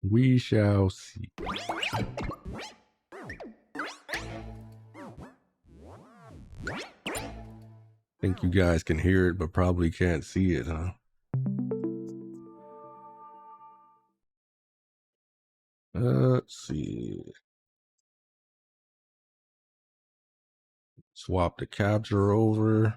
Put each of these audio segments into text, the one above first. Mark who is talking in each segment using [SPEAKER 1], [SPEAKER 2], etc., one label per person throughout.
[SPEAKER 1] We shall see. Think you guys can hear it, but probably can't see it, huh? Let's see. Swap the capture over.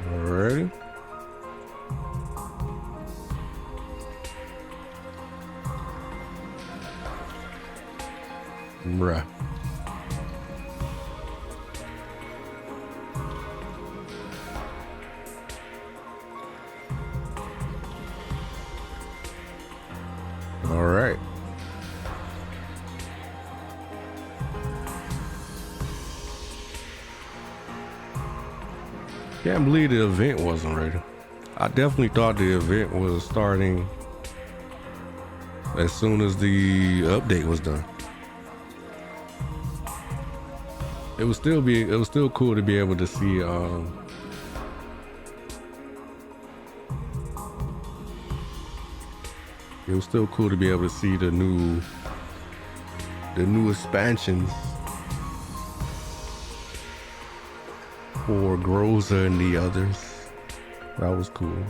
[SPEAKER 1] Alrighty. Bruh. All right. Can't believe the event wasn't ready. I definitely thought the event was starting as soon as the update was done. It was still cool to be able to see it was still cool to be able to see the new expansions for Groza and the others. That was cool.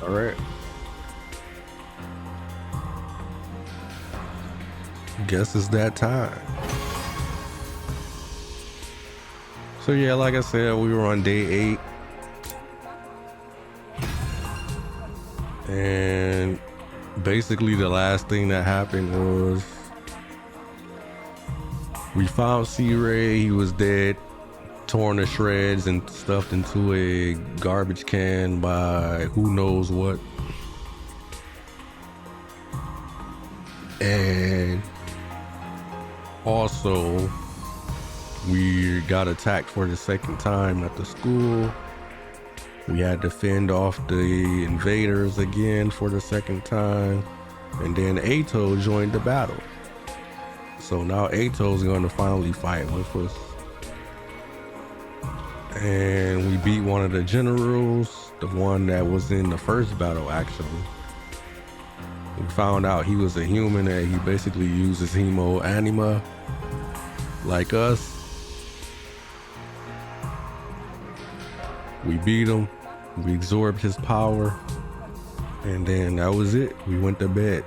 [SPEAKER 1] All right. Guess it's that time. So yeah, like I said, we were on day 8. And basically the last thing that happened was we found C-Ray. He was dead, torn to shreds and stuffed into a garbage can by who knows what. And also we got attacked for the second time at the school. We had to fend off the invaders again for the second time. And then Ato joined the battle. So now Ato's going to finally fight with us. And we beat one of the generals, the one that was in the first battle actually. We found out he was a human and he basically uses hemo anima like us. We beat him, we absorbed his power, and then that was it. We went to bed.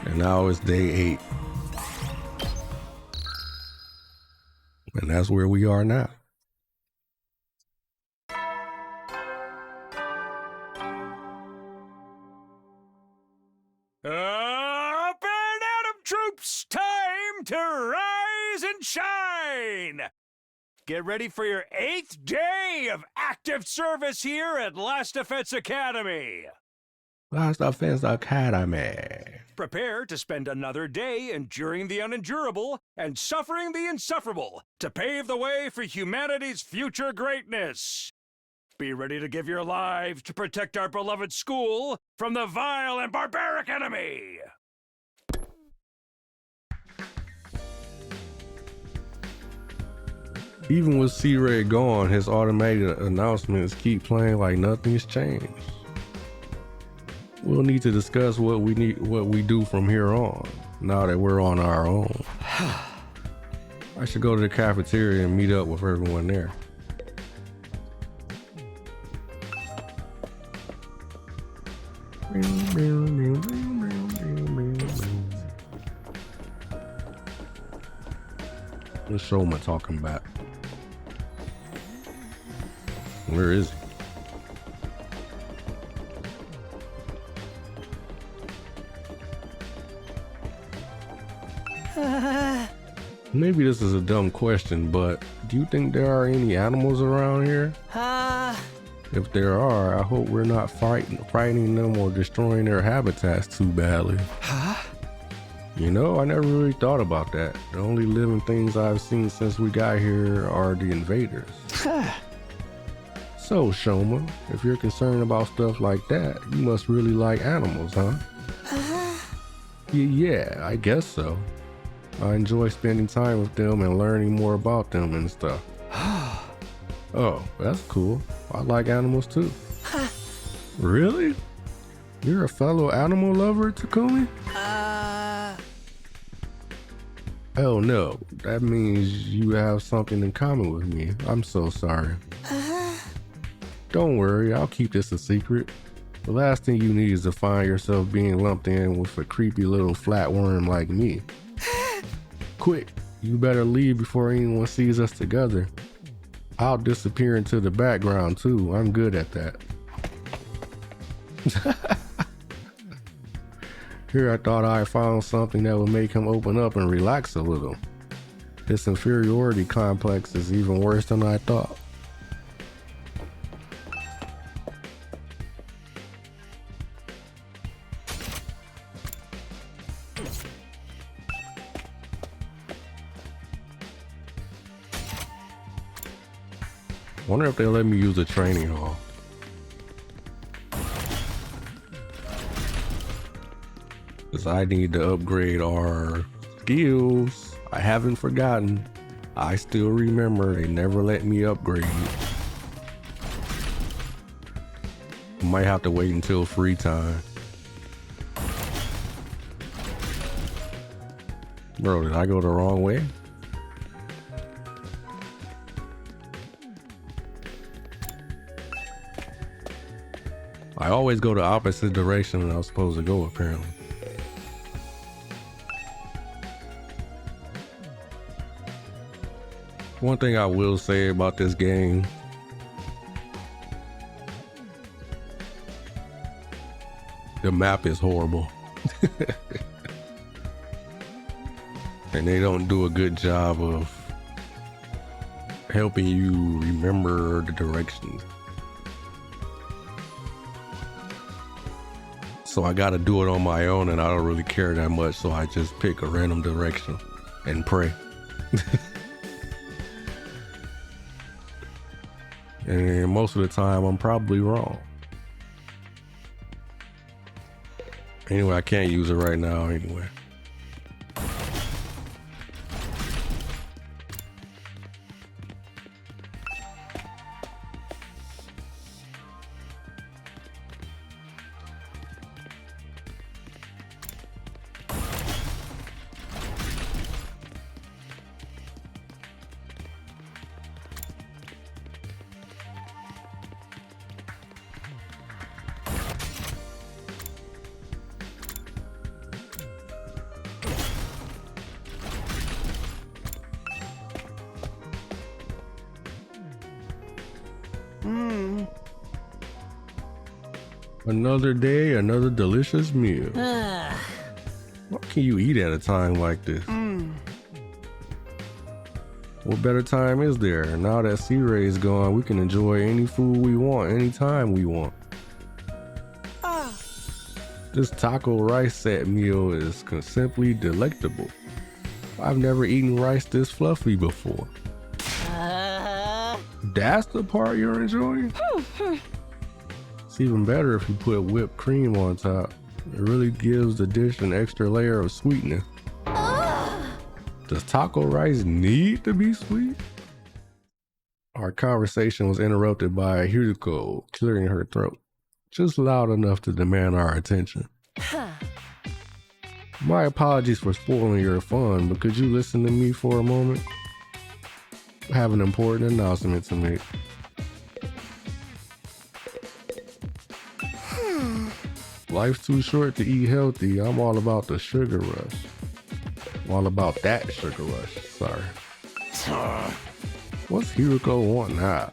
[SPEAKER 1] And now it's day 8. And that's where we are now.
[SPEAKER 2] Up and at 'em, troops! Time to rise and shine! Get ready for your 8th day of active service here at Last Defense Academy.
[SPEAKER 1] Last Defense Academy.
[SPEAKER 2] Prepare to spend another day enduring the unendurable and suffering the insufferable to pave the way for humanity's future greatness. Be ready to give your lives to protect our beloved school from the vile and barbaric enemy.
[SPEAKER 1] Even with C-Ray gone, his automated announcements keep playing like nothing's changed. We'll need to discuss what we do from here on, now that we're on our own. I should go to the cafeteria and meet up with everyone there. Let's show him talking about. Where is he? Maybe this is a dumb question, but do you think there are any animals around here? If there are, I hope we're not frightening them or destroying their habitats too badly. You know, I never really thought about that. The only living things I've seen since we got here are the invaders. So, Shoma, if you're concerned about stuff like that, you must really like animals, huh? Yeah, I guess so. I enjoy spending time with them and learning more about them and stuff. Oh, that's cool. I like animals too. Really? You're a fellow animal lover, Takumi? Hell no. That means you have something in common with me. I'm so sorry. Don't worry, I'll keep this a secret. The last thing you need is to find yourself being lumped in with a creepy little flatworm like me. Quick, you better leave before anyone sees us together. I'll disappear into the background too. I'm good at that. Here I thought I found something that would make him open up and relax a little. This inferiority complex is even worse than I thought. Wonder if they'll let me use the training hall. Because I need to upgrade our skills. I haven't forgotten. I still remember they never let me upgrade. Might have to wait until free time. Bro, did I go the wrong way? I always go the opposite direction than I was supposed to go, apparently. One thing I will say about this game, the map is horrible. And they don't do a good job of helping you remember the directions. So I gotta do it on my own, and I don't really care that much, so I just pick a random direction and pray. And most of the time I'm probably wrong. Anyway, I can't use it right now anyway. Another day, another delicious meal. What can you eat at a time like this? What better time is there? Now that C-Ray is gone, we can enjoy any food we want, anytime we want. This taco rice set meal is simply delectable. I've never eaten rice this fluffy before. That's the part you're enjoying? It's even better if you put whipped cream on top. It really gives the dish an extra layer of sweetness. Does taco rice need to be sweet? Our conversation was interrupted by Hiruko clearing her throat, just loud enough to demand our attention. My apologies for spoiling your fun, but could you listen to me for a moment? I have an important announcement to make. Life's too short to eat healthy. I'm all about the sugar rush. I'm all about that sugar rush. Sorry. What's Hiruko want now?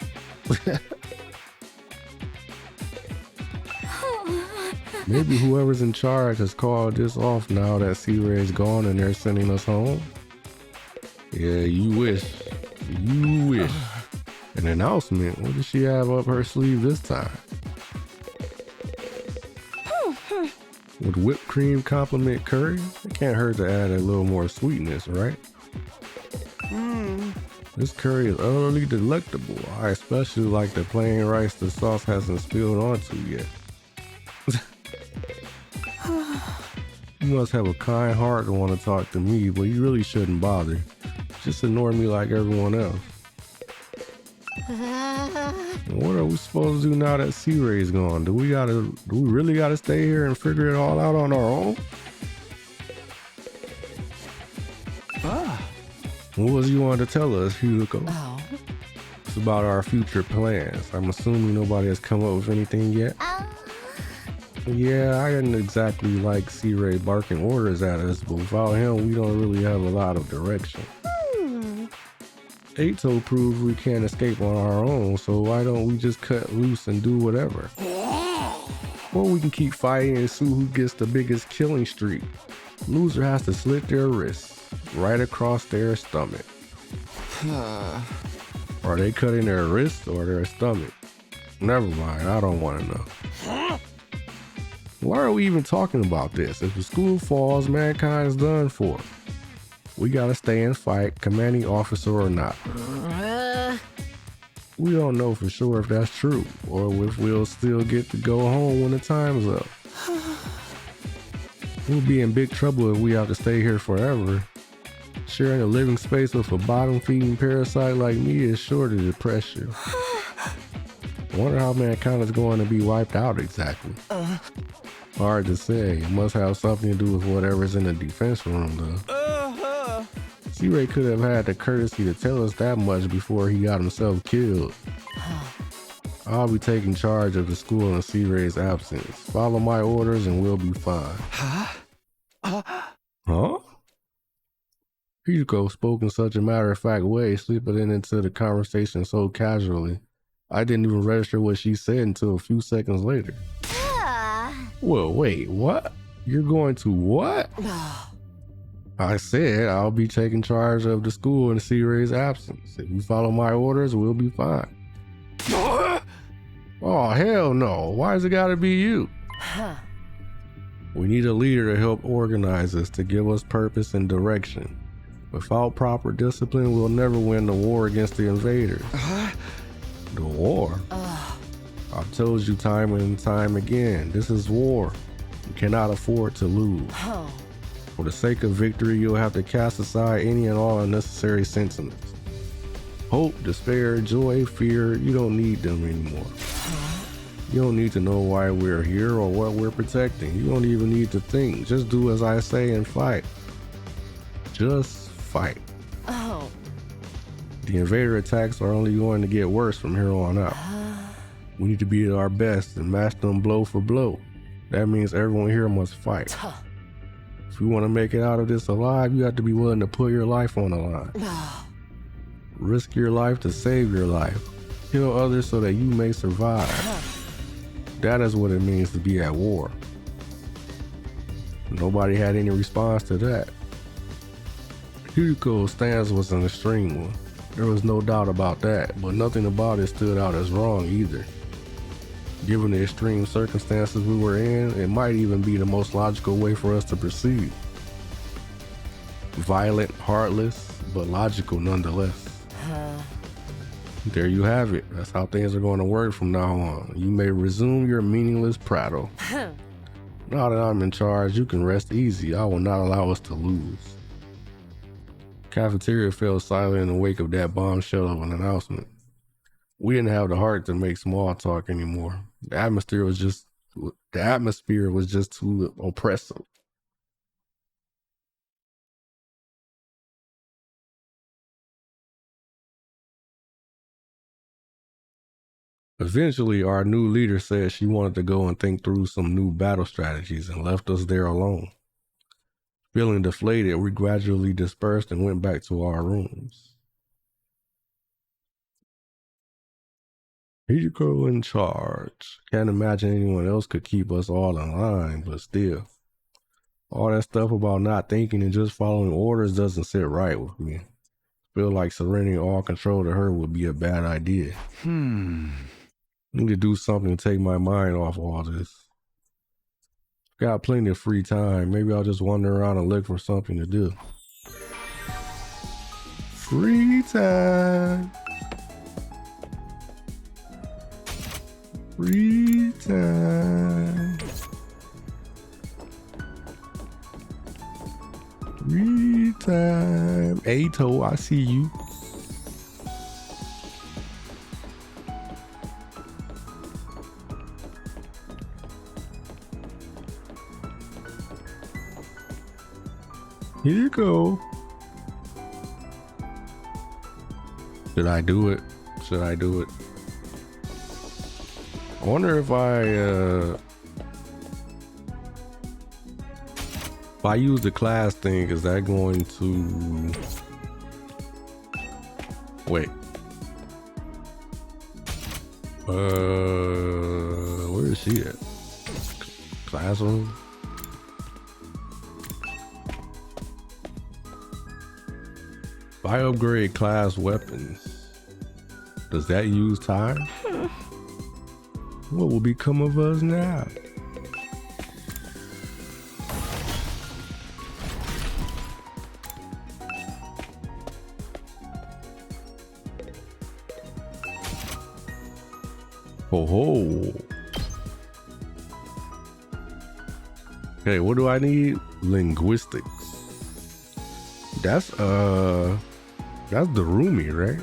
[SPEAKER 1] Maybe whoever's in charge has called this off now that C-Ray's gone and they're sending us home. Yeah, you wish. You wish. An announcement? What does she have up her sleeve this time? Would whipped cream complement curry? It can't hurt to add a little more sweetness, right? This curry is utterly delectable. I especially like the plain rice the sauce hasn't spilled onto yet. You must have a kind heart to want to talk to me, but you really shouldn't bother. Just ignore me like everyone else. What are we supposed to do now that C-Ray's gone? Do we really gotta stay here and figure it all out on our own? What was you wanted to tell us, Hugo? It's about our future plans. I'm assuming nobody has come up with anything yet. Yeah, I didn't exactly like C-Ray barking orders at us, but without him, we don't really have a lot of direction. Ato proved we can't escape on our own, so why don't we just cut loose and do whatever? Or we can keep fighting and see who gets the biggest killing streak. Loser has to slit their wrists right across their stomach. Are they cutting their wrist or their stomach? Never mind, I don't want to know. Why are we even talking about this? If the school falls, mankind is done for. We gotta stay and fight, commanding officer or not. We don't know for sure if that's true, or if we'll still get to go home when the time's up. We'll be in big trouble if we have to stay here forever. Sharing a living space with a bottom-feeding parasite like me is sure to depress you. I wonder how mankind is going to be wiped out exactly. Hard to say. It must have something to do with whatever's in the defense room, though. C-Ray could have had the courtesy to tell us that much before he got himself killed. I'll be taking charge of the school in C-Ray's absence. Follow my orders and we'll be fine. Huh? Hiko spoke in such a matter-of-fact way, slipping into the conversation so casually. I didn't even register what she said until a few seconds later. Well, wait, what? You're going to what? I said I'll be taking charge of the school in C-Ray's absence. If you follow my orders, we'll be fine. Oh, hell no. Why has it gotta be you? We need a leader to help organize us, to give us purpose and direction. Without proper discipline, we'll never win the war against the invaders. The war? I've told you time and time again, this is war. You cannot afford to lose. For the sake of victory, you'll have to cast aside any and all unnecessary sentiments. Hope, despair, joy, fear, you don't need them anymore. You don't need to know why we're here or what we're protecting. You don't even need to think. Just do as I say and fight. Just fight. The invader attacks are only going to get worse from here on out. We need to be at our best and match them blow for blow. That means everyone here must fight. If you want to make it out of this alive, you have to be willing to put your life on the line. Risk your life to save your life. Kill others so that you may survive. That is what it means to be at war. Nobody had any response to that. Hiko's stance was an extreme one. There was no doubt about that, but nothing about it stood out as wrong either. Given the extreme circumstances we were in, it might even be the most logical way for us to proceed. Violent, heartless, but logical nonetheless. There you have it. That's how things are going to work from now on. You may resume your meaningless prattle. Now that I'm in charge, you can rest easy. I will not allow us to lose. Cafeteria fell silent in the wake of that bombshell of an announcement. We didn't have the heart to make small talk anymore. The atmosphere was just too oppressive. Eventually, our new leader said she wanted to go and think through some new battle strategies and left us there alone. Feeling deflated, we gradually dispersed and went back to our rooms. Hiko in charge. Can't imagine anyone else could keep us all in line, but still. All that stuff about not thinking and just following orders doesn't sit right with me. Feel like surrendering all control to her would be a bad idea. Need to do something to take my mind off all this. Got plenty of free time. Maybe I'll just wander around and look for something to do. Free time. Free time. Free time. Ato, I see you. Here you go. Should I do it? Should I do it? I wonder if I use the class thing, is that going to wait? Where is she at? Classroom? If I upgrade class weapons, does that use time? What will become of us now? Oh ho. Okay, what do I need? Linguistics. That's the Rumi, right?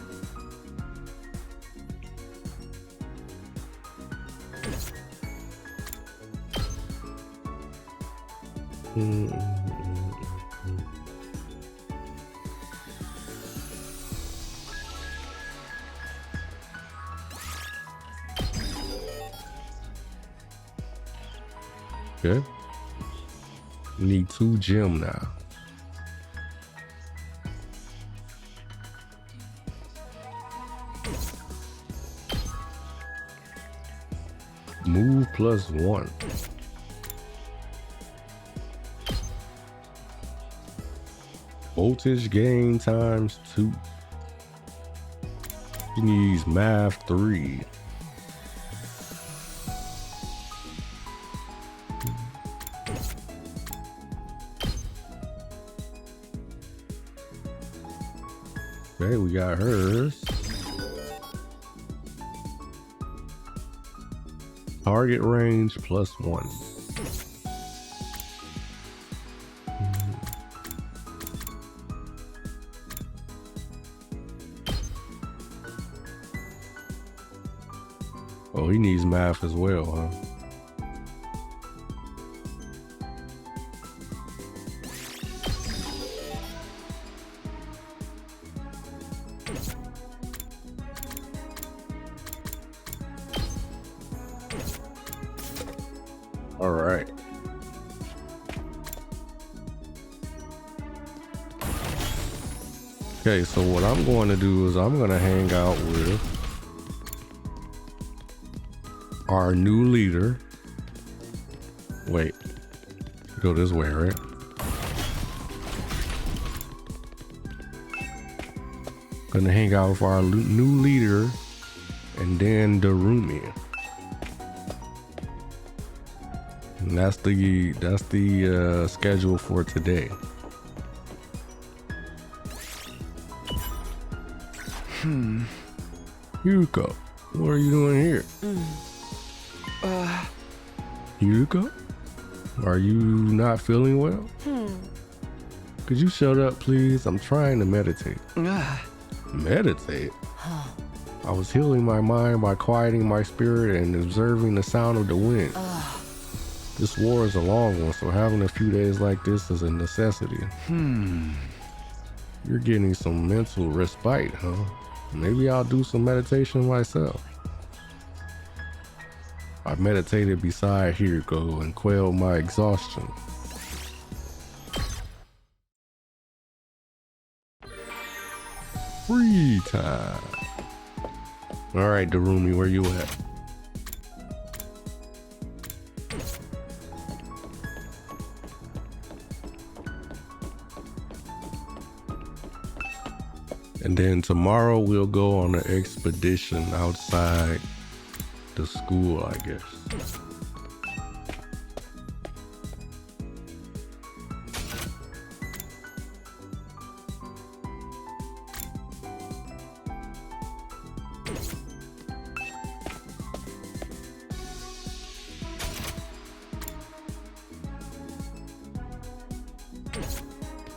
[SPEAKER 1] Okay. Need 2 gem now. Move +1. Voltage gain ×2. He needs math 3. Okay, we got hers. Target range +1. Oh, he needs math as well, huh? All right. Okay, so what I'm going to do is I'm going to hang out with our new leader. Wait, go this way, right? Gonna hang out with our new leader and then Darumi. And that's the schedule for today. Yuko, what are you doing here? Yuko, are you not feeling well? Could you shut up, please? I'm trying to meditate. Meditate? I was healing my mind by quieting my spirit and observing the sound of the wind. This war is a long one, so having a few days like this is a necessity. You're getting some mental respite, huh? Maybe I'll do some meditation myself. I meditated beside Hiriko and quelled my exhaustion. Free time. All right, Darumi, where you at? And then tomorrow we'll go on an expedition outside the school, I guess.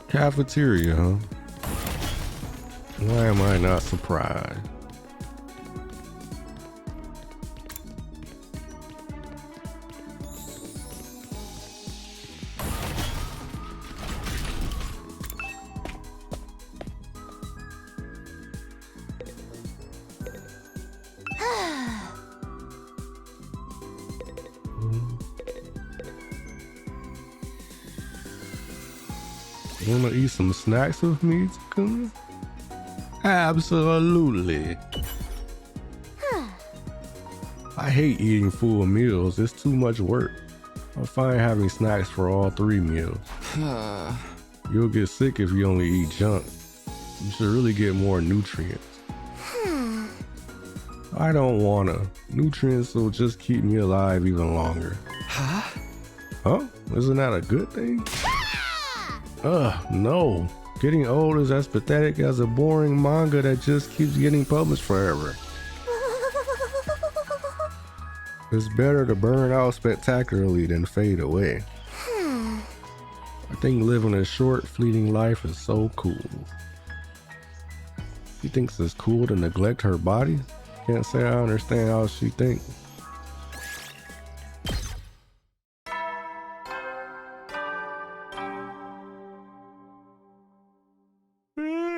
[SPEAKER 1] Cafeteria, huh? Why am I not surprised? Wanna eat some snacks with me, Takumi? Absolutely. I hate eating full meals. It's too much work. I find having snacks for all 3 meals. You'll get sick if you only eat junk. You should really get more nutrients. I don't wanna. Nutrients will just keep me alive even longer. Huh? Isn't that a good thing? Ugh, no. Getting old is as pathetic as a boring manga that just keeps getting published forever. It's better to burn out spectacularly than fade away. I think living a short, fleeting life is so cool. She thinks it's cool to neglect her body? Can't say I understand how she thinks.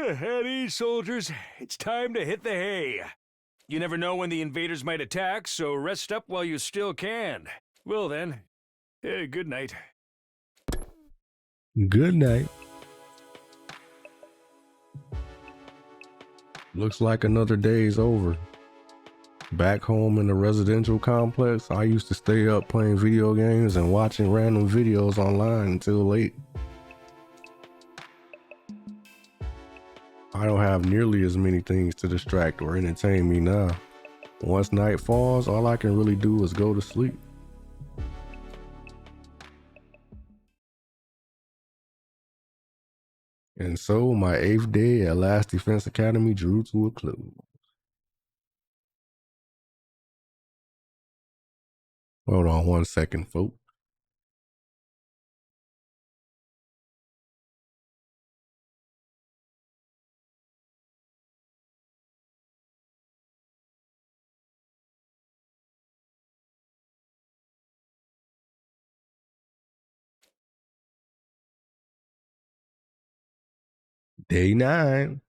[SPEAKER 2] At ease, soldiers. It's time to hit the hay. You never know when the invaders might attack, so rest up while you still can. Well then, good night.
[SPEAKER 1] Good night. Looks like another day's over. Back home in the residential complex, I used to stay up playing video games and watching random videos online until late. I don't have nearly as many things to distract or entertain me now. Once night falls, all I can really do is go to sleep. And so my 8th day at Last Defense Academy drew to a close. Hold on 1 second, folks. Day 9.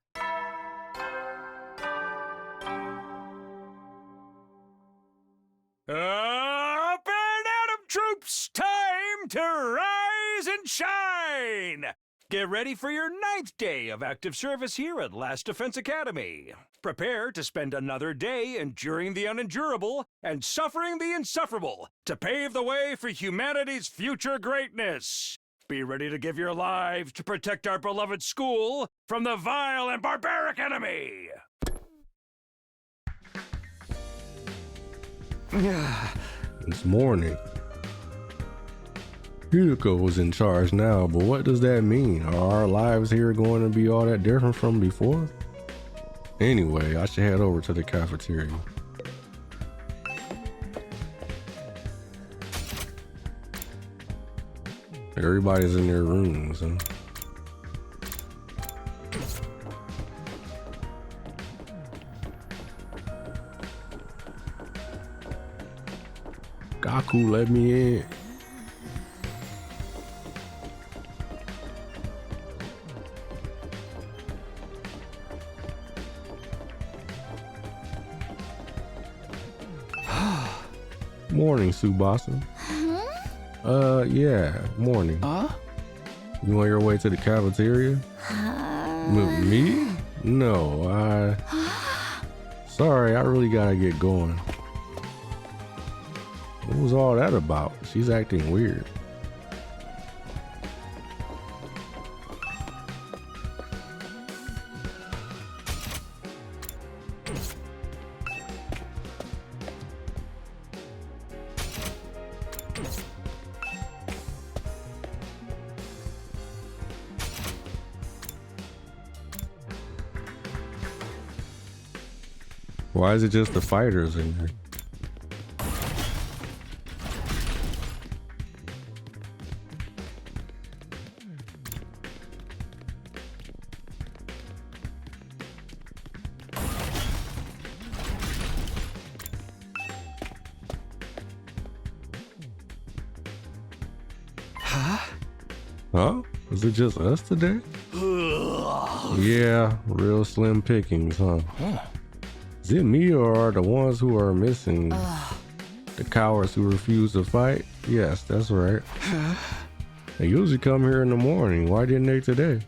[SPEAKER 2] Up and at 'em, troops! Time to rise and shine! Get ready for your 9th day of active service here at Last Defense Academy. Prepare to spend another day enduring the unendurable and suffering the insufferable to pave the way for humanity's future greatness. Be ready to give your lives to protect our beloved school from the vile and barbaric enemy!
[SPEAKER 1] It's morning. Hideko is in charge now, but what does that mean? Are our lives here going to be all that different from before? Anyway, I should head over to the cafeteria. Everybody's in their rooms, huh? Gaku, let me in. Morning, Tsubasa. Yeah, morning. You on your way to the cafeteria? Me? No, Sorry, I really gotta get going. What was all that about? She's acting weird. Why is it just the fighters in here? Huh? Is it just us today? Yeah, real slim pickings, huh? Is it me or are the ones who are missing the cowards who refuse to fight? Yes, that's right. They usually come here in the morning. Why didn't they today?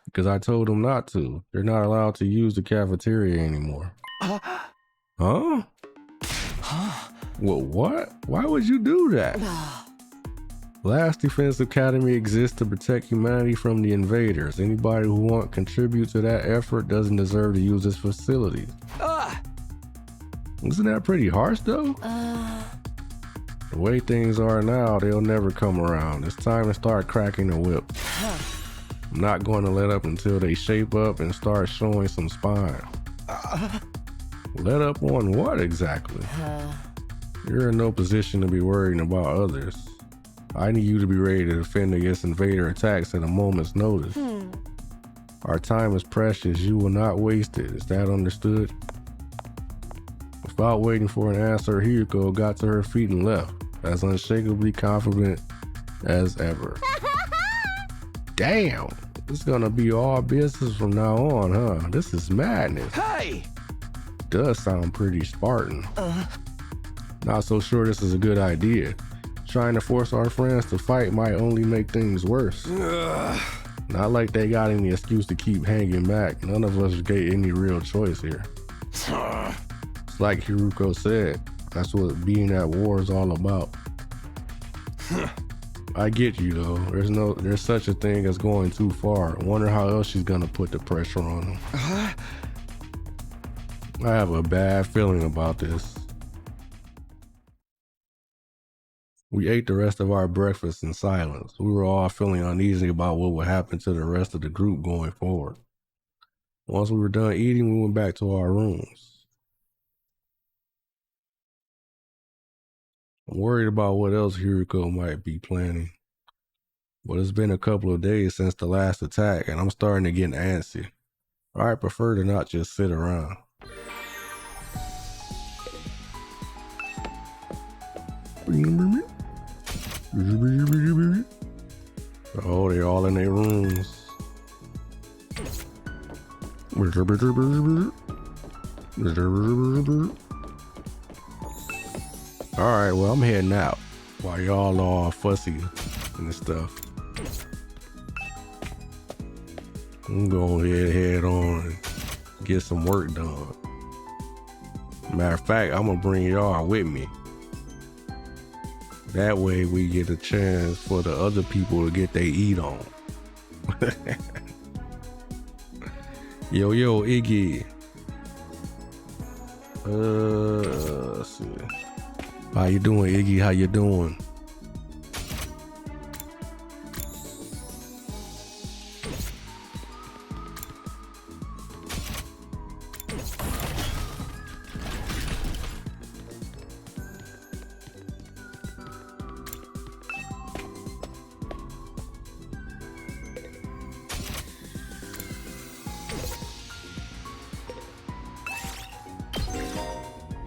[SPEAKER 1] Because I told them not to. They're not allowed to use the cafeteria anymore. Huh? Well, what? Why would you do that? Last Defense Academy exists to protect humanity from the invaders. Anybody who won't contribute to that effort doesn't deserve to use this facility. Isn't that pretty harsh though? The way things are now, they'll never come around. It's time to start cracking the whip. I'm not going to let up until they shape up and start showing some spine. Let up on what exactly? You're in no position to be worrying about others. I need you to be ready to defend against invader attacks at a moment's notice. Our time is precious. You will not waste it. Is that understood? Without waiting for an answer, Hiyuko got to her feet and left, as unshakably confident as ever. Damn, it's gonna be all business from now on, huh? This is madness.
[SPEAKER 3] Hey!
[SPEAKER 1] Does sound pretty Spartan. Not so sure this is a good idea. Trying to force our friends to fight might only make things worse. Not like they got any excuse to keep hanging back. None of us get any real choice here. It's like Hiruko said, that's what being at war is all about. I get you though. There's such a thing as going too far. I wonder how else she's gonna put the pressure on them. I have a bad feeling about this. We ate the rest of our breakfast in silence. We were all feeling uneasy about what would happen to the rest of the group going forward. Once we were done eating, we went back to our rooms. I'm worried about what else Hiruko might be planning. But it's been a couple of days since the last attack, and I'm starting to get antsy. I prefer to not just sit around. Oh, they're all in their rooms. Alright, well, I'm heading out while y'all all fussy and stuff. I'm going to head on and get some work done. Matter of fact, I'm going to bring y'all with me. That way we get a chance for the other people to get their eat on. Yo, Iggy. Let's see. How you doing, Iggy? How you doing?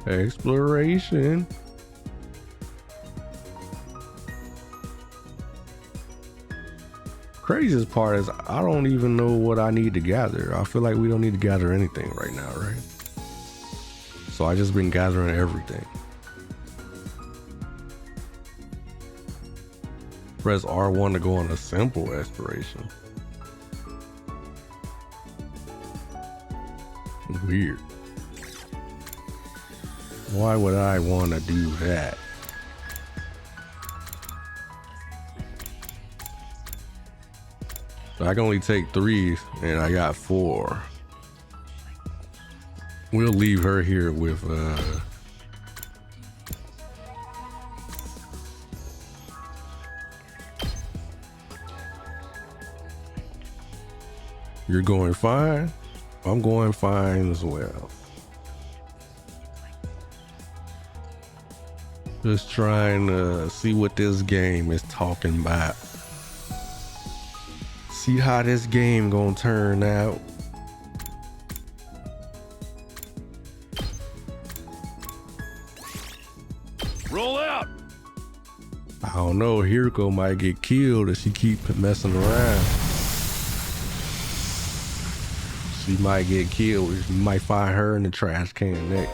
[SPEAKER 1] Exploration. Craziest part is I don't even know what I need to gather. I feel like we don't need to gather anything right now, right? So I just been gathering everything. Press R1 to go on a simple exploration. Weird. Why would I want to do that? I can only take 3 and I got 4. We'll leave her here with You're going fine? I'm going fine as well. Just trying to see what this game is talking about. See how this game gonna turn out.
[SPEAKER 2] Roll out!
[SPEAKER 1] don't know, Hiriko might get killed if she keep messing around. She might get killed. You might find her in the trash can next.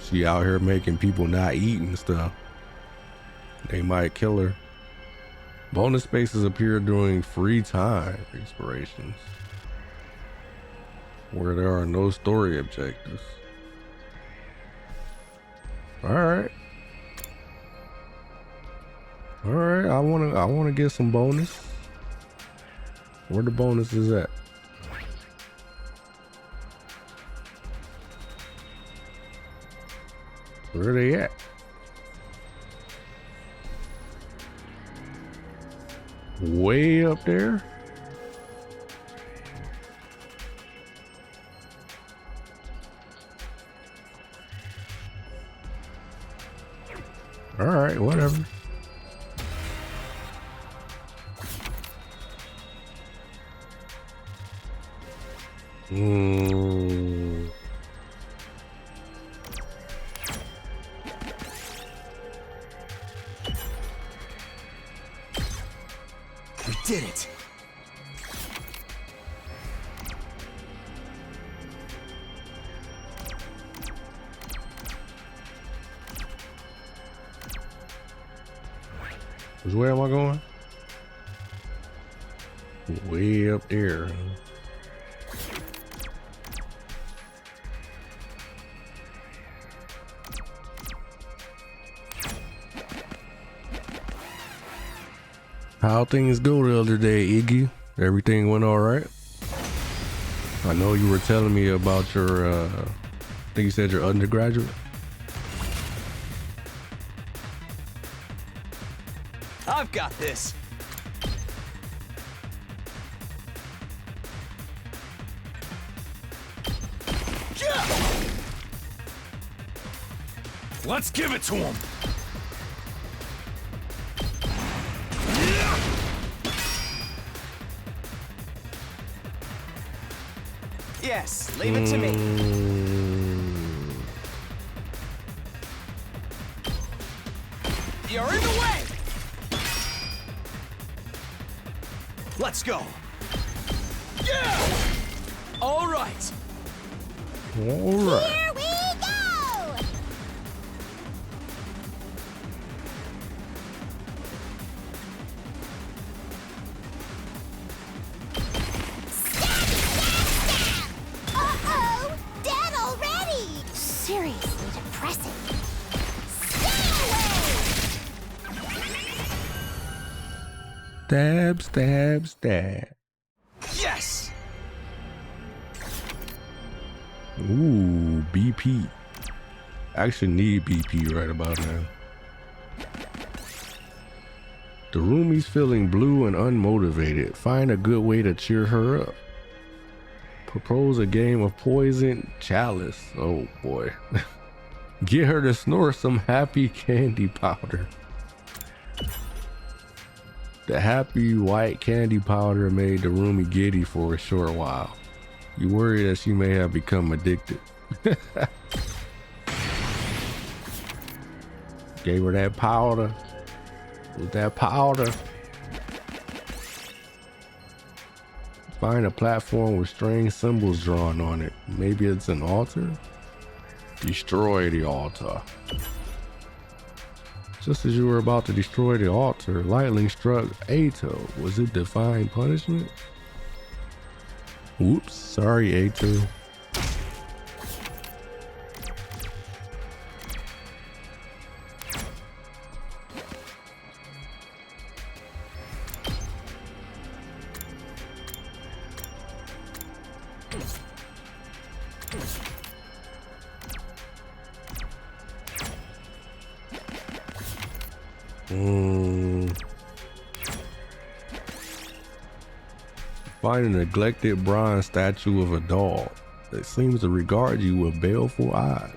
[SPEAKER 1] She out here making people not eat and stuff. They might kill her. Bonus spaces appear during free time explorations, where there are no story objectives. Alright. Alright, I wanna get some bonus. Where the bonus is at? Where they at? Way up there? All right, whatever.
[SPEAKER 3] We did it.
[SPEAKER 1] Where am I going? Way up there. How things go the other day, Iggy? Everything went all right? I know you were telling me about your, I think you said your undergraduate.
[SPEAKER 3] I've got this.
[SPEAKER 2] Let's give it to him.
[SPEAKER 3] Yes, leave it to me. You're in the way. Let's go. Yeah. All right.
[SPEAKER 1] All right.
[SPEAKER 4] Here we go! Uh-oh! Dead already! Seriously depressing. Stay away!
[SPEAKER 1] Stab, stab, stab.
[SPEAKER 3] Yes.
[SPEAKER 1] Ooh, BP. I actually need BP right about now. The roomie's feeling blue and unmotivated. Find a good way to cheer her up. Propose a game of poison chalice. Oh boy. Get her to snort some happy candy powder. The happy white candy powder made the roomie giddy for a short while. You worry that she may have become addicted. Gave her that powder. With that powder. Find a platform with strange symbols drawn on it. Maybe it's an altar? Destroy the altar. Just as you were about to destroy the altar, lightning struck Ato. Was it divine punishment? Whoops, sorry Ato. Find a neglected bronze statue of a dog that seems to regard you with baleful eyes.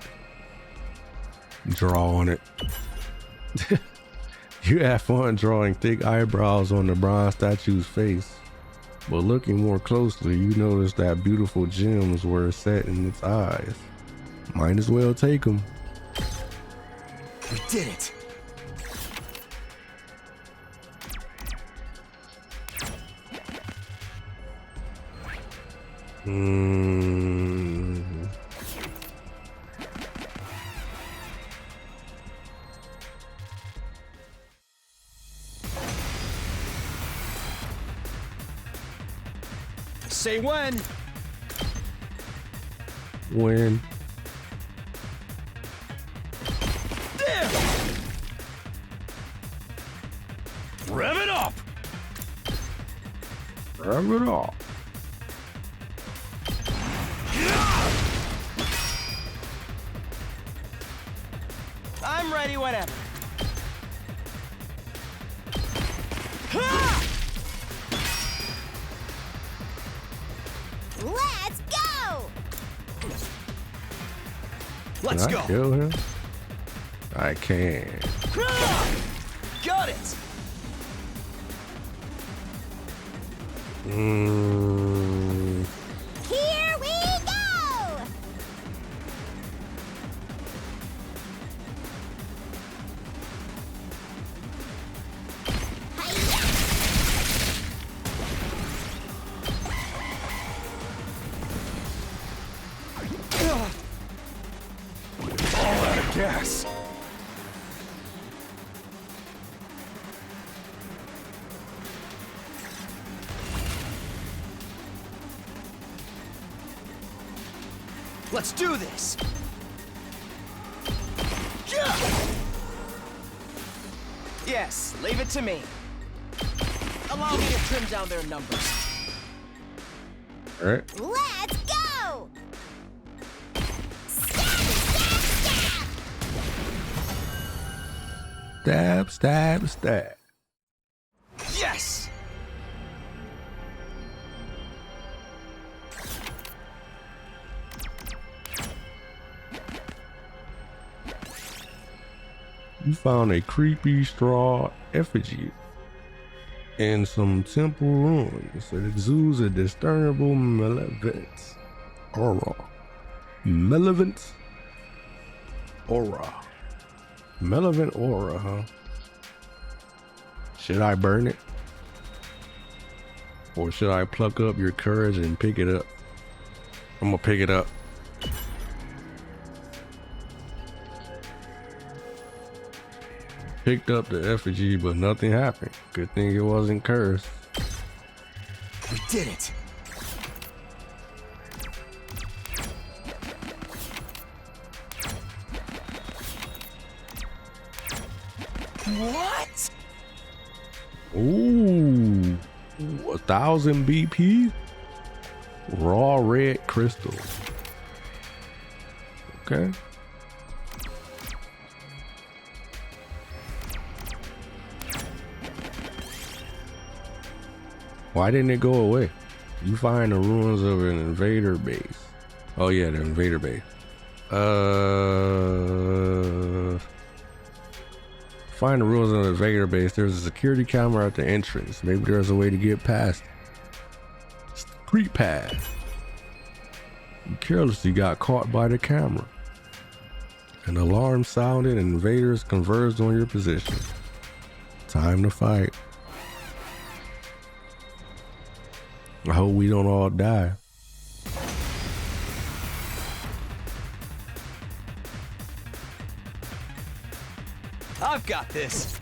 [SPEAKER 1] Draw on it. You have fun drawing thick eyebrows on the bronze statue's face, but looking more closely, you notice that beautiful gems were set in its eyes. Might as well take them.
[SPEAKER 3] We did it.
[SPEAKER 1] Mm.
[SPEAKER 3] Say when.
[SPEAKER 1] When?
[SPEAKER 3] There.
[SPEAKER 2] Rev it up!
[SPEAKER 1] Rev it off.
[SPEAKER 3] I'm ready whenever.
[SPEAKER 4] Let's go!
[SPEAKER 3] Let's
[SPEAKER 1] Can I
[SPEAKER 3] go.
[SPEAKER 1] kill him? I can.
[SPEAKER 3] Got it.
[SPEAKER 1] Mm.
[SPEAKER 4] Here we go!
[SPEAKER 2] All out of gas.
[SPEAKER 3] Let's do this. Yes, leave it to me. Allow me to trim down their numbers.
[SPEAKER 1] All right.
[SPEAKER 4] Let's go! Stab, stab, stab!
[SPEAKER 1] Stab, stab, stab.
[SPEAKER 3] Yes.
[SPEAKER 1] You found a creepy straw effigy in some temple ruins. It exudes a discernible malevolence aura. Malevolent aura. Malevolent aura, huh? Should I burn it? Or should I pluck up your courage and pick it up? I'm gonna pick it up. Picked up the effigy, but nothing happened. Good thing it wasn't cursed.
[SPEAKER 3] We did it. What?
[SPEAKER 1] Ooh, 1,000 BP? Raw red crystal. Okay. Why didn't it go away? You find the ruins of an invader base. Oh yeah, the invader base. Find the ruins of the invader base. There's a security camera at the entrance. Maybe there's a way to get past it. Street path. You carelessly got caught by the camera. An alarm sounded and invaders converged on your position. Time to fight. I hope we don't all die.
[SPEAKER 3] I've got this.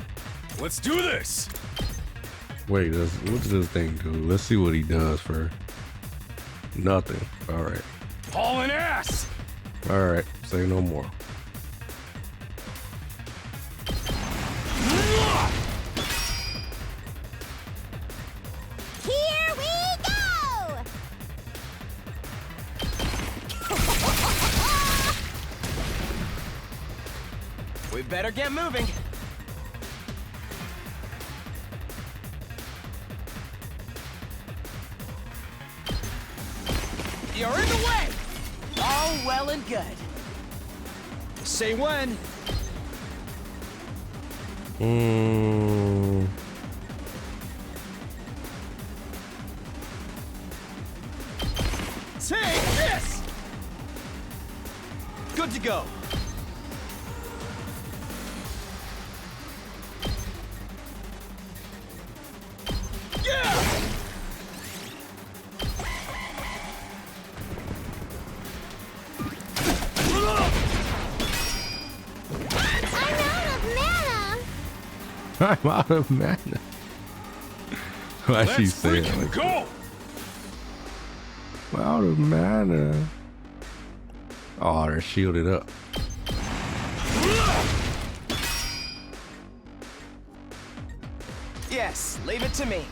[SPEAKER 2] Let's do this!
[SPEAKER 1] Wait, what's this thing do? Let's see what he does first. Nothing. All right.
[SPEAKER 2] Hauling ass!
[SPEAKER 1] All right. Say no more.
[SPEAKER 4] Here we go!
[SPEAKER 3] We better get moving. You're in the way! All well and good. Say when. Take this! Good to go. Yeah!
[SPEAKER 1] I'm out of mana. Why she
[SPEAKER 2] Let's
[SPEAKER 1] saying
[SPEAKER 2] freaking
[SPEAKER 1] like
[SPEAKER 2] go!
[SPEAKER 1] I'm out of mana? Oh, they're shielded up.
[SPEAKER 3] Yes, leave it to me.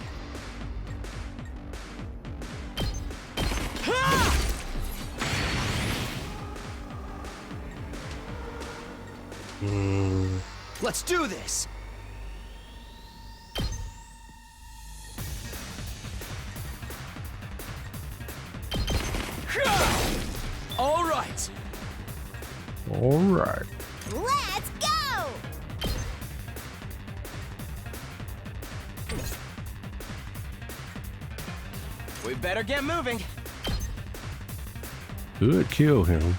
[SPEAKER 3] Let's do this. All right.
[SPEAKER 1] All right.
[SPEAKER 4] Let's go!
[SPEAKER 3] We better get moving.
[SPEAKER 1] Could kill him.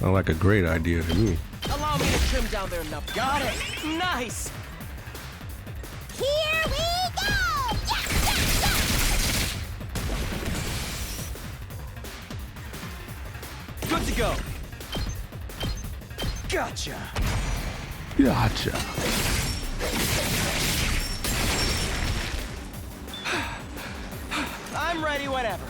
[SPEAKER 1] Sound like a great idea to me.
[SPEAKER 3] Allow me to trim down their nub. Got it. Nice.
[SPEAKER 4] Here we go!
[SPEAKER 3] Good to go. Gotcha.
[SPEAKER 1] Gotcha.
[SPEAKER 3] I'm ready whenever.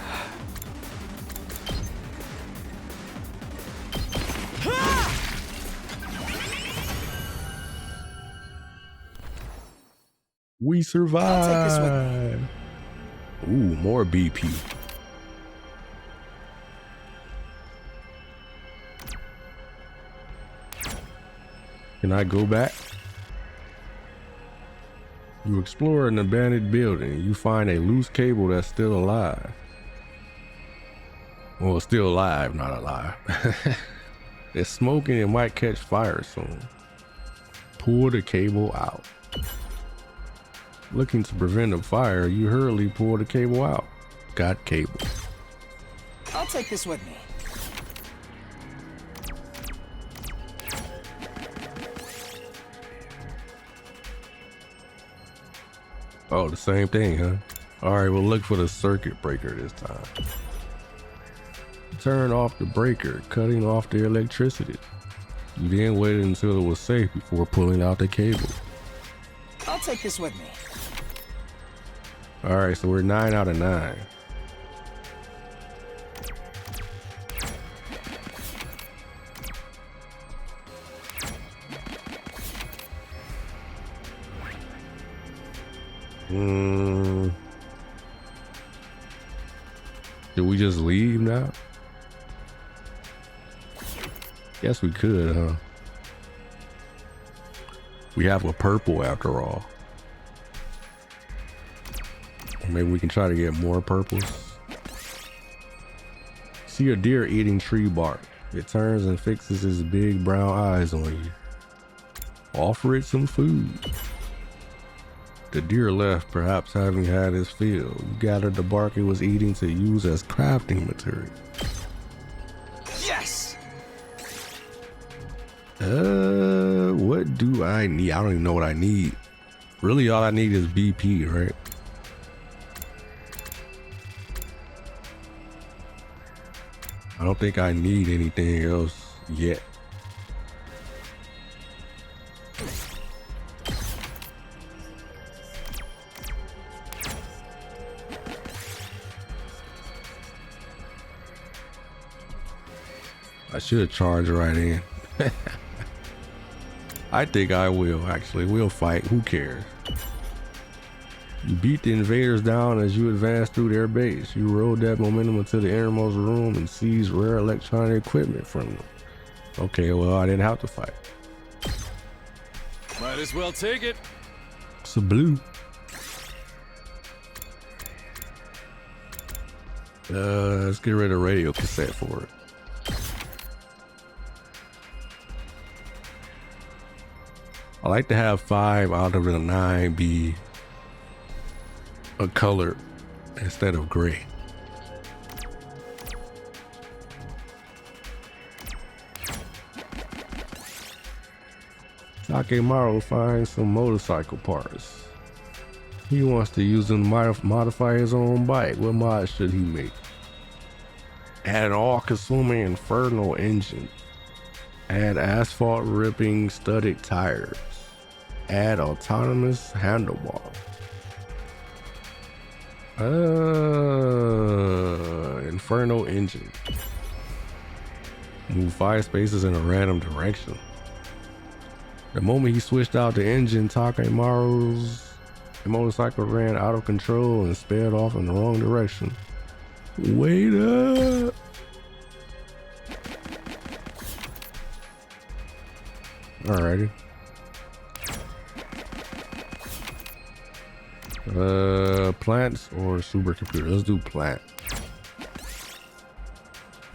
[SPEAKER 1] We
[SPEAKER 3] I'll take this
[SPEAKER 1] survive. Ooh, more BP. Can I go back? You explore an abandoned building. You find a loose cable that's still alive. Well, still alive, not alive. It's smoking and might catch fire soon. Pull the cable out. Looking to prevent a fire, you hurriedly pull the cable out. Got cable.
[SPEAKER 3] I'll take this with me.
[SPEAKER 1] Oh, the same thing, huh? Alright, we'll look for the circuit breaker this time. Turn off the breaker, cutting off the electricity. You then waited until it was safe before pulling out the cable.
[SPEAKER 3] I'll take this with me.
[SPEAKER 1] Alright, so we're 9 out of 9. Did we just leave now? Guess we could, huh? We have a purple after all. Maybe we can try to get more purples. See a deer eating tree bark. It turns and fixes its big brown eyes on you. Offer it some food. The deer left, perhaps having had his fill. You gathered the bark it was eating to use as crafting material.
[SPEAKER 3] Yes!
[SPEAKER 1] What do I need? I don't even know what I need. Really, all I need is BP, right? I don't think I need anything else yet. I should charge right in. I think I will, actually. We'll fight. Who cares? You beat the invaders down as you advance through their base. You rode that momentum into the innermost room and seized rare electronic equipment from them. Okay, well, I didn't have to fight.
[SPEAKER 2] Might as well take it.
[SPEAKER 1] It's a blue. Let's get rid of radio cassette for it. I like to have 5 out of the 9 be a color instead of gray. Sakemaru finds some motorcycle parts. He wants to use them to modify his own bike. What mod should he make? Add an all-consuming infernal engine. Add asphalt ripping studded tires. Add autonomous handlebars. Inferno engine. Move 5 spaces in a random direction. The moment he switched out the engine, Takemaru's motorcycle ran out of control and sped off in the wrong direction. Wait up! Alrighty. Plants or supercomputer? Let's do plant.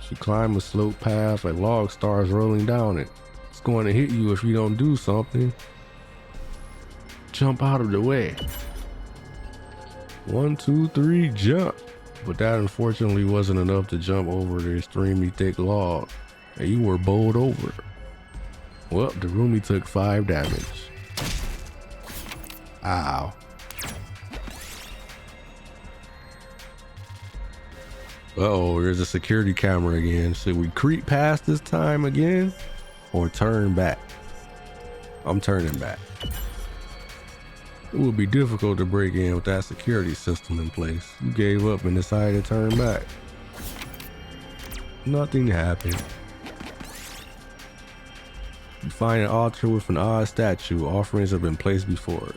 [SPEAKER 1] She climbed a slope path, a log starts rolling down it. It's going to hit you if you don't do something. Jump out of the way. 1, 2, 3, jump. But that unfortunately wasn't enough to jump over the extremely thick log, and you were bowled over. Well, the roomie took 5 damage. Ow. Uh-oh, there's a security camera again. Should we creep past this time again or turn back? I'm turning back. It would be difficult to break in with that security system in place. You gave up and decided to turn back. Nothing happened. You find an altar with an odd statue. Offerings have been placed before it.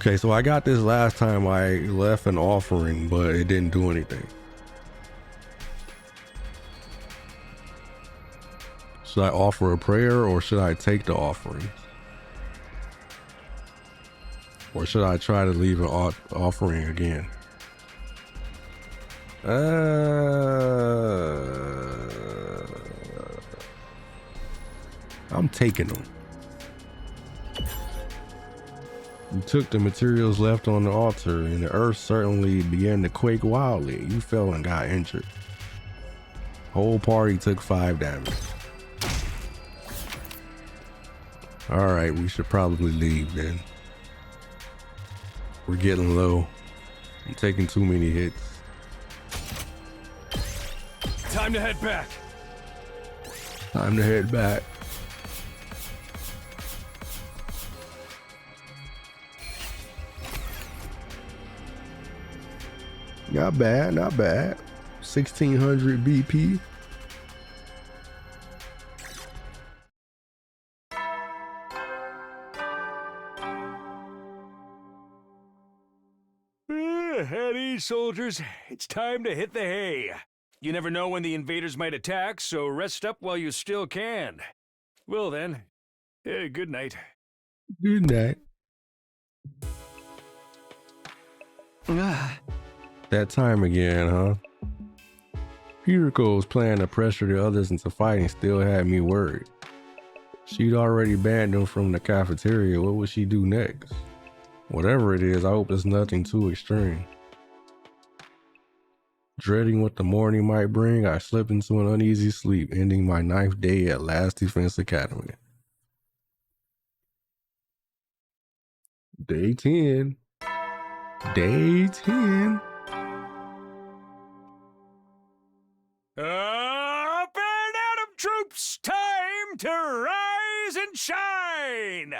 [SPEAKER 1] Okay, so I got this last time I left an offering, but it didn't do anything. Should I offer a prayer or should I take the offering? Or should I try to leave an offering again? I'm taking them. You took the materials left on the altar and the earth certainly began to quake wildly. You fell and got injured. Whole party took 5 damage. Alright, we should probably leave then. We're getting low. I'm taking too many hits.
[SPEAKER 2] Time to head back.
[SPEAKER 1] Time to head back. Not bad, not bad. 1600 BP.
[SPEAKER 2] At ease, soldiers. It's time to hit the hay. You never know when the invaders might attack, so rest up while you still can. Well then, good night.
[SPEAKER 1] Good night. That time again, huh? Hiriko's plan to pressure the others into fighting still had me worried. She'd already banned them from the cafeteria. What would she do next? Whatever it is, I hope it's nothing too extreme. Dreading what the morning might bring, I slipped into an uneasy sleep, ending my 9th day at Last Defense Academy. Day 10. Day 10.
[SPEAKER 2] Up and at 'em, troops! Time to rise and shine!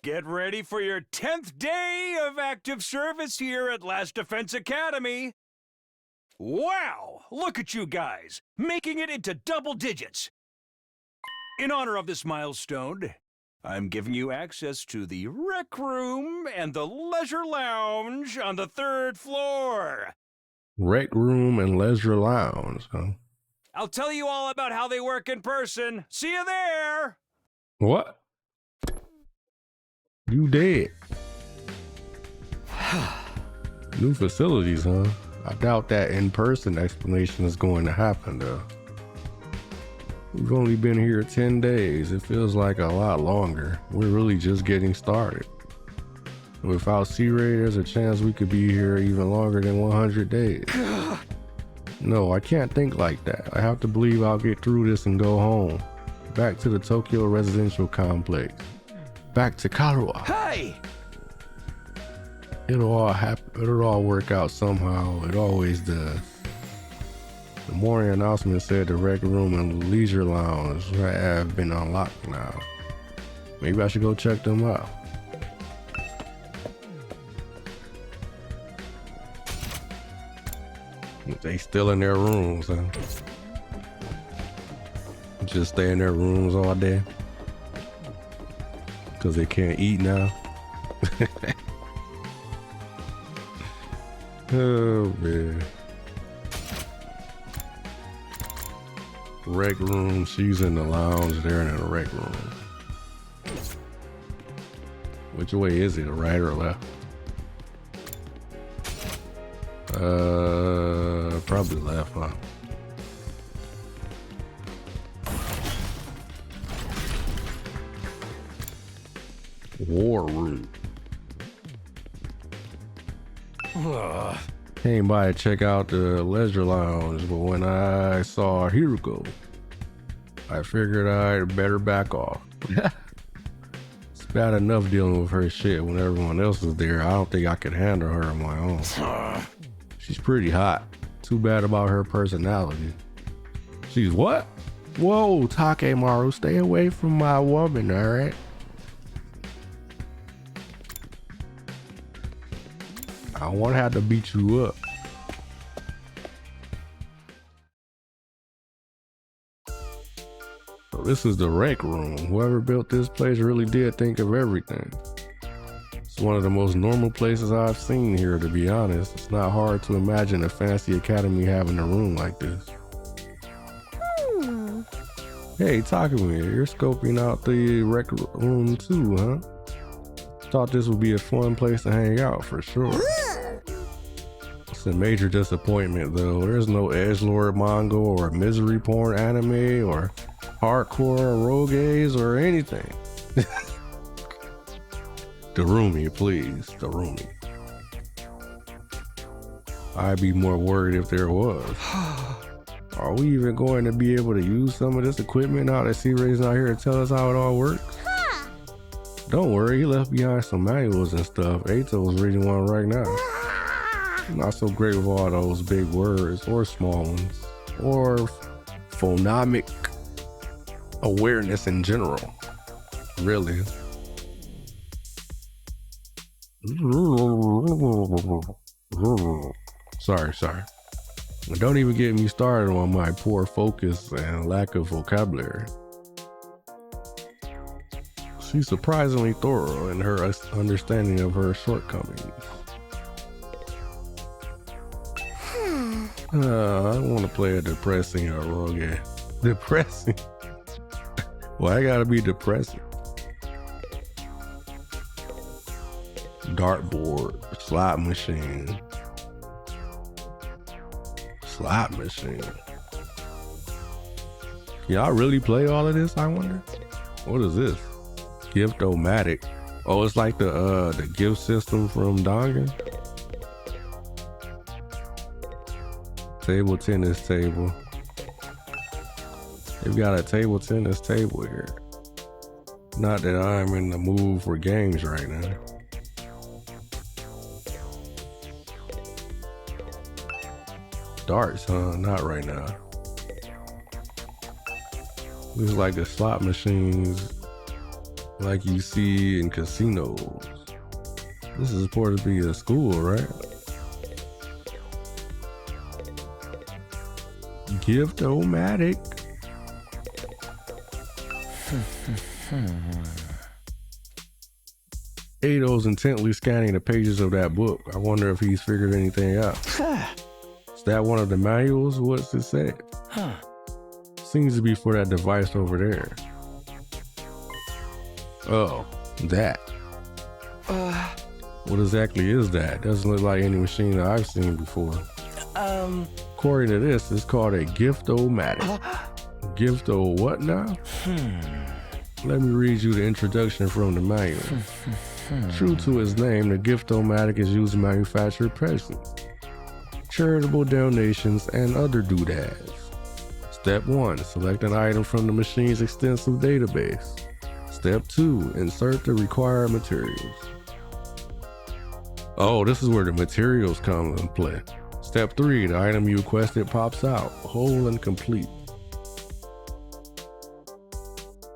[SPEAKER 2] Get ready for your 10th day of active service here at Last Defense Academy. Wow! Look at you guys, making it into double digits. In honor of this milestone, I'm giving you access to the rec room and the leisure lounge on the 3rd floor.
[SPEAKER 1] Rec room and leisure lounge, huh?
[SPEAKER 2] I'll tell you all about how they work in person. See you there!
[SPEAKER 1] What? You dead. New facilities, huh? I doubt that in-person explanation is going to happen, though. We've only been here 10 days. It feels like a lot longer. We're really just getting started. Without C-Ray, there's a chance we could be here even longer than 100 days. No, I can't think like that. I have to believe I'll get through this and go home. Back to the Tokyo residential complex. Back to Karuha.
[SPEAKER 3] Hey!
[SPEAKER 1] It'll all happen. It'll all work out somehow. It always does. The morning announcement said the rec room and the leisure lounge have been unlocked now. Maybe I should go check them out. They still in their rooms, huh? Just stay in their rooms all day. Cause they can't eat now. Oh man. Rec room, she's in the lounge, they're in the rec room. Which way is it, right or left? Probably left, huh? War room. Came by to check out the leisure lounge, but when I saw Hiruko, I figured I'd better back off. It's bad enough dealing with her shit when everyone else is there. I don't think I could handle her on my own. She's pretty hot. Too bad about her personality. She's what? Whoa, Takemaru, stay away from my woman, alright? I won't have to beat you up. So this is the rec room. Whoever built this place really did think of everything. It's one of the most normal places I've seen here, to be honest. It's not hard to imagine a fancy academy having a room like this. Hey, Takumi, you're scoping out the rec room too, huh? Thought this would be a fun place to hang out for sure. It's a major disappointment though. There's no edgelord manga or misery porn anime or hardcore eroges or anything. Darumi, please, Darumi. I'd be more worried if there was. Are we even going to be able to use some of this equipment now that C-Ray's not here to tell us how it all works? Don't worry, he left behind some manuals and stuff. Eito's reading one right now. Not so great with all those big words or small ones or phonemic awareness in general. Really. Sorry. Don't even get me started on my poor focus and lack of vocabulary. She's surprisingly thorough in her understanding of her shortcomings. I don't want to play a depressing eroge. Depressing? Why I gotta be depressing? Dartboard, slot machine. Slot machine. Y'all really play all of this, I wonder? What is this? Gift-O-Matic. Oh, it's like the gift system from Dangan. Table tennis table. They've got a table tennis table here. Not that I'm in the mood for games right now. Darts, huh? Not right now. Looks like the slot machines like you see in casinos. This is supposed to be a school, right? Gift-O-Matic. Eito's intently scanning the pages of that book. I wonder if he's figured anything out. Is that one of the manuals? What's it say? Seems to be for that device over there. Oh, that. What exactly is that? Doesn't look like any machine that I've seen before. According to this, it's called a Gift-O-Matic. Gift-O what now? Let me read you the introduction from the manual. True to its name, the Gift-O-Matic is used to manufacture presents, charitable donations, and other doodads. Step 1, select an item from the machine's extensive database. Step 2, insert the required materials. Oh, this is where the materials come into play. Step 3, the item you requested pops out, whole and complete.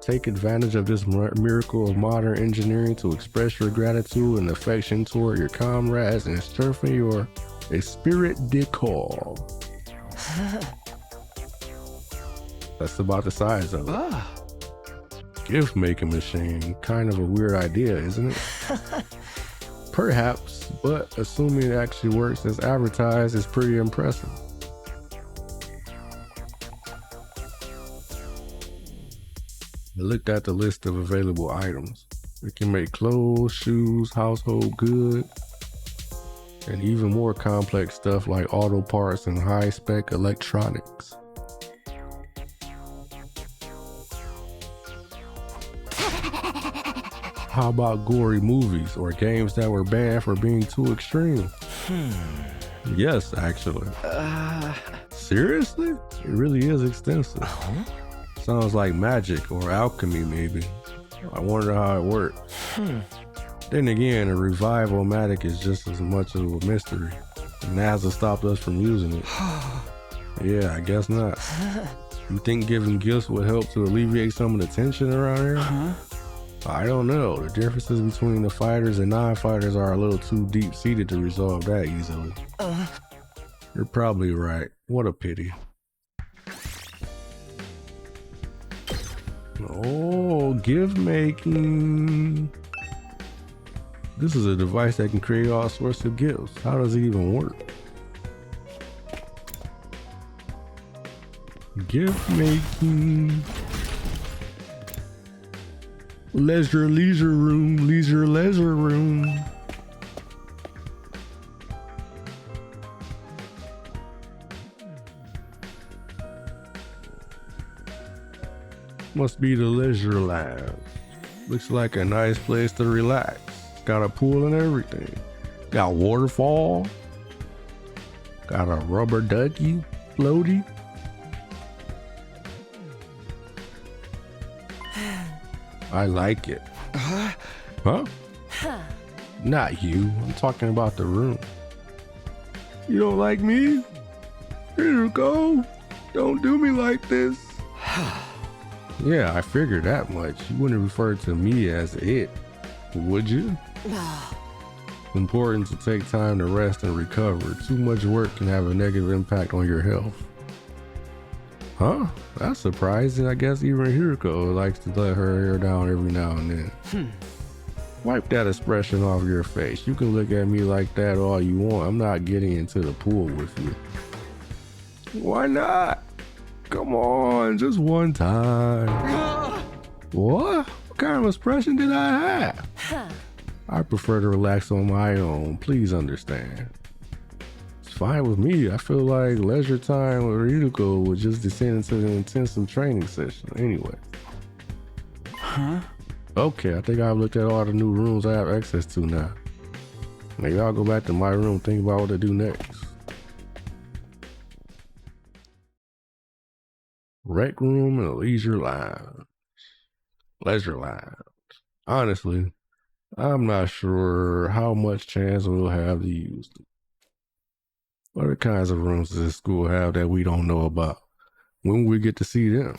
[SPEAKER 1] Take advantage of this miracle of modern engineering to express your gratitude and affection toward your comrades and strengthen your esprit de corps. That's about the size of it. Gift making machine, kind of a weird idea, isn't it? Perhaps, but assuming it actually works as advertised is pretty impressive. I looked at the list of available items. It can make clothes, shoes, household goods, and even more complex stuff like auto parts and high-spec electronics. How about gory movies or games that were banned for being too extreme? Yes, actually. Seriously? It really is extensive. Sounds like magic or alchemy, maybe. I wonder how it works. Then again, a revival-matic is just as much of a mystery. NASA stopped us from using it. Yeah, I guess not. You think giving gifts would help to alleviate some of the tension around here? I don't know. The differences between the fighters and non-fighters are a little too deep-seated to resolve that easily. You're probably right. What a pity. Oh, gift making. This is a device that can create all sorts of gifts. How does it even work? Gift making. Leisure room. Leisure room. Must be the leisure lounge. Looks like a nice place to relax. Got a pool and everything. Got waterfall. Got a rubber ducky floaty. I like it. Huh? Not you. I'm talking about the room. You don't like me? Here you go. Don't do me like this. Yeah, I figured that much. You wouldn't refer to me as it, would you? It's important to take time to rest and recover. Too much work can have a negative impact on your health. Huh? That's surprising. I guess even Hiriko likes to let her hair down every now and then. Wipe that expression off your face. You can look at me like that all you want. I'm not getting into the pool with you. Why not? Come on, just one time. What? What kind of expression did I have? I prefer to relax on my own. Please understand. It's fine with me. I feel like leisure time with Ryuko would just descend into an intensive training session anyway. Okay, I think I've looked at all the new rooms I have access to now. Maybe I'll go back to my room and think about what to do next. Rec room and leisure lounge. Leisure lounge. Honestly, I'm not sure how much chance we'll have to use them. What other kinds of rooms does this school have that we don't know about? When will we get to see them?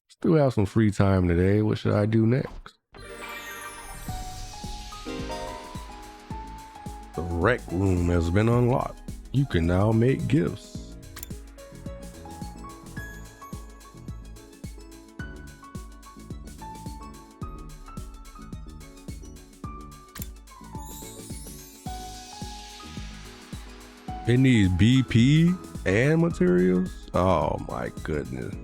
[SPEAKER 1] Still have some free time today. What should I do next? The rec room has been unlocked. You can now make gifts. It needs BP and materials? Oh my goodness.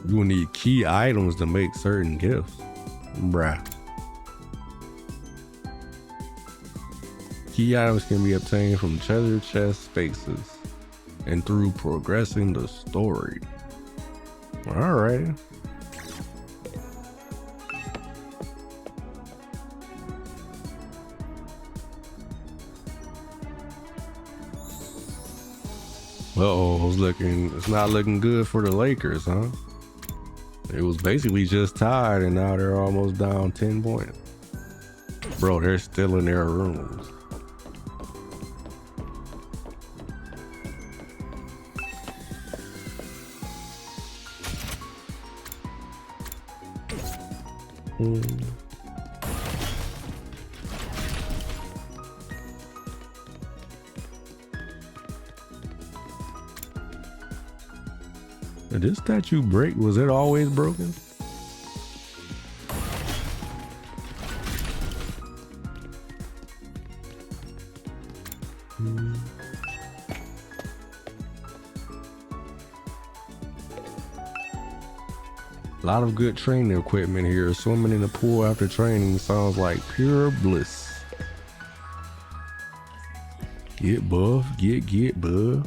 [SPEAKER 1] You will need key items to make certain gifts. Bruh. Key items can be obtained from treasure chest spaces and through progressing the story. Alright. It's not looking good for the Lakers, huh? It was basically just tied and now they're almost down 10 points. Bro, they're still in their rooms. Did this statue break? Was it always broken? A lot of good training equipment here. Swimming in the pool after training sounds like pure bliss. Get buff, get buff.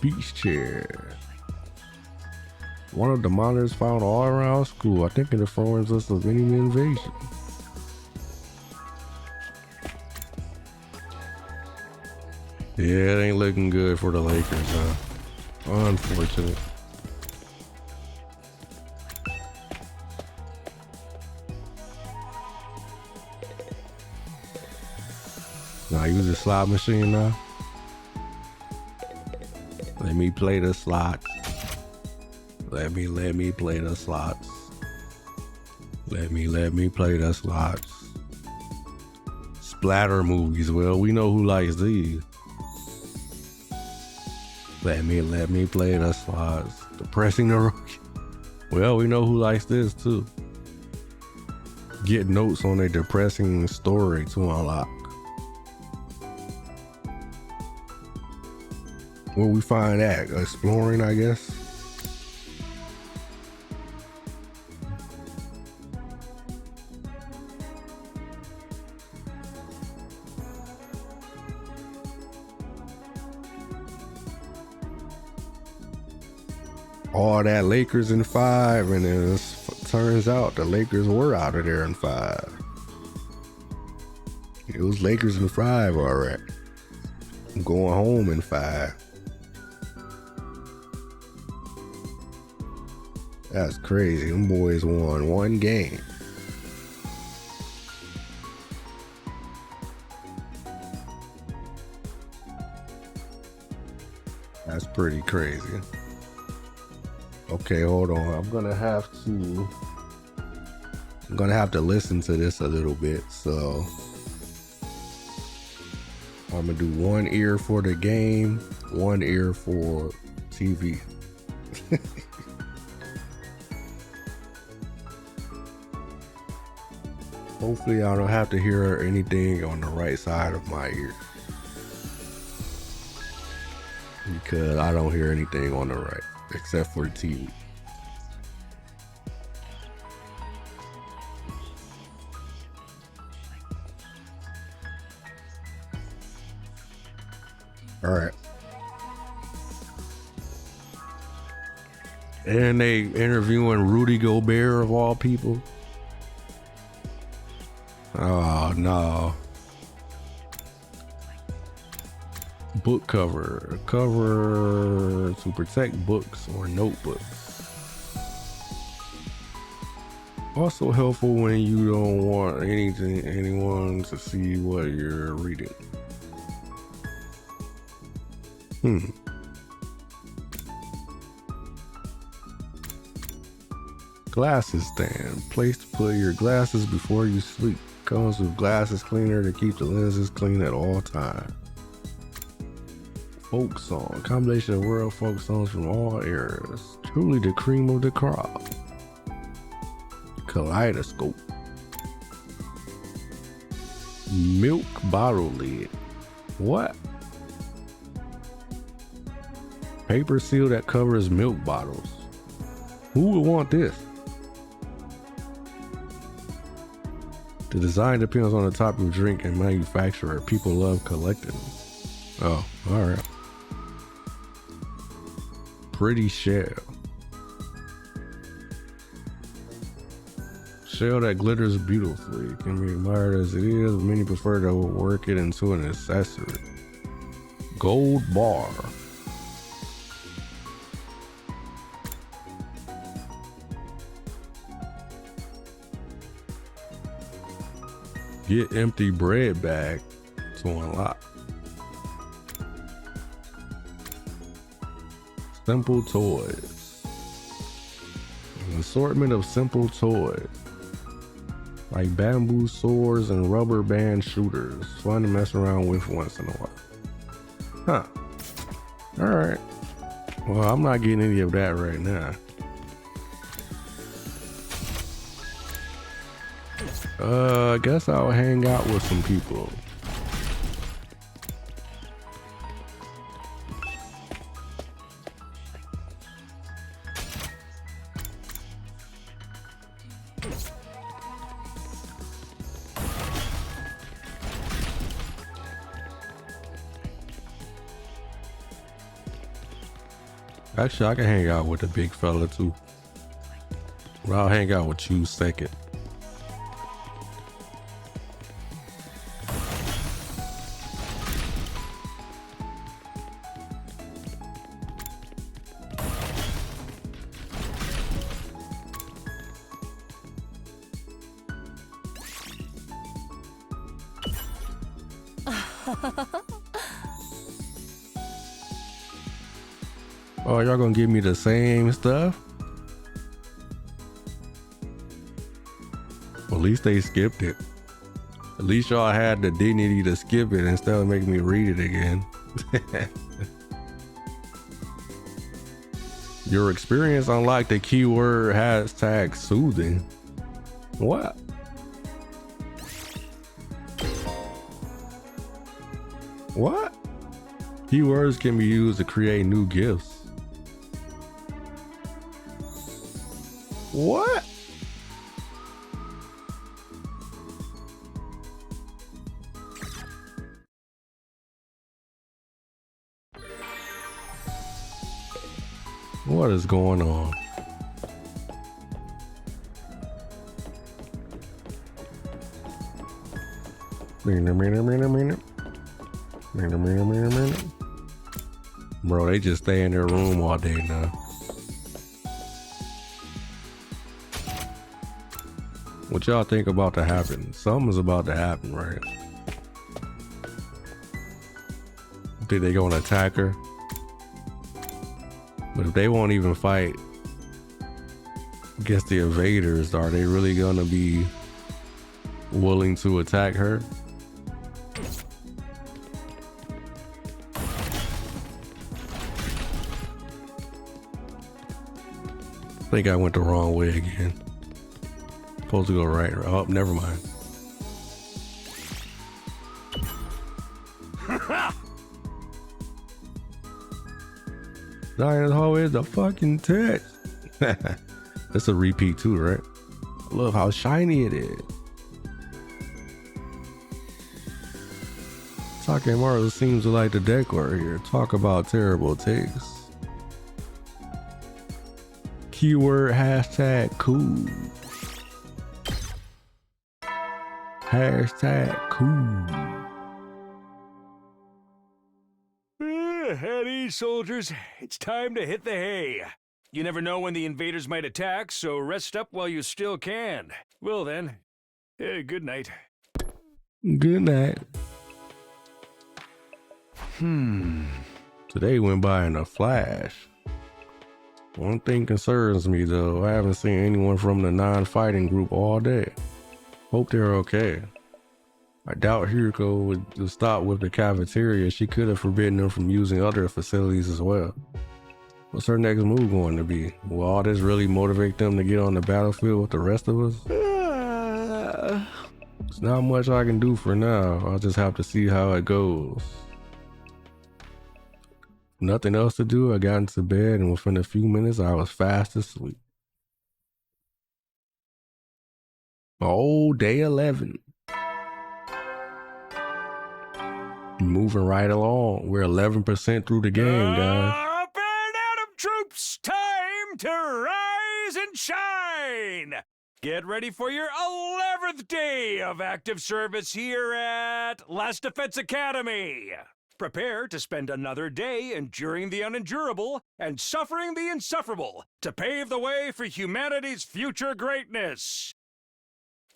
[SPEAKER 1] Beach chair. One of the monitors found all around school. I think it informs us of enemy invasion. Yeah, it ain't looking good for the Lakers, huh? Unfortunate. Now use the slot machine now. Let me play the slots. Let me play the slots. Let me play the slots. Splatter movies. Well, we know who likes these. Let me play the slots. Depressing the rookie. Well, we know who likes this too. Get notes on a depressing story to unlock. Where we find that? Exploring, I guess. All that Lakers in 5, and then it turns out the Lakers were out of there in 5. It was Lakers in 5, all right. I'm going home in 5. That's crazy. Them boys won one game. That's pretty crazy. Okay, hold on. I'm gonna have to listen to this a little bit. So I'm gonna do one ear for the game, one ear for TV. Hopefully I don't have to hear anything on the right side of my ear, because I don't hear anything on the right except for TV. All right. And they interviewing Rudy Gobert of all people. Oh no. Book cover to protect books or notebooks. Also helpful when you don't want anyone to see what you're reading. Glasses stand. Place to put your glasses before you sleep. Comes with glasses cleaner to keep the lenses clean at all times. Folk song. Combination of world folk songs from all eras. Truly the cream of the crop. Kaleidoscope. Milk bottle lid. What? Paper seal that covers milk bottles. Who would want this? The design depends on the type of drink and manufacturer. People love collecting them. Oh, alright. Pretty shell. Shell that glitters beautifully. It can be admired as it is, but many prefer to work it into an accessory. Gold bar. Get empty bread bag to unlock. Simple toys. Assortment of simple toys like bamboo swords and rubber band shooters. Fun to mess around with once in a while. Huh. Alright. Well, I'm not getting any of that right now. I guess I'll hang out with some people. Actually, I can hang out with the big fella too. Well, I'll hang out with you second. Oh, y'all gonna give me the same stuff? Well, at least they skipped it. At least y'all had the dignity to skip it instead of making me read it again. Your experience unlocked the keyword hashtag soothing. What? What? Keywords can be used to create new gifts. What? What is going on? Bro, they just stay in their room all day now. What y'all think about to happen? Something's about to happen, right? Think they gonna attack her? But if they won't even fight against the invaders, are they really gonna be willing to attack her? I think I went the wrong way again. Supposed to go right. Oh, never mind. Dying always the fucking text. That's a repeat too, right? I love how shiny it is. Takemaru seems to like the decor here. Talk about terrible taste. Keyword hashtag cool. Hashtag cool.
[SPEAKER 2] At ease, soldiers. It's time to hit the hay. You never know when the invaders might attack, so rest up while you still can. Well then, good night.
[SPEAKER 1] Good night. Today went by in a flash. One thing concerns me though, I haven't seen anyone from the non-fighting group all day. Hope they're okay. I doubt Hiriko would stop with the cafeteria. She could have forbidden them from using other facilities as well. What's her next move going to be? Will all this really motivate them to get on the battlefield with the rest of us? There's not much I can do for now. I'll just have to see how it goes. Nothing else to do, I got into bed and within a few minutes I was fast asleep. Oh, day 11. Moving right along. We're 11% through the game, guys.
[SPEAKER 2] Up and Atom troops! Time to rise and shine! Get ready for your 11th day of active service here at Last Defense Academy. Prepare to spend another day enduring the unendurable and suffering the insufferable to pave the way for humanity's future greatness.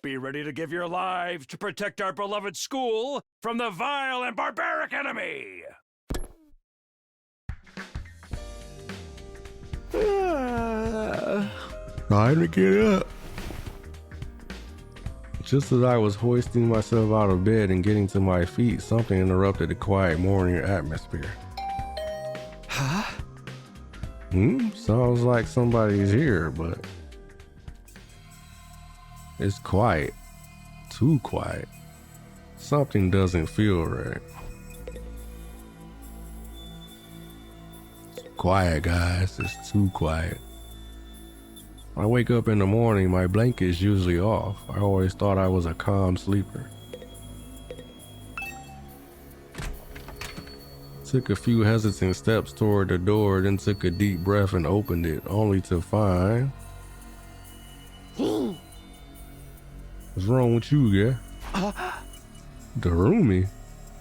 [SPEAKER 2] Be ready to give your lives to protect our beloved school from the vile and barbaric enemy.
[SPEAKER 1] Time to get up. Just as I was hoisting myself out of bed and getting to my feet, something interrupted the quiet morning atmosphere.
[SPEAKER 3] Huh?
[SPEAKER 1] Sounds like somebody's here, but it's quiet. Too quiet. Something doesn't feel right. It's quiet, guys. It's too quiet. When I wake up in the morning, my blanket's usually off. I always thought I was a calm sleeper. Took a few hesitant steps toward the door, then took a deep breath and opened it, only to find... What's wrong with you, yeah? Darumi?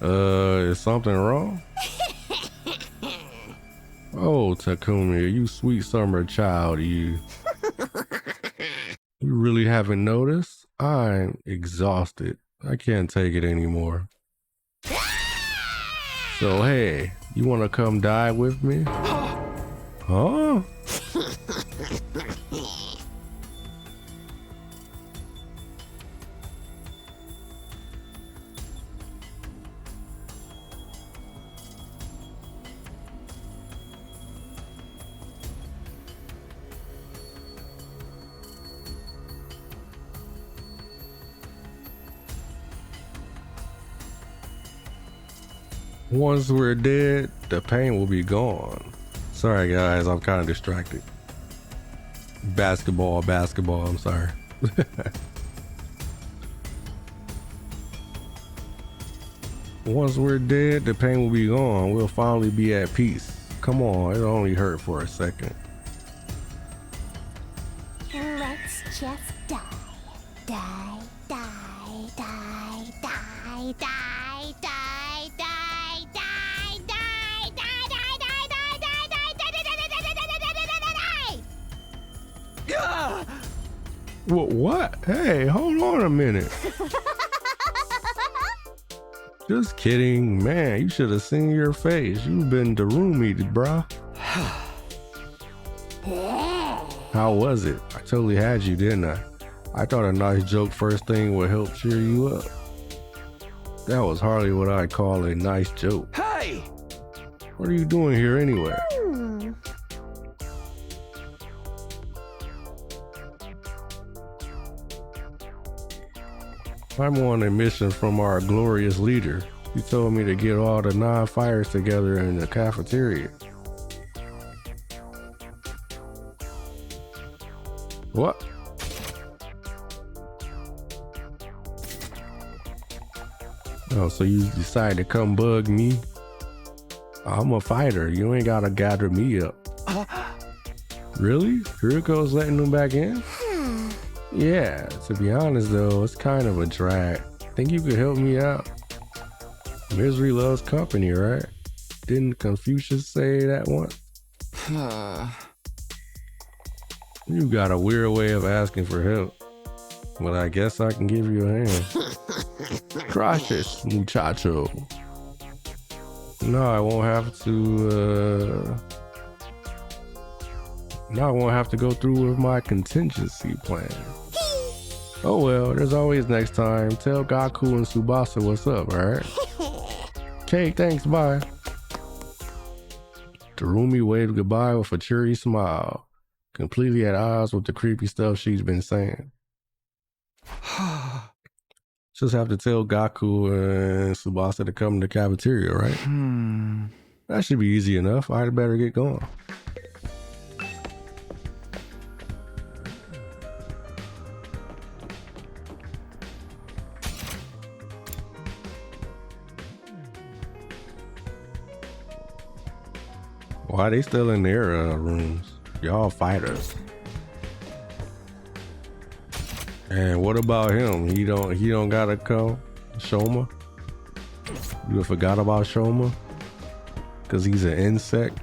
[SPEAKER 1] Is something wrong? Oh, Takumi, you sweet summer child, you. You really haven't noticed? I'm exhausted. I can't take it anymore. So hey, you wanna come die with me? Huh? Once we're dead, the pain will be gone. Sorry guys, I'm kind of distracted. Basketball, I'm sorry. Once we're dead, the pain will be gone. We'll finally be at peace. Come on, it'll only hurt for a second.
[SPEAKER 4] Let's just die. Die, die, die, die, die, die, die, die, die, die, die.
[SPEAKER 1] What? Hey, hold on a minute. Just kidding, man. You should have seen your face. You've been Darumi, bruh. How was it? I totally had you, didn't I? I thought a nice joke first thing would help cheer you up. That was hardly what I'd call a nice joke.
[SPEAKER 3] Hey!
[SPEAKER 1] What are you doing here anyway? I'm on a mission from our glorious leader. He told me to get all the non-fighters together in the cafeteria. What? Oh, so you decided to come bug me? I'm a fighter. You ain't gotta gather me up. Really? Kuriko's letting them back in? Yeah, to be honest though, it's kind of a drag. Think you could help me out? Misery loves company, right? Didn't Confucius say that once? You got a weird way of asking for help. Well, I guess I can give you a hand. Gracias, muchacho. No, I won't have to, now I won't have to go through with my contingency plan. Oh well, there's always next time. Tell Gaku and Tsubasa what's up, alright? Okay, thanks, bye. Darumi waved goodbye with a cheery smile, completely at odds with the creepy stuff she's been saying. Just have to tell Gaku and Tsubasa to come to the cafeteria, right? That should be easy enough. I'd better get going. Why they still in their rooms? Y'all fighters. And what about him? He don't gotta come? Shoma? You forgot about Shoma? Cause he's an insect?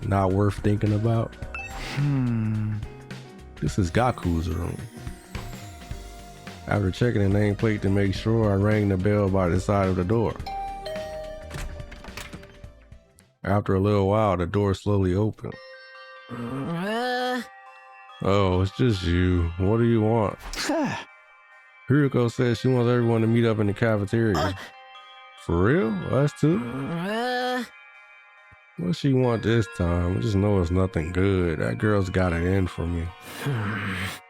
[SPEAKER 1] Not worth thinking about? This is Gaku's room. After checking the nameplate to make sure, I rang the bell by the side of the door. After a little while, the door slowly opened. Oh, it's just you. What do you want? Hiriko says she wants everyone to meet up in the cafeteria. For real? Us too? What she want this time? I just know it's nothing good. That girl's got it in for me.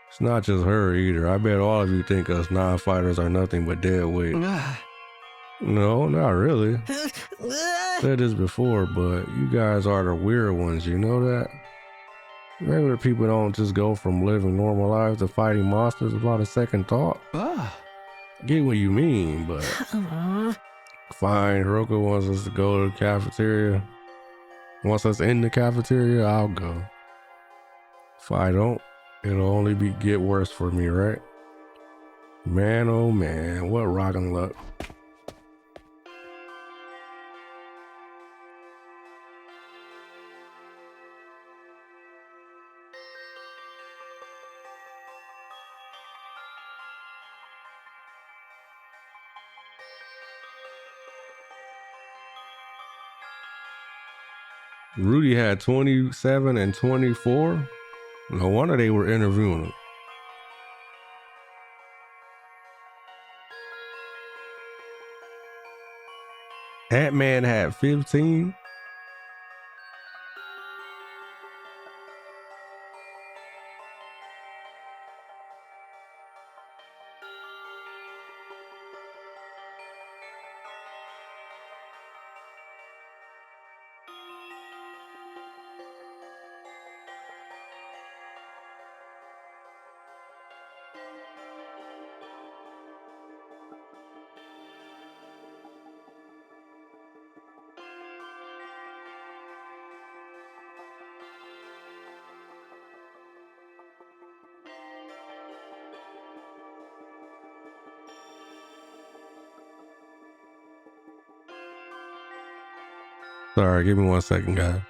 [SPEAKER 1] It's not just her either. I bet all of you think us non-fighters are nothing but dead weight. No, not really. Said this before, but you guys are the weird ones, you know that? Regular people don't just go from living normal lives to fighting monsters without a second thought. Get what you mean, but fine. Hiroko wants us to go to the cafeteria. Wants us in the cafeteria, I'll go. If I don't, it'll only get worse for me, right? Man, oh man, what rockin' luck. Rudy had 27 and 24. No wonder they were interviewing him. Ant-Man had 15. Sorry, give me 1 second, guys.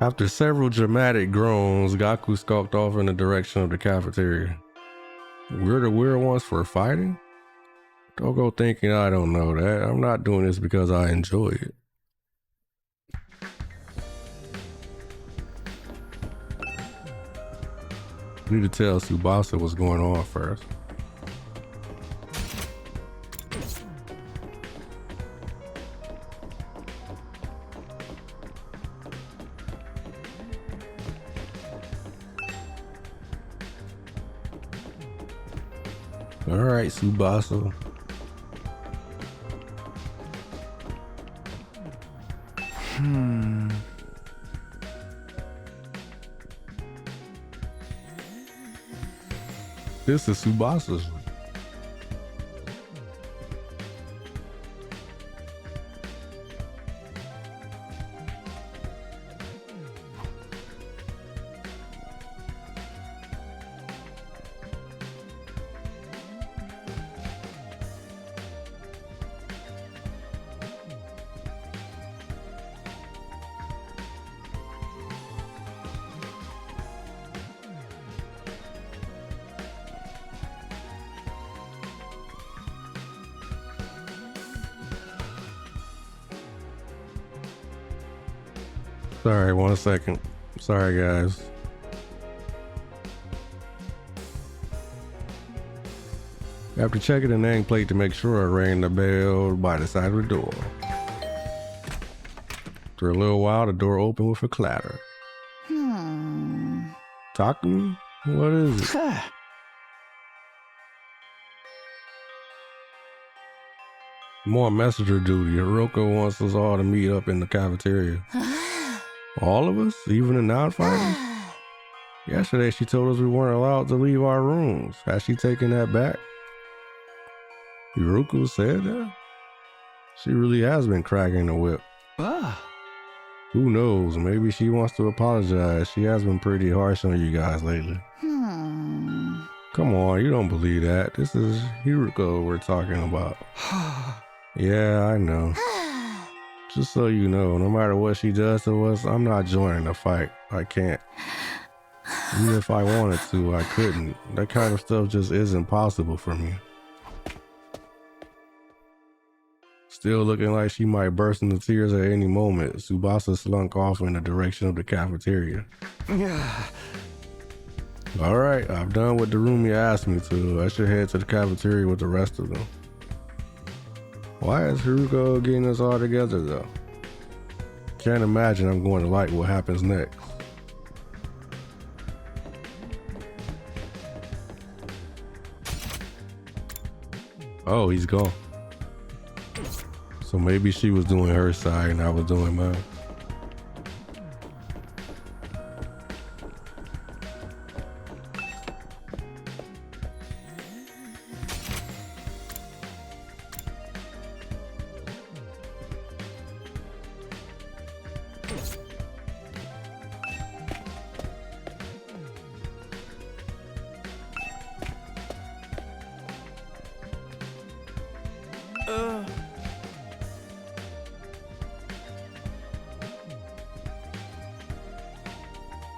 [SPEAKER 1] After several dramatic groans, Gaku skulked off in the direction of the cafeteria. We're the weird ones for fighting? Don't go thinking I don't know that. I'm not doing this because I enjoy it. I need to tell Tsubasa what's going on first. All right, Tsubasa. This is Tsubasa's room. Sorry, 1 second. Sorry, guys. After checking the nameplate to make sure, I rang the bell by the side of the door. After a little while, the door opened with a clatter. Talk to me? What is it? More messenger duty. Hiroko wants us all to meet up in the cafeteria. All of us? Even the non-fighters? Yesterday she told us we weren't allowed to leave our rooms. Has she taken that back? Hiroko said that? She really has been cracking the whip. Who knows? Maybe she wants to apologize. She has been pretty harsh on you guys lately. Come on, you don't believe that. This is Hiroko we're talking about. Yeah, I know. Just so you know, no matter what she does to us, I'm not joining the fight. I can't. Even if I wanted to, I couldn't. That kind of stuff just isn't possible for me. Still looking like she might burst into tears at any moment, Tsubasa slunk off in the direction of the cafeteria. Alright, I've done what Darumi asked me to. I should head to the cafeteria with the rest of them. Why is Hiroko getting us all together though? Can't imagine I'm going to like what happens next. Oh, he's gone. So maybe she was doing her side and I was doing mine.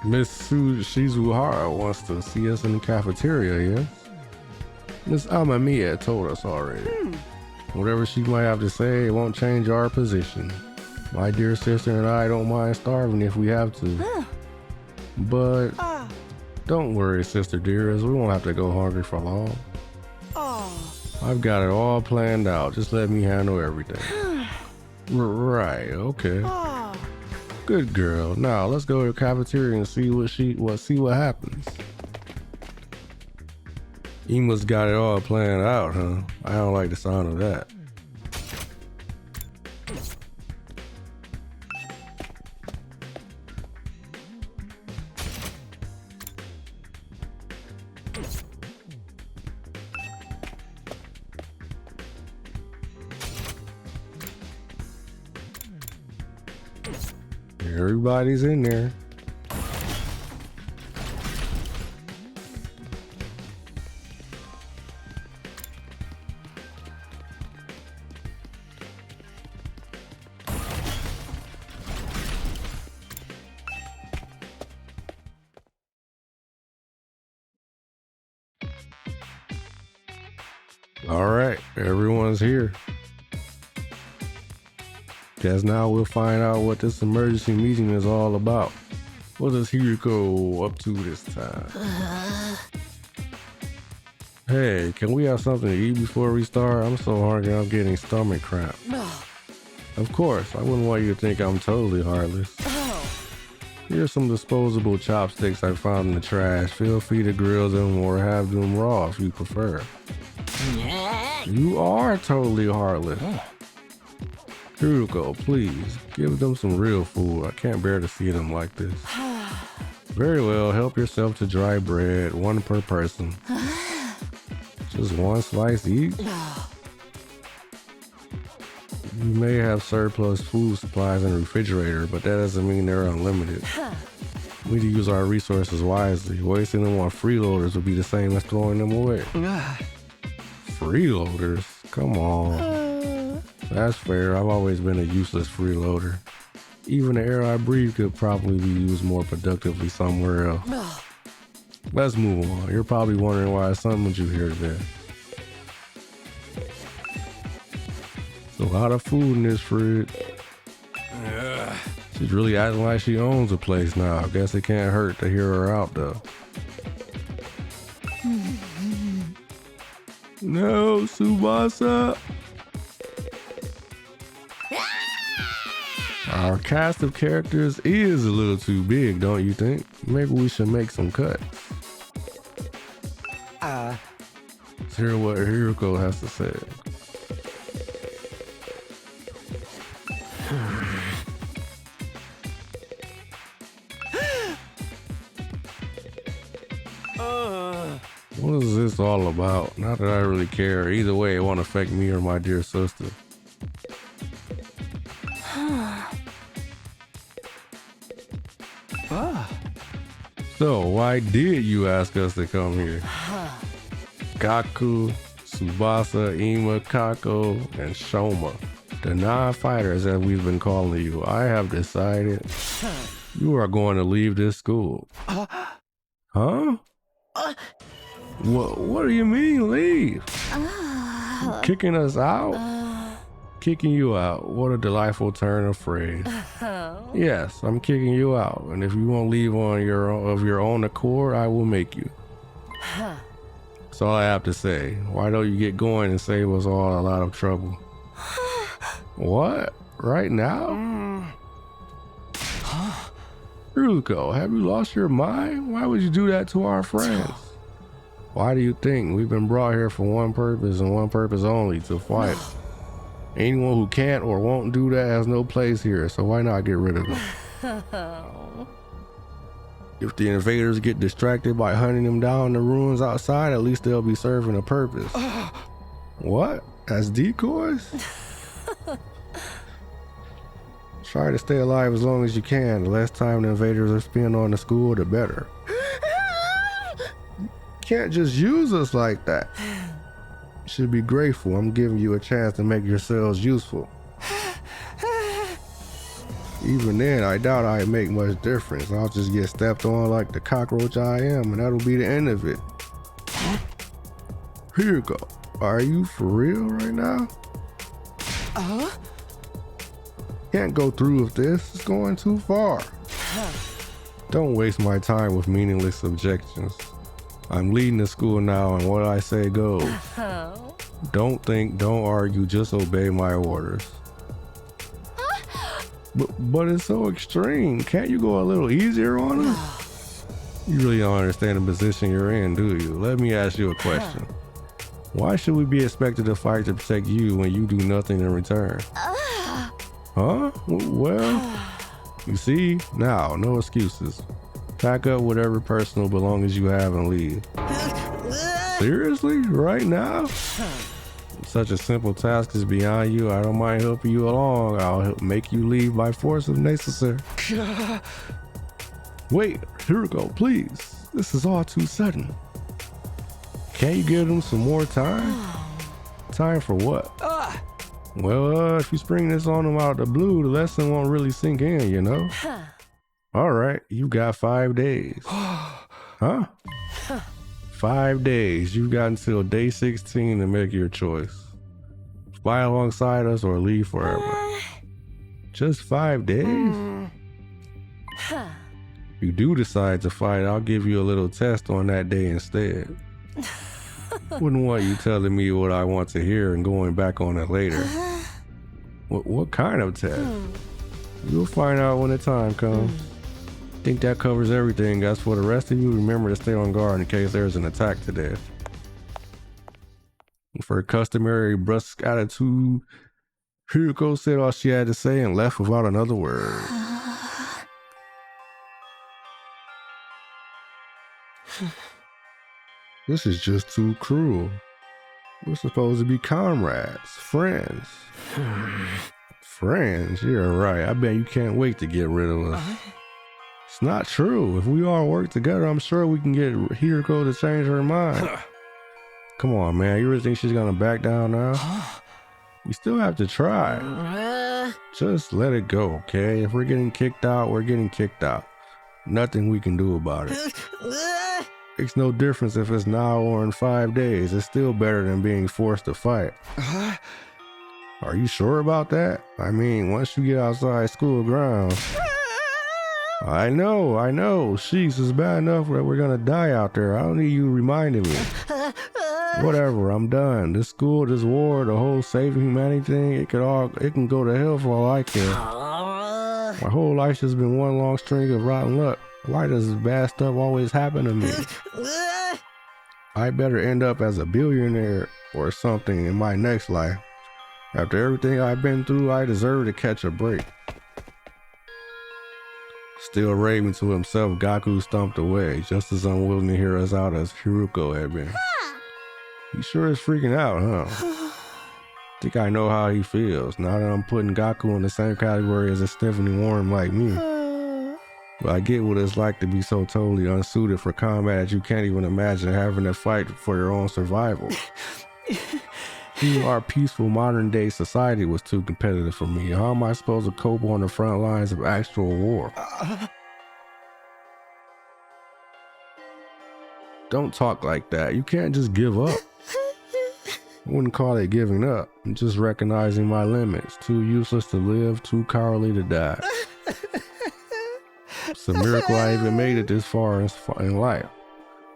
[SPEAKER 1] Miss Shizuhara wants to see us in the cafeteria, yes? Miss Amamiya told us already. Whatever she might have to say, it won't change our position. My dear sister and I don't mind starving if we have to. But don't worry, sister dearest, we won't have to go hungry for long. I've got it all planned out. Just let me handle everything. Right, okay. Good girl. Now let's go to the cafeteria and see what happens. Ima's got it all planned out, huh? I don't like the sound of that. Everybody's in there. All right, everyone's here. Guess now we'll find out what this emergency meeting is all about. What is Hiroko up to this time? Hey, can we have something to eat before we start? I'm so hungry I'm getting stomach cramp. Of course, I wouldn't want you to think I'm totally heartless. Here's some disposable chopsticks I found in the trash. Feel free to grill them or have them raw if you prefer. You are totally heartless. Hiroko, please, give them some real food. I can't bear to see them like this. Very well, help yourself to dry bread, one per person. Just one slice each? You may have surplus food supplies in the refrigerator, but that doesn't mean they're unlimited. We need to use our resources wisely. Wasting them on freeloaders would be the same as throwing them away. Freeloaders? Come on. That's fair. I've always been a useless freeloader. Even the air I breathe could probably be used more productively somewhere else. Let's move on. You're probably wondering why I summoned you here today. A lot of food in this fridge. She's really acting like she owns the place now. I guess it can't hurt to hear her out though. No, Tsubasa. Our cast of characters is a little too big, don't you think? Maybe we should make some cuts. Let's hear what Hiroko has to say. this all about? Not that I really care. Either way, it won't affect me or my dear sister. So, why did you ask us to come here? Gaku, Tsubasa, Ima, Kako, and Shoma. The non-fighters that we've been calling you. I have decided you are going to leave this school. Huh? What do you mean leave? Kicking us out? Kicking you out. What a delightful turn of phrase. Yes, I'm kicking you out. And if you won't leave on your own accord, I will make you. That's all I have to say. Why don't you get going and save us all a lot of trouble? What? Right now? Ruko, have you lost your mind? Why would you do that to our friends? Why do you think we've been brought here for one purpose and one purpose only, to fight? Anyone who can't or won't do that has no place here, so why not get rid of them? If the invaders get distracted by hunting them down in the ruins outside, at least they'll be serving a purpose. What? As decoys? Try to stay alive as long as you can. The less time the invaders are spending on the school, the better. You can't just use us like that. You should be grateful. I'm giving you a chance to make yourselves useful. Even then, I doubt I'd make much difference. I'll just get stepped on like the cockroach I am, and that'll be the end of it. Here you go. Are you for real right now? Can't go through with this. It's going too far. Don't waste my time with meaningless objections. I'm leading the school now, and what I say goes. Don't think, don't argue, just obey my orders. But it's so extreme. Can't you go a little easier on us? You really don't understand the position you're in, do you? Let me ask you a question. Why should we be expected to fight to protect you when you do nothing in return? Huh? Well, you see, now, no excuses. Pack up whatever personal belongings you have and leave. Seriously? Right now? Such a simple task is beyond you. I don't mind helping you along. I'll make you leave by force if necessary. Wait, here we go, please. This is all too sudden. Can't you give them some more time? Time for what? Well, if you spring this on them out of the blue, the lesson won't really sink in, you know? All right, you got 5 days. Huh? 5 days. You've got until day 16 to make your choice. Fly alongside us or leave forever. Just 5 days? If you do decide to fight, I'll give you a little test on that day instead. Wouldn't want you telling me what I want to hear and going back on it later. What kind of test? You'll find out when the time comes. Think that covers everything. As for the rest of you, remember to stay on guard in case there's an attack today. For a customary brusque attitude, Hiriko said all she had to say and left without another word. This is just too cruel. We're supposed to be comrades, friends. Friends? You're right. I bet you can't wait to get rid of us. It's not true. If we all work together, I'm sure we can get Hiriko to change her mind. Come on, man. You really think she's gonna back down now? We still have to try. Just let it go, okay? If we're getting kicked out, we're getting kicked out. Nothing we can do about it. Makes no difference if it's now or in 5 days. It's still better than being forced to fight. Are you sure about that? I mean, once you get outside school grounds. I know. Sheesh, it's bad enough that we're gonna die out there. I don't need you reminding me. Whatever, I'm done. This school, this war, the whole saving humanity thing, it can go to hell for all I care. My whole life's just been one long string of rotten luck. Why does this bad stuff always happen to me? I better end up as a billionaire or something in my next life. After everything I've been through, I deserve to catch a break. Still raving to himself, Gaku stomped away, just as unwilling to hear us out as Hiriko had been. He sure is freaking out, huh? Think I know how he feels, now that I'm putting Gaku in the same category as a Stephanie Warren like me. But I get what it's like to be so totally unsuited for combat that you can't even imagine having to fight for your own survival. Even our peaceful modern day society was too competitive for me. How am I supposed to cope on the front lines of actual war? Don't talk like that. You can't just give up. I wouldn't call it giving up. I'm just recognizing my limits. Too useless to live, too cowardly to die. It's a miracle I even made it this far in life.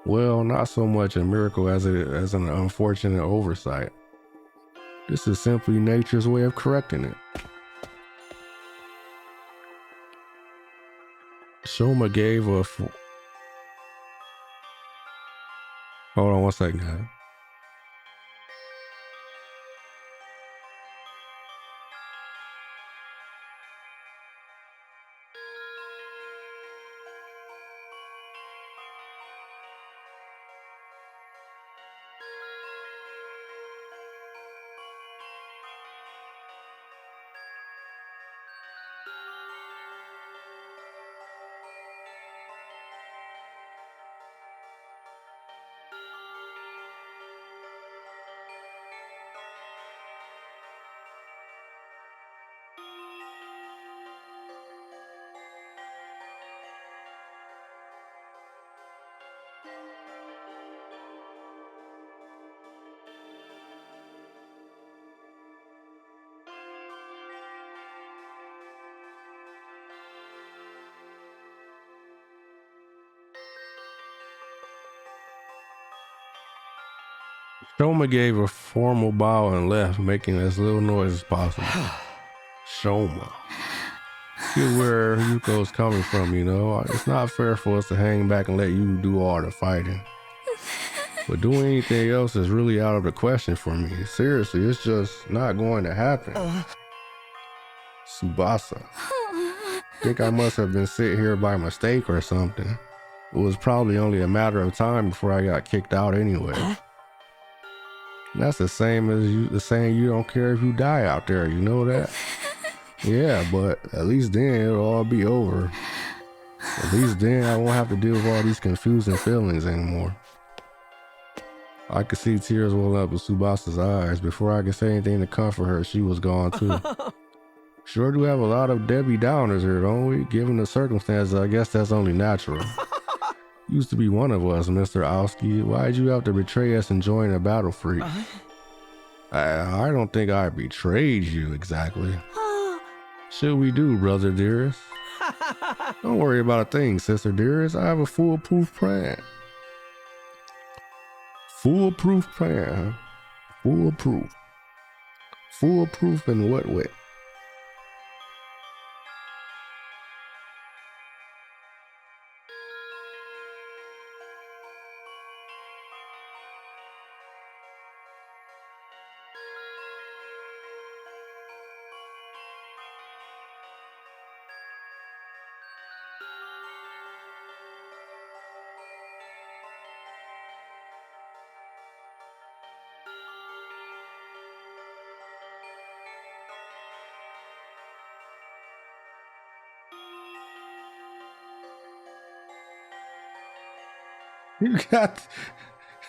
[SPEAKER 1] Well, not so much a miracle as an unfortunate oversight. This is simply nature's way of correcting it. Shoma gave a... Hold on one second, guys. Shoma gave a formal bow and left, making as little noise as possible. Shoma. Get where Yuko's coming from, you know? It's not fair for us to hang back and let you do all the fighting. But doing anything else is really out of the question for me. Seriously, it's just not going to happen. Tsubasa. Think I must have been sitting here by mistake or something. It was probably only a matter of time before I got kicked out anyway. That's the same as saying you don't care if you die out there, you know that? Yeah, but at least then it'll all be over. At least then I won't have to deal with all these confusing feelings anymore. I could see tears well up in Tsubasa's eyes. Before I could say anything to comfort her, she was gone too. Sure do have a lot of Debbie Downers here, don't we? Given the circumstances, I guess that's only natural. Used to be one of us, Mr. Aoski. Why'd you have to betray us and join a battle freak? I don't think I betrayed you exactly. Should we do, brother dearest? Don't worry about a thing, sister dearest. I have a foolproof plan. Foolproof plan, huh? Foolproof. Foolproof in what way?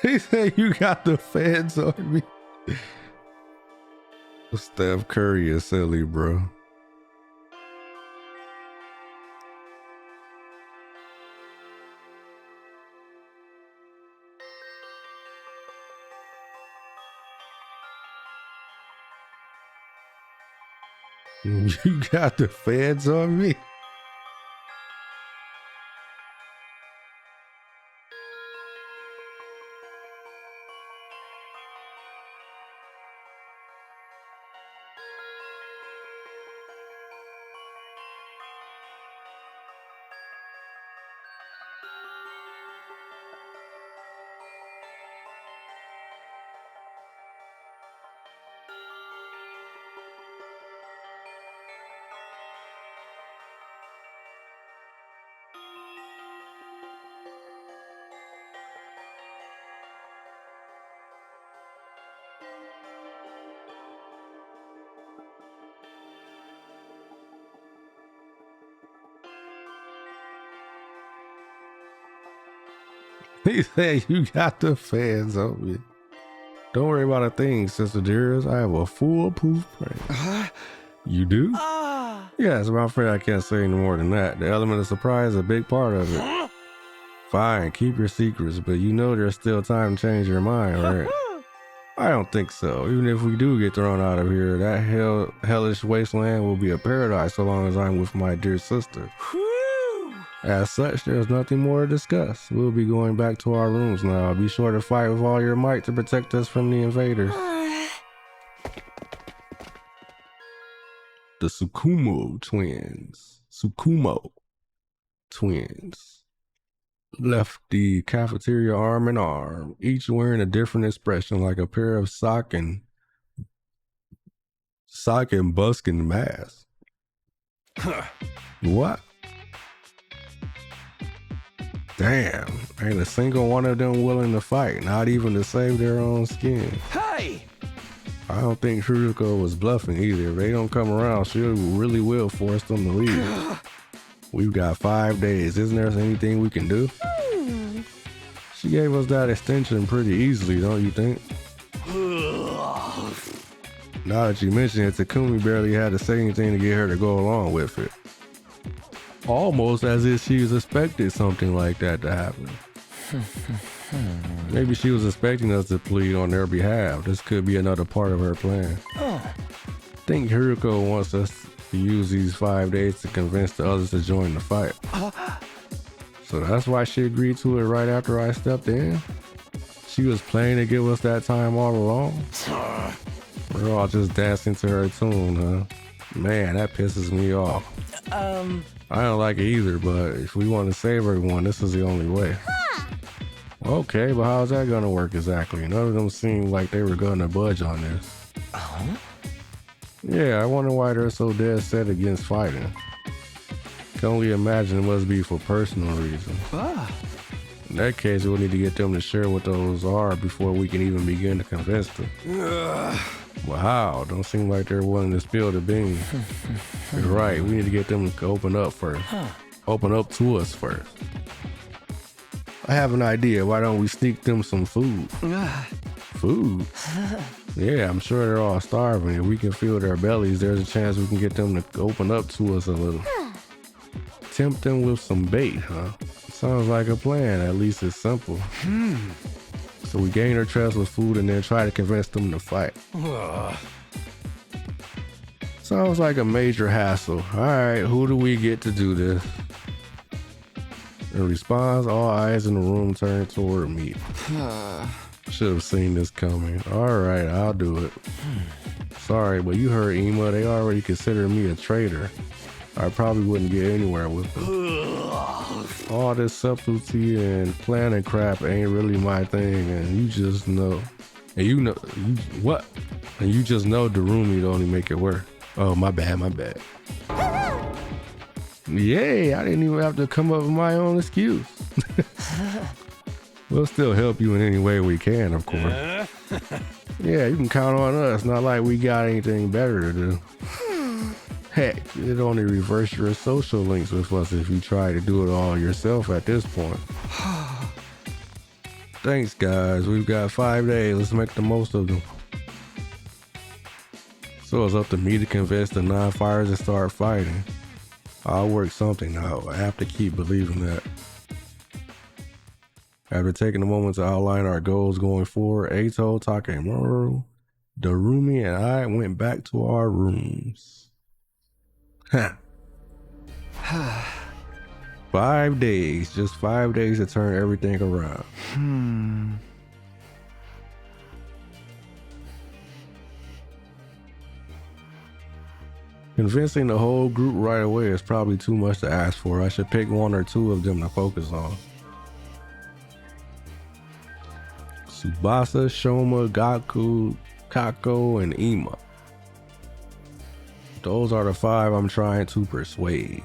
[SPEAKER 1] He said you got the feds on me. Steph Curry is silly, bro. You got the feds on me? He said, you got the fans on me. Don't worry about a thing, Sister Dearest. I have a foolproof plan. You do? Yes, I'm afraid I can't say any more than that. The element of surprise is a big part of it. Fine, keep your secrets, but you know there's still time to change your mind, right? I don't think so. Even if we do get thrown out of here, that hellish wasteland will be a paradise so long as I'm with my dear sister. As such, there's nothing more to discuss. We'll be going back to our rooms now. Be sure to fight with all your might to protect us from the invaders. The Tsukumo twins left the cafeteria arm in arm, each wearing a different expression like a pair of sock and buskin masks. What? Damn, ain't a single one of them willing to fight, not even to save their own skin.
[SPEAKER 3] Hey!
[SPEAKER 1] I don't think Haruko was bluffing either. If they don't come around, she really will force them to leave. We've got 5 days. Isn't there anything we can do? She gave us that extension pretty easily, don't you think? Now that you mention it, Takumi barely had to say anything to get her to go along with it. Almost as if she was expecting something like that to happen. Maybe she was expecting us to plead on their behalf. This could be another part of her plan. I think Haruko wants us to use these 5 days to convince the others to join the fight. So that's why she agreed to it right after I stepped in? She was planning to give us that time all along? We're all just dancing to her tune, huh? Man, that pisses me off. I don't like it either, but if we want to save everyone, this is the only way. Okay, but how's that gonna work exactly? None of them seemed like they were gonna budge on this. Yeah, I wonder why they're so dead set against fighting. Can only imagine it must be for personal reasons. In that case, we'll need to get them to share what those are before we can even begin to convince them. Well, how? Don't seem like they're willing to spill the beans. You're right, we need to get them to open up first. Open up to us first. I have an idea. Why don't we sneak them some food? Food? Yeah, I'm sure they're all starving. If we can fill their bellies, there's a chance we can get them to open up to us a little. Tempt them with some bait, huh? Sounds like a plan. At least it's simple. So we gain their trust with food and then try to convince them to fight. Sounds like a major hassle. All right, who do we get to do this? In response, all eyes in the room turned toward me. Should have seen this coming. All right, I'll do it. Sorry, but you heard Ima. They already consider me a traitor. I probably wouldn't get anywhere with them. All this subtlety and planning crap ain't really my thing, and you just know. And you know, what? And you just know Darumi to only make it work. Oh, my bad. Yay, I didn't even have to come up with my own excuse. We'll still help you in any way we can, of course. Yeah, you can count on us. Not like we got anything better to do. Heck, it'd only reverse your social links with us if you try to do it all yourself at this point. Thanks, guys. We've got 5 days. Let's make the most of them. So it's up to me to convince the non-fighters to start fighting. I'll work something out. I have to keep believing that. After taking a moment to outline our goals going forward, Eito, Takemura, Darumi, and I went back to our rooms. 5 days, just 5 days to turn everything around. Convincing the whole group right away is probably too much to ask for. I should pick 1 or 2 of them to focus on. Tsubasa, Shoma, Gaku, Kako, and Ima. Those are the 5 I'm trying to persuade.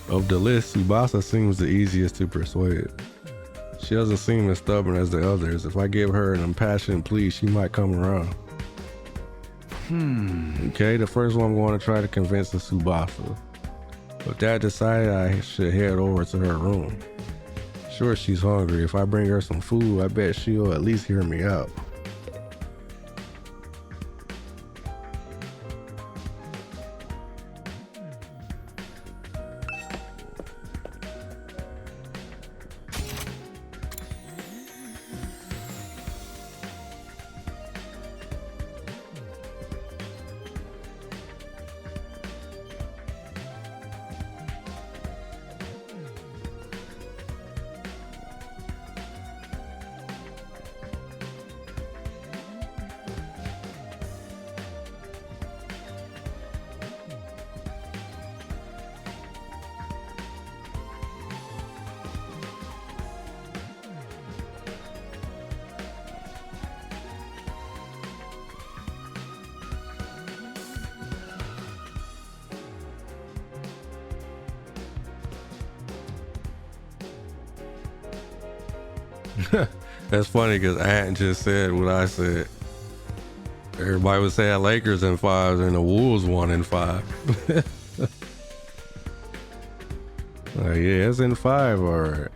[SPEAKER 1] Of the list, Tsubasa seems the easiest to persuade. She doesn't seem as stubborn as the others. If I give her an impassioned plea, she might come around. Okay, the first one I'm going to try to convince is Tsubasa. But Dad decided I should head over to her room. Sure, she's hungry. If I bring her some food, I bet she'll at least hear me out. That's funny because Ant just said what I said. Everybody was saying Lakers in 5 and the Wolves won in 5. Yeah, it's in 5, all right.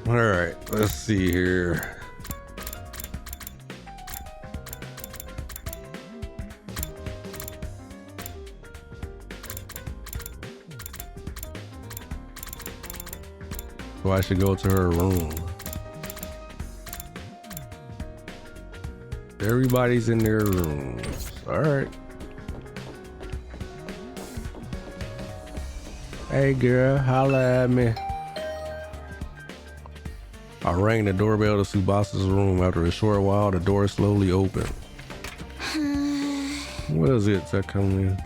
[SPEAKER 1] All right, let's see here. So I should go to her room. Everybody's in their rooms. All right. Hey girl, holla at me. I rang the doorbell to Tsubasa's room. After a short while, the door slowly opened. What is it, Takumi?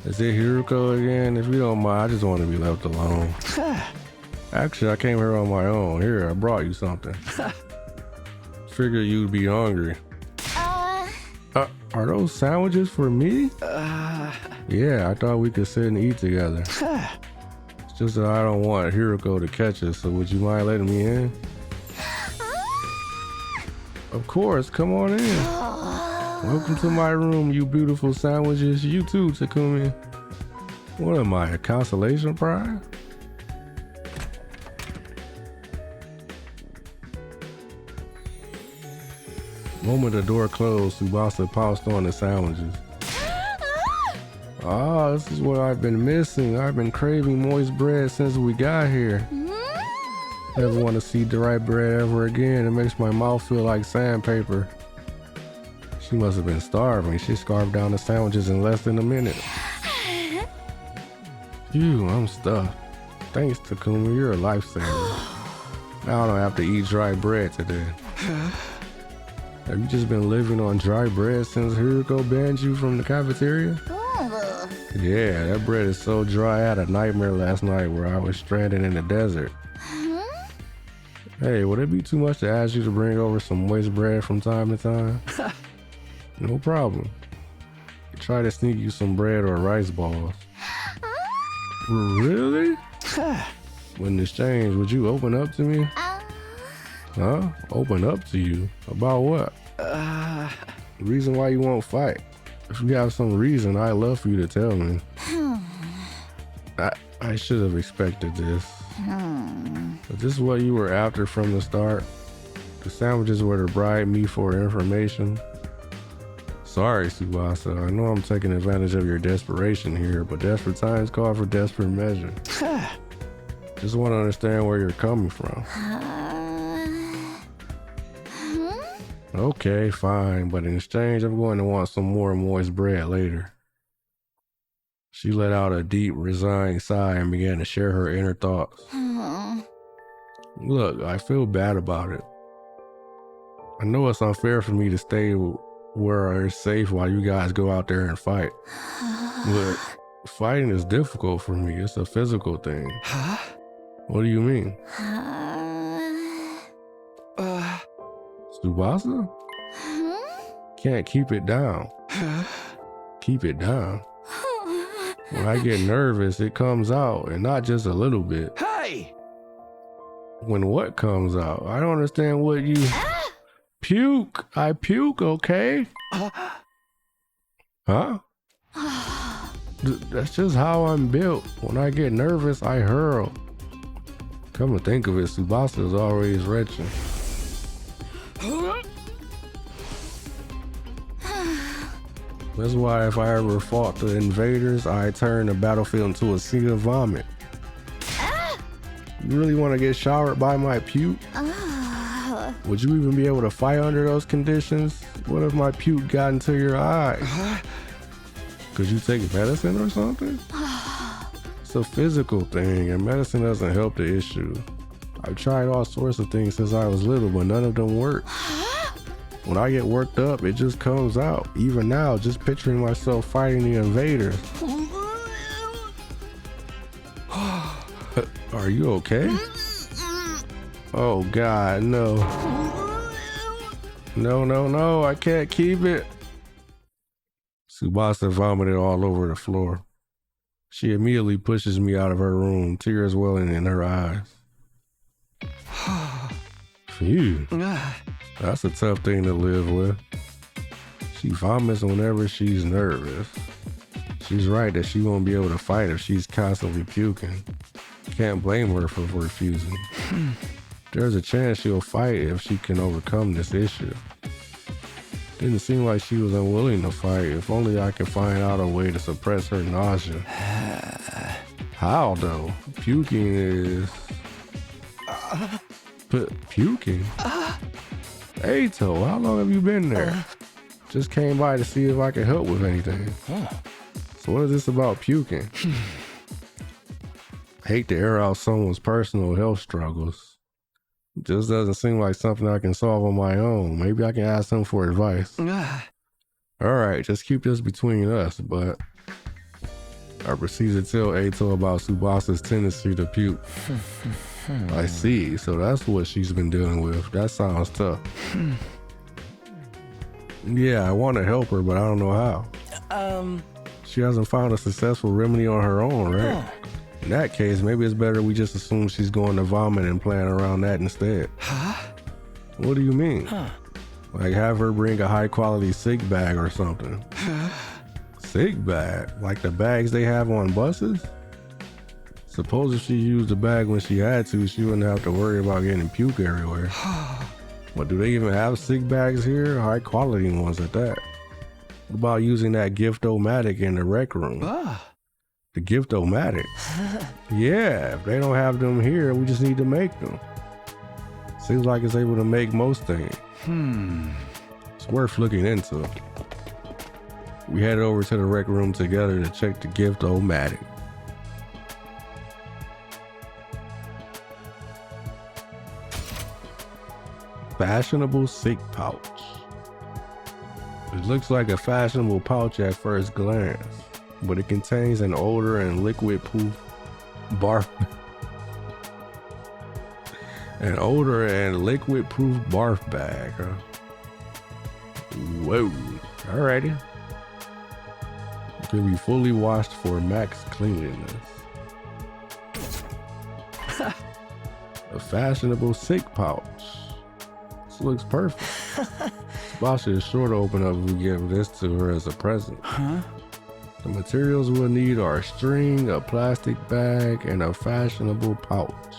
[SPEAKER 1] Is it Hiruko again? If you don't mind, I just want to be left alone. Actually, I came here on my own. Here, I brought you something. Figured you'd be hungry. Are those sandwiches for me? Yeah, I thought we could sit and eat together. It's just that I don't want Hiruko to catch us, so would you mind letting me in? Of course, come on in. Welcome to my room, you beautiful sandwiches. You too, Takumi. What am I, a consolation prize? The moment the door closed, Tsubasa pounced on the sandwiches. Ah, this is what I've been missing. I've been craving moist bread since we got here. Never want to see dry bread ever again. It makes my mouth feel like sandpaper. She must have been starving. She scarfed down the sandwiches in less than a minute. Phew, I'm stuffed. Thanks, Takumi. You're a lifesaver. Now I don't have to eat dry bread today. Have you just been living on dry bread since Hiruko banned you from the cafeteria? Yeah, that bread is so dry. I had a nightmare last night where I was stranded in the desert. Hey, would it be too much to ask you to bring over some moist bread from time to time? No problem. Try to sneak you some bread or rice balls. Really? In exchange, would you open up to me? Huh? Open up to you? About what? The reason why you won't fight. If you have some reason, I'd love for you to tell me. I should have expected this. But this is what you were after from the start? The sandwiches were to bribe me for information? Sorry, Tsubasa. I know I'm taking advantage of your desperation here, but desperate times call for desperate measures. Just want to understand where you're coming from. Okay, fine, but in exchange, I'm going to want some more moist bread later. She let out a deep, resigned sigh and began to share her inner thoughts. Look, I feel bad about it. I know it's unfair for me to stay where it's safe while you guys go out there and fight. But fighting is difficult for me. It's a physical thing. What do you mean? Tsubasa? Can't keep it down. Keep it down. When I get nervous, it comes out, and not just a little bit.
[SPEAKER 3] Hey!
[SPEAKER 1] When what comes out? I don't understand what you... Puke! I puke, okay? Huh? That's just how I'm built. When I get nervous, I hurl. Come to think of it, Tsubasa is always retching. That's why if I ever fought the invaders, I turn the battlefield into a sea of vomit. You really want to get showered by my puke? Would you even be able to fight under those conditions? What if my puke got into your eyes? Could you take medicine or something? It's a physical thing, and medicine doesn't help the issue. I've tried all sorts of things since I was little, but none of them work. When I get worked up, it just comes out. Even now, just picturing myself fighting the invaders. Are you okay? Oh God, no. No, I can't keep it. Tsubasa vomited all over the floor. She immediately pushes me out of her room, tears welling in her eyes. Phew. That's a tough thing to live with. She vomits whenever she's nervous. She's right that she won't be able to fight if she's constantly puking. Can't blame her for refusing. There's a chance she'll fight if she can overcome this issue. Didn't seem like she was unwilling to fight. If only I could find out a way to suppress her nausea. How though? Puking is... Puking? Eito, how long have you been there? Just came by to see if I could help with anything. So what is this about puking? Hate to air out someone's personal health struggles. It just doesn't seem like something I can solve on my own. Maybe I can ask him for advice. Alright, just keep this between us, but... I proceeded to tell Eito about Tsubasa's tendency to puke. I see, so that's what she's been dealing with. That sounds tough. Yeah, I want to help her, but I don't know how. She hasn't found a successful remedy on her own, right? In that case, maybe it's better we just assume she's going to vomit and plan around that instead. What do you mean? Like have her bring a high quality sick bag or something. Sick bag? Like the bags they have on buses? Suppose if she used the bag when she had to, she wouldn't have to worry about getting puke everywhere. But do they even have sick bags here? High quality ones at that. What about using that Gift-O-Matic in the rec room? The Gift-O-Matic? Yeah, if they don't have them here, we just need to make them. Seems like it's able to make most things. It's worth looking into. We headed over to the rec room together to check the Gift-O-Matic. Fashionable sick pouch. It looks like a fashionable pouch at first glance, but it contains an odor and liquid-proof barf. An odor and liquid-proof barf bag. Whoa! Alrighty. It can be fully washed for max cleanliness. A fashionable sick pouch. This looks perfect. Tsubasa is sure to open up if we give this to her as a present. The materials we'll need are a string, a plastic bag, and a fashionable pouch.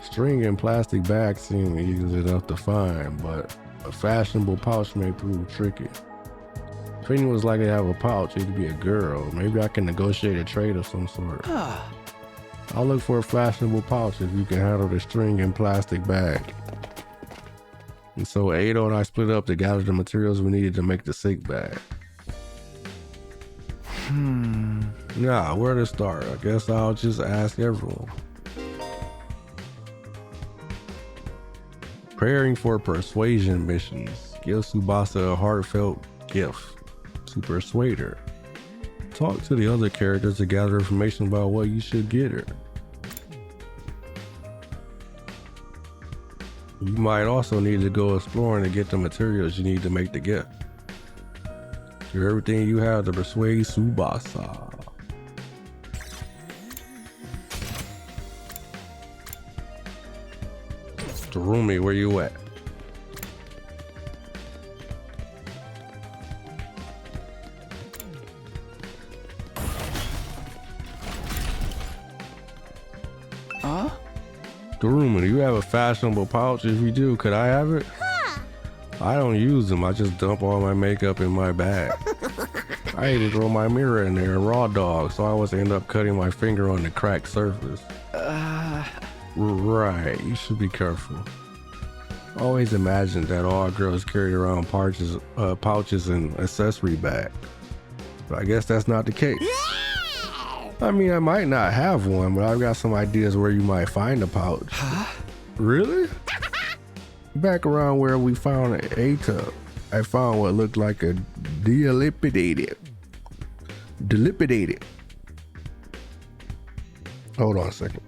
[SPEAKER 1] String and plastic bags seem easy enough to find, but a fashionable pouch may prove tricky. If anyone's likely to have a pouch, it'd be a girl. Maybe I can negotiate a trade of some sort. I'll look for a fashionable pouch if you can handle the string and plastic bag. And so Eito and I split up to gather the materials we needed to make the sick bag. Nah, where to start? I guess I'll just ask everyone. Preparing for persuasion missions. Give Tsubasa a heartfelt gift to persuade her. Talk to the other characters to gather information about what you should get her. You might also need to go exploring to get the materials you need to make the gift. Do everything you have to persuade Tsubasa. Terumi, where you at?
[SPEAKER 3] Huh?
[SPEAKER 1] Daruma, do you have a fashionable pouch? If you do, could I have it?
[SPEAKER 4] Huh.
[SPEAKER 1] I don't use them. I just dump all my makeup in my bag. I even throw my mirror in there, raw dog, so I always end up cutting my finger on the cracked surface. Right, you should be careful. Always imagined that all girls carried around pouches and accessory bags. But I guess that's not the case. I mean, I might not have one, but I've got some ideas where you might find a pouch.
[SPEAKER 3] Huh?
[SPEAKER 1] Really? Back around where we found an A-tub, I found what looked like a dilapidated. Hold on a second.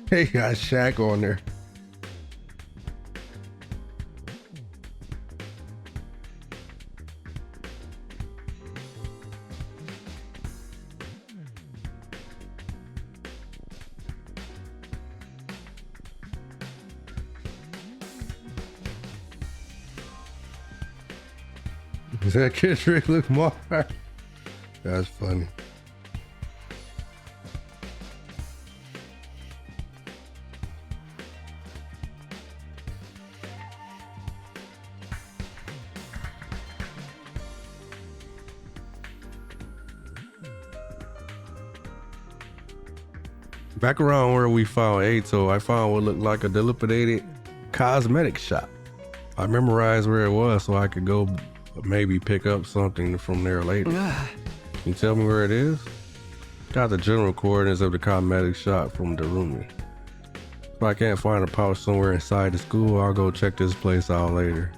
[SPEAKER 1] Hey, got Shaq on there. Is that Kendrick Lamar? That's funny. Back around where we found Ato, I found what looked like a dilapidated cosmetic shop. I memorized where it was so I could go maybe pick up something from there later. Can you tell me where it is? Got the general coordinates of the cosmetic shop from Darumi. If I can't find a pouch somewhere inside the school, I'll go check this place out later.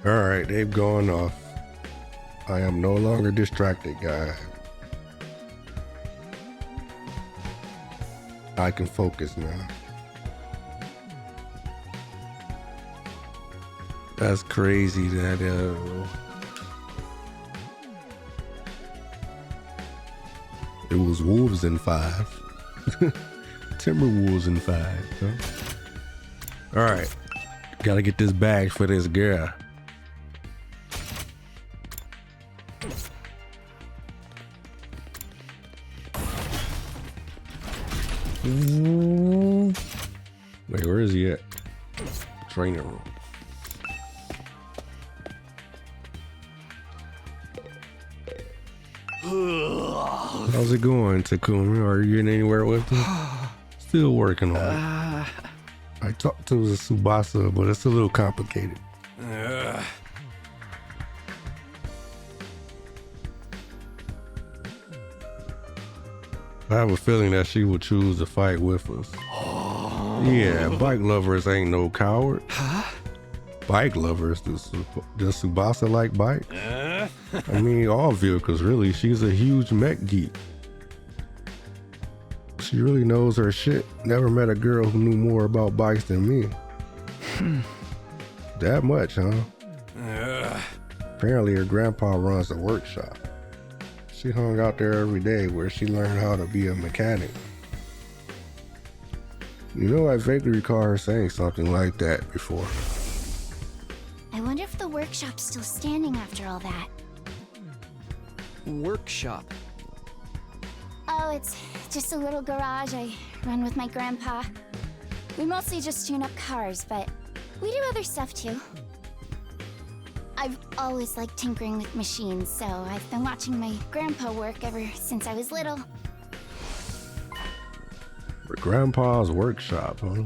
[SPEAKER 1] Alright, they've gone off. I am no longer distracted, guys. I can focus now. That's crazy that it was wolves in 5. Timberwolves in 5. Huh? Alright, gotta get this bag for this girl. Wait, where is he at? Training room. How's it going, Takumi? Are you getting anywhere with him? Still working on it. I talked to Tsubasa, but it's a little complicated. I have a feeling that she will choose to fight with us. Yeah, bike lovers ain't no coward. Bike lovers, does Tsubasa like bikes? I mean, all vehicles, really. She's a huge mech geek. She really knows her shit. Never met a girl who knew more about bikes than me. That much, huh? Apparently her grandpa runs a workshop. She hung out there every day where she learned how to be a mechanic. You know, I vaguely recall her saying something like that before.
[SPEAKER 4] I wonder if the workshop's still standing after all that.
[SPEAKER 3] Workshop.
[SPEAKER 4] Oh, it's just a little garage I run with my grandpa. We mostly just tune up cars, but we do other stuff too. I've always liked tinkering with machines, so I've been watching my grandpa work ever since I was little.
[SPEAKER 1] Her grandpa's workshop, huh?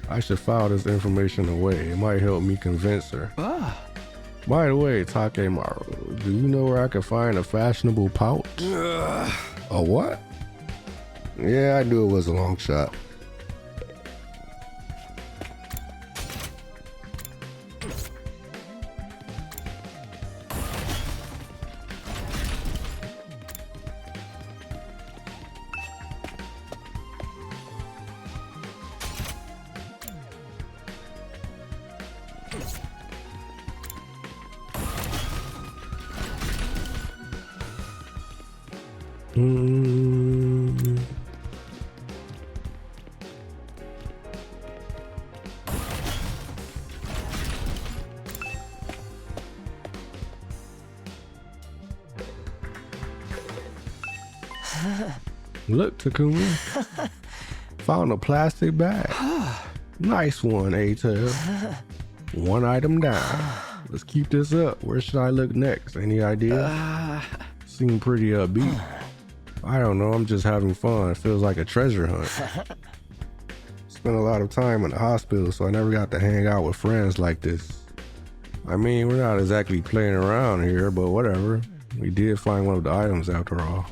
[SPEAKER 1] I should file this information away. It might help me convince her. By the way, Takemaru, do you know where I can find a fashionable pouch? A what? Yeah, I knew it was a long shot. Mm. Look, Takumi. Found a plastic bag. Nice one, A-Tail. One item down. Let's keep this up. Where should I look next? Any idea? Seem pretty upbeat. I don't know, I'm just having fun. It feels like a treasure hunt. Spent a lot of time in the hospital, so I never got to hang out with friends like this. I mean, we're not exactly playing around here, but whatever. We did find one of the items after all.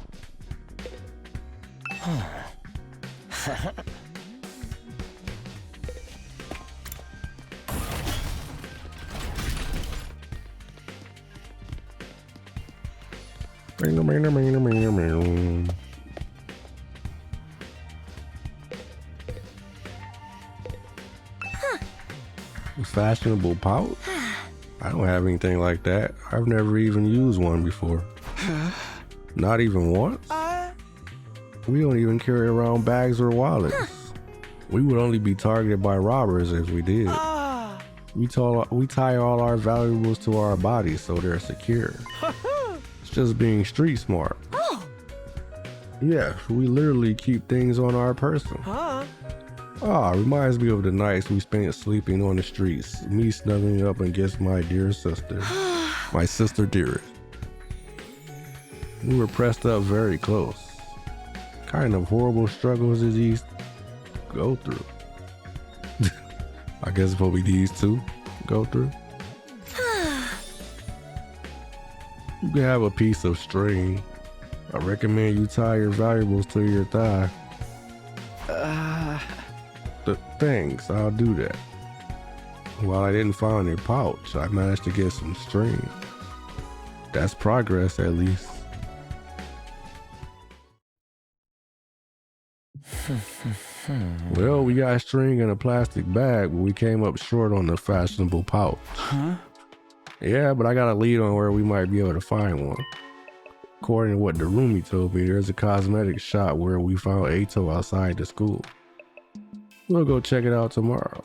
[SPEAKER 1] A fashionable pouch? I don't have anything like that. I've never even used one before. Not even once? We don't even carry around bags or wallets. We would only be targeted by robbers if we did. We tie all our valuables to our bodies so they're secure. It's just being street smart. Yeah, we literally keep things on our person. Reminds me of the nights we spent sleeping on the streets. Me snuggling up against my dear sister. My sister dearest. We were pressed up very close. Kind of horrible struggles did these go through? I guess probably these two go through. You can have a piece of string. I recommend you tie your valuables to your thigh. Thanks, I'll do that. While I didn't find a pouch, I managed to get some string. That's progress, at least. Well, we got string in a plastic bag, but we came up short on the fashionable pouch. Yeah, but I got a lead on where we might be able to find one. According to what Darumi told me, there's a cosmetics shop where we found Ato outside the school. We'll go check it out tomorrow.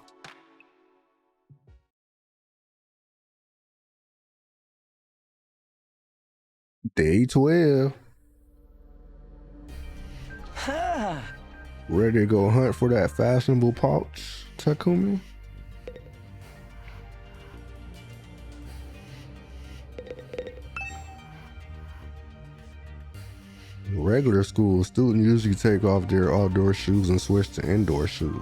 [SPEAKER 1] Day 12. Ready to go hunt for that fashionable pouch, Takumi? Regular school, students usually take off their outdoor shoes and switch to indoor shoes.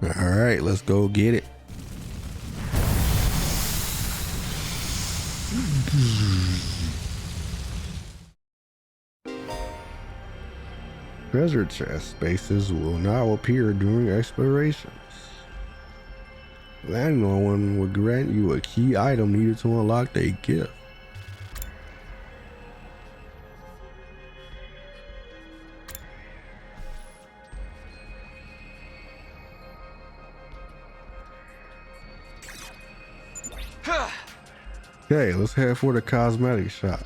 [SPEAKER 1] All right, let's go get it. Treasure chest spaces will now appear during explorations. Landing on one would grant you a key item needed to unlock a gift. Okay, let's head for the cosmetic shop.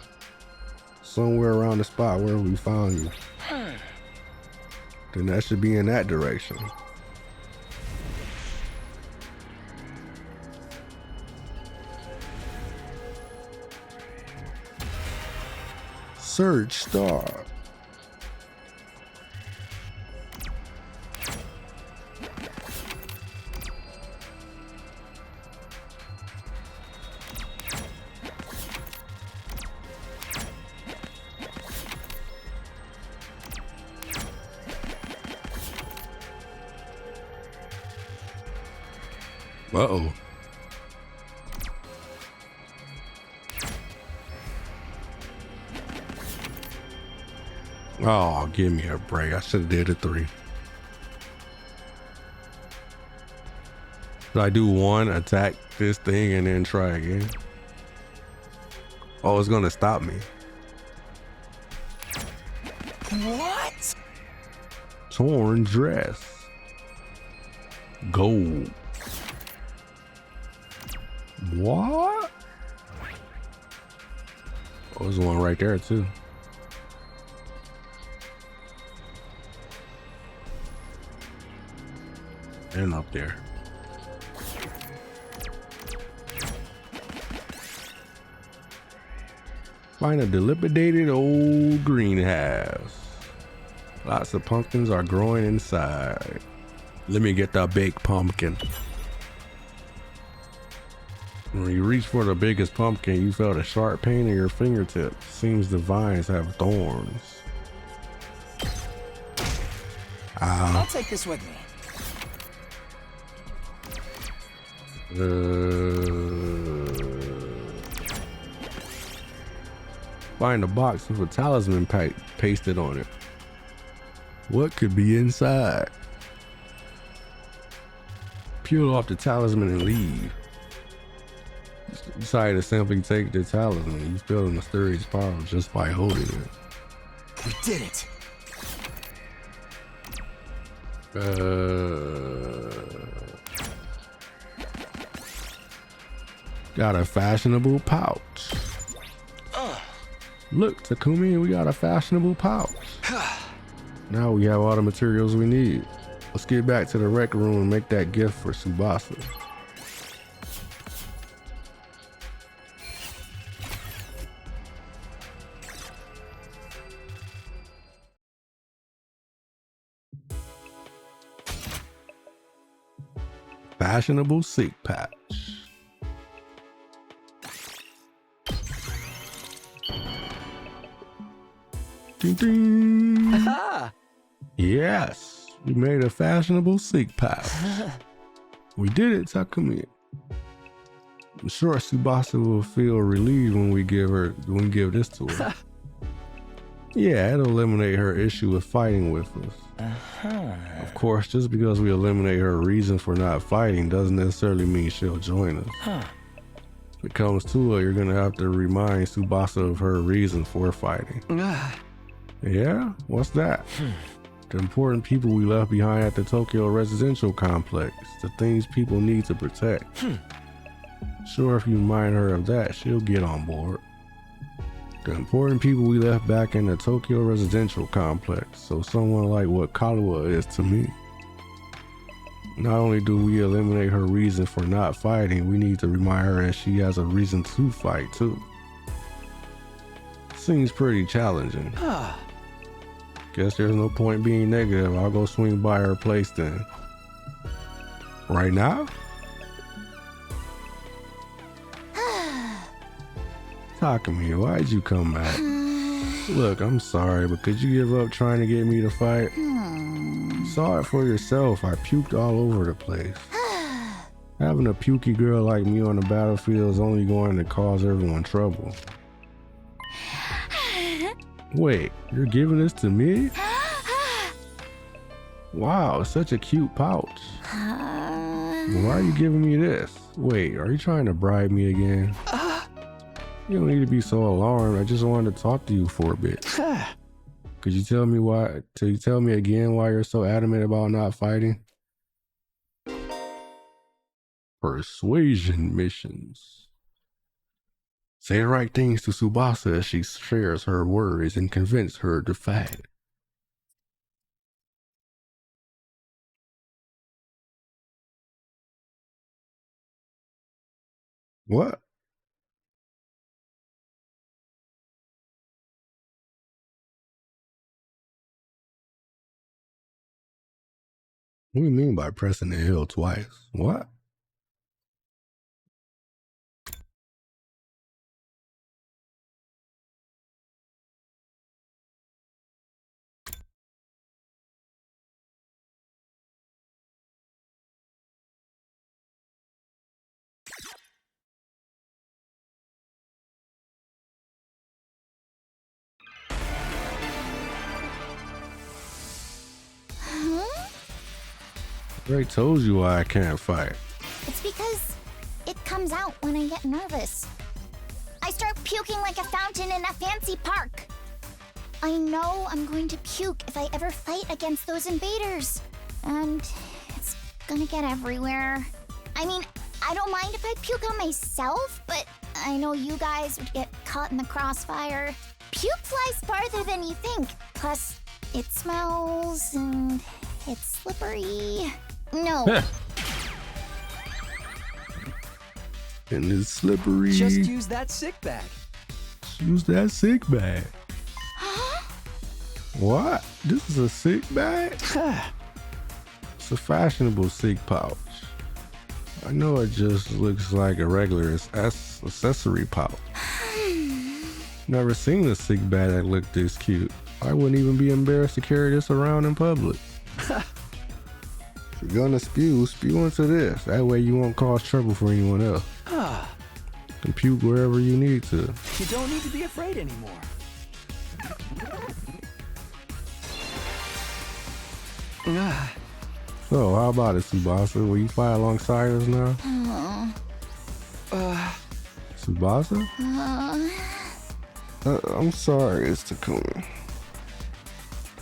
[SPEAKER 1] Somewhere around the spot where we found you. Then that should be in that direction. Search star. Uh-oh. Oh, give me a break. I should have did a 3. Should I do one, attack this thing, and then try again? Oh, it's gonna stop me.
[SPEAKER 3] What?
[SPEAKER 1] Torn dress. Gold. What? Oh, there's one right there too. And up there. Find a dilapidated old greenhouse. Lots of pumpkins are growing inside. Let me get that baked pumpkin. When you reach for the biggest pumpkin, you felt a sharp pain in your fingertips. Seems the vines have thorns.
[SPEAKER 3] I'll take this with me.
[SPEAKER 1] Find a box with a talisman pasted on it. What could be inside? Peel off the talisman and leave. Decide to simply take the talisman. You feel the mysterious power just by holding it.
[SPEAKER 3] We did it.
[SPEAKER 1] Got a fashionable pouch. Look, Takumi, we got a fashionable pouch. Now we have all the materials we need. Let's get back to the rec room and make that gift for Tsubasa. Fashionable seat patch. Ding ding.
[SPEAKER 3] Aha!
[SPEAKER 1] Yes, we made a fashionable seat patch. We did it, Takumi. I'm sure Tsubasa will feel relieved when we give this to her. Yeah, it'll eliminate her issue with fighting with us. Of course, just because we eliminate her reason for not fighting doesn't necessarily mean she'll join us. If it comes to it, you're gonna have to remind Tsubasa of her reason for fighting. Yeah? What's that? The important people we left behind at the Tokyo residential complex. The things people need to protect. Sure, if you remind her of that, she'll get on board. The important people we left back in the Tokyo residential complex, so someone like what Kaluwa is to me. Not only do we eliminate her reason for not fighting, we need to remind her that she has a reason to fight too. Seems pretty challenging. Guess there's no point being negative. I'll go swing by her place then. Right now? Takumi, why'd you come back? Look, I'm sorry, but could you give up trying to get me to fight? You saw it for yourself. I puked all over the place. Having a pukey girl like me on the battlefield is only going to cause everyone trouble. Wait, you're giving this to me? Wow, it's such a cute pouch. Why are you giving me this? Wait, are you trying to bribe me again? You don't need to be so alarmed. I just wanted to talk to you for a bit. Could you tell me why? Could you tell me again why you're so adamant about not fighting? Persuasion missions. Say the right things to Tsubasa as she shares her worries and convince her to fight. What? What do you mean by pressing the hill twice? What? I already told you why I can't fight.
[SPEAKER 4] It's because it comes out when I get nervous. I start puking like a fountain in a fancy park. I know I'm going to puke if I ever fight against those invaders. And it's gonna get everywhere. I mean, I don't mind if I puke on myself, but I know you guys would get caught in the crossfire. Puke flies farther than you think. Plus, it smells and it's slippery. No.
[SPEAKER 1] And it's slippery.
[SPEAKER 3] Just use that sick bag.
[SPEAKER 1] Use that sick bag. What? This is a sick bag? It's a fashionable sick pouch. I know it just looks like a regular accessory pouch. Never seen a sick bag that looked this cute. I wouldn't even be embarrassed to carry this around in public. If you're gonna spew into this. That way you won't cause trouble for anyone else. You can puke wherever you need to.
[SPEAKER 3] You don't need to be afraid anymore.
[SPEAKER 1] So, how about it, Tsubasa? Will you fly alongside us now? Tsubasa? I'm sorry, it's Takumi. I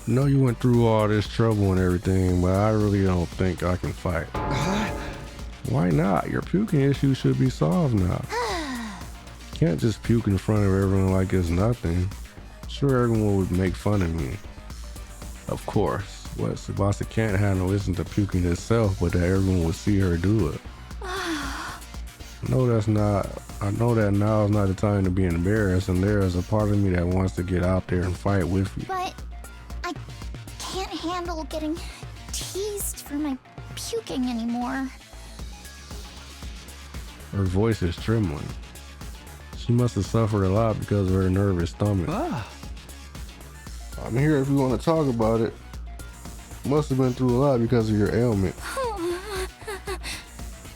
[SPEAKER 1] know you went through all this trouble and everything, but I really don't think I can fight. Why not? Your puking issue should be solved now. You can't just puke in front of everyone like it's nothing. Sure, everyone would make fun of me. Of course. What Tsubasa can't handle isn't the puking itself, but that everyone would see her do it. I know that now is not the time to be embarrassed, and there is a part of me that wants to get out there and fight with you.
[SPEAKER 4] But I can't handle getting teased for my puking anymore.
[SPEAKER 1] Her voice is trembling. She must have suffered a lot because of her nervous stomach. I'm here if you want to talk about it. Must have been through a lot because of your ailment.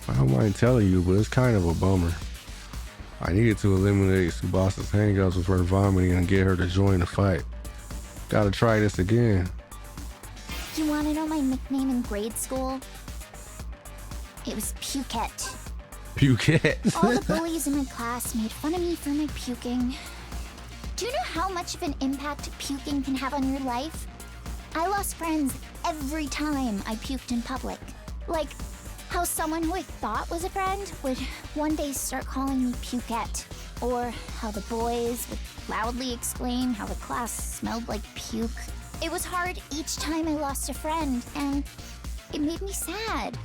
[SPEAKER 1] I don't mind telling you, but it's kind of a bummer. I needed to eliminate Tsubasa's hangups with her vomiting and get her to join the fight. Gotta try this again.
[SPEAKER 4] You want to know my nickname in grade school? It was Pukette.
[SPEAKER 1] Pukette.
[SPEAKER 4] All the bullies in my class made fun of me for my puking. Do you know how much of an impact puking can have on your life? I lost friends every time I puked in public. Like how someone who I thought was a friend would one day start calling me Pukette. Or how the boys would loudly exclaim how the class smelled like puke. It was hard each time I lost a friend, and it made me sad.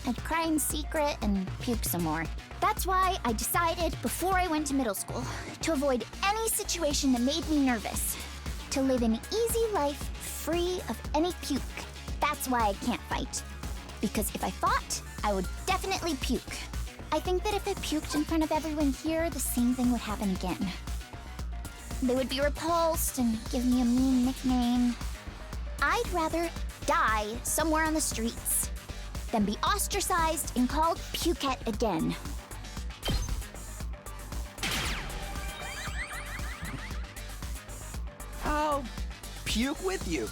[SPEAKER 4] I'd cry in secret and puke some more. That's why I decided before I went to middle school to avoid any situation that made me nervous. To live an easy life free of any puke. That's why I can't fight. Because if I fought, I would definitely puke. I think that if I puked in front of everyone here, the same thing would happen again. They would be repulsed and give me a mean nickname. I'd rather die somewhere on the streets than be ostracized and called Pukette again.
[SPEAKER 3] I'll puke with you.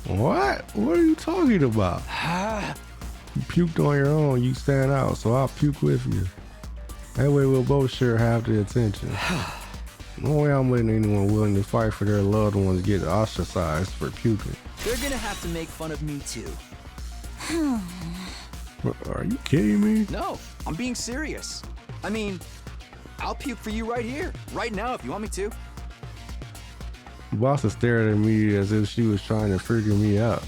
[SPEAKER 1] What? What are you talking about? You puked on your own, you stand out, so I'll puke with you. That way we'll both share half the attention. No way I'm letting anyone willing to fight for their loved ones get ostracized for puking.
[SPEAKER 3] They're gonna have to make fun of me too.
[SPEAKER 1] Are you kidding me?
[SPEAKER 3] No, I'm being serious. I mean, I'll puke for you right here, right now if you want me to.
[SPEAKER 1] Tsubasa stared at me as if she was trying to figure me out.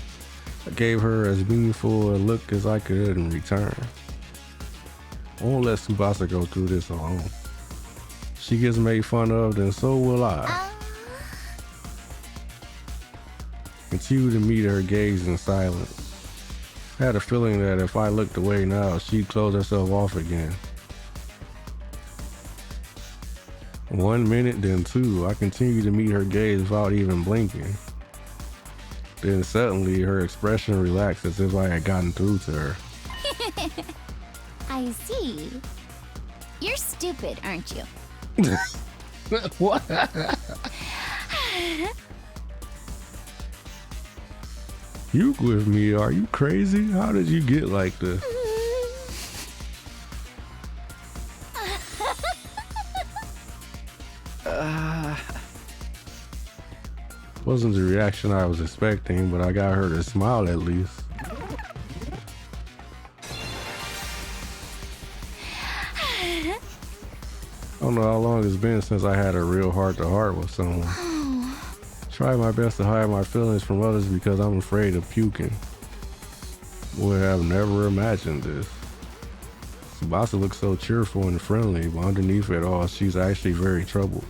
[SPEAKER 1] I gave her as meaningful a look as I could in return. I won't let Tsubasa go through this alone. She gets made fun of, then so will I. Continue to meet her gaze in silence. I had a feeling that if I looked away now, she'd close herself off again. 1 minute, then 2. I continued to meet her gaze without even blinking. Then suddenly, her expression relaxed as if I had gotten through to her.
[SPEAKER 4] I see. You're stupid, aren't you?
[SPEAKER 1] What? You with me? Are you crazy? How did you get like this? Wasn't the reaction I was expecting, but I got her to smile at least. I don't know how long it's been since I had a real heart-to-heart with someone. Try my best to hide my feelings from others because I'm afraid of puking. Would have never imagined this. Tsubasa looks so cheerful and friendly, but underneath it all, she's actually very troubled.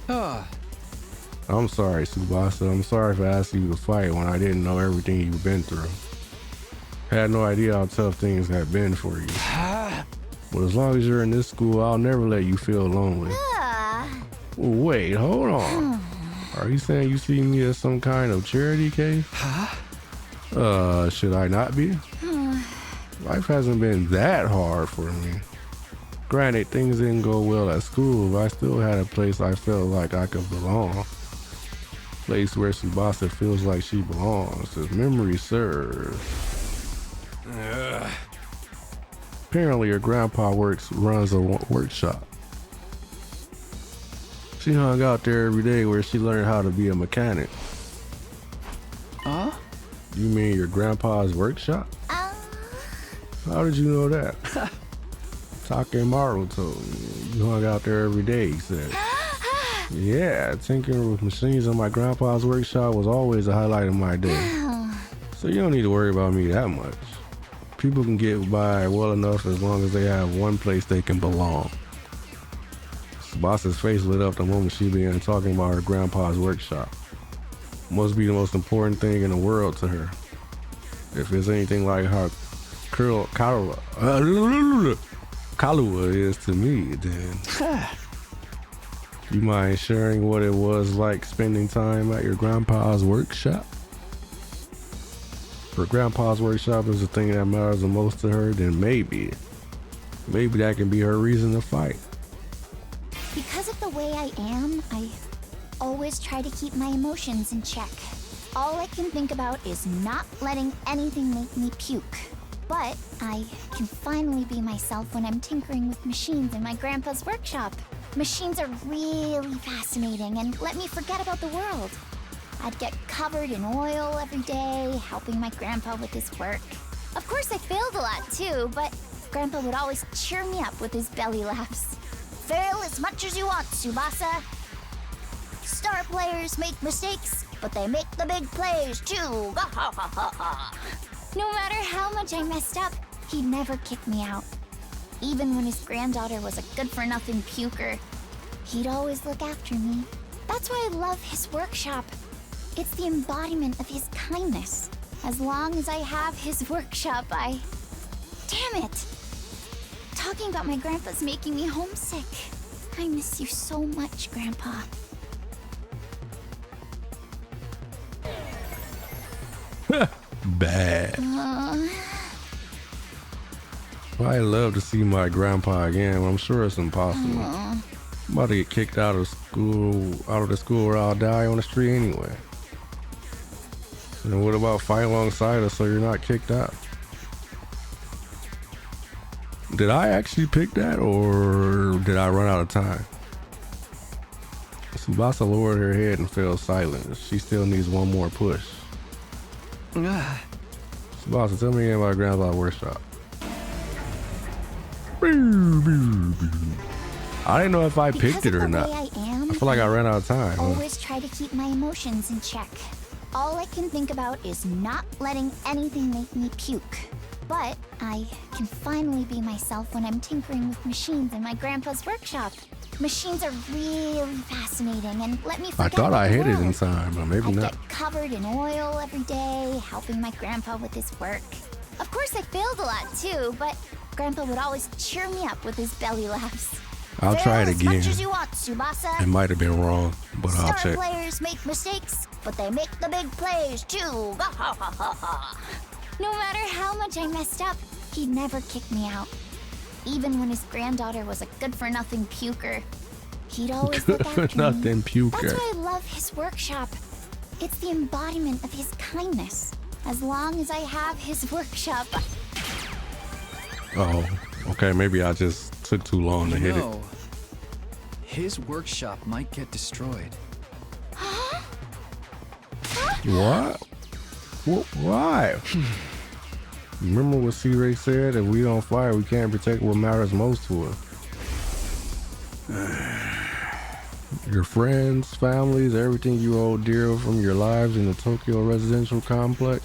[SPEAKER 1] I'm sorry, Tsubasa. I'm sorry for asking you to fight when I didn't know everything you've been through. Had no idea how tough things have been for you. But as long as you're in this school, I'll never let you feel lonely. Wait, hold on. Are you saying you see me as some kind of charity case? Should I not be? Life hasn't been that hard for me. Granted, things didn't go well at school, but I still had a place I felt like I could belong. Place where Tsubasa feels like she belongs, if memory serves. Apparently her grandpa runs a workshop. She hung out there every day where she learned how to be a mechanic. You mean your grandpa's workshop? How did you know that? Takemaru told me. You hung out there every day, he said. Yeah, tinkering with machines in my grandpa's workshop was always a highlight of my day. So you don't need to worry about me that much. People can get by well enough as long as they have one place they can belong. Tsubasa's face lit up the moment she began talking about her grandpa's workshop. Must be the most important thing in the world to her. If it's anything like how Kaluwa is to me, then you mind sharing what it was like spending time at your grandpa's workshop? If her grandpa's workshop is the thing that matters the most to her, then maybe that can be her reason to fight.
[SPEAKER 4] Because of the way I am, I always try to keep my emotions in check. All I can think about is not letting anything make me puke. But I can finally be myself when I'm tinkering with machines in my grandpa's workshop. Machines are really fascinating and let me forget about the world. I'd get covered in oil every day, helping my grandpa with his work. Of course, I failed a lot too, but Grandpa would always cheer me up with his belly laughs. Fail as much as you want, Tsubasa. Star players make mistakes, but they make the big plays too. No matter how much I messed up, he'd never kick me out. Even when his granddaughter was a good-for-nothing puker, he'd always look after me. That's why I love his workshop. It's the embodiment of his kindness. As long as I have his workshop, Damn it! Talking about my grandpa's making me homesick. I miss you so much, Grandpa.
[SPEAKER 1] Bad. I'd love to see my grandpa again, but I'm sure it's impossible. I'm about to get kicked out of the school or I'll die on the street anyway. And what about fight alongside us so you're not kicked out? Did I actually pick that or did I run out of time? Tsubasa lowered her head and fell silent. She still needs one more push. Tsubasa, tell me again about Grandpa's workshop. I didn't know if I picked it or not. I feel like I ran out of time.
[SPEAKER 4] Always try to keep my emotions in check. All I can think about is not letting anything make me puke. But I can finally be myself when I'm tinkering with machines in my grandpa's workshop. Machines are really fascinating and let me forget.
[SPEAKER 1] I thought I hit it in time, but maybe not.
[SPEAKER 4] I'd get covered in oil every day, helping my grandpa with his work. Of course, I failed a lot too, but Grandpa would always cheer me up with his belly laughs.
[SPEAKER 1] I'll try it again.
[SPEAKER 4] As much as you want, Tsubasa.
[SPEAKER 1] It might have been wrong, but I'll check.
[SPEAKER 4] Star players make mistakes, but they make the big plays too. No matter how much I messed up, he'd never kick me out. Even when his granddaughter was a good-for-nothing puker, he'd always look after me.
[SPEAKER 1] Good-for-nothing puker.
[SPEAKER 4] That's why I love his workshop. It's the embodiment of his kindness. As long as I have his workshop.
[SPEAKER 1] Oh, okay. Maybe I just took too long to hit it.
[SPEAKER 5] His workshop might get destroyed.
[SPEAKER 4] Huh? Huh?
[SPEAKER 1] What? Why? Remember what C-Ray said? If we don't fight, we can't protect what matters most to us. Your friends, families, everything you hold dear from your lives in the Tokyo residential complex.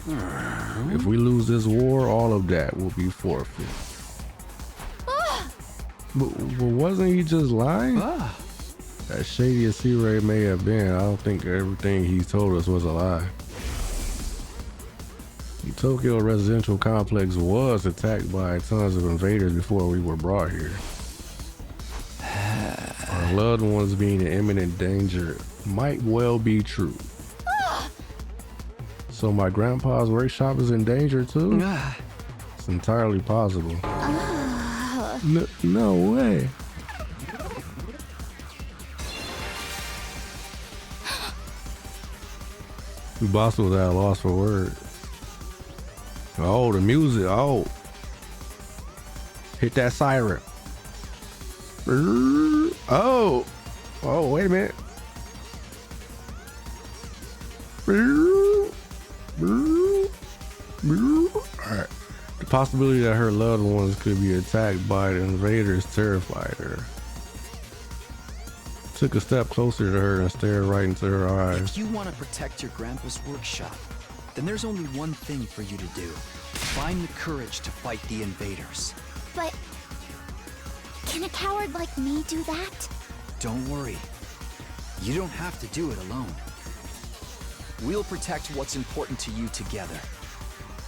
[SPEAKER 1] If we lose this war, all of that will be forfeit. But wasn't he just lying? As shady as C-Ray may have been, I don't think everything he told us was a lie. The Tokyo residential complex was attacked by tons of invaders before we were brought here. Our loved ones being in imminent danger might well be true. So my grandpa's workshop is in danger too? It's entirely possible. No way. Tsubasa was at a loss for words. Oh, the music. Oh. Hit that siren. Oh. Oh, wait a minute. Alright. The possibility that her loved ones could be attacked by the invaders terrified her. Took a step closer to her and stared right into her eyes.
[SPEAKER 5] If you want to protect your grandpa's workshop, then there's only one thing for you to do. Find the courage to fight the invaders.
[SPEAKER 4] But can a coward like me do that?
[SPEAKER 5] Don't worry. You don't have to do it alone. We'll protect what's important to you together.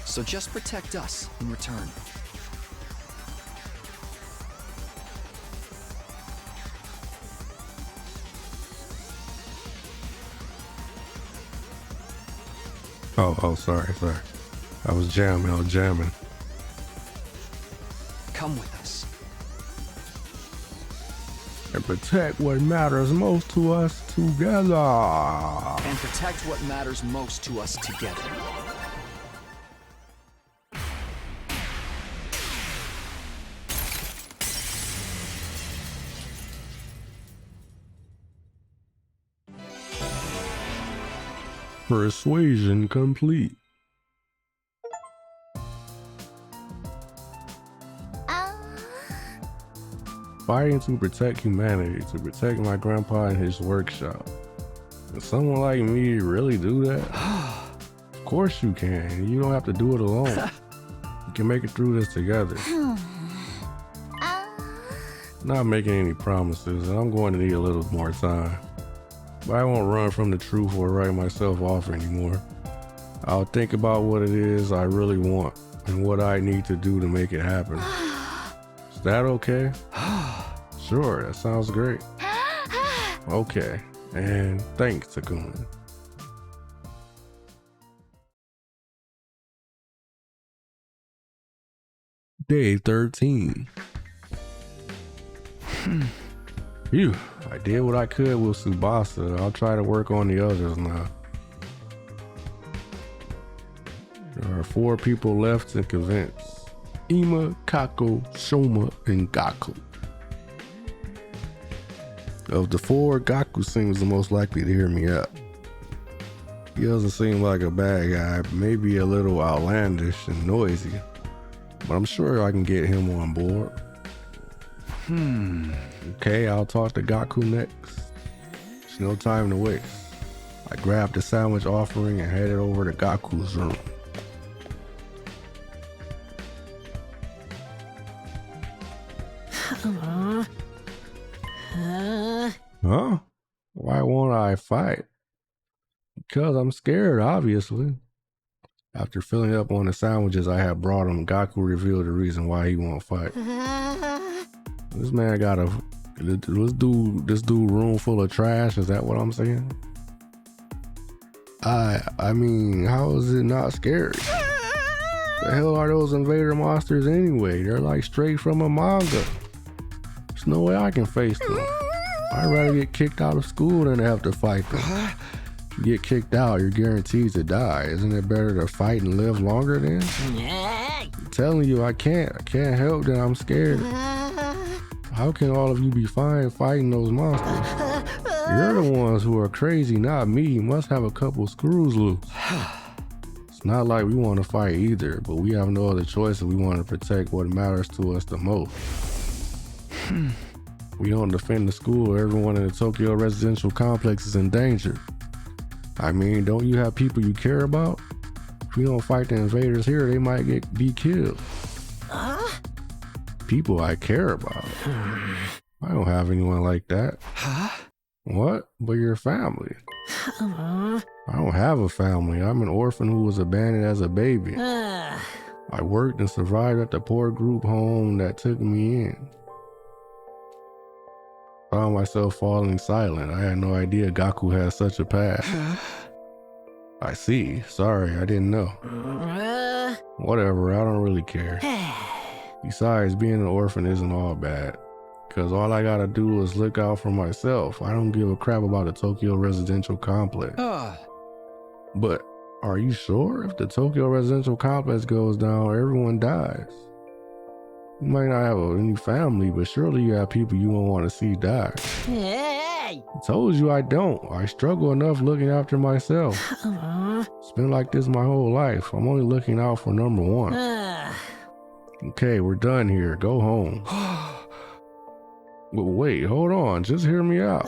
[SPEAKER 5] So just protect us in return.
[SPEAKER 1] Oh, sorry. I was jamming.
[SPEAKER 5] Come with us.
[SPEAKER 1] And protect what matters most to us together.
[SPEAKER 5] And protect what matters most to us together.
[SPEAKER 1] Persuasion complete. Fighting to protect humanity, to protect my grandpa and his workshop. Can someone like me really do that? Of course you can. You don't have to do it alone. You can make it through this together. Not making any promises, and I'm going to need a little more time. But I won't run from the truth or write myself off anymore. I'll think about what it is I really want and what I need to do to make it happen. Is that okay? Sure, that sounds great. Okay, and thanks, Takumi. Day 13. Phew, I did what I could with Tsubasa. I'll try to work on the others now. There are 4 people left to convince. Ima, Kako, Shoma, and Gaku. Of the 4, Gaku seems the most likely to hear me out. He doesn't seem like a bad guy, maybe a little outlandish and noisy, but I'm sure I can get him on board. Okay, I'll talk to Gaku next. There's no time to waste. I grabbed the sandwich offering and headed over to Gaku's room. Huh? Why won't I fight? Because I'm scared, obviously. After filling up on the sandwiches I had brought him, Gaku revealed the reason why he won't fight. This man got this dude room full of trash. Is that what I'm saying? I mean, how is it not scary? The hell are those invader monsters anyway? They're like straight from a manga. There's no way I can face them. I'd rather get kicked out of school than have to fight them. If you get kicked out, you're guaranteed to die. Isn't it better to fight and live longer then? I'm telling you, I can't help that I'm scared. How can all of you be fine fighting those monsters? You're the ones who are crazy, not me. You must have a couple screws loose. It's not like we want to fight either, but we have no other choice if we want to protect what matters to us the most. We don't defend the school, everyone in the Tokyo residential complex is in danger. I mean, don't you have people you care about? If we don't fight the invaders here, they might be killed. People I care about. I don't have anyone like that. What? But your family. I don't have a family. I'm an orphan who was abandoned as a baby. I worked and survived at the poor group home that took me in. Found myself falling silent. I had no idea Gaku had such a past. I see. Sorry, I didn't know. Whatever, I don't really care. Besides, being an orphan isn't all bad. Cause all I gotta do is look out for myself. I don't give a crap about the Tokyo residential complex. But are you sure if the Tokyo residential complex goes down, everyone dies? You might not have any family, but surely you have people you don't want to see die. I told you I don't. I struggle enough looking after myself. It's been like this my whole life. I'm only looking out for number one. Okay, we're done here. Go home. But wait, hold on. Just hear me out.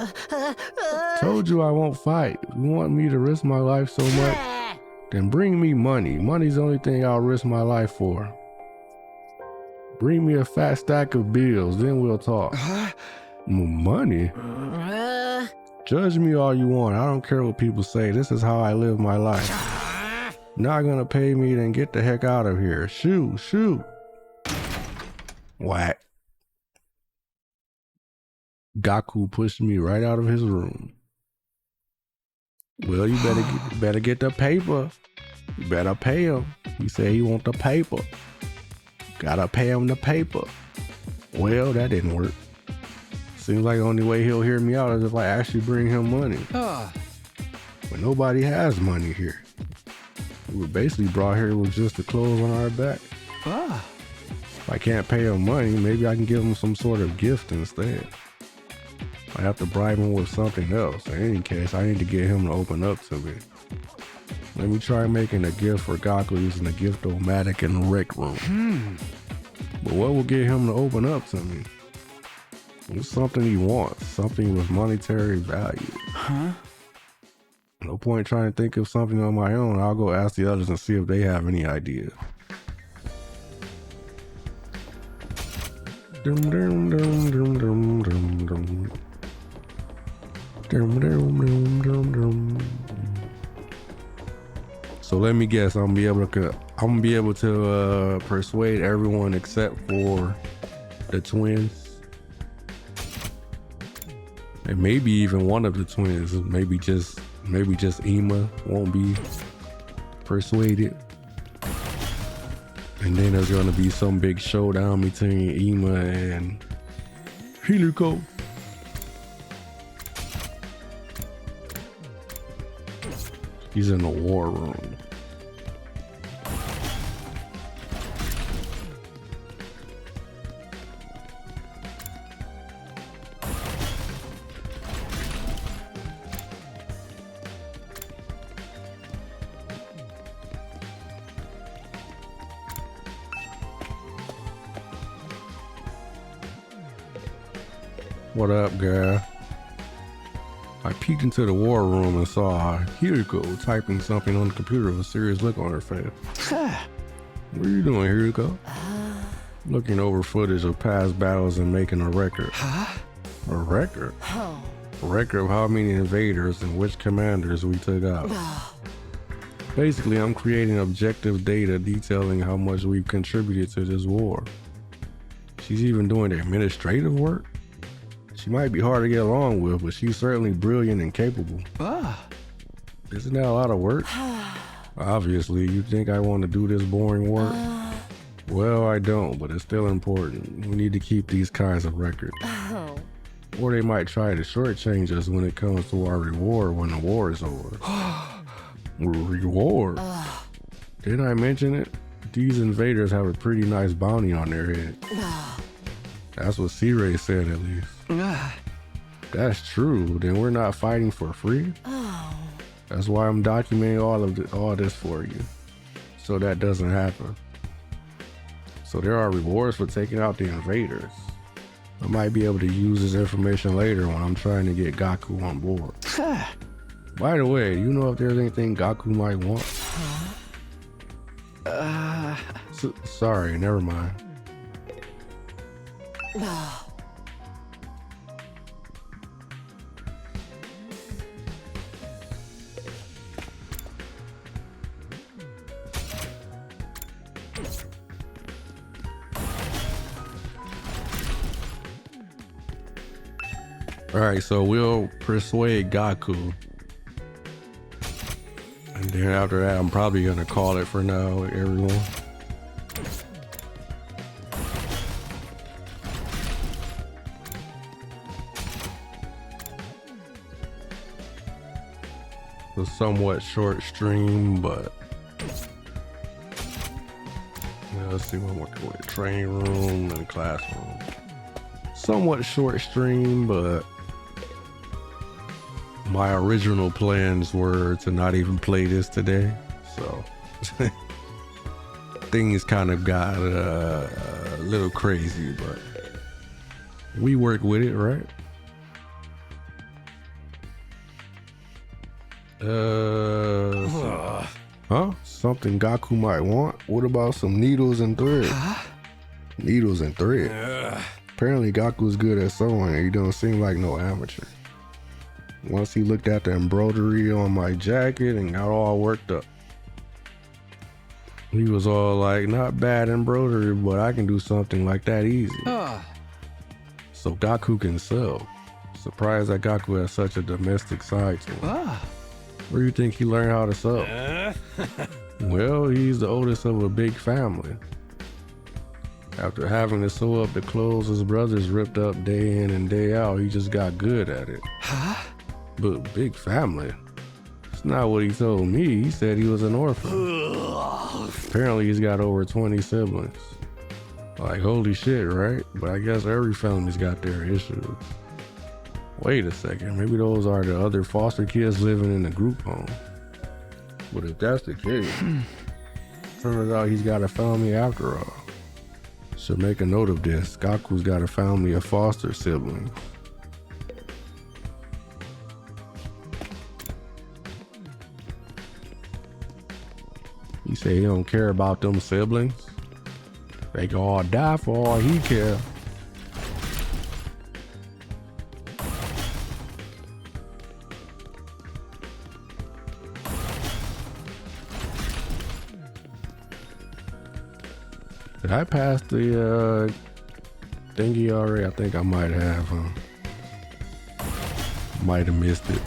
[SPEAKER 1] Told you I won't fight. You want me to risk my life so much? Then bring me money. Money's the only thing I'll risk my life for. Bring me a fat stack of bills, then we'll talk. Money? Judge me all you want. I don't care what people say. This is how I live my life. Not gonna pay me, then get the heck out of here. Shoot. Whack. Gaku pushed me right out of his room. Well, you better get the paper. You better pay him. He said he want the paper. Gotta pay him the paper. Well, that didn't work. Seems like the only way he'll hear me out is if I actually bring him money. But nobody has money here. We were basically brought here with just the clothes on our back. If I can't pay him money, maybe I can give him some sort of gift instead. I have to bribe him with something else. In any case, I need to get him to open up to me. Let me try making a gift for Gaku using the Gift-O-Matic in the rec room. But what will get him to open up to me? It's something he wants, something with monetary value. No point trying to think of something on my own. I'll go ask the others and see if they have any idea. Dum dum dum dum dum dum dum. Dum dum dum dum dum. So let me guess, I'm gonna be able to persuade everyone except for the twins, and maybe even one of the twins. Maybe just Ima won't be persuaded, and then there's gonna be some big showdown between Ima and Himiko. He's in the war room. What up, girl? I peeked into the war room and saw Himiko typing something on the computer with a serious look on her face. What are you doing, Himiko? Looking over footage of past battles and making a record. A record? A record of how many invaders and which commanders we took out. Basically, I'm creating objective data detailing how much we've contributed to this war. She's even doing the administrative work? She might be hard to get along with, but she's certainly brilliant and capable. Isn't that a lot of work? Obviously, you think I want to do this boring work? Well, I don't, but it's still important. We need to keep these kinds of records. Or they might try to shortchange us when it comes to our reward when the war is over. Reward? Didn't I mention it? These invaders have a pretty nice bounty on their head. That's what C-Ray said, at least. That's true. Then we're not fighting for free. That's why I'm documenting all this for you, so that doesn't happen. So there are rewards for taking out the invaders. I might be able to use this information later when I'm trying to get Gaku on board. By the way, do you know if there's anything Gaku might want? Sorry, never mind. All right, so we'll persuade Gaku. And then after that, I'm probably gonna call it for now, everyone. A somewhat short stream, but yeah, let's see what we're going to training room and classroom. Somewhat short stream, but my original plans were to not even play this today, so things kind of got a little crazy, but we work with it, right? Something Gaku might want? What about some needles and thread? Needles and thread. Apparently Gaku's good at sewing and he don't seem like no amateur. Once he looked at the embroidery on my jacket and got all worked up. He was all like, not bad embroidery, but I can do something like that easy. So Gaku can sew. Surprised that Gaku has such a domestic side to him. Where do you think he learned how to sew? Well, he's the oldest of a big family. After having to sew up the clothes his brothers ripped up day in and day out, he just got good at it. But big family? It's not what he told me. He said he was an orphan. Apparently he's got over 20 siblings. Like, holy shit, right? But I guess every family's got their issues. Wait a second, maybe those are the other foster kids living in the group home. But if that's the case, turns out he's got a family after all. Should make a note of this. Gaku's got a family of foster siblings. He said he don't care about them siblings. They can all die for all he care. Did I pass the thingy already? I think I might have. Might have missed it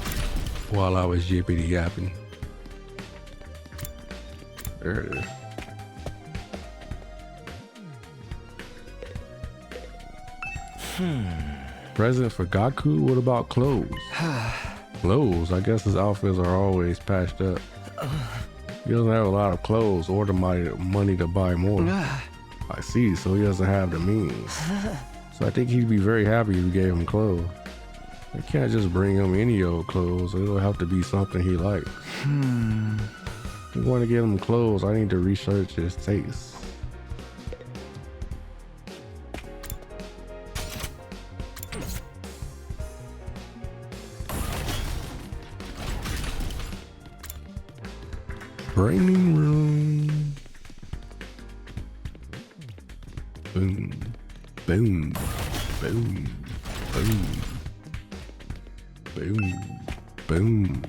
[SPEAKER 1] while I was yippity yapping. There it is. Present for Gaku? What about clothes? Clothes? I guess his outfits are always patched up. He doesn't have a lot of clothes or the money to buy more. I see, so he doesn't have the means. So I think he'd be very happy if you gave him clothes. You can't just bring him any old clothes. It'll have to be something he likes. If you want to give him clothes, I need to research his taste. Training room. Boom, boom, boom, boom, boom, boom,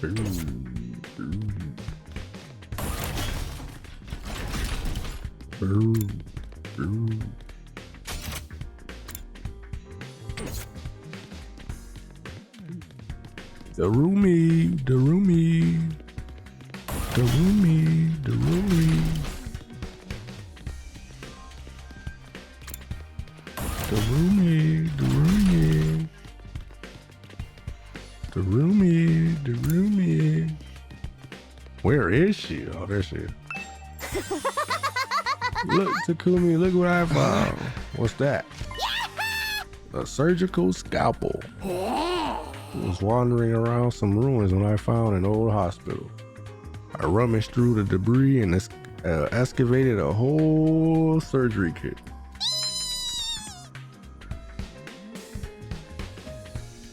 [SPEAKER 1] boom, boom, boom, boom. The roomie, the roomie, the roomie, the roomie, the roomie, the roomie, the roomie, the roomie. Where is she? Oh, there she is. Look, Takumi, look what I found. What's that? A surgical scalpel. I was wandering around some ruins when I found an old hospital. I rummaged through the debris and excavated a whole surgery kit.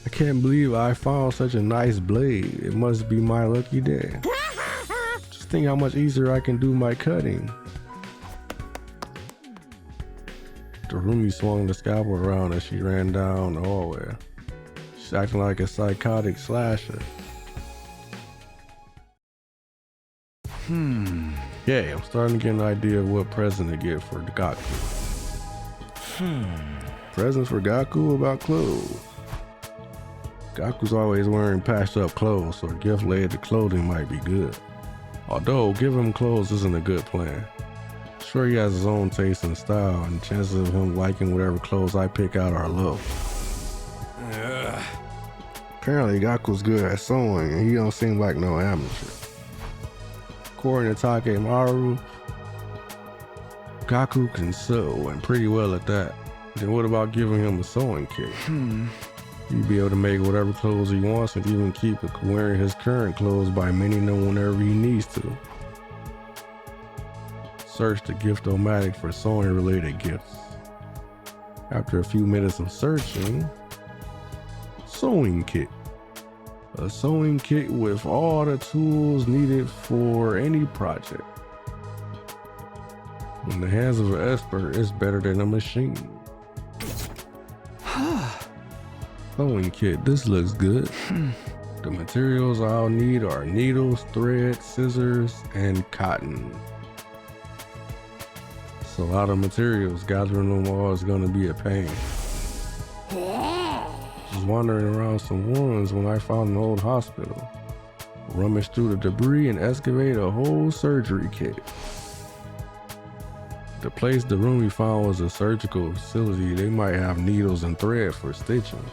[SPEAKER 1] I can't believe I found such a nice blade. It must be my lucky day. Just think how much easier I can do my cutting. Darumi swung the scalpel around as she ran down the hallway. She's acting like a psychotic slasher. Yeah, I'm starting to get an idea of what present to get for Gaku. Presents for Gaku about clothes. Gaku's always wearing patched up clothes, so a gift laid to clothing might be good. Although, giving him clothes isn't a good plan. Sure, he has his own taste and style, and the chances of him liking whatever clothes I pick out are low. Apparently, Gaku's good at sewing, and he don't seem like no amateur. According to Takemaru, Gaku can sew, and pretty well at that. Then what about giving him a sewing kit? He'd be able to make whatever clothes he wants and even keep wearing his current clothes by mending them whenever he needs to. Search the gift-o-matic for sewing-related gifts. After a few minutes of searching, sewing kit. A sewing kit with all the tools needed for any project. In the hands of an expert, it's better than a machine. Sewing kit, this looks good. The materials I'll need are needles, thread, scissors, and cotton. It's a lot of materials. Gathering them all is gonna be a pain. Just wandering around some ruins when I found an old hospital. Rummaged through the debris and excavated a whole surgery kit. The place Darumi found was a surgical facility. They might have needles and thread for stitching.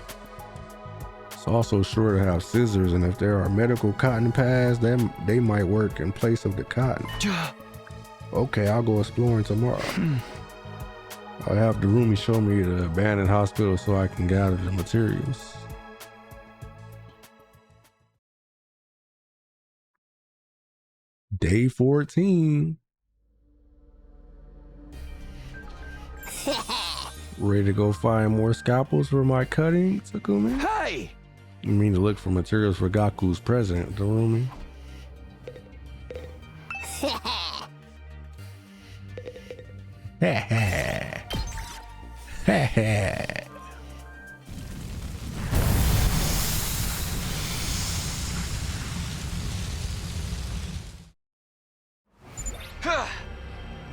[SPEAKER 1] It's also sure to have scissors, and if there are medical cotton pads, then they might work in place of the cotton. Okay, I'll go exploring tomorrow. I'll have Darumi show me the abandoned hospital so I can gather the materials. Day 14. Ready to go find more scalpels for my cutting, Takumi?
[SPEAKER 3] Hey!
[SPEAKER 1] You mean to look for materials for Gaku's present, Darumi?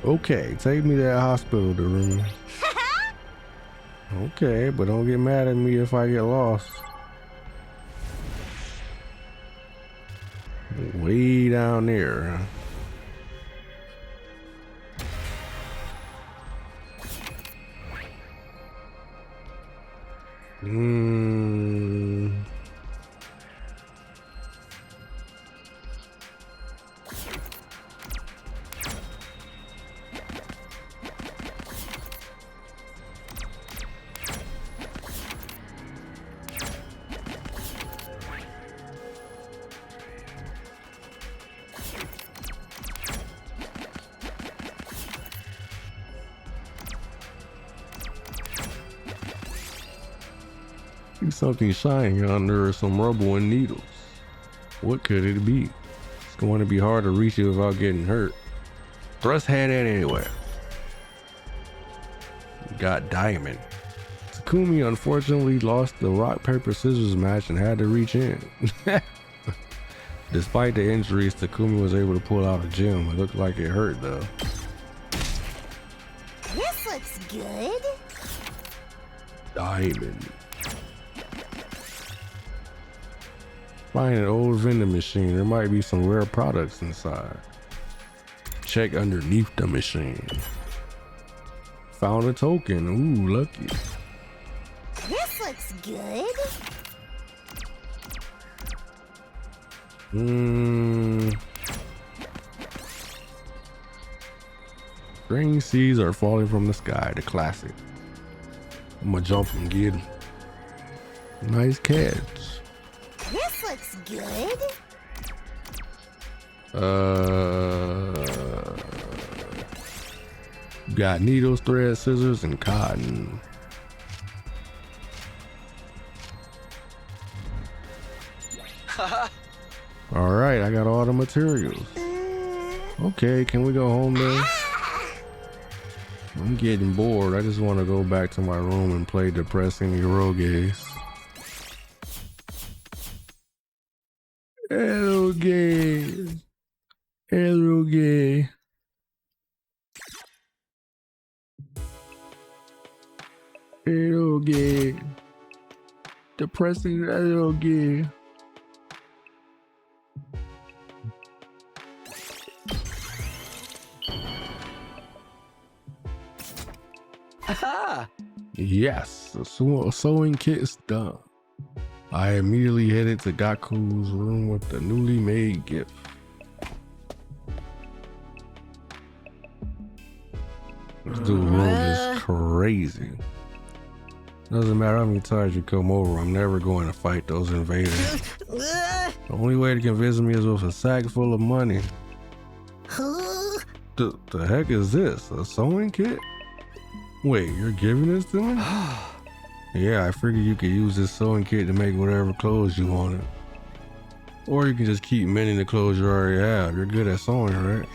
[SPEAKER 1] Okay, take me to that hospital, Darumi. Okay, but don't get mad at me if I get lost. Way down there. Something shining under some rubble and needles. What could it be? It's going to be hard to reach it without getting hurt. Thrust hand in anywhere. Got diamond. Takumi unfortunately lost the rock, paper, scissors match and had to reach in. Despite the injuries, Takumi was able to pull out a gem. It looked like it hurt though.
[SPEAKER 4] This looks good.
[SPEAKER 1] Diamond. Find an old vending machine. There might be some rare products inside. Check underneath the machine. Found a token. Ooh, lucky.
[SPEAKER 4] This looks good.
[SPEAKER 1] Strange seeds are falling from the sky, the classic. I'm gonna jump and get 'em. Nice catch.
[SPEAKER 4] This looks good.
[SPEAKER 1] Got needles, thread, scissors, and cotton. All right, I got all the materials. Okay, can we go home then? I'm getting bored. I just want to go back to my room and play depressing eroges. Eroge. Eroge. Eroge. Depressing eroge.
[SPEAKER 3] Aha!
[SPEAKER 1] Yes, the sewing kit is done. I immediately headed to Gaku's room with the newly made gift. This dude's room is crazy. Doesn't matter how many times you come over, I'm never going to fight those invaders. The only way to convince me is with a sack full of money. The heck is this? A sewing kit? Wait, you're giving this to me? Yeah, I figured you could use this sewing kit to make whatever clothes you wanted. Or you can just keep mending the clothes you already have. You're good at sewing, right?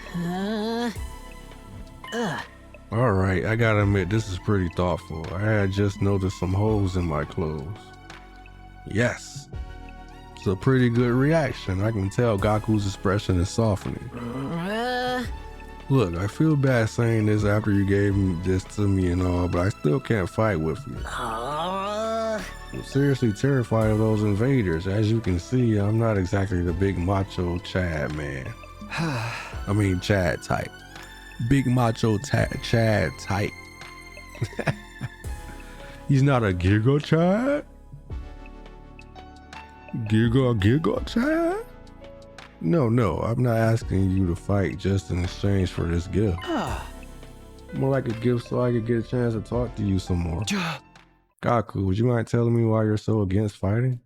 [SPEAKER 1] Alright, I gotta admit, this is pretty thoughtful. I had just noticed some holes in my clothes. Yes. It's a pretty good reaction. I can tell Gaku's expression is softening. Look, I feel bad saying this after you gave this to me and all, but I still can't fight with you. I'm seriously terrified of those invaders. As you can see, I'm not exactly the big macho Chad man. I mean Chad type. Big macho Chad type. He's not a Giga Chad? Giga Chad? No, I'm not asking you to fight just in exchange for this gift. More like a gift so I could get a chance to talk to you some more. Gaku, would you mind telling me why you're so against fighting?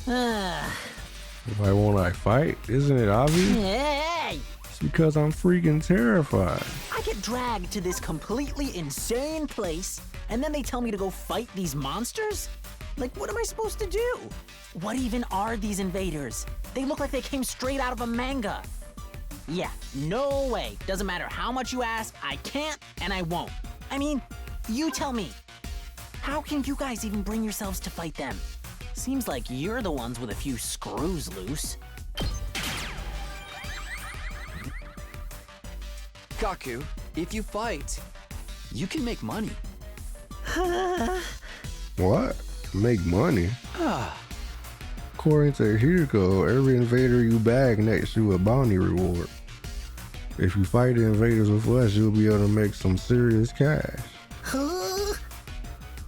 [SPEAKER 1] Why won't I fight? Isn't it obvious?
[SPEAKER 6] Hey!
[SPEAKER 1] It's because I'm freaking terrified.
[SPEAKER 6] I get dragged to this completely insane place, and then they tell me to go fight these monsters? Like, what am I supposed to do? What even are these invaders? They look like they came straight out of a manga. Yeah, no way. Doesn't matter how much you ask, I can't and I won't. I mean, you tell me. How can you guys even bring yourselves to fight them? Seems like you're the ones with a few screws loose.
[SPEAKER 5] Gaku, if you fight, you can make money.
[SPEAKER 1] What? Make money? According to Hiriko, every invader you bag nets you a bounty reward. If you fight the invaders with us, you'll be able to make some serious cash.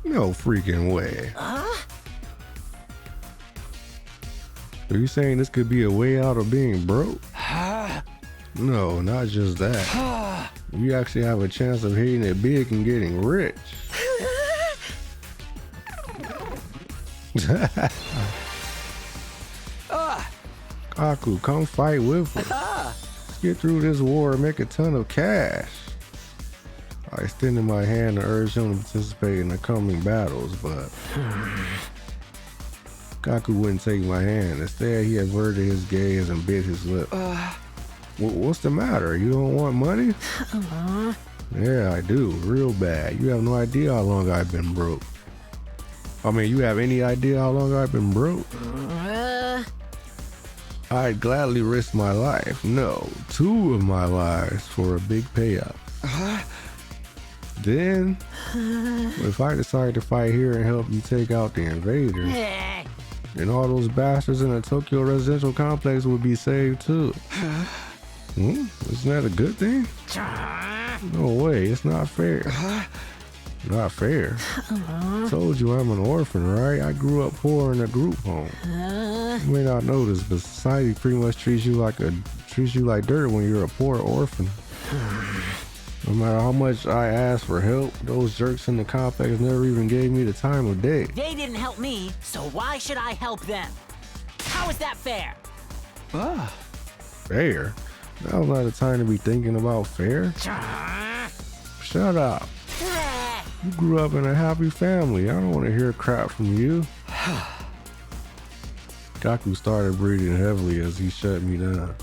[SPEAKER 1] No freaking way. Are you saying this could be a way out of being broke? No, not just that. You actually have a chance of hitting it big and getting rich. Gaku, come fight with us. Let's get through this war and make a ton of cash. I extended my hand to urge him to participate in the coming battles, but Gaku wouldn't take my hand. Instead, he averted his gaze and bit his lip. What's the matter? You don't want money? Yeah, I do. Real bad. You have no idea how long I've been broke. I mean, you have any idea how long I've been broke? I'd gladly risk my life. No, 2 of my lives for a big payout. Then, if I decide to fight here and help you take out the invaders, then all those bastards in the Tokyo residential complex would be saved too. Isn't that a good thing? No way, it's not fair. Not fair. Told you I'm an orphan, right? I grew up poor in a group home. You may not know this, but society pretty much treats you like dirt when you're a poor orphan. No matter how much I asked for help, those jerks in the complex never even gave me the time of day.
[SPEAKER 6] They didn't help me, so why should I help them? How is that fair?
[SPEAKER 1] Fair? Now's not the time to be thinking about fair. Shut up. You grew up in a happy family. I don't want to hear crap from you. Gaku started breathing heavily as he shut me down.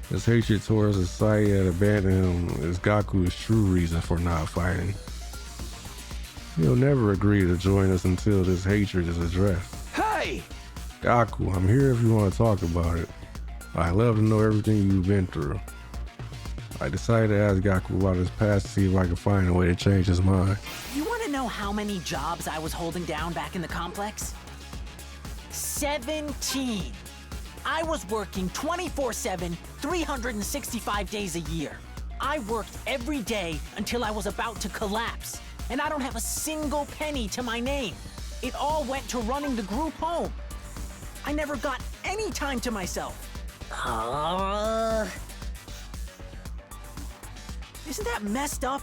[SPEAKER 1] His hatred towards society had abandoned him is Gaku's true reason for not fighting. He'll never agree to join us until this hatred is addressed.
[SPEAKER 3] Hey!
[SPEAKER 1] Gaku, I'm here if you want to talk about it. I'd love to know everything you've been through. I decided to ask Gaku about his past to see if I could find a way to change his mind.
[SPEAKER 6] You want to know how many jobs I was holding down back in the complex? 17. I was working 24/7, 365 days a year. I worked every day until I was about to collapse, and I don't have a single penny to my name. It all went to running the group home. I never got any time to myself. Isn't that messed up?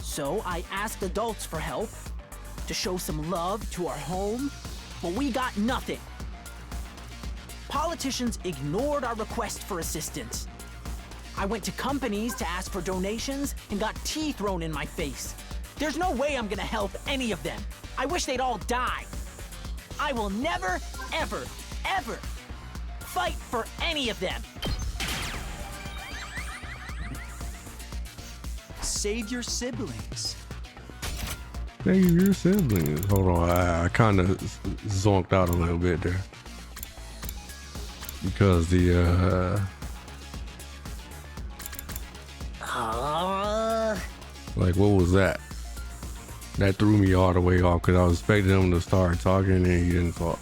[SPEAKER 6] So I asked adults for help, to show some love to our home, but we got nothing. Politicians ignored our request for assistance. I went to companies to ask for donations and got tea thrown in my face. There's no way I'm gonna help any of them. I wish they'd all die. I will never, ever, ever fight for any of them.
[SPEAKER 5] Save your siblings.
[SPEAKER 1] Save your siblings. Hold on, I kind of zonked out a little bit there. Because like, what was that? That threw me all the way off because I was expecting him to start talking and he didn't talk.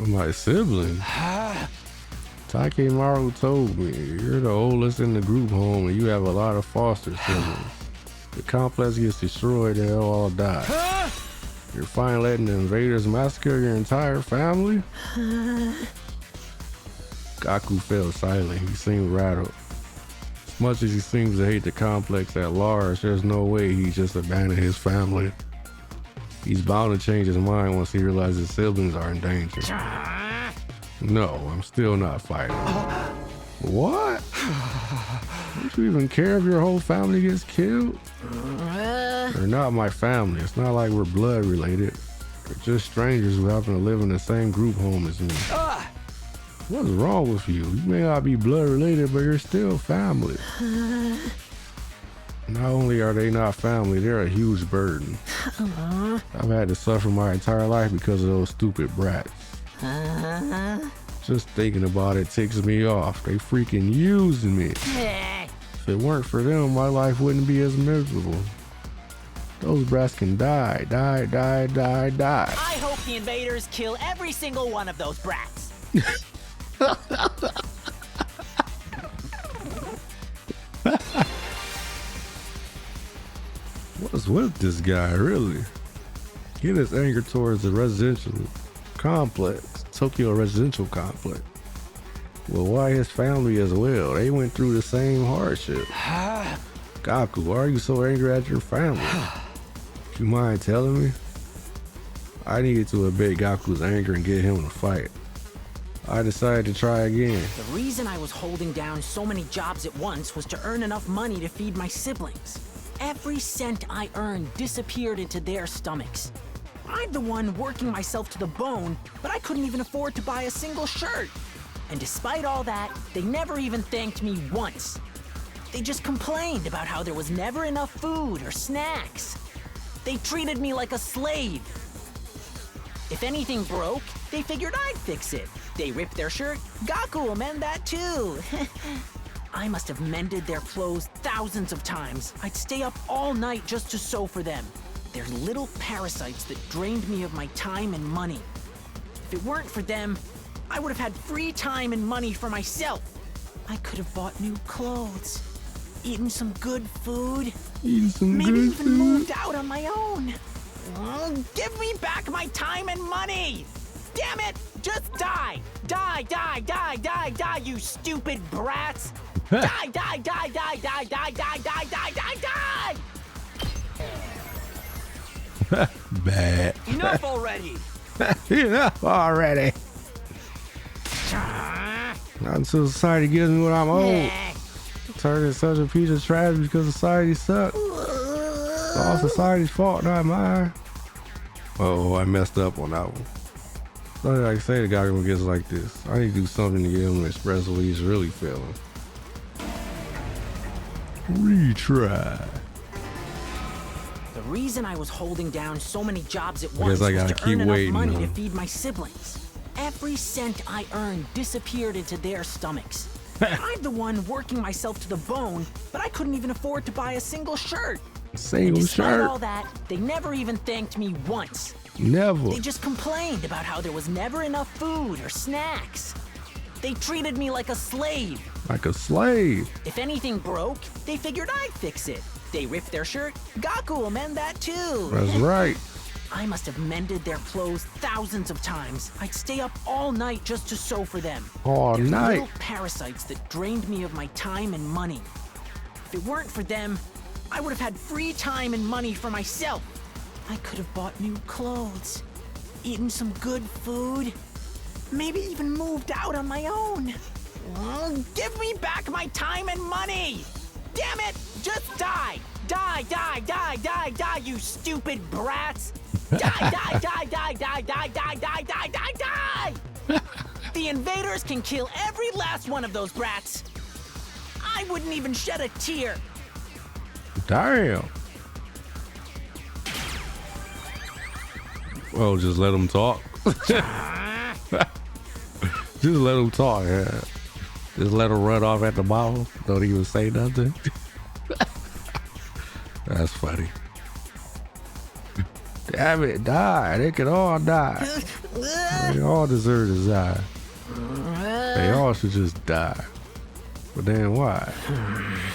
[SPEAKER 1] My sibling. Takemaru told me you're the oldest in the group home and you have a lot of foster siblings. The complex gets destroyed, they'll all die. You're fine letting the invaders massacre your entire family? Gaku fell silent. He seemed rattled. As much as he seems to hate the complex at large, there's no way he just abandoned his family. He's bound to change his mind once he realizes his siblings are in danger. No, I'm still not fighting. What? Don't you even care if your whole family gets killed? They're not my family. It's not like we're blood related. They're just strangers who happen to live in the same group home as me. What's wrong with you? You may not be blood related, but you're still family. Not only are they not family, they're a huge burden. I've had to suffer my entire life because of those stupid brats. Just thinking about it ticks me off. They freaking using me. If it weren't for them, my life wouldn't be as miserable. Those brats can die.
[SPEAKER 6] I hope the invaders kill every single one of those brats.
[SPEAKER 1] What's with this guy, really? Get his anger towards the residential complex, Tokyo residential complex. Well, why his family as well? They went through the same hardship. Gaku, why are you so angry at your family? You mind telling me? I needed to abate Gaku's anger and get him to fight. I decided to try again.
[SPEAKER 6] The reason I was holding down so many jobs at once was to earn enough money to feed my siblings. Every cent I earned disappeared into their stomachs. I'm the one working myself to the bone, but I couldn't even afford to buy a single shirt. And despite all that, they never even thanked me once. They just complained about how there was never enough food or snacks. They treated me like a slave. If anything broke, they figured I'd fix it. They ripped their shirt, Gaku will mend that too. I must have mended their clothes thousands of times. I'd stay up all night just to sew for them. They're little parasites that drained me of my time and money. If it weren't for them, I would have had free time and money for myself. I could have bought new clothes, eaten some good food, maybe even moved out on my own. Give me back my time and money! Damn it! Just die! Die, die, die, die, die, you stupid brats! Die, die, die, die, die, die, die, die, die, die, die!
[SPEAKER 1] Bad.
[SPEAKER 3] Enough already!
[SPEAKER 1] Enough already. Not until society gives me what I'm owed. Turning such a piece of trash because society sucks. It's all society's fault, not mine. Oh, I messed up on that one. Something like say the guy gonna get like this. I need to do something to get him to express what he's really feeling. Retry.
[SPEAKER 6] The reason I was holding down so many jobs at
[SPEAKER 1] I
[SPEAKER 6] once
[SPEAKER 1] guess I
[SPEAKER 6] was
[SPEAKER 1] gotta
[SPEAKER 6] to
[SPEAKER 1] keep
[SPEAKER 6] earn enough
[SPEAKER 1] waiting,
[SPEAKER 6] money
[SPEAKER 1] huh?
[SPEAKER 6] to feed my siblings. Every cent I earned disappeared into their stomachs. I'm the one working myself to the bone, but I couldn't even afford to buy a single shirt.
[SPEAKER 1] Single
[SPEAKER 6] Despite all
[SPEAKER 1] shirt.
[SPEAKER 6] that, they never even thanked me once.
[SPEAKER 1] Never.
[SPEAKER 6] They just complained about how there was never enough food or snacks. They treated me like a slave.
[SPEAKER 1] Like a slave.
[SPEAKER 6] If anything broke, they figured I'd fix it. They ripped their shirt, Gaku will mend that too.
[SPEAKER 1] That's right.
[SPEAKER 6] I must have mended their clothes thousands of times. I'd stay up all night just to sew for them.
[SPEAKER 1] All
[SPEAKER 6] They're
[SPEAKER 1] night.
[SPEAKER 6] little parasites that drained me of my time and money. If it weren't for them, I would have had free time and money for myself. I could have bought new clothes, eaten some good food, maybe even moved out on my own. Give me back my time and money! Damn it! Just die! Die, die, die, die, die, you stupid brats! Die, die, die, die, die, die, die, die, die, die, die! The invaders can kill every last one of those brats. I wouldn't even shed a tear.
[SPEAKER 1] Damn. Well, just let them talk. Just let them talk. Yeah. Just let them run off at the mouth. Don't even say nothing. That's funny. Damn it, die. They can all die. They all deserve to die. They all should just die. But then why?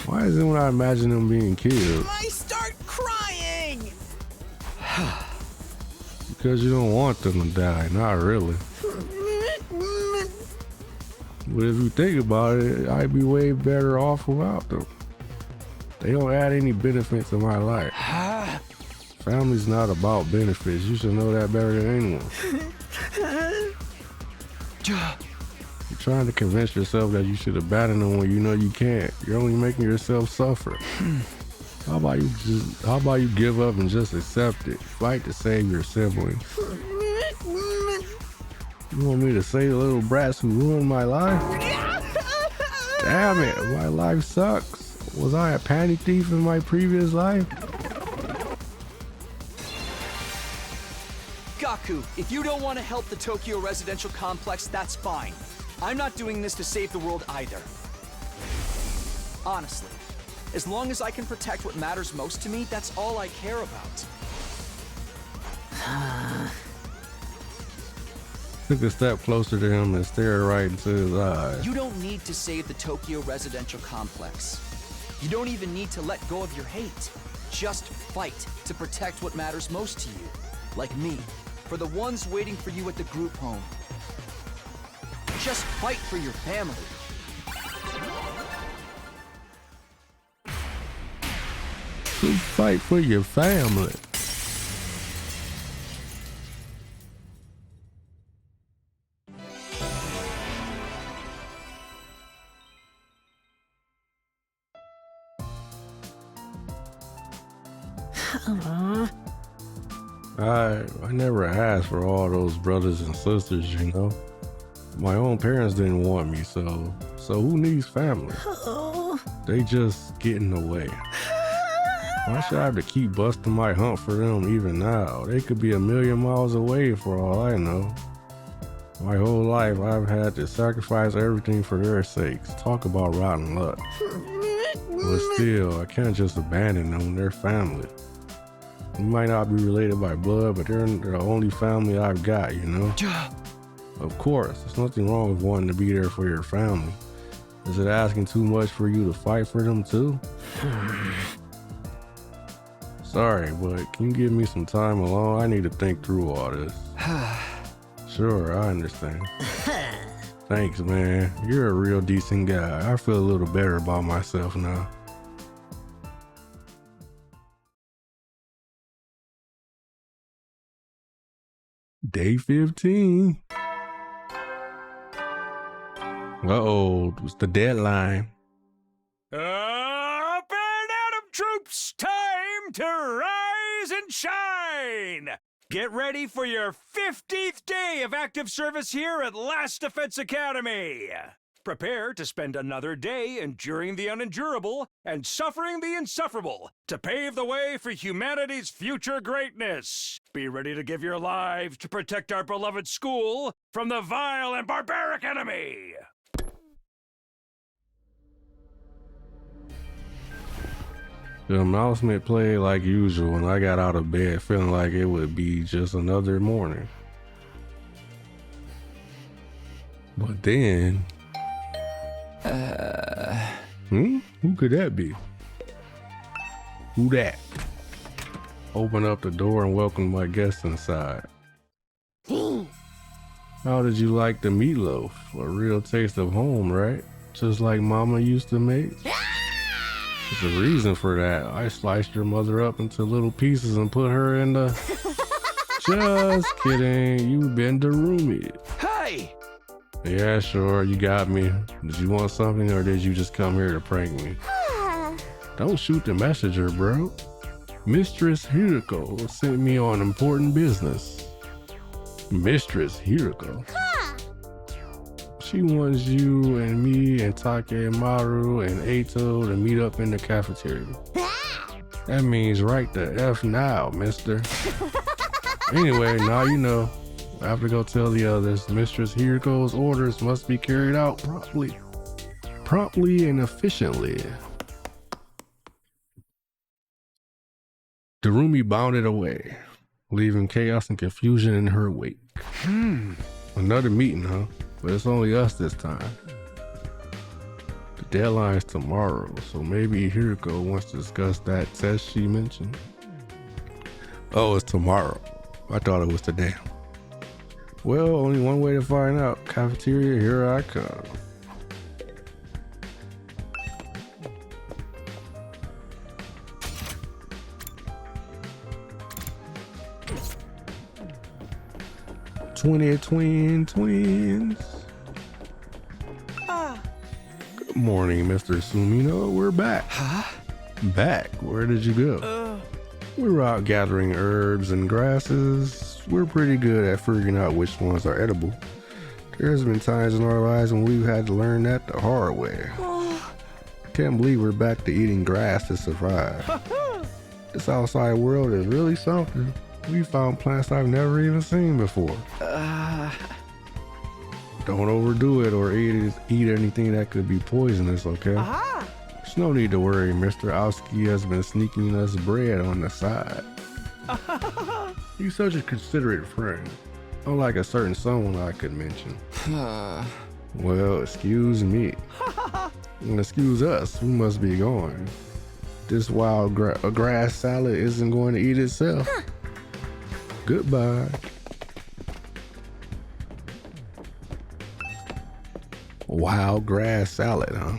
[SPEAKER 1] Why is it when I imagine them being killed?
[SPEAKER 6] I start crying.
[SPEAKER 1] Because you don't want them to die, not really. But if you think about it, I'd be way better off without them. They don't add any benefits to my life. Family's not about benefits. You should know that better than anyone. You're trying to convince yourself that you should abandon them when you know you can't. You're only making yourself suffer. How about you give up and just accept it? Fight to save your siblings. You want me to save the little brats who ruined my life? Damn it, my life sucks. Was I a panty thief in my previous life?
[SPEAKER 3] Gaku, if you don't want to help the Tokyo residential complex, that's fine. I'm not doing this to save the world either. Honestly, as long as I can protect what matters most to me, that's all I care about.
[SPEAKER 1] Took a step closer to him and stared right into his eyes.
[SPEAKER 3] You don't need to save the Tokyo residential complex. You don't even need to let go of your hate. Just fight to protect what matters most to you. Like me, for the ones waiting for you at the group home. Just fight for your family.
[SPEAKER 1] Just fight for your family. I never asked for all those brothers and sisters, you know. My own parents didn't want me, so who needs family? They just get in the way. Why should I have to keep busting my hump for them even now? They could be a million miles away for all I know. My whole life, I've had to sacrifice everything for their sakes. Talk about rotten luck. But still, I can't just abandon them. They're family. We might not be related by blood, but they're the only family I've got, you know? Of course, there's nothing wrong with wanting to be there for your family. Is it asking too much for you to fight for them too? Sorry, but can you give me some time alone? I need to think through all this. Sure, I understand. Thanks, man. You're a real decent guy. I feel a little better about myself now. Day 15. Uh-oh, it's the deadline.
[SPEAKER 2] Up and Atom troops, time to rise and shine! Get ready for your 50th day of active service here at Last Defense Academy! Prepare to spend another day enduring the unendurable and suffering the insufferable to pave the way for humanity's future greatness. Be ready to give your lives to protect our beloved school from the vile and barbaric enemy!
[SPEAKER 1] The announcement played like usual, and I got out of bed feeling like it would be just another morning. But then... Who could that be? Who that? Open up the door and welcome my guests inside. How did you like the meatloaf? A real taste of home, right? Just like Mama used to make? There's a reason for that. I sliced your mother up into little pieces and put her in the... Just kidding. You've been Darumi.
[SPEAKER 3] Hey!
[SPEAKER 1] Yeah, sure. You got me. Did you want something or did you just come here to prank me? Don't shoot the messenger, bro. Mistress Hiroko sent me on important business. Mistress Hiroko? She wants you and me and Takemaru and Eito to meet up in the cafeteria. That means right the F now, mister. Anyway, now you know. I have to go tell the others. Mistress Hiroko's orders must be carried out promptly and efficiently. Darumi bounded away, leaving chaos and confusion in her wake. Another meeting, huh? But it's only us this time. The deadline is tomorrow, so maybe Hiroko wants to discuss that test she mentioned. Oh, it's tomorrow. I thought it was today. Well, only one way to find out. Cafeteria, here I come. Twins. Good morning, Mr. Sumino. We're back.
[SPEAKER 3] Huh?
[SPEAKER 1] Back? Where did you go? We were out gathering herbs and grasses. We're pretty good at figuring out which ones are edible. There's been times in our lives when we've had to learn that the hard way. Can't believe we're back to eating grass to survive. This outside world is really something. We found plants I've never even seen before. Don't overdo it or eat anything that could be poisonous, okay? There's no need to worry. Mr. Aoski has been sneaking us bread on the side. You're such a considerate friend. Unlike a certain someone I could mention. Well, excuse me. And excuse us. We must be going. This wild grass salad isn't going to eat itself. Goodbye. Wild grass salad, huh?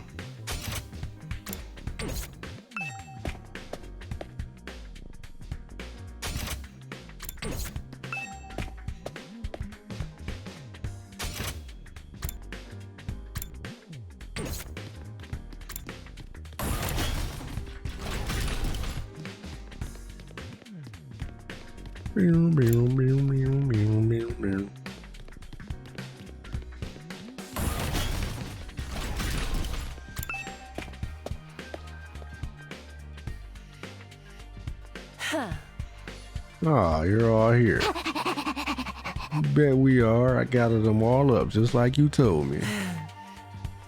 [SPEAKER 1] Ah, you're all here. Bet we are. I gathered them all up just like you told me.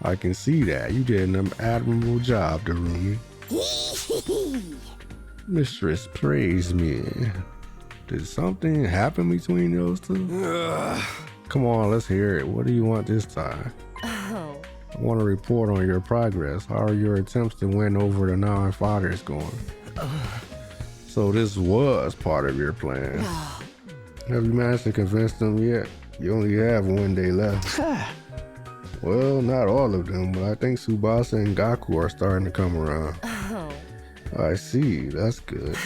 [SPEAKER 1] I can see that. You did an admirable job, Darumi. Mistress, praise me. Did something happen between those two? Come on, let's hear it. What do you want this time? I want to report on your progress. How are your attempts to win over the non-fighters going? So this was part of your plan. Have you managed to convince them yet? You only have one day left. Well, not all of them, but I think Tsubasa and Gaku are starting to come around. I see, that's good.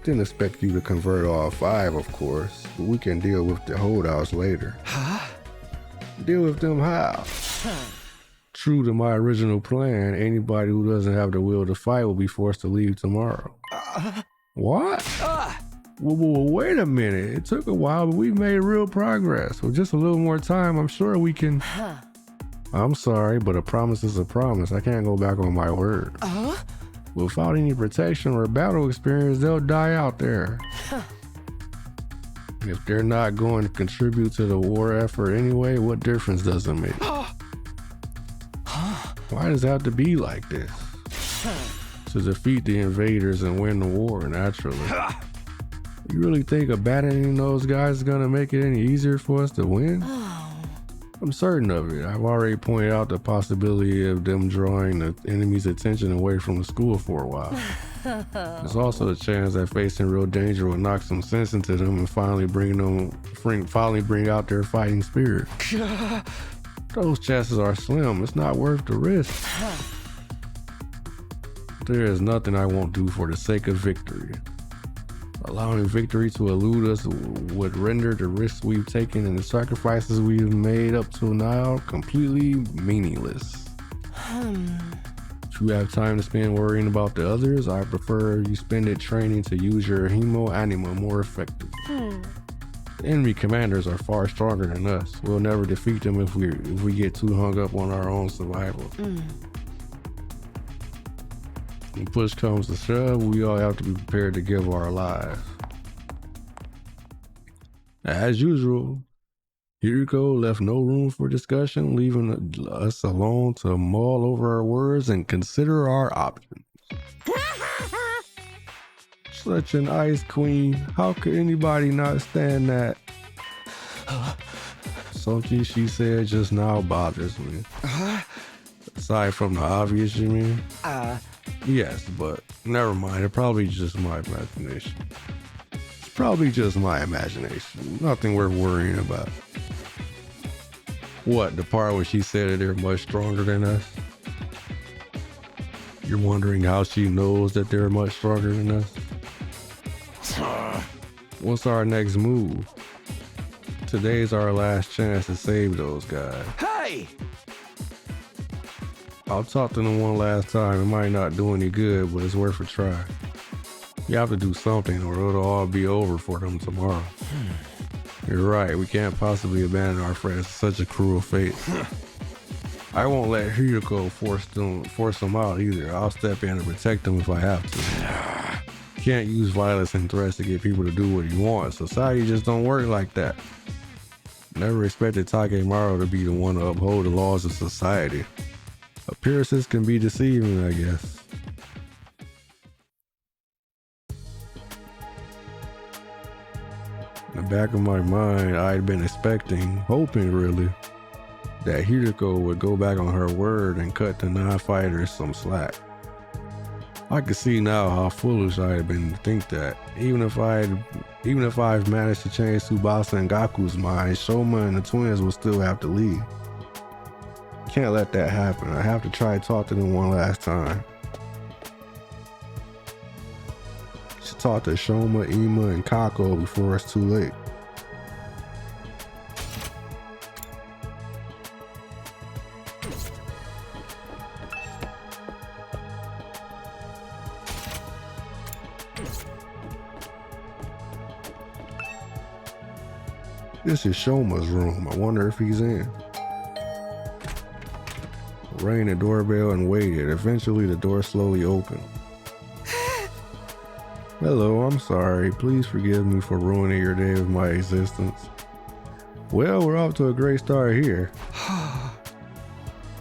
[SPEAKER 1] Didn't expect you to convert all 5, of course, but we can deal with the holdouts later. Deal with them how? True to my original plan, anybody who doesn't have the will to fight will be forced to leave tomorrow. What? Well, wait a minute. It took a while, but we've made real progress. With just a little more time, I'm sure we can... I'm sorry, but a promise is a promise. I can't go back on my word. Without any protection or battle experience, they'll die out there. If they're not going to contribute to the war effort anyway, what difference does it make? Why does it have to be like this? To defeat the invaders and win the war, naturally. You really think abandoning those guys is gonna make it any easier for us to win? I'm certain of it. I've already pointed out the possibility of them drawing the enemy's attention away from the school for a while. There's also a chance that facing real danger will knock some sense into them and finally bring out their fighting spirit. Those chances are slim. It's not worth the risk. There is nothing I won't do for the sake of victory. Allowing victory to elude us would render the risks we've taken and the sacrifices we've made up to now completely meaningless. If you have time to spend worrying about the others, I prefer you spend it training to use your Himo Anima more effectively. The enemy commanders are far stronger than us. We'll never defeat them if we get too hung up on our own survival. When push comes to shove, we all have to be prepared to give our lives. As usual, Hiriko left no room for discussion, leaving us alone to mull over our words and consider our options. Such an ice queen. How could anybody not stand that? Something she said just now bothers me. Aside from the obvious, you mean? Yes, but never mind. It's probably just my imagination. Nothing worth worrying about. What, the part where she said that they're much stronger than us? You're wondering how she knows that they're much stronger than us? What's our next move? Today's our last chance to save those guys.
[SPEAKER 5] Hey!
[SPEAKER 1] I'll talk to them one last time. It might not do any good, but it's worth a try. You have to do something or it'll all be over for them tomorrow. You're right, we can't possibly abandon our friends to such a cruel fate. I won't let Hiriko force them out either. I'll step in and protect them if I have to. Can't use violence and threats to get people to do what you want. Society just don't work like that. Never expected Takemaru to be the one to uphold the laws of society. Appearances can be deceiving, I guess. In the back of my mind, I'd been hoping really, that Hiriko would go back on her word and cut the non-fighters some slack. I could see now how foolish I had been to think that. Even if I've managed to change Tsubasa and Gaku's mind, Shoma and the twins will still have to leave. Can't let that happen. I have to try to talk to them one last time. Should talk to Shoma, Ima, and Kako before it's too late. This is Shoma's room. I wonder if he's in. Rang the doorbell and waited. Eventually, the door slowly opened. Hello, I'm sorry. Please forgive me for ruining your day of my existence. Well, we're off to a great start here.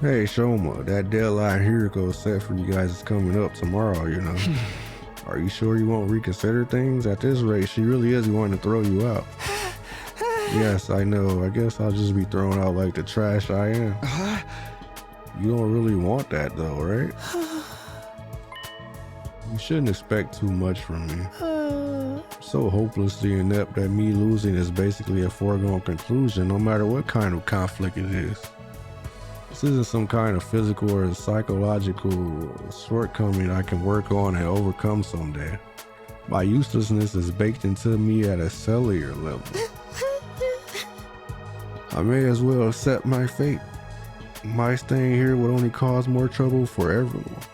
[SPEAKER 1] Hey, Shoma, that deadline Hiriko set for you guys is coming up tomorrow, you know. Are you sure you won't reconsider things? At this rate, she really is wanting to throw you out. Yes, I know. I guess I'll just be thrown out like the trash I am. You don't really want that though, right? You shouldn't expect too much from me. So hopelessly inept that me losing is basically a foregone conclusion, no matter what kind of conflict it is. This isn't some kind of physical or psychological shortcoming I can work on and overcome someday. My uselessness is baked into me at a cellular level. I may as well accept my fate. My staying here would only cause more trouble for everyone.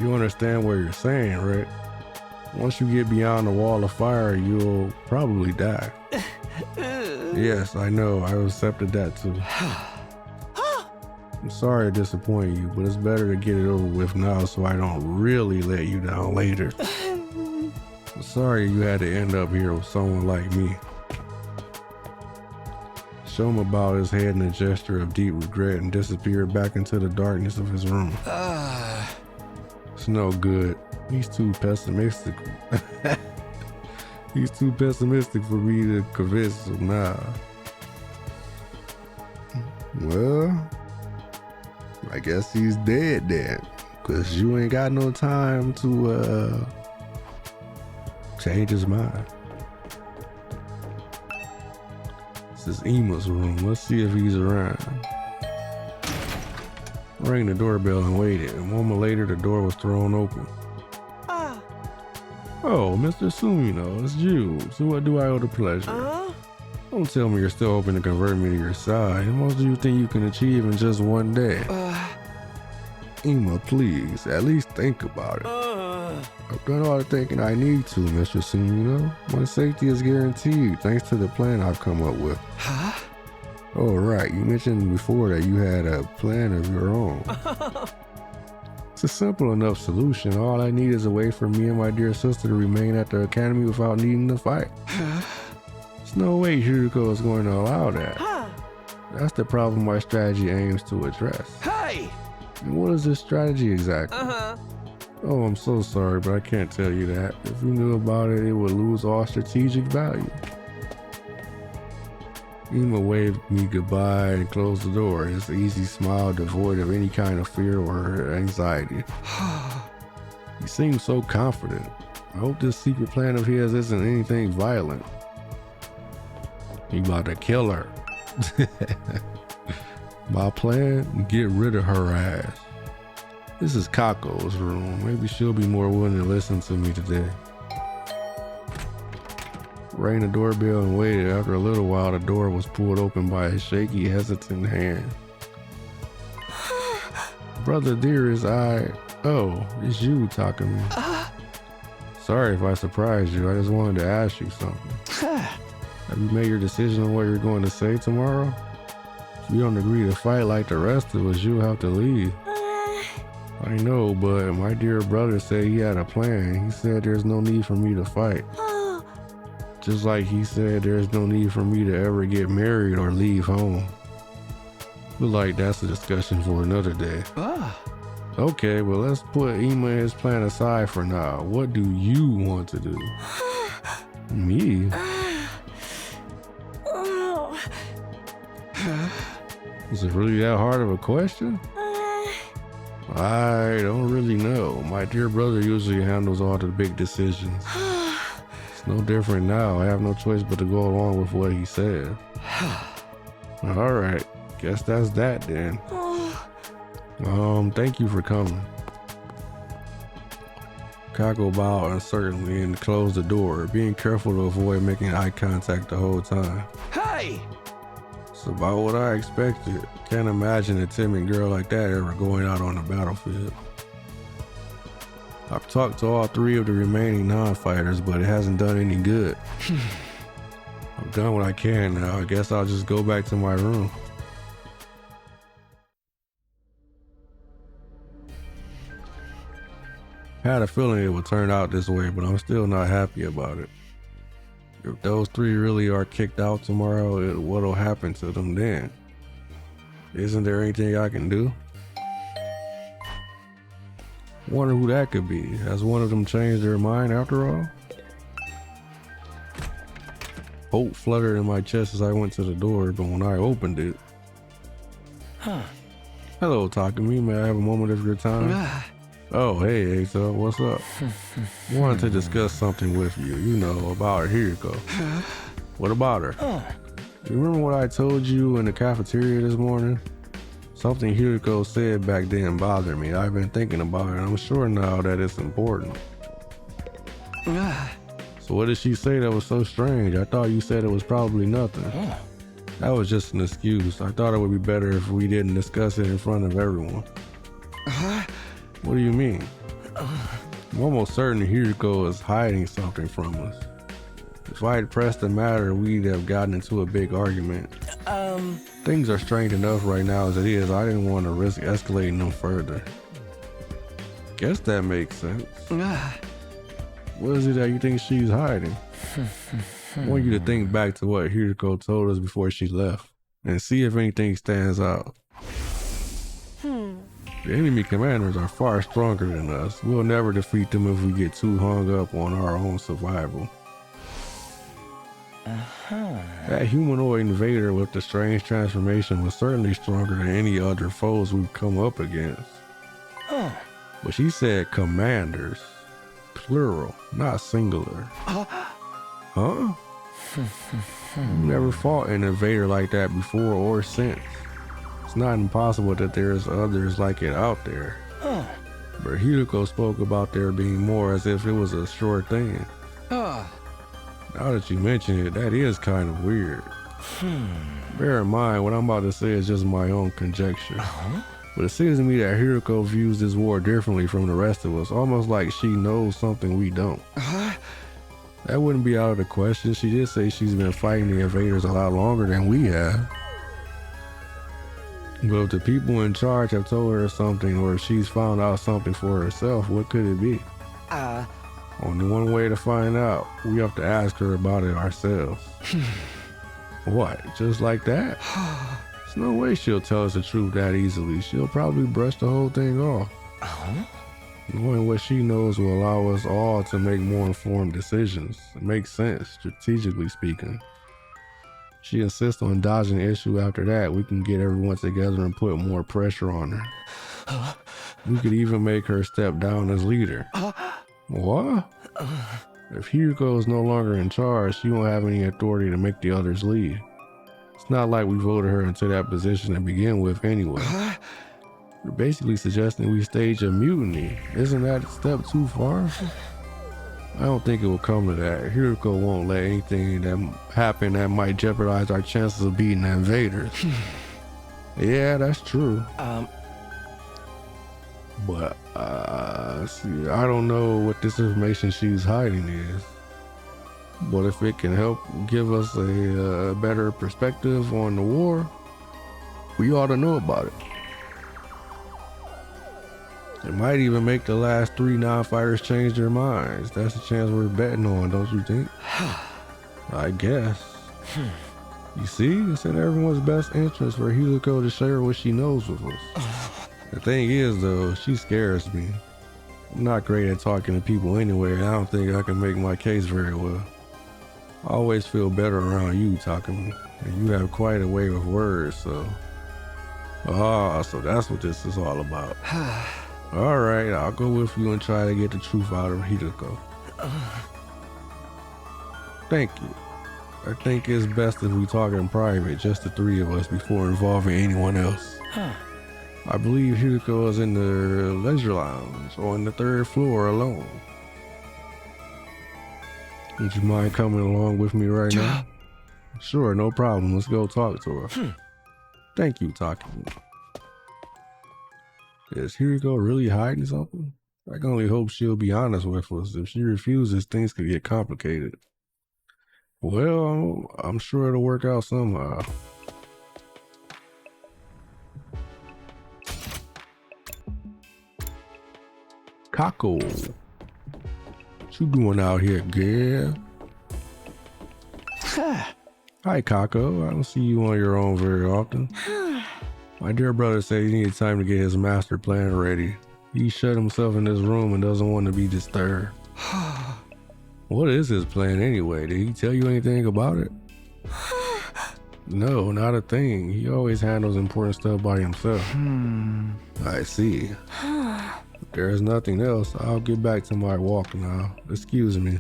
[SPEAKER 1] You understand what you're saying, right? Once you get beyond the wall of fire, you'll probably die. Yes, I know. I accepted that too. I'm sorry to disappoint you, but it's better to get it over with now so I don't really let you down later. I'm sorry you had to end up here with someone like me. Shoma bowed his head in a gesture of deep regret and disappeared back into the darkness of his room. It's no good. He's too pessimistic. He's too pessimistic for me to convince him now. Well, I guess he's dead then, cause you ain't got no time to change his mind. This is Ima's room. Let's see if he's around. I rang the doorbell and waited. A moment later, the door was thrown open. Oh, Mr. Sumino, it's you. So what do I owe the pleasure? Don't tell me you're still hoping to convert me to your side. How much do you think you can achieve in just one day? Ima, please, at least think about it. I've done all the thinking I need to, Mr. Sumino. My safety is guaranteed thanks to the plan I've come up with. Oh, right. You mentioned before that you had a plan of your own. It's a simple enough solution. All I need is a way for me and my dear sister to remain at the academy without needing to fight. There's no way Hiriko is going to allow that. That's the problem my strategy aims to address.
[SPEAKER 5] Hey!
[SPEAKER 1] And what is this strategy exactly? Oh, I'm so sorry, but I can't tell you that. If you knew about it, it would lose all strategic value. Ima waved me goodbye and closed the door, his easy smile devoid of any kind of fear or anxiety. He seemed so confident. I hope this secret plan of his isn't anything violent. He about to kill her. My plan? Get rid of her ass. This is Kako's room. Maybe she'll be more willing to listen to me today. Rang the doorbell and waited. After a little while, the door was pulled open by a shaky, hesitant hand. Brother dearest, Oh, it's you, Takumi. Sorry if I surprised you. I just wanted to ask you something. Have you made your decision on what you're going to say tomorrow? If you don't agree to fight like the rest of us, you'll have to leave. I know, but my dear brother said he had a plan. He said there's no need for me to fight. Just like he said there's no need for me to ever get married or leave home. Feel like that's a discussion for another day. Okay, well let's put Ima and his plan aside for now. What do you want to do? Me? Is it really that hard of a question? I don't really know. My dear brother usually handles all the big decisions. It's no different now. I have no choice but to go along with what he said. Alright, guess that's that then. Thank you for coming. Kako bowed uncertainly and closed the door, being careful to avoid making eye contact the whole time.
[SPEAKER 5] Hey!
[SPEAKER 1] It's about what I expected. Can't imagine a timid girl like that ever going out on the battlefield. I've talked to all 3 of the remaining non-fighters, but it hasn't done any good. I've done what I can now. I guess I'll just go back to my room. I had a feeling it would turn out this way, but I'm still not happy about it. If those three really are kicked out tomorrow, what'll happen to them then? Isn't there anything I can do? Wonder who that could be. Has one of them changed their mind after all? Hope fluttered in my chest as I went to the door, but when I opened it... Hello, Takumi. May I have a moment of your time? Oh, hey, Asa. What's up? Wanted to discuss something with you. You know, about Hiriko. What about her? You remember what I told you in the cafeteria this morning? Something Hiriko said back then bothered me. I've been thinking about it. I'm sure now that it's important. So what did she say that was so strange? I thought you said it was probably nothing. That was just an excuse. I thought it would be better if we didn't discuss it in front of everyone. What do you mean? I'm almost certain Hiriko is hiding something from us. If I had pressed the matter, we'd have gotten into a big argument. Things are strange enough right now as it is. I didn't want to risk escalating them further. Guess that makes sense. What is it that you think she's hiding? I want you to think back to what Hiriko told us before she left and see if anything stands out. The enemy commanders are far stronger than us. We'll never defeat them if we get too hung up on our own survival. That humanoid invader with the strange transformation was certainly stronger than any other foes we've come up against. But she said commanders. Plural, not singular. Huh? You never fought an invader like that before or since. It's not impossible that there's others like it out there. But Hiriko spoke about there being more as if it was a sure thing. Now that you mention it, that is kind of weird. Bear in mind, what I'm about to say is just my own conjecture. But it seems to me that Hiriko views this war differently from the rest of us, almost like she knows something we don't. That wouldn't be out of the question. She did say she's been fighting the invaders a lot longer than we have. But if the people in charge have told her something, or if she's found out something for herself, what could it be? Only one way to find out. We have to ask her about it ourselves. What? Just like that? There's no way she'll tell us the truth that easily. She'll probably brush the whole thing off. Knowing what she knows will allow us all to make more informed decisions. It makes sense, strategically speaking. She insists on dodging the issue after that. We can get everyone together and put more pressure on her. We could even make her step down as leader. What? If Hiriko is no longer in charge, she won't have any authority to make the others leave. It's not like we voted her into that position to begin with anyway. You're basically suggesting we stage a mutiny. Isn't that a step too far? I don't think it will come to that. Hiriko won't let anything that happen that might jeopardize our chances of beating the invaders. Yeah, that's true. But, see, I don't know what this information she's hiding is. But if it can help give us a better perspective on the war, we ought to know about it. It might even make the last 3 non-fighters change their minds. That's a chance we're betting on, don't you think? I guess. You see, it's in everyone's best interest for Hiriko to share what she knows with us. The thing is, though, she scares me. I'm not great at talking to people anyway. I don't think I can make my case very well. I always feel better around you, Takumi. And you have quite a way with words, so... so that's what this is all about. Alright, I'll go with you and try to get the truth out of Hiriko. Thank you. I think it's best if we talk in private, just the 3 of us, before involving anyone else. I believe Hiriko is in the leisure lounge on the 3rd floor alone. Would you mind coming along with me right now? Sure, no problem. Let's go talk to her. Thank you, Takumi. Is Hiriko really hiding something? I can only hope she'll be honest with us. If she refuses, things could get complicated. Well, I'm sure it'll work out somehow. Kako, what you doing out here, girl? Hi, Kako. I don't see you on your own very often. My dear brother said he needed time to get his master plan ready. He shut himself in his room and doesn't want to be disturbed. What is his plan anyway? Did he tell you anything about it? No, not a thing. He always handles important stuff by himself. I see. If there's nothing else, I'll get back to my walk now. Excuse me.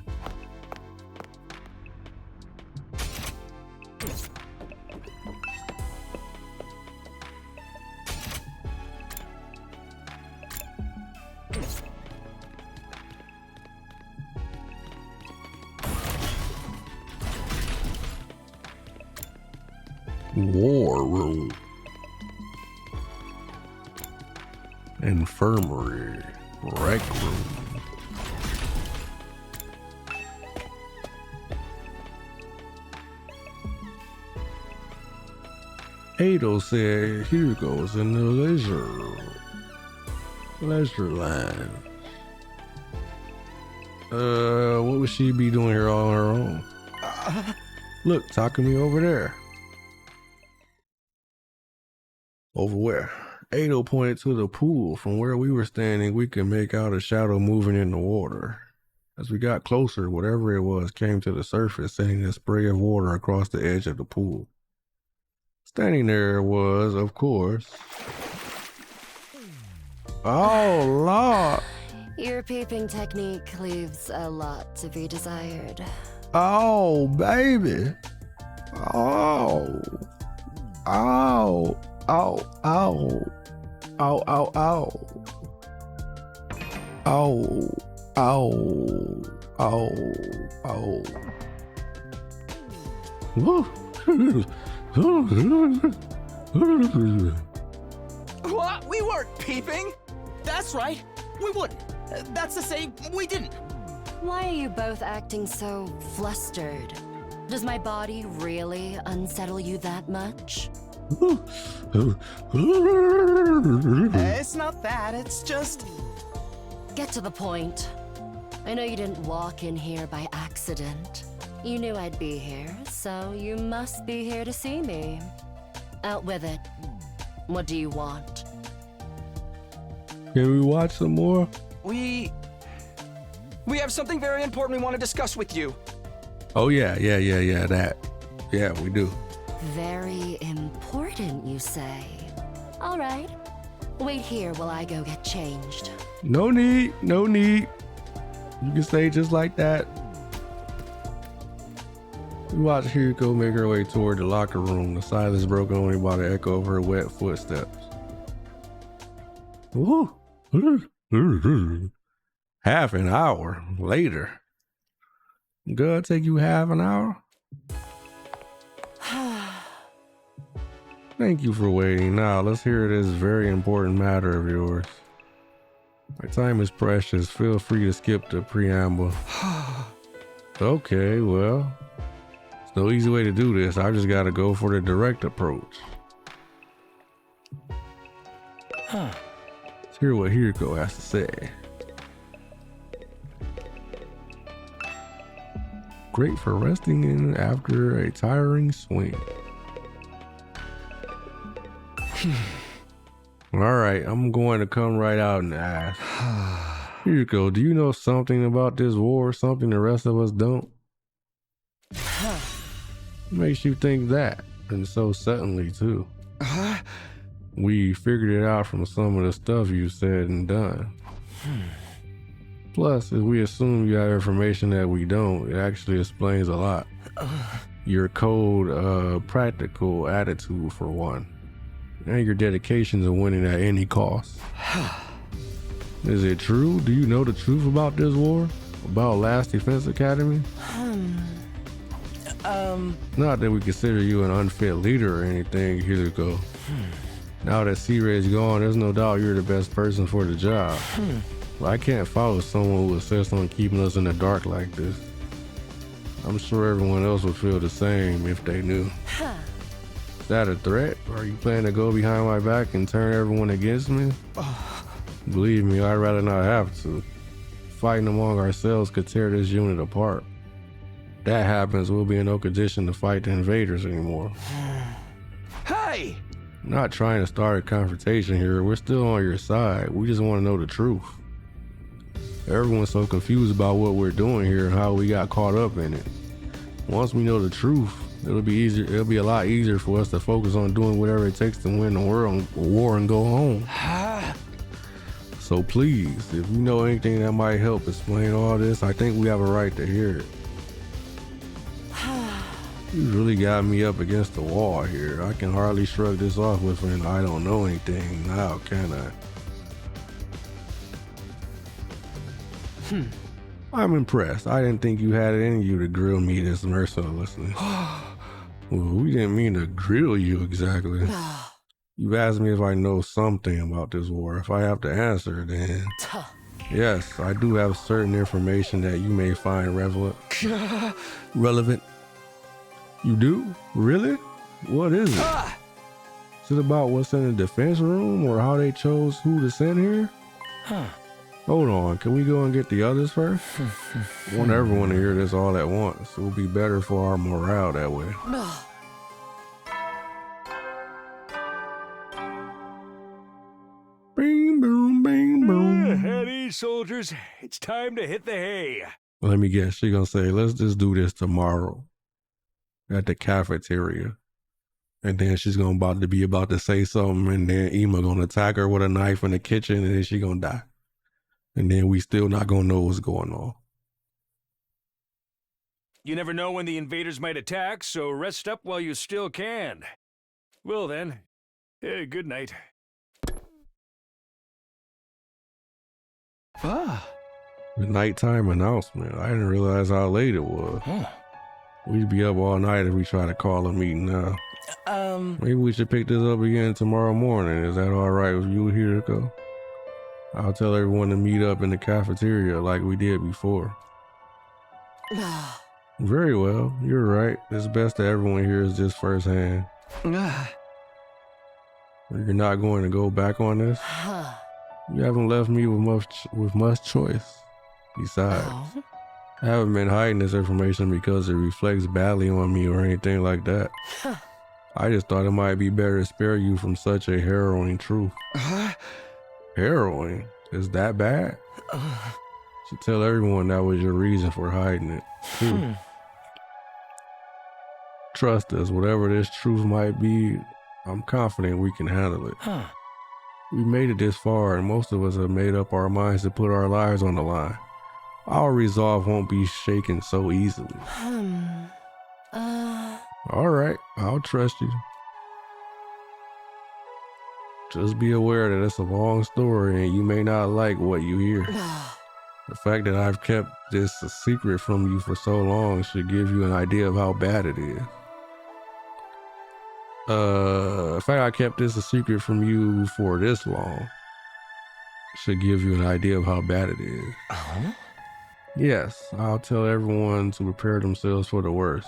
[SPEAKER 1] War room. Infirmary. Rec room. Ado said Hugo is in the leisure line. What would she be doing here all on her own? Look, Takumi over there. Over where? Ado pointed to the pool. From where we were standing, we could make out a shadow moving in the water. As we got closer, whatever it was came to the surface, sending a spray of water across the edge of the pool. Standing there was, of course... Oh, Lord!
[SPEAKER 7] Your peeping technique leaves a lot to be desired.
[SPEAKER 1] Oh, baby! Oh! Ow! Ow, ow. Ow, ow, ow. Ow, ow, ow, ow.
[SPEAKER 3] What? We weren't peeping!
[SPEAKER 6] That's right. We wouldn't. That's to say, we didn't.
[SPEAKER 7] Why are you both acting so flustered? Does my body really unsettle you that much?
[SPEAKER 6] It's not that, it's just...
[SPEAKER 7] Get to the point. I know you didn't walk in here by accident. You knew I'd be here, so you must be here to see me. Out with it. What do you want?
[SPEAKER 1] Can we watch some more?
[SPEAKER 3] We have something very important we want to discuss with you.
[SPEAKER 1] Oh, yeah, that. Yeah, we do.
[SPEAKER 7] Very important, you say? All right. Wait here while I go get changed.
[SPEAKER 1] No need. You can stay just like that. We watch Hiriko make her way toward the locker room. The silence broken only by the echo of her wet footsteps. Ooh. Half an hour later. Gonna take you half an hour? Thank you for waiting. Now let's hear this very important matter of yours. My time is precious. Feel free to skip the preamble. Okay, well, there's no easy way to do this. I just gotta go for the direct approach. Let's hear what Hiriko has to say. Great for resting in after a tiring swing. Alright, I'm going to come right out and ask. Hiriko, do you know something about this war, something the rest of us don't? What makes you think that? And so suddenly too. We figured it out from some of the stuff you said and done. Plus, if we assume you have information that we don't, it actually explains a lot. Your cold, practical attitude for one. And your dedication to winning at any cost. Is it true? Do you know the truth about this war? About Last Defense Academy? Not that we consider you an unfit leader or anything, Hiriko. Now that C-Ray's gone, there's no doubt you're the best person for the job. But I can't follow someone who insists on keeping us in the dark like this. I'm sure everyone else would feel the same if they knew. Is that a threat? Are you planning to go behind my back and turn everyone against me? Believe me, I'd rather not have to. Fighting among ourselves could tear this unit apart. that happens, we'll be in no condition to fight the invaders anymore.
[SPEAKER 5] Hey!
[SPEAKER 1] I'm not trying to start a confrontation here. We're still on your side. We just want to know the truth. Everyone's so confused about what we're doing here and how we got caught up in it. Once we know the truth, it'll be easier. It'll be a lot easier for us to focus on doing whatever it takes to win the world war and go home. So please, if you know anything that might help explain all this, I think we have a right to hear it. You really got me up against the wall here. I can hardly shrug this off with an I don't know anything now, can I? I'm impressed. I didn't think you had it in you to grill me this mercilessly. Well, we didn't mean to grill you exactly. You've asked me if I know something about this war. If I have to answer, then yes, I do have certain information that you may find relevant. You do? Really? What is it? Is it about what's in the defense room or how they chose who to send here? Hold on, can we go and get the others first? I want everyone to hear this all at once. It will be better for our morale that way. Bing, boom, bing, boom.
[SPEAKER 2] At ease, soldiers. It's time to hit the hay.
[SPEAKER 1] Let me guess, she gonna say, let's just do this tomorrow at the cafeteria. And then she's about to say something, and then Ema gonna attack her with a knife in the kitchen, and then she gonna die. And then we still not gonna know what's going on.
[SPEAKER 2] You never know when the invaders might attack, so rest up while you still can. Well then, good night.
[SPEAKER 1] The nighttime announcement. I didn't realize how late it was. We'd be up all night if we try to call a meeting now. Maybe we should pick this up again tomorrow morning. Is that all right with you, Hiriko? I'll tell everyone to meet up in the cafeteria like we did before. Very well. You're right. It's best that everyone hears this firsthand. You're not going to go back on this? You haven't left me with much choice. Besides, I haven't been hiding this information because it reflects badly on me or anything like that. I just thought it might be better to spare you from such a harrowing truth. Harrowing? Is that bad? Should tell everyone that was your reason for hiding it. Trust us, whatever this truth might be, I'm confident we can handle it. We made it this far, and most of us have made up our minds to put our lives on the line. Our resolve won't be shaken so easily. All right, I'll trust you. Just be aware that it's a long story and you may not like what you hear. The fact that I've kept this a secret from you for so long should give you an idea of how bad it is. The fact I kept this a secret from you for this long should give you an idea of how bad it is. Yes, I'll tell everyone to prepare themselves for the worst.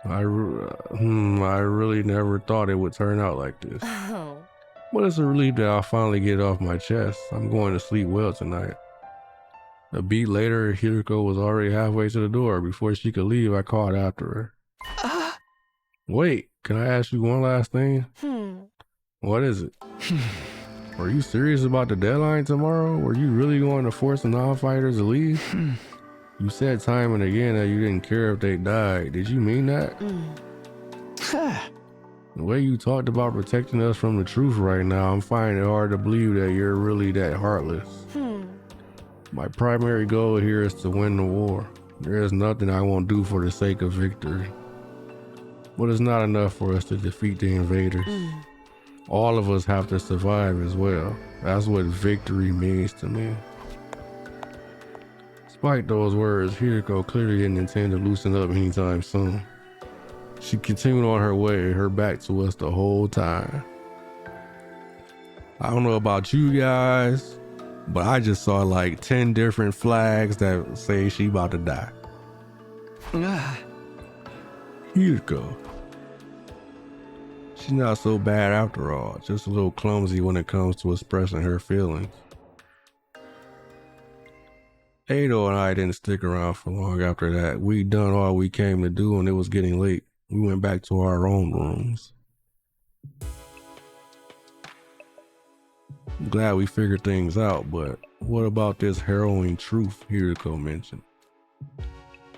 [SPEAKER 1] I really never thought it would turn out like this. But it's a relief that I'll finally get it off my chest. I'm going to sleep well tonight. A beat later, Hiriko was already halfway to the door. Before she could leave, I called after her. Wait, can I ask you one last thing? What is it? Are you serious about the deadline tomorrow? Were you really going to force the non-fighters to leave? You said time and again that you didn't care if they died. Did you mean that? The way you talked about protecting us from the truth right now, I'm finding it hard to believe that you're really that heartless. My primary goal here is to win the war. There is nothing I won't do for the sake of victory. But it's not enough for us to defeat the invaders. All of us have to survive as well. That's what victory means to me. Despite those words, Hiriko clearly didn't intend to loosen up anytime soon. She continued on her way, her back to us the whole time. I don't know about you guys, but I just saw like 10 different flags that say she about to die. Hiriko. She's not so bad after all, just a little clumsy when it comes to expressing her feelings. Ado and I didn't stick around for long after that. We'd done all we came to do and it was getting late. We went back to our own rooms. I'm glad we figured things out, but what about this harrowing truth Hiriko mentioned?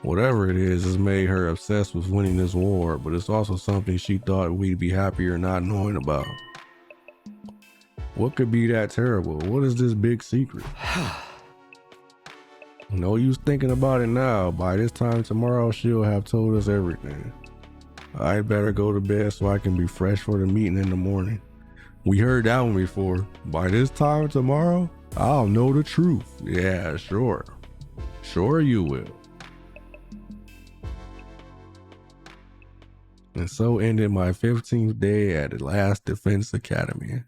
[SPEAKER 1] Whatever it is has made her obsessed with winning this war, but it's also something she thought we'd be happier not knowing about. What could be that terrible? What is this big secret? No use thinking about it now. By this time tomorrow, she'll have told us everything. I'd better go to bed so I can be fresh for the meeting in the morning. We heard that one before. By this time tomorrow, I'll know the truth. Yeah, sure. Sure you will. And so ended my 15th day at the last Defense Academy.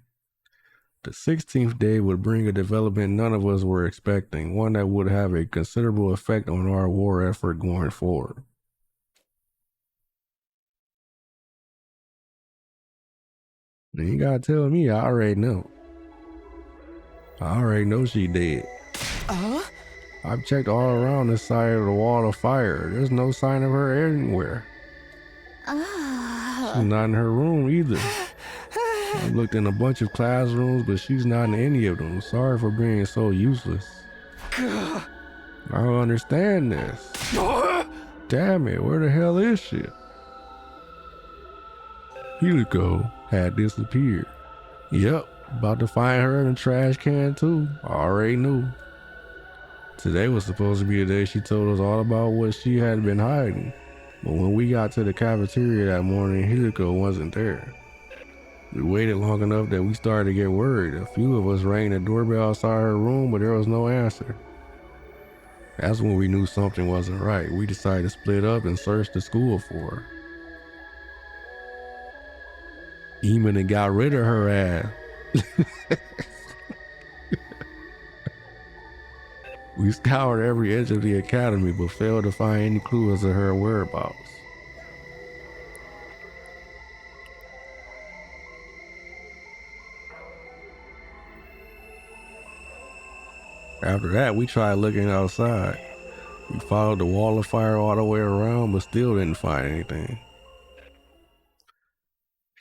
[SPEAKER 1] The 16th day would bring a development none of us were expecting, one that would have a considerable effect on our war effort going forward. You gotta tell me, I already know. I already know she dead. I've checked all around this side of the wall of fire. There's no sign of her anywhere. She's not in her room either. I looked in a bunch of classrooms, but she's not in any of them. Sorry for being so useless. I don't understand this. Damn it, where the hell is she? Hiriko had disappeared. Yep, about to find her in the trash can too. I already knew. Today was supposed to be the day she told us all about what she had been hiding. But when we got to the cafeteria that morning, Hiriko wasn't there. We waited long enough that we started to get worried. A few of us rang the doorbell outside her room, but there was no answer. That's when we knew something wasn't right. We decided to split up and search the school for her. Even and got rid of her ass. We scoured every edge of the academy, but failed to find any clue as to her whereabouts. After that, we tried looking outside. We followed the wall of fire all the way around, but still didn't find anything.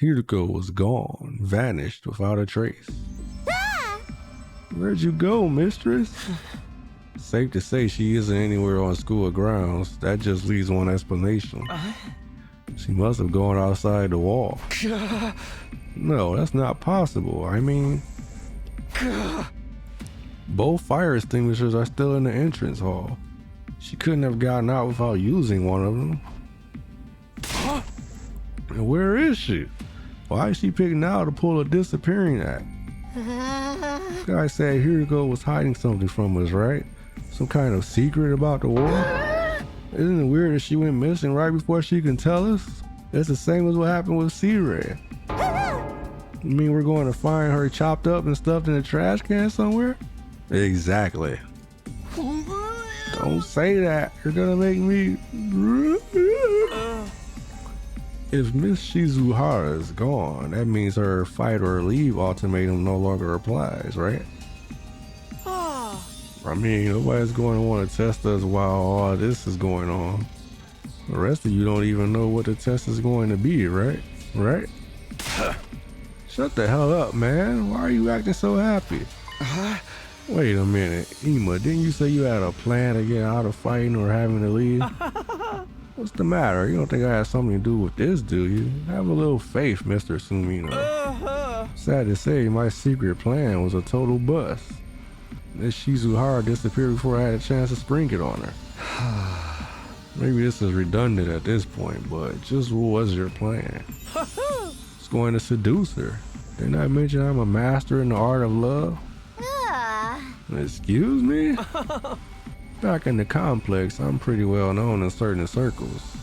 [SPEAKER 1] Hiriko was gone, vanished without a trace. Where'd you go, mistress? Safe to say she isn't anywhere on school grounds. That just leaves one explanation. She must have gone outside the wall. No, that's not possible. I mean, both fire extinguishers are still in the entrance hall. She couldn't have gotten out without using one of them. And where is she? Why is she picking now to pull a disappearing act? This guy said Hiriko was hiding something from us, right? Some kind of secret about the war? Isn't it weird that she went missing right before she can tell us? That's the same as what happened with C-Ray. You mean we're going to find her chopped up and stuffed in a trash can somewhere? Exactly. Don't say that. You're gonna make me... If Miss Shizuhara is gone, that means her fight or leave ultimatum no longer applies, right? I mean, nobody's going to want to test us while all this is going on. The rest of you don't even know what the test is going to be, right? Right? Shut the hell up, man. Why are you acting so happy? Wait a minute. Ima, didn't you say you had a plan to get out of fighting or having to leave? What's the matter? You don't think I had something to do with this, do you? Have a little faith, Mr. Sumino. Sad to say, my secret plan was a total bust. This Shizuhara disappeared before I had a chance to spring it on her. Maybe this is redundant at this point, but just what was your plan? It's going to seduce her. Didn't I mention I'm a master in the art of love? Excuse me? Back in the complex, I'm pretty well known in certain circles.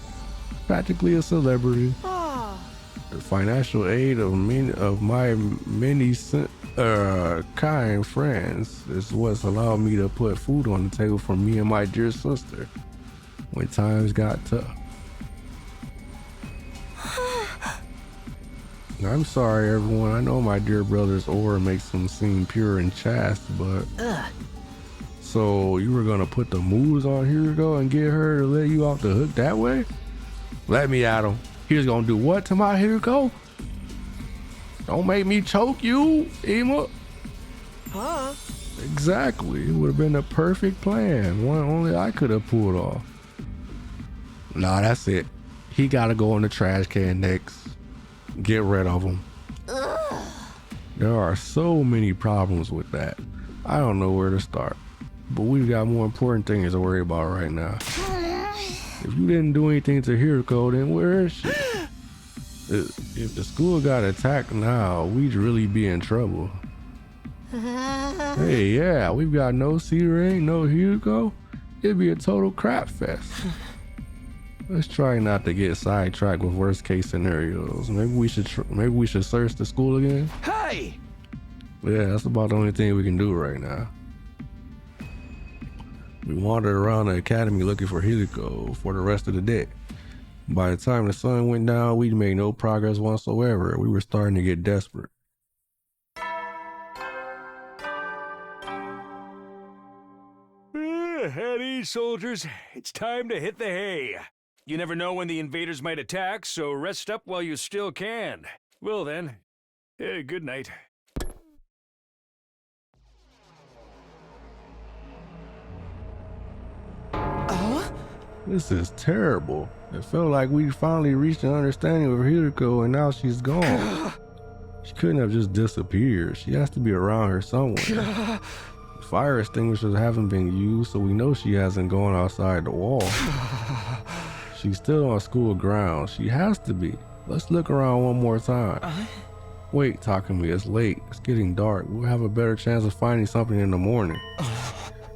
[SPEAKER 1] Practically a celebrity. The financial aid of my many kind friends is what's allowed me to put food on the table for me and my dear sister when times got tough. I'm sorry, everyone. I know my dear brother's aura makes him seem pure and chaste, but So you were gonna put the moves on Hiriko and get her to let you off the hook that way? Let me at him. He's gonna do what to my Hiriko? Don't make me choke you, Ema.
[SPEAKER 6] Huh?
[SPEAKER 1] Exactly. It would have been the perfect plan. One only I could have pulled off. Nah, that's it. He gotta go in the trash can next. Get rid of him. There are so many problems with that. I don't know where to start. But we've got more important things to worry about right now. If you didn't do anything to Hiriko, then where is she? If the school got attacked now, we'd really be in trouble. Hey, yeah, we've got no C-Ring, no Hiriko. It'd be a total crap fest. Let's try not to get sidetracked with worst case scenarios. Maybe we should search the school again.
[SPEAKER 5] Hey!
[SPEAKER 1] Yeah, that's about the only thing we can do right now. We wandered around the academy looking for Hiriko for the rest of the day. By the time the sun went down, we'd made no progress whatsoever. We were starting to get desperate.
[SPEAKER 2] At ease, soldiers. It's time to hit the hay. You never know when the invaders might attack, so rest up while you still can. Well then, good night.
[SPEAKER 1] This is terrible. It felt like we finally reached an understanding with Hiriko and now she's gone. She couldn't have just disappeared. She has to be around here somewhere. Fire extinguishers haven't been used, so we know she hasn't gone outside the wall. She's still on school grounds. She has to be. Let's look around one more time. Wait, Takumi, it's late. It's getting dark. We'll have a better chance of finding something in the morning.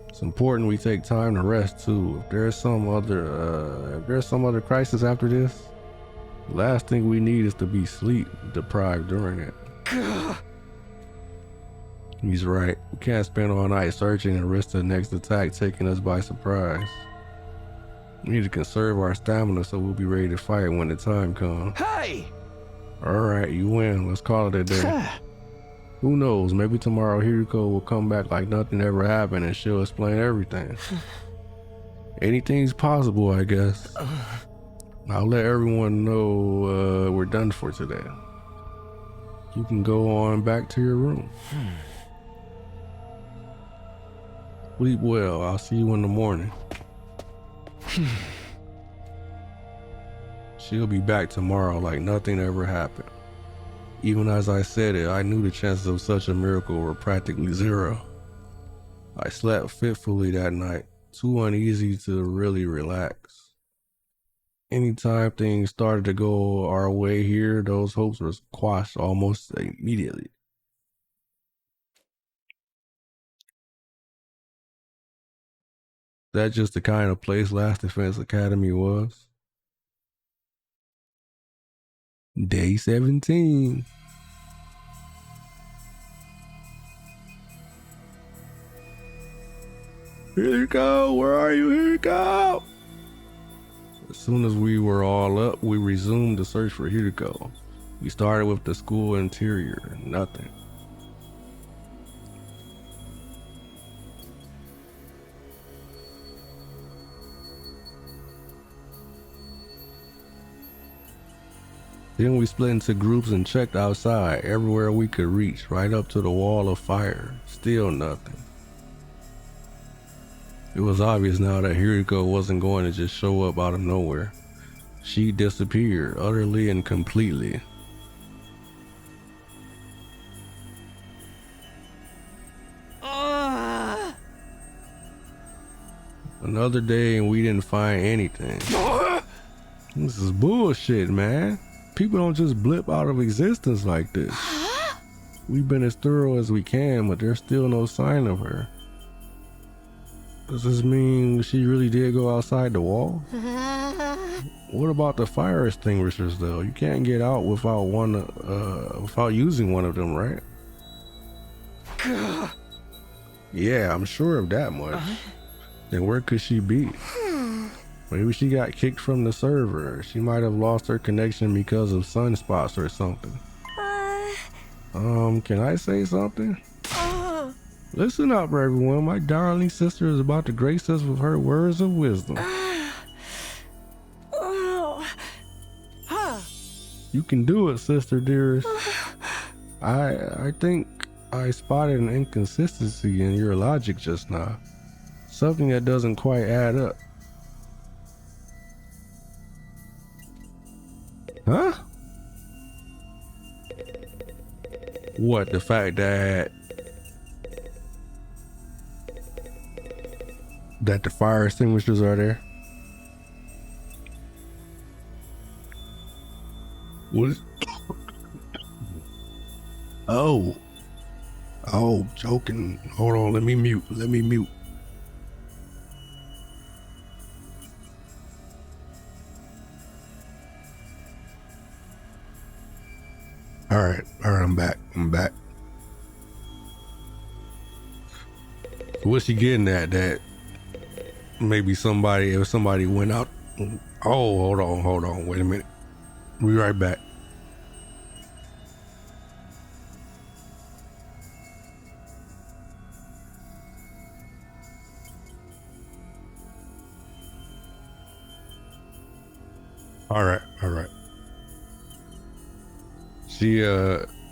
[SPEAKER 1] It's important we take time to rest too. If there's some other crisis after this, the last thing we need is to be sleep deprived during it. He's right. We can't spend all night searching and risk the next attack taking us by surprise. We need to conserve our stamina so we'll be ready to fight when the time comes.
[SPEAKER 5] Hey!
[SPEAKER 1] Alright, you win. Let's call it a day. Who knows, maybe tomorrow Hiriko will come back like nothing ever happened and she'll explain everything. Anything's possible, I guess. I'll let everyone know we're done for today. You can go on back to your room. Sleep well. I'll see you in the morning. She'll be back tomorrow like nothing ever happened. Even as I said it, I knew the chances of such a miracle were practically zero. I slept fitfully that night, too uneasy to really relax. Anytime things started to go our way here, those hopes were quashed almost immediately. That's just the kind of place Last Defense Academy was. Day 17. Hiriko, where are you, Hiriko? As soon as we were all up, we resumed the search for Hiriko. We started with the school interior, nothing. Then we split into groups and checked outside, everywhere we could reach, right up to the wall of fire. Still nothing. It was obvious now that Hiriko wasn't going to just show up out of nowhere. She disappeared, utterly and completely. Another day and we didn't find anything. This is bullshit, man. People don't just blip out of existence like this. We've been as thorough as we can, but there's still no sign of her. Does this mean she really did go outside the wall? What about the fire extinguishers though? You can't get out without without using one of them, right? Yeah, I'm sure of that much. Then where could she be? Maybe she got kicked from the server. She might have lost her connection because of sunspots or something. Can I say something? Listen up, everyone. My darling sister is about to grace us with her words of wisdom. You can do it, sister dearest. I think I spotted an inconsistency in your logic just now. Something that doesn't quite add up. Huh? What, the fact that the fire extinguishers are there? What is... Oh, joking. Hold on, let me mute. All right, I'm back. What's she getting at? That maybe if somebody went out. Oh, hold on, wait a minute. We'll be right back. All right.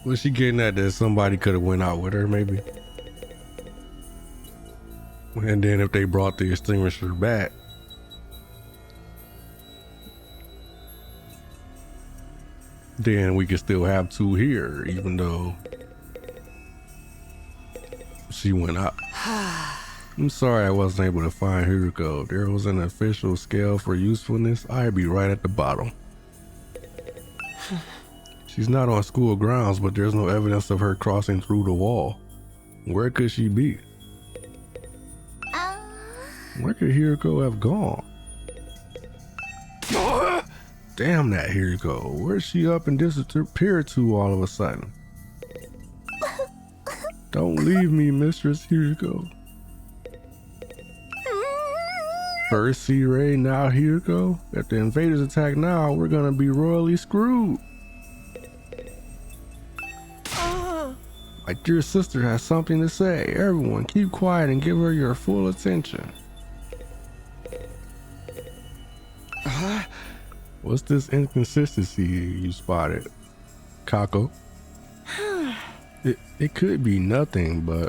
[SPEAKER 1] Was she getting at that somebody could have went out with her, maybe? And then if they brought the extinguisher back, then we could still have two here, even though she went out. I'm sorry I wasn't able to find Hiriko. If there was an official scale for usefulness, I'd be right at the bottom. She's not on school grounds, but there's no evidence of her crossing through the wall. Where could she be? Where could Hiriko have gone? Damn that Hiriko. Where's she up and disappeared to all of a sudden? Don't leave me, Mistress Hiriko. First C-Ray, now Hiriko. If the invaders attack now, we're gonna be royally screwed. My dear sister has something to say. Everyone, keep quiet and give her your full attention. What's this inconsistency you spotted, Kako? It could be nothing, but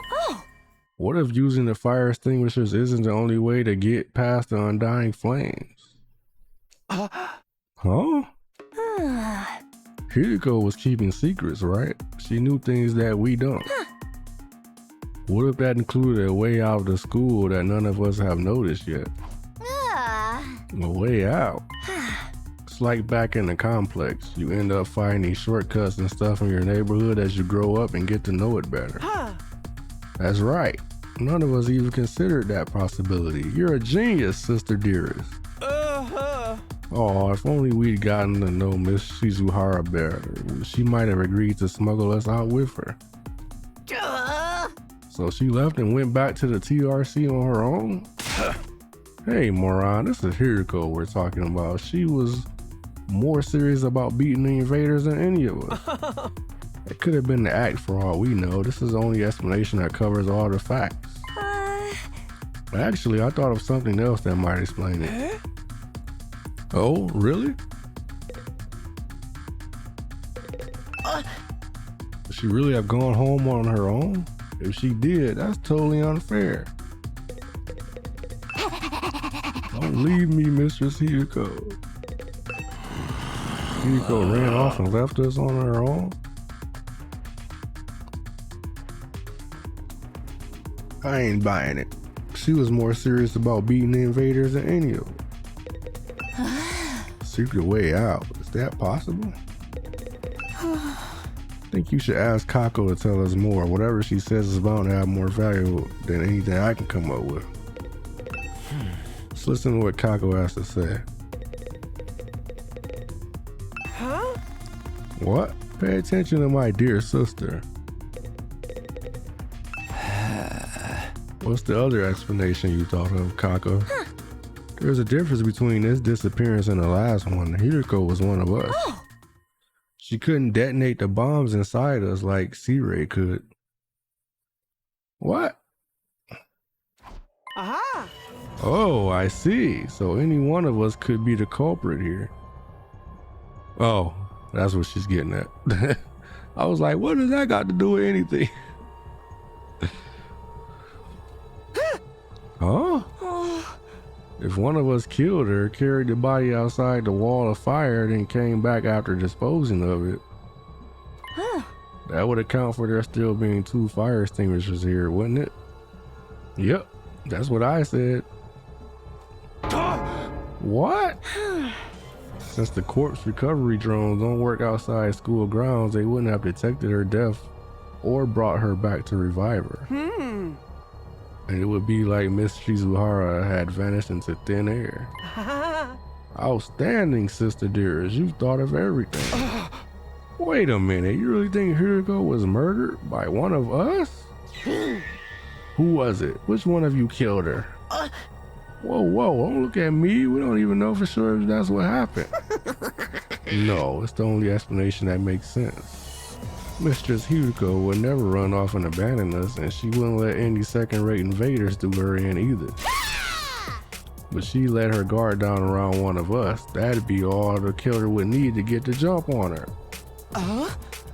[SPEAKER 1] what if using the fire extinguishers isn't the only way to get past the undying flames? Huh? Hiriko was keeping secrets, right? She knew things that we don't. What if that included a way out of the school that none of us have noticed yet? A way out? It's like back in the complex. You end up finding shortcuts and stuff in your neighborhood as you grow up and get to know it better. That's right. None of us even considered that possibility. You're a genius, sister dearest. Oh, if only we'd gotten to know Miss Shizuhara better, she might have agreed to smuggle us out with her. So she left and went back to the TRC on her own? Hey, moron, this is Hiriko we're talking about. She was more serious about beating the invaders than any of us. It could have been the act for all we know. This is the only explanation that covers all the facts. Actually, I thought of something else that might explain it. Oh, really? Would she really have gone home on her own? If she did, that's totally unfair. Don't leave me, Mistress Hiriko. Hiriko ran off and left us on her own? I ain't buying it. She was more serious about beating the invaders than any of them. Secret way out. Is that possible? I think you should ask Kako to tell us more. Whatever she says is bound to have more value than anything I can come up with. Let's listen to what Kako has to say. What? Pay attention to my dear sister. What's the other explanation you thought of, Kako? There's a difference between this disappearance and the last one. Hiriko was one of us. She couldn't detonate the bombs inside us like C-Ray could. What?
[SPEAKER 8] Aha!
[SPEAKER 1] Oh, I see. So any one of us could be the culprit here. Oh, that's what she's getting at. I was like, what does that got to do with anything? Huh? If one of us killed her, carried the body outside the wall of fire, then came back after disposing of it, that would account for there still being 2 fire extinguishers here, wouldn't it? Yep, that's what I said. What? Since the corpse recovery drones don't work outside school grounds, they wouldn't have detected her death or brought her back to revive her. And it would be like Miss Shizuhara had vanished into thin air. Outstanding, Sister Dearest. You've thought of everything. Wait a minute. You really think Hiriko was murdered by one of us? Who was it? Which one of you killed her? Whoa, don't look at me. We don't even know for sure if that's what happened. No, it's the only explanation that makes sense. Mistress Hiriko would never run off and abandon us, and she wouldn't let any second-rate invaders do her in either. But she let her guard down around one of us. That'd be all the killer would need to get the jump on her.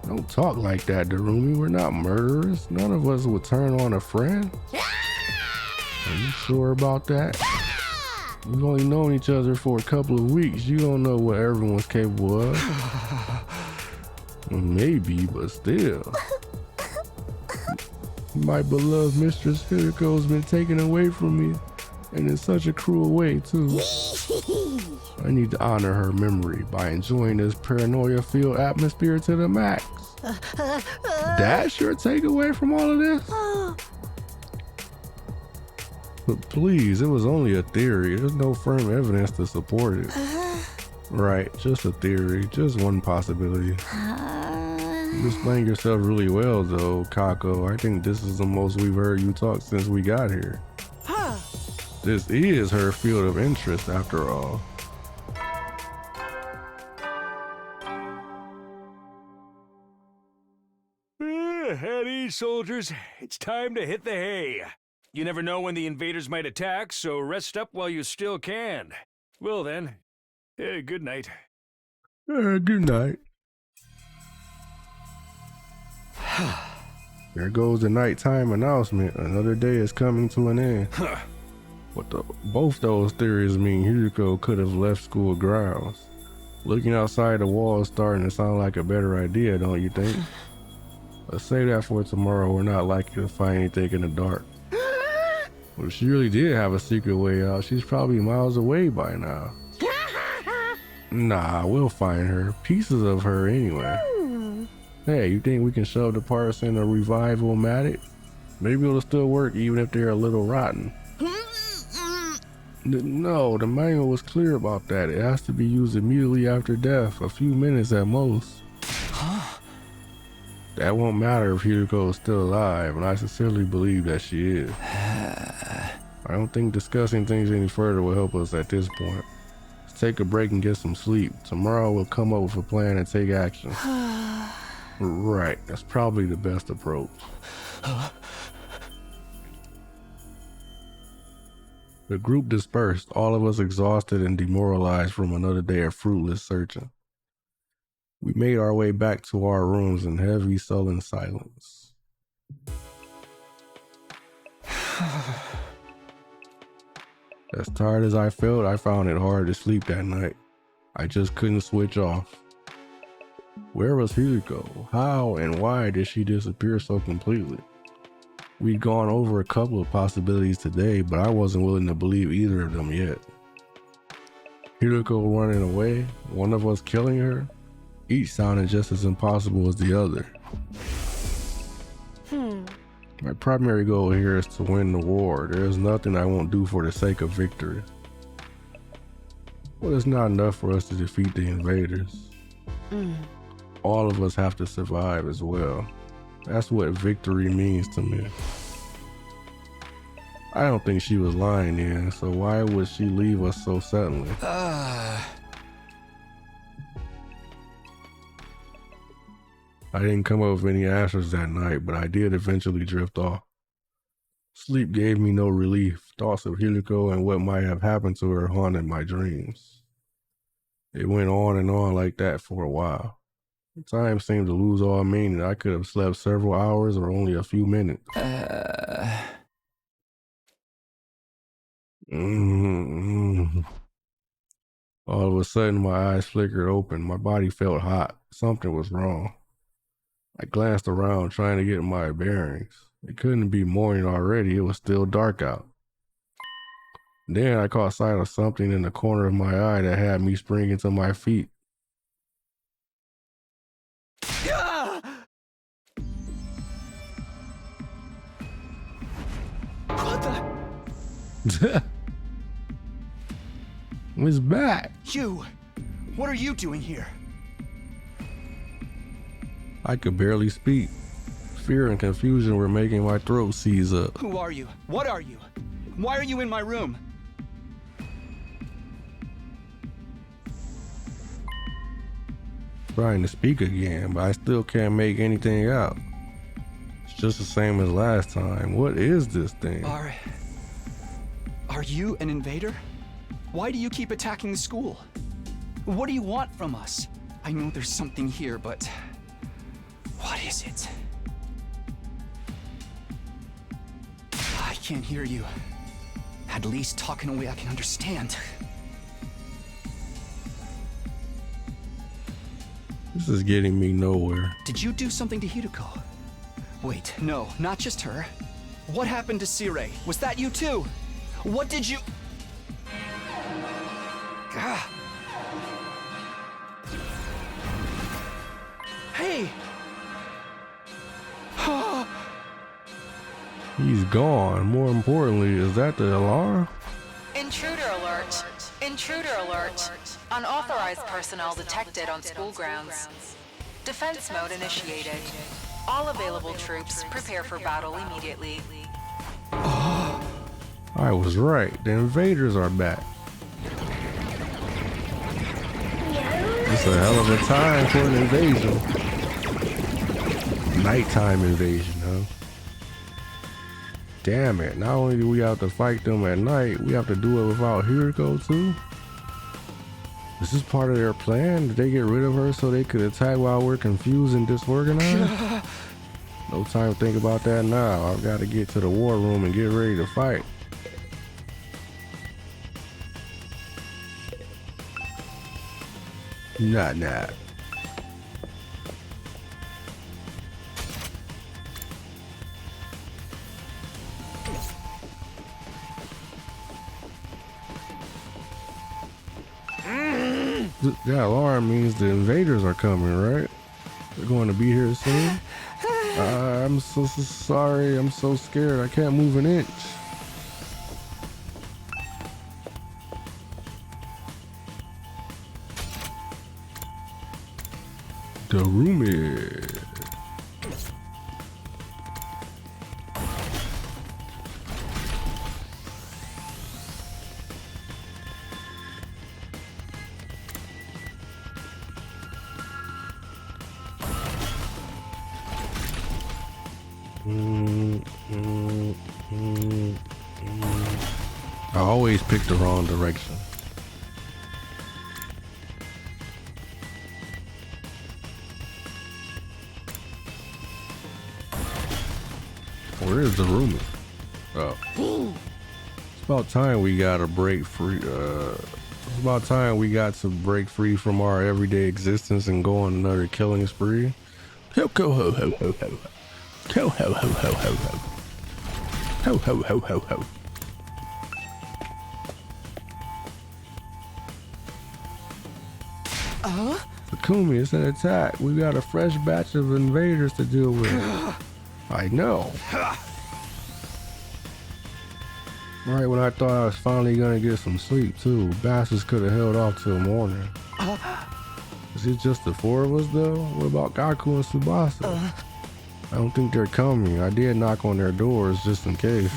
[SPEAKER 1] Don't talk like that, Darumi. We're not murderers. None of us would turn on a friend. Are you sure about that? We've only known each other for a couple of weeks. You don't know what everyone's capable of. Maybe, but still. My beloved Mistress Hiriko's been taken away from me, and in such a cruel way, too. I need to honor her memory by enjoying this paranoia-filled atmosphere to the max. That's your takeaway from all of this? But please, it was only a theory. There's no firm evidence to support it. Right, just a theory, just one possibility. You explain yourself really well though, Kako. I think this is the most we've heard you talk since we got here. This is her field of interest after all.
[SPEAKER 2] At ease, soldiers. It's time to hit the hay. You never know when the invaders might attack, so rest up while you still can. Well then, good night.
[SPEAKER 1] Good night. There goes the nighttime announcement. Another day is coming to an end. Both those theories mean Hiriko could have left school grounds. Looking outside the wall is starting to sound like a better idea, don't you think? Let's save that for tomorrow. We're not likely to find anything in the dark. Well, if she really did have a secret way out, she's probably miles away by now. Nah, we'll find her. Pieces of her anyway. Hey, you think we can shove the parts in a revival-matic? Maybe it'll still work even if they're a little rotten. No, the manual was clear about that. It has to be used immediately after death, a few minutes at most. That won't matter if Hiriko is still alive, and I sincerely believe that she is. I don't think discussing things any further will help us at this point. Let's take a break and get some sleep. Tomorrow we'll come up with a plan and take action. Right, that's probably the best approach. The group dispersed, all of us exhausted and demoralized from another day of fruitless searching. We made our way back to our rooms in heavy, sullen silence. As tired as I felt, I found it hard to sleep that night. I just couldn't switch off. Where was Hiriko? How and why did she disappear so completely? We'd gone over a couple of possibilities today, but I wasn't willing to believe either of them yet. Hiriko running away, one of us killing her, each sounded just as impossible as the other. My primary goal here is to win the war. There is nothing I won't do for the sake of victory. Well, it's not enough for us to defeat the invaders. All of us have to survive as well. That's what victory means to me. I don't think she was lying then, so why would she leave us so suddenly? I didn't come up with any answers that night, but I did eventually drift off. Sleep gave me no relief. Thoughts of Himiko and what might have happened to her haunted my dreams. It went on and on like that for a while. Time seemed to lose all meaning. I could have slept several hours or only a few minutes. All of a sudden, my eyes flickered open. My body felt hot. Something was wrong. I glanced around, trying to get my bearings. It couldn't be morning already. It was still dark out. Then I caught sight of something in the corner of my eye that had me springing to my feet.
[SPEAKER 3] What the?
[SPEAKER 1] It's back.
[SPEAKER 3] You! What are you doing here?
[SPEAKER 1] I could barely speak. Fear and confusion were making my throat seize up.
[SPEAKER 3] Who are you? What are you? Why are you in my room?
[SPEAKER 1] Trying to speak again, but I still can't make anything out. It's just the same as last time. What is this thing?
[SPEAKER 3] Are you an invader? Why do you keep attacking the school? What do you want from us? I know there's something here, but what is it? I can't hear you. At least talk in a way I can understand.
[SPEAKER 1] This is getting me nowhere.
[SPEAKER 3] Did you do something to Hideko? Wait, no, not just her. What happened to Sirei? Was that you too? What did you... Ah. Hey!
[SPEAKER 1] He's gone. More importantly, is that the alarm?
[SPEAKER 8] Intruder alert. Intruder alert. Unauthorized personnel detected on school grounds. Defense mode initiated. All available troops prepare for battle immediately.
[SPEAKER 1] I was right. The invaders are back. It's a hell of a time for an invasion. Nighttime invasion, huh? Damn it. Not only do we have to fight them at night, we have to do it without Hideko too? Is this part of their plan? Did they get rid of her so they could attack while we're confused and disorganized? No time to think about that now. I've got to get to the war room and get ready to fight. Nah. That alarm means the invaders are coming, right? They're going to be here soon. I'm so sorry. I'm so scared. I can't move an inch. Darumi. I always pick the wrong direction. Where is the room? Oh. It's about time we got to break free. It's about time we got to break free from our everyday existence and go on another killing spree. Ho ho ho ho ho ho. Ho ho ho ho ho ho. Ho ho ho ho ho. Takumi, it's an attack. We got a fresh batch of invaders to deal with. I know. Right when I thought I was finally gonna get some sleep too. Bastards could have held off till morning. Is it just the four of us though? What about Gaku and Tsubasa? I don't think they're coming. I did knock on their doors just in case.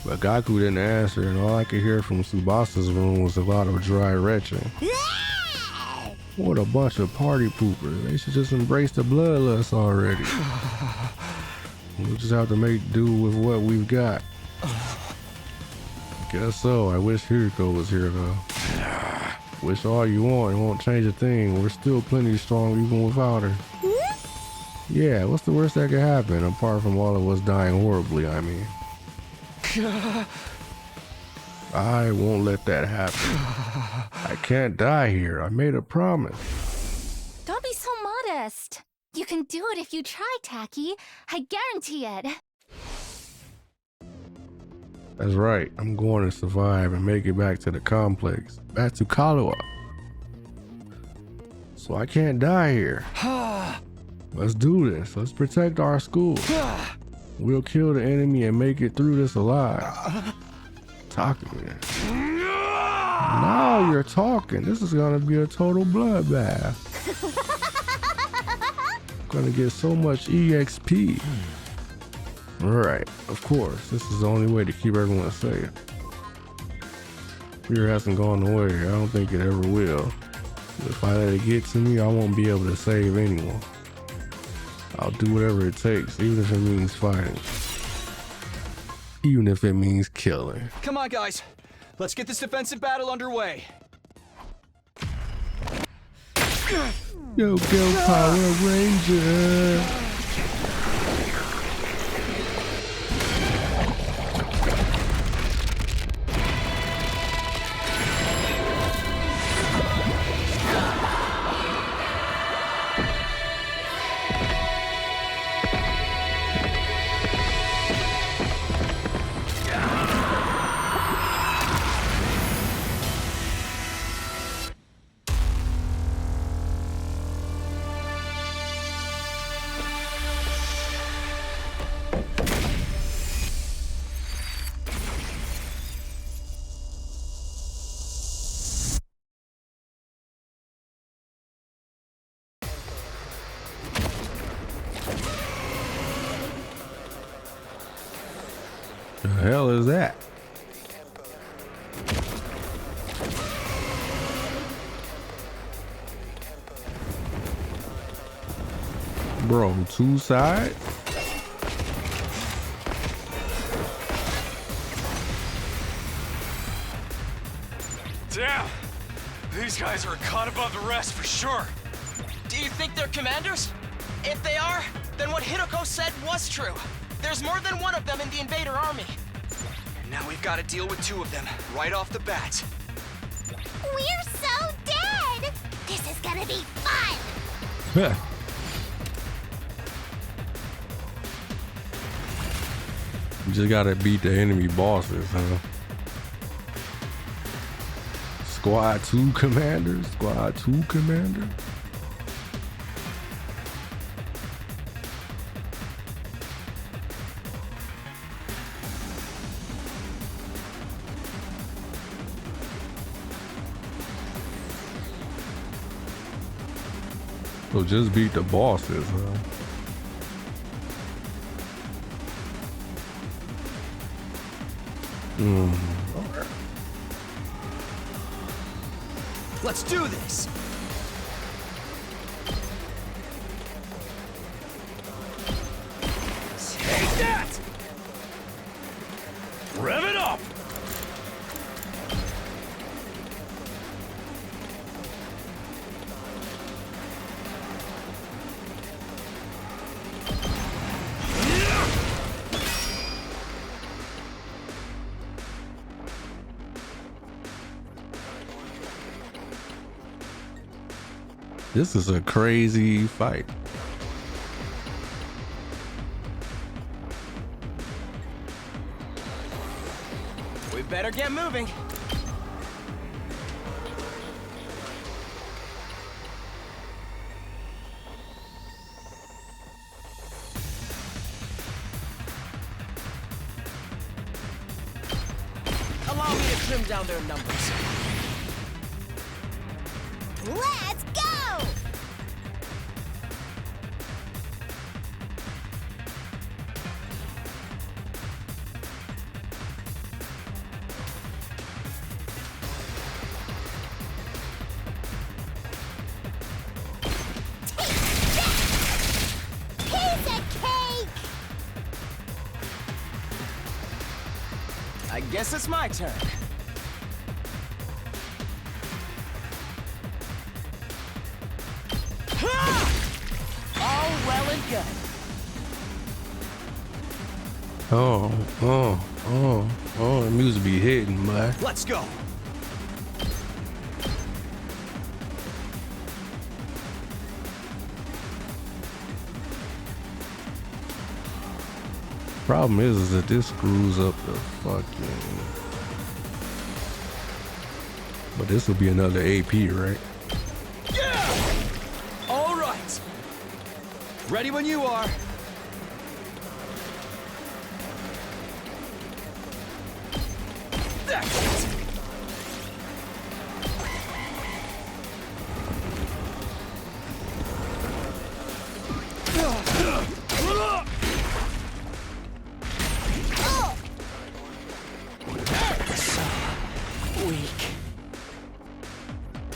[SPEAKER 1] But Gaku didn't answer, and all I could hear from Tsubasa's room was a lot of dry retching. What a bunch of party poopers. They should just embrace the bloodlust already. We'll just have to make do with what we've got. Guess so. I wish Hiriko was here though. Wish all you want, it won't change a thing. We're still plenty strong even without her. Yeah, what's the worst that could happen apart from all of us dying horribly, I mean. I won't let that happen. I can't die here. I made a promise.
[SPEAKER 4] Don't be so modest. You can do it if you try, Taki. I guarantee it.
[SPEAKER 1] That's right. I'm going to survive and make it back to the complex. Back to Kahlua. So I can't die here. Let's do this. Let's protect our school. We'll kill the enemy and make it through this alive. Talking. Now you're talking. This is gonna be a total bloodbath. Gonna get so much EXP. Right, of course. This is the only way to keep everyone safe. Fear hasn't gone away. I don't think it ever will. If I let it get to me, I won't be able to save anyone. I'll do whatever it takes, even if it means fighting. Even if it means killing.
[SPEAKER 3] Come on, guys. Let's get this defensive battle underway.
[SPEAKER 1] Yo, Power Ranger! The hell is that? Bro, two sides?
[SPEAKER 9] Damn! These guys are a cut above the rest for sure.
[SPEAKER 10] Do you think they're commanders? If they are, then what Hiroko said was true. There's more than one of them in the Invader army.
[SPEAKER 3] And now we've got to deal with two of them right off the bat.
[SPEAKER 4] We're so dead! This is gonna be fun!
[SPEAKER 1] You just gotta beat the enemy bosses, huh? Squad 2 commanders? Squad 2 commander? So just beat the bosses, huh?
[SPEAKER 3] Let's do this!
[SPEAKER 2] Take that! Rev it up!
[SPEAKER 1] This is a crazy fight.
[SPEAKER 10] We better get moving. Allow me to trim down their numbers.
[SPEAKER 4] Let's go! Piece of cake!
[SPEAKER 10] I guess it's my turn. All well and good.
[SPEAKER 1] The music be hitting, man.
[SPEAKER 10] Let's go.
[SPEAKER 1] Problem is that this screws up the fucking. But this will be another AP, right?
[SPEAKER 10] Yeah! All right. Ready when you are. That's it.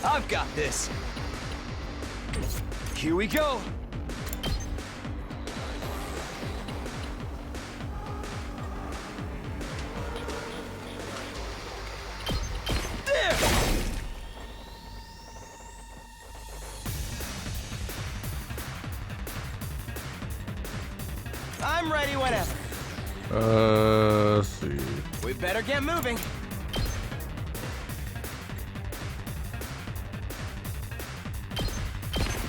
[SPEAKER 10] I've got this. Here we go. There. I'm ready whenever.
[SPEAKER 1] Let's see.
[SPEAKER 10] We better get moving.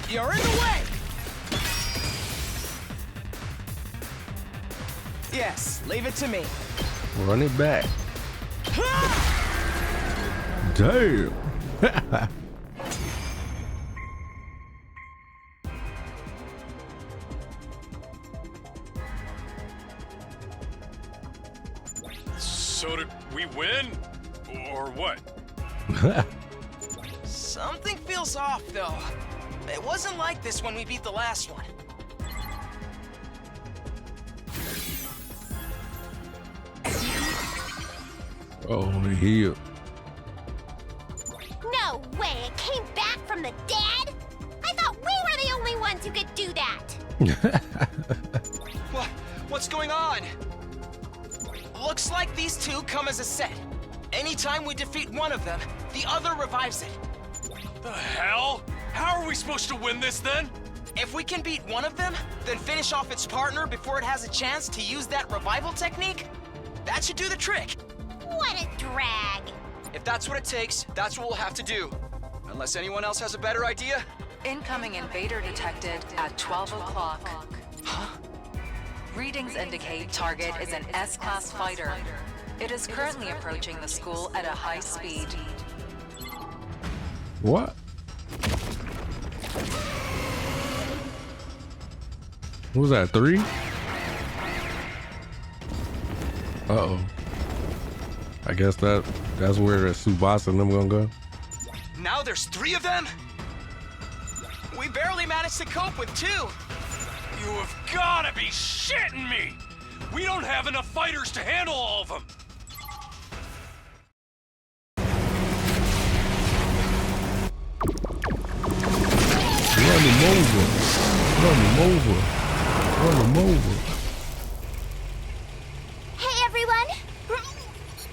[SPEAKER 10] You're in the way! Yes, leave it to me.
[SPEAKER 1] Run it back. Damn.
[SPEAKER 9] So did we win? Or what?
[SPEAKER 10] Something feels off, though. It wasn't like this when we beat the last one.
[SPEAKER 1] Oh, the heel.
[SPEAKER 4] No way! It came back from the dead? I thought we were the only ones who could do that!
[SPEAKER 10] What's going on? Looks like these two come as a set. Anytime we defeat one of them, the other revives it.
[SPEAKER 9] The hell? How are we supposed to win this then?
[SPEAKER 10] If we can beat one of them, then finish off its partner before it has a chance to use that revival technique, that should do the trick.
[SPEAKER 4] What a drag!
[SPEAKER 5] If that's what it takes, that's what we'll have to do. Unless anyone else has a better idea?
[SPEAKER 8] Incoming invader detected at 12 o'clock. Huh? Readings indicate target is an S-class fighter. It is currently approaching the school at a high speed.
[SPEAKER 1] What? What was that, 3? Uh-oh. I guess that's where the Tsubasa and them gonna go.
[SPEAKER 10] Now there's 3 of them? We barely managed to cope with 2.
[SPEAKER 9] You have gotta be shitting me! We don't have enough fighters to handle all of them!
[SPEAKER 1] Run him over. Run him over. Run him over.
[SPEAKER 4] Hey everyone!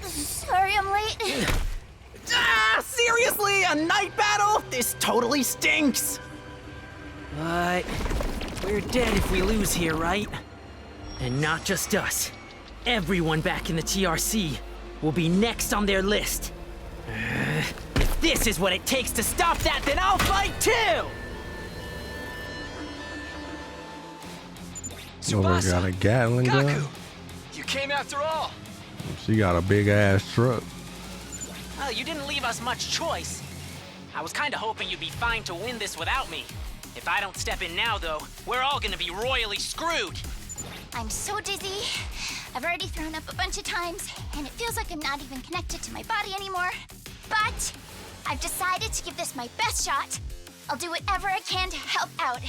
[SPEAKER 4] Sorry I'm late.
[SPEAKER 6] Seriously? A night battle? This totally stinks! But we're dead if we lose here, right? And not just us. Everyone back in the TRC will be next on their list. If this is what it takes to stop that, then I'll fight too!
[SPEAKER 1] Nobody got a Gatling gun.
[SPEAKER 10] Gaku, you came after all.
[SPEAKER 1] She got a big ass truck.
[SPEAKER 6] Well, you didn't leave us much choice. I was kinda hoping you'd be fine to win this without me. If I don't step in now, though, we're all gonna be royally screwed.
[SPEAKER 4] I'm so dizzy. I've already thrown up a bunch of times, and it feels like I'm not even connected to my body anymore. But I've decided to give this my best shot. I'll do whatever I can to help out.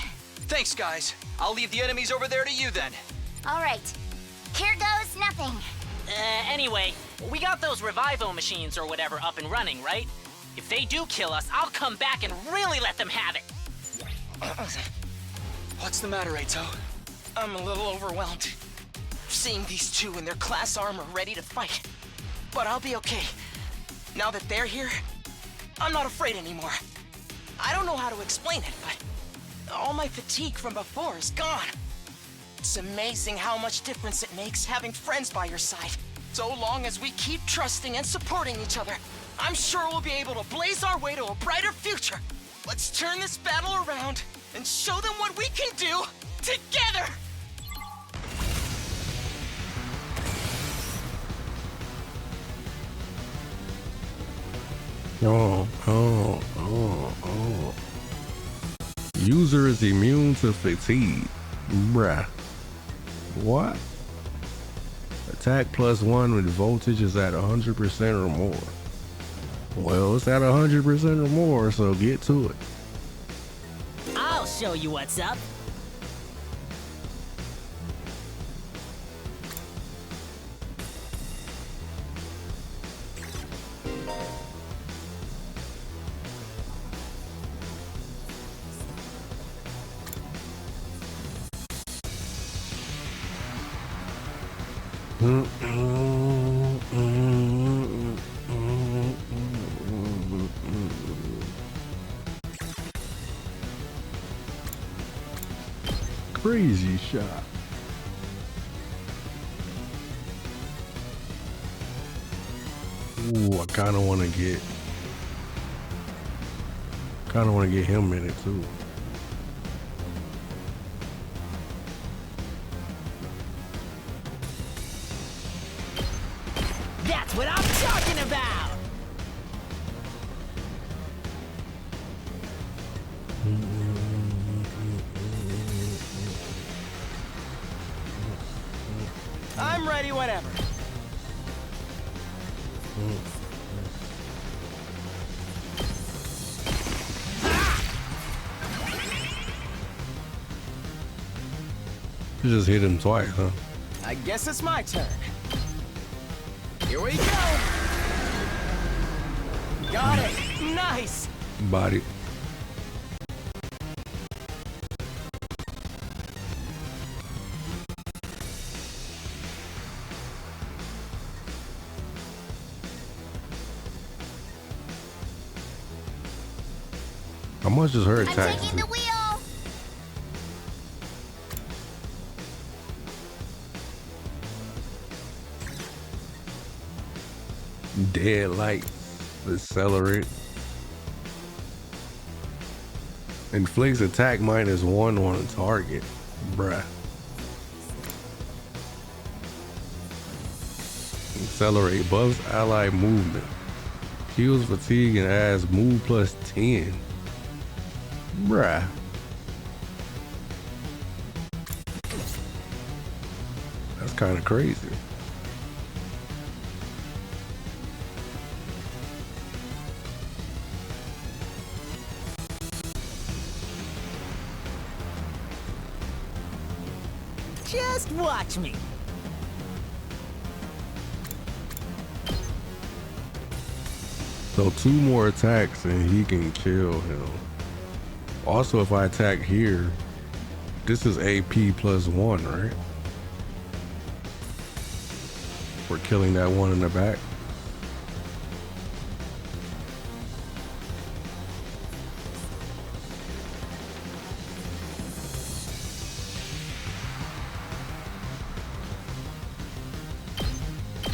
[SPEAKER 5] Thanks, guys. I'll leave the enemies over there to you then.
[SPEAKER 4] All right. Here goes nothing.
[SPEAKER 6] Anyway, we got those Revivo machines or whatever up and running, right? If they do kill us, I'll come back and really let them have it.
[SPEAKER 5] What's the matter, Eito?
[SPEAKER 10] I'm a little overwhelmed. Seeing these 2 in their class armor ready to fight. but I'll be okay. Now that they're here, I'm not afraid anymore. I don't know how to explain it, but all my fatigue from before is gone. It's amazing how much difference it makes having friends by your side. So long as we keep trusting and supporting each other, I'm sure we'll be able to blaze our way to a brighter future. Let's turn this battle around and show them what we can do together!
[SPEAKER 1] Oh. User is immune to fatigue. Bruh. What? Attack +1 with voltage is at 100% or more. Well, it's at 100% or more, so get to it.
[SPEAKER 6] I'll show you what's up.
[SPEAKER 1] Crazy shot. Ooh, I kind of want to get him in it too.
[SPEAKER 6] That's what I'm talking about!
[SPEAKER 10] I'm ready whenever.
[SPEAKER 1] You just hit him twice, huh?
[SPEAKER 10] I guess it's my turn. Here we go! Got it! Nice!
[SPEAKER 1] Body. How much is her attack?
[SPEAKER 4] I'm taking the wheel.
[SPEAKER 1] Dead light. Accelerate. Inflicts attack -1 on a target. Bruh. Accelerate. Buffs ally movement. Heals fatigue and adds move +10. Bruh. That's kind of crazy.
[SPEAKER 6] Just watch me.
[SPEAKER 1] So 2 more attacks and he can kill him. Also, if I attack here, this is AP +1, right? For killing that one in the back.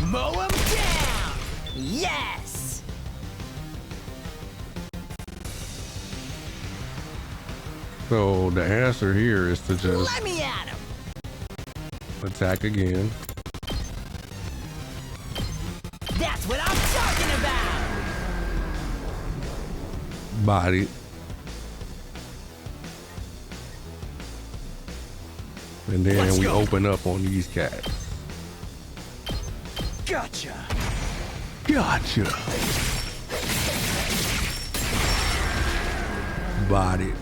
[SPEAKER 6] Mow him down! Yes!
[SPEAKER 1] So the answer here is to just
[SPEAKER 6] Let me at him!
[SPEAKER 1] attack again.
[SPEAKER 6] That's what I'm talking about!
[SPEAKER 1] Body. And then we open up on these cats.
[SPEAKER 10] Gotcha!
[SPEAKER 1] Gotcha. Body.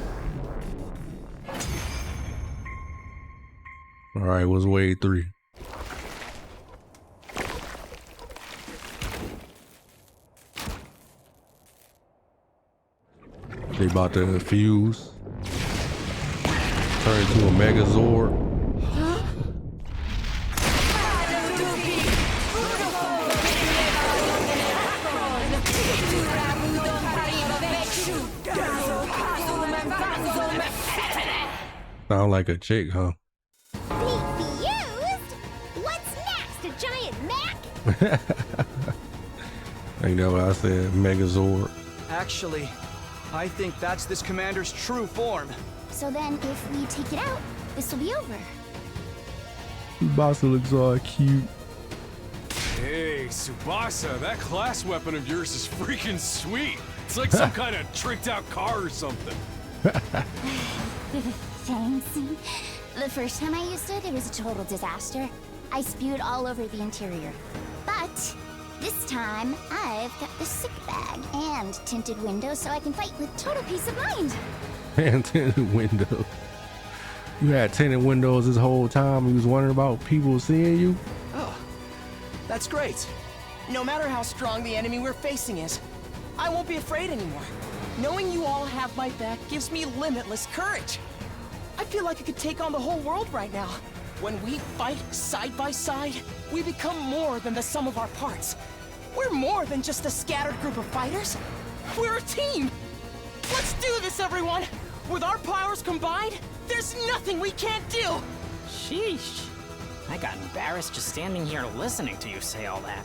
[SPEAKER 1] All right, what's wave 3? They about to fuse. Turn into a Megazord. Sound like a chick, huh?
[SPEAKER 4] Defused? What's next? A giant Mac?
[SPEAKER 1] Ain't that what I said? Megazord.
[SPEAKER 3] Actually, I think that's this commander's true form.
[SPEAKER 4] So then, if we take it out, this will be over.
[SPEAKER 1] Tsubasa looks all cute.
[SPEAKER 9] Hey, Tsubasa, that class weapon of yours is freaking sweet. It's like some kind of tricked out car or something.
[SPEAKER 4] Thanks. The first time I used it, it was a total disaster. I spewed all over the interior. But this time, I've got the sick bag and tinted windows so I can fight with total peace of mind.
[SPEAKER 1] And tinted windows. You had tinted windows this whole time. You was wondering about people seeing you?
[SPEAKER 3] Oh, that's great.
[SPEAKER 10] No matter how strong the enemy we're facing is, I won't be afraid anymore. Knowing you all have my back gives me limitless courage. I feel like I could take on the whole world right now. When we fight side by side, we become more than the sum of our parts. We're more than just a scattered group of fighters. We're a team. Let's do this, everyone. With our powers combined, there's nothing we can't do.
[SPEAKER 6] Sheesh. I got embarrassed just standing here listening to you say all that.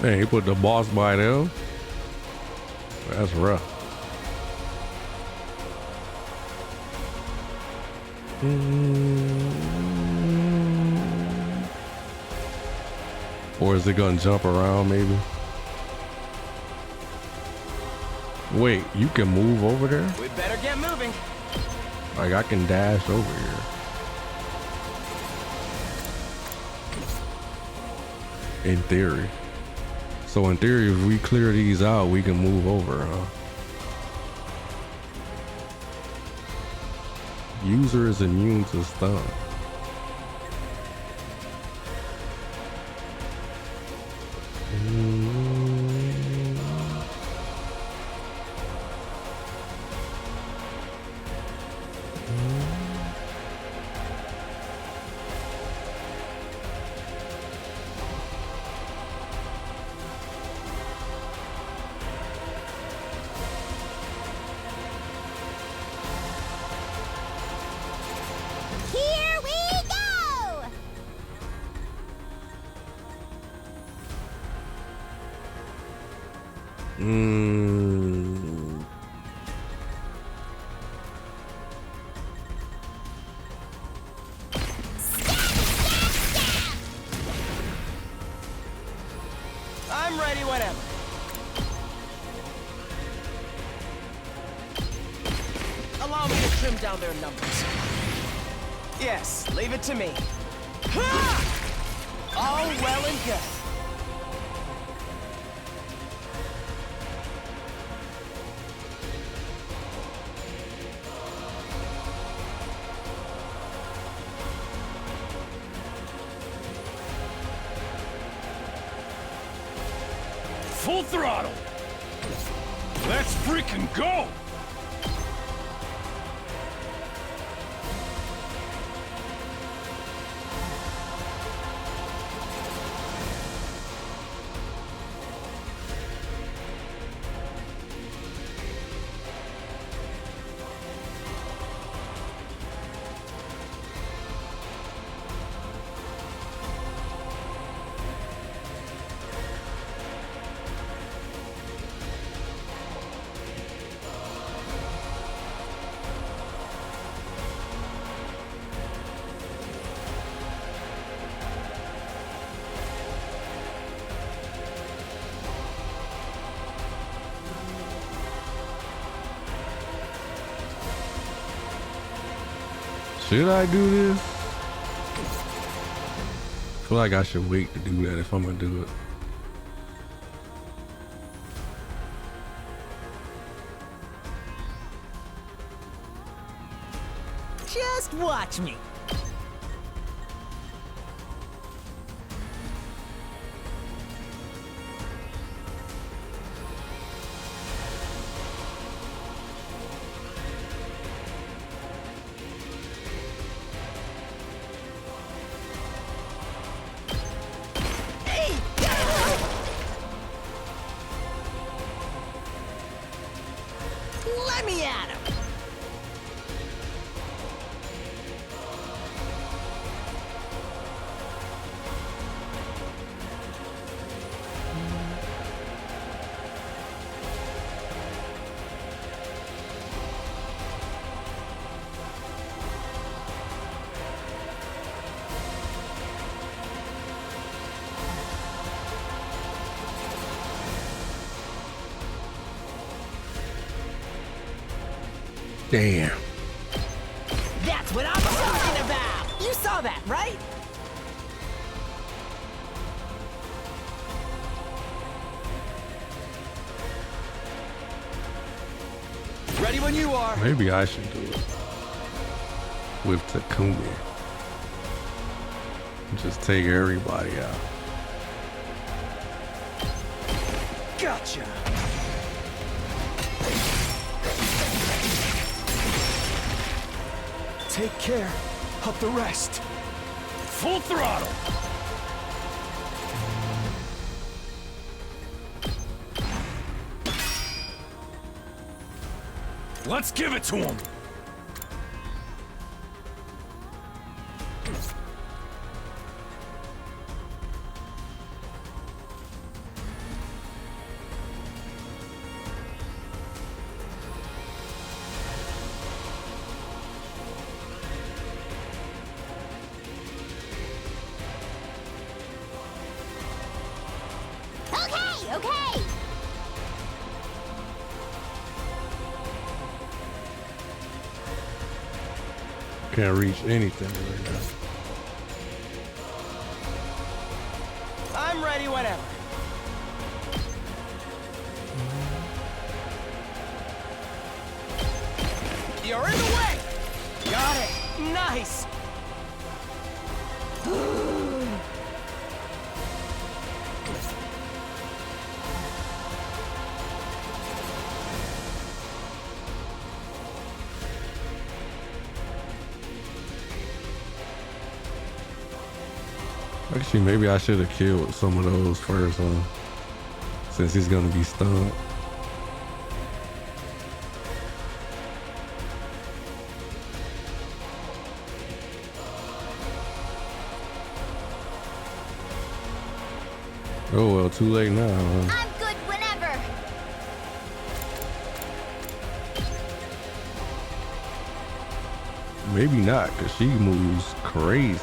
[SPEAKER 1] Man, he put the boss by them. That's rough. Or is it gonna jump around maybe? Wait, you can move over there?
[SPEAKER 10] We better get moving.
[SPEAKER 1] Like I can dash over here. In theory. So in theory, if we clear these out, we can move over, huh? User is immune to stun.
[SPEAKER 4] Here we go!
[SPEAKER 10] I'm ready whenever. Allow me to trim down their numbers. Yes, leave it to me. Ha! All well and good.
[SPEAKER 9] Full throttle. Let's freaking go.
[SPEAKER 1] Should I do this? I feel like I should wait to do that if I'm gonna do it.
[SPEAKER 6] Just watch me. Let me at him!
[SPEAKER 1] Damn.
[SPEAKER 6] That's what I'm talking about! You saw that, right?
[SPEAKER 5] Ready when you are.
[SPEAKER 1] Maybe I should do it with Takumi. Just take everybody out.
[SPEAKER 5] Gotcha. Take care of the rest.
[SPEAKER 2] Full throttle! Let's give it to him!
[SPEAKER 4] Okay, okay!
[SPEAKER 1] Can't reach anything right now.
[SPEAKER 10] I'm ready whenever. You're in the way! Got it! Nice!
[SPEAKER 1] Actually, maybe I should have killed some of those first, since he's gonna be stunned. Oh well, too late now. Huh?
[SPEAKER 4] I'm good whenever!
[SPEAKER 1] Maybe not, cause she moves crazy.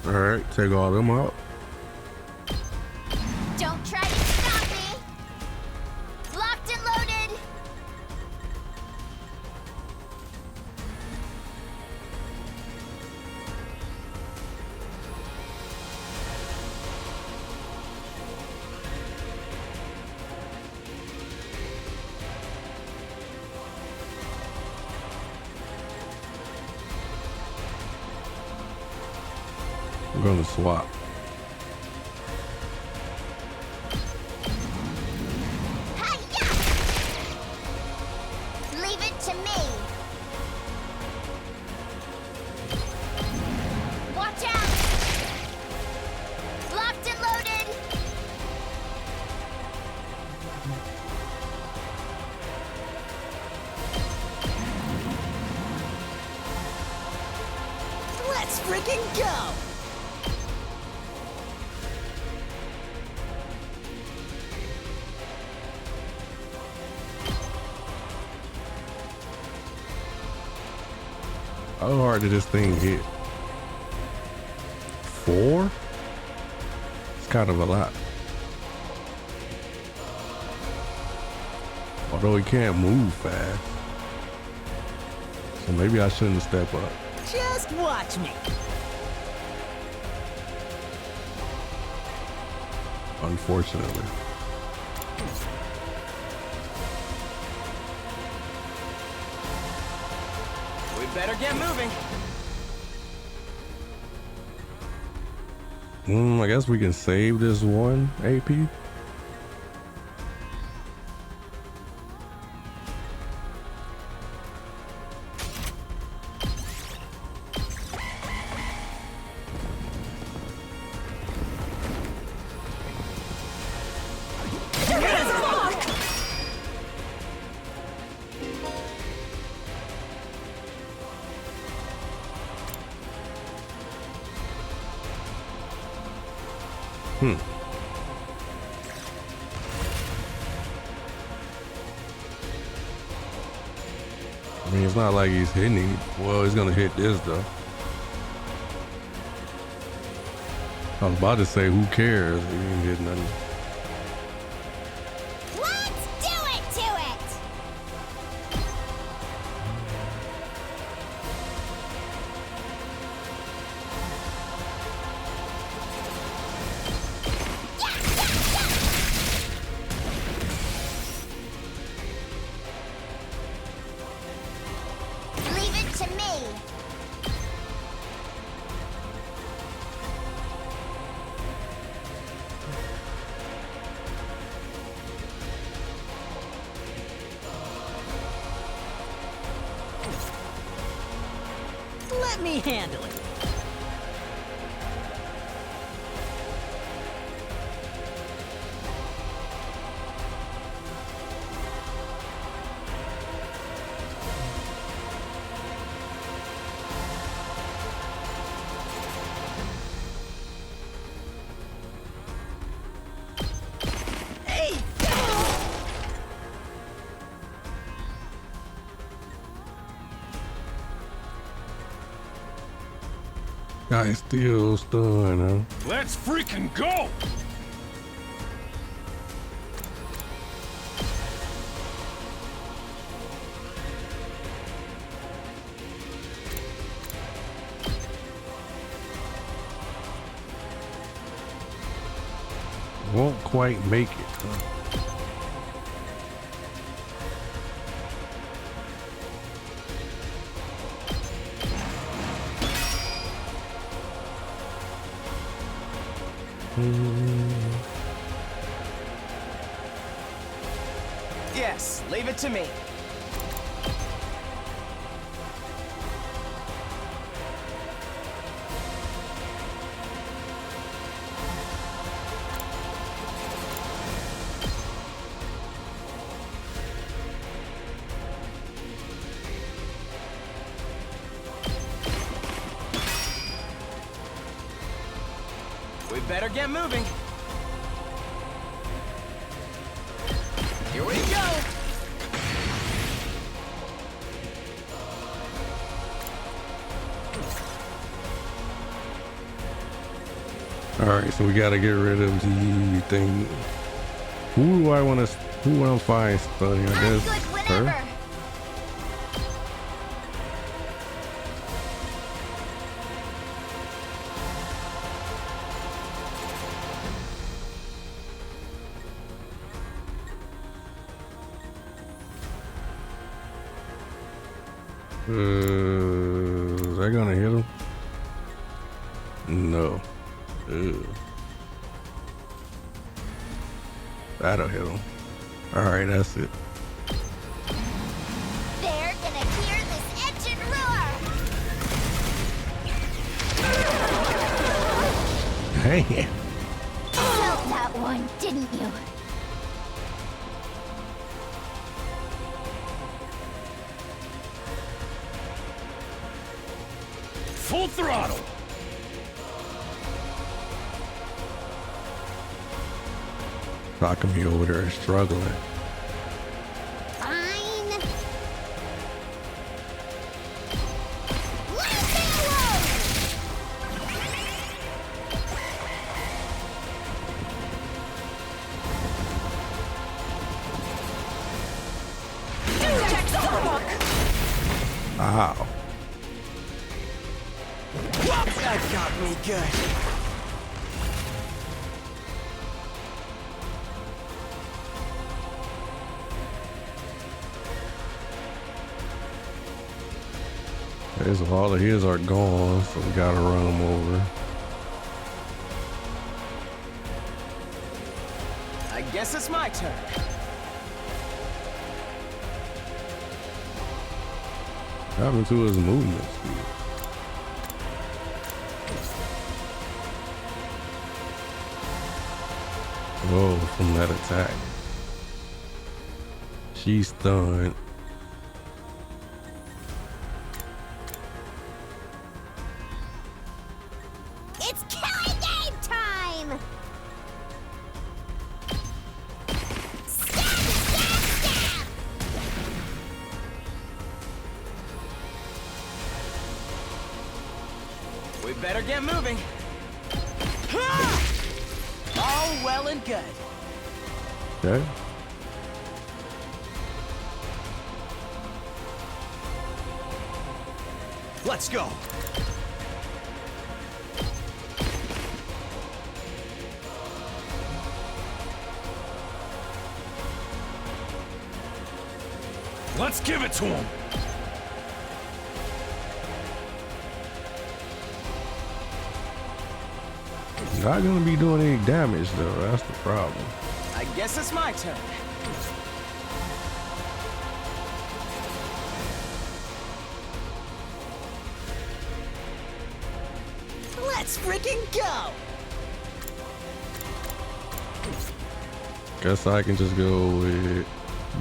[SPEAKER 1] All right, take all them out.
[SPEAKER 4] Don't try to stop me! Locked and loaded!
[SPEAKER 1] I'm gonna swap.
[SPEAKER 4] Hi-ya! Leave it to me! Watch out! Locked and loaded!
[SPEAKER 6] Let's freaking go!
[SPEAKER 1] How hard did this thing hit? 4? It's kind of a lot. Although he can't move fast. So maybe I shouldn't step up.
[SPEAKER 6] Just watch me.
[SPEAKER 1] Unfortunately.
[SPEAKER 10] We better get moving.
[SPEAKER 1] I guess we can save this one AP. I mean, it's not like he's hitting him. Well, he's gonna hit this though. I was about to say, who cares? He ain't hit nothing.
[SPEAKER 4] Let's do it to it! Leave it to me!
[SPEAKER 6] Let me handle it.
[SPEAKER 1] Guy still stunned, huh?
[SPEAKER 2] Let's freaking go!
[SPEAKER 1] Won't quite make it, huh?
[SPEAKER 10] Yes, leave it to me. We better get moving. Here we go!
[SPEAKER 1] Alright, so we gotta get rid of the thing. Who do I wanna find stunning? I guess
[SPEAKER 4] Good,
[SPEAKER 1] her?
[SPEAKER 4] whatever.
[SPEAKER 1] Is that gonna hit him? No. Ew. That'll hit him. Alright, that's it.
[SPEAKER 4] They're gonna hear this engine roar!
[SPEAKER 1] Hey.
[SPEAKER 4] Felt that one, didn't you?
[SPEAKER 2] Full throttle!
[SPEAKER 1] Takumi over there is struggling.
[SPEAKER 4] Fine. Leave me alone!
[SPEAKER 1] Ow.
[SPEAKER 10] That got me good.
[SPEAKER 1] There's all of his are gone, so we gotta run them over.
[SPEAKER 10] I guess it's my turn.
[SPEAKER 1] What happened to his movement speed? Whoa, from that attack. She's stunned.
[SPEAKER 4] It's killing game time!
[SPEAKER 10] We better get moving. Ha! All well and good.
[SPEAKER 1] Okay.
[SPEAKER 10] Let's go.
[SPEAKER 9] Let's give it to him.
[SPEAKER 1] Not gonna be doing any damage though. That's the problem.
[SPEAKER 10] I guess it's my turn.
[SPEAKER 6] Let's freaking go!
[SPEAKER 1] Guess I can just go with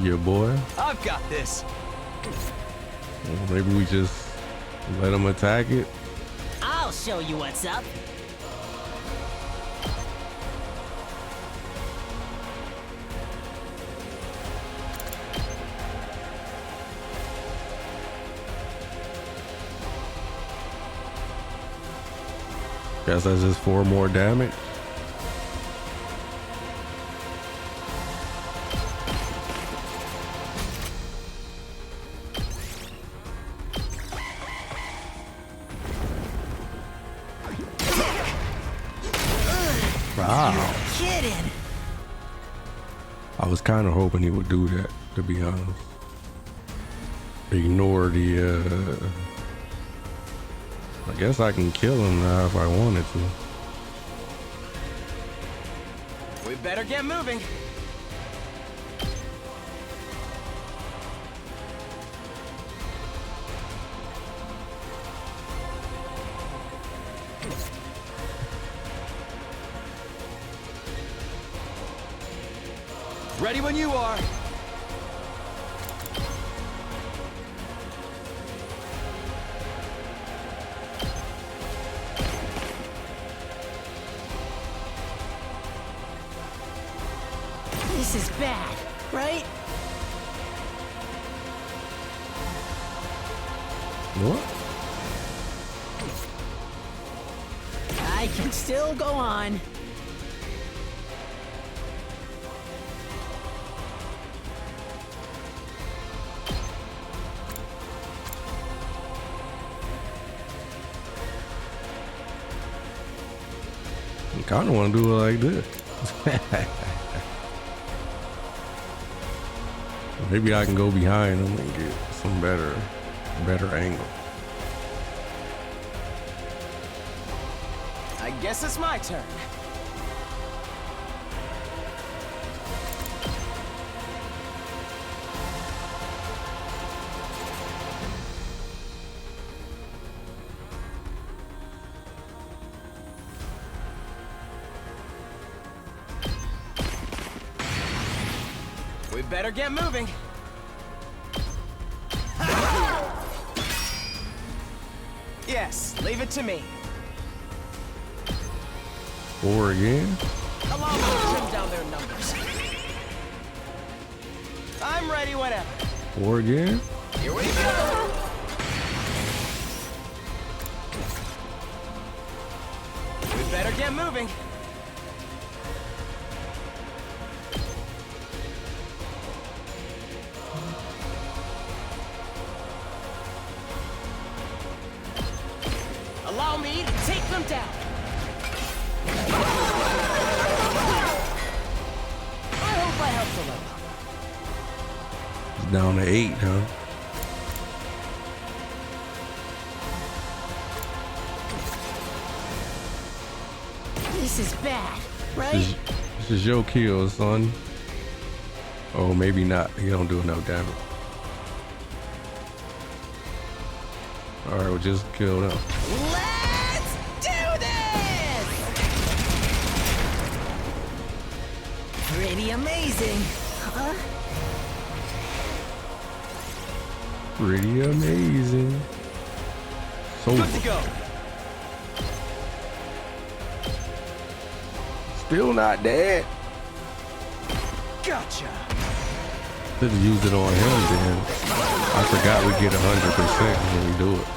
[SPEAKER 1] your boy.
[SPEAKER 10] I've got this.
[SPEAKER 1] Well, maybe we just let him attack it.
[SPEAKER 6] I'll show you what's up.
[SPEAKER 1] Guess that's just 4 more damage. Wow.
[SPEAKER 6] Kidding.
[SPEAKER 1] I was kind of hoping he would do that, to be honest. Ignore the, I guess I can kill him now if I wanted to.
[SPEAKER 10] We better get moving. Ready when you are.
[SPEAKER 6] This is bad, right?
[SPEAKER 1] What?
[SPEAKER 6] I can still go on.
[SPEAKER 1] I kind of want to do it like this. Maybe I can go behind him and get some better angle.
[SPEAKER 10] I guess it's my turn. We better get moving. Yes, leave it to me.
[SPEAKER 1] 4 again?
[SPEAKER 10] Allow me to trim down their numbers. I'm ready whenever.
[SPEAKER 1] 4 again?
[SPEAKER 10] Here we go. We better get moving. Allow me to take them down. I hope I helped a little.
[SPEAKER 1] It's down to 8, huh?
[SPEAKER 6] This is bad, right?
[SPEAKER 1] This is your kill, son. Oh, maybe not. He don't do enough damage. All right, we'll just kill them.
[SPEAKER 10] Let's do this!
[SPEAKER 6] Pretty amazing, huh?
[SPEAKER 1] Pretty amazing. So
[SPEAKER 10] Good to go.
[SPEAKER 1] still not dead.
[SPEAKER 10] Gotcha.
[SPEAKER 1] Should have used it on him then. I forgot we get 100% when we do it.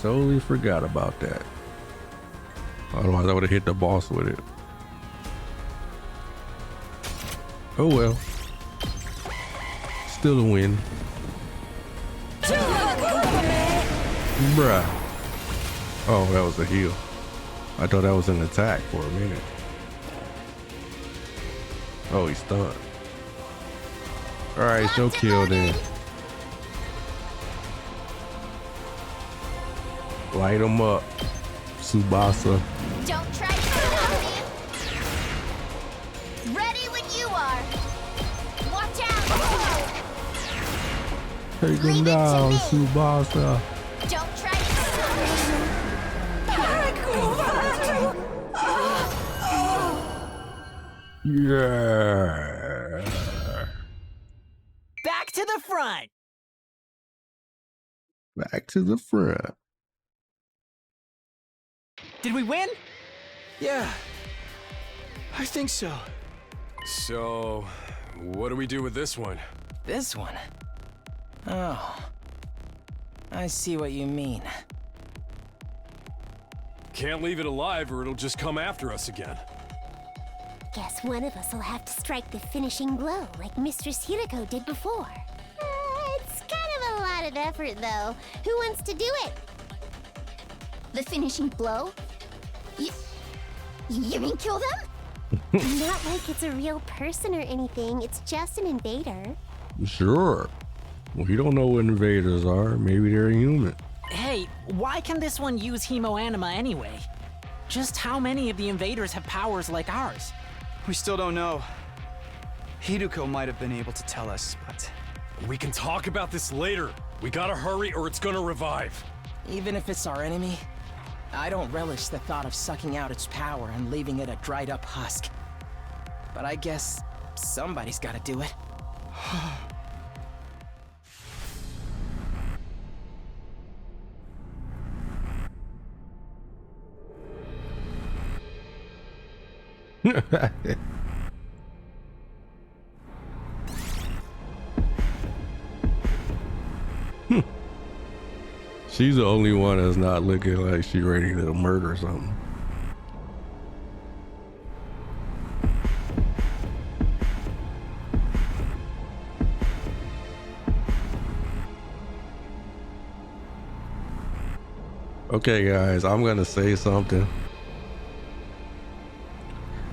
[SPEAKER 1] totally forgot about that. Otherwise, I would have hit the boss with it. Oh well. Still a win. Bruh. Oh, that was a heal. I thought that was an attack for a minute. Oh, he's stunned. Alright, so kill then. Light him up, Tsubasa.
[SPEAKER 4] Don't try to stop me. Ready when you are. Watch out.
[SPEAKER 1] Take him down, Tsubasa.
[SPEAKER 4] Don't try to stop me.
[SPEAKER 1] Yeah.
[SPEAKER 6] Back to the front.
[SPEAKER 1] Back to the front.
[SPEAKER 6] Did we win?
[SPEAKER 5] Yeah, I think so.
[SPEAKER 9] So, what do we do with this one?
[SPEAKER 10] This one? Oh. I see what you mean.
[SPEAKER 9] Can't leave it alive or it'll just come after us again.
[SPEAKER 11] Guess one of us will have to strike the finishing blow like Mistress Hiriko did before. It's kind of a lot of effort, though. Who wants to do it?
[SPEAKER 4] The finishing blow? You mean kill them?
[SPEAKER 11] Not like it's a real person or anything. It's just an invader.
[SPEAKER 1] Sure. We don't know what invaders are. Maybe they're human.
[SPEAKER 6] Hey, why can this one use Hemoanima anyway? Just how many of the invaders have powers like ours?
[SPEAKER 5] We still don't know. Hiruko might have been able to tell us, but...
[SPEAKER 9] We can talk about this later. We gotta hurry or it's gonna revive.
[SPEAKER 10] Even if it's our enemy, I don't relish the thought of sucking out its power and leaving it a dried up husk. But I guess somebody's gotta do it.
[SPEAKER 1] She's the only one that's not looking like she's ready to murder something. Okay guys, I'm gonna say something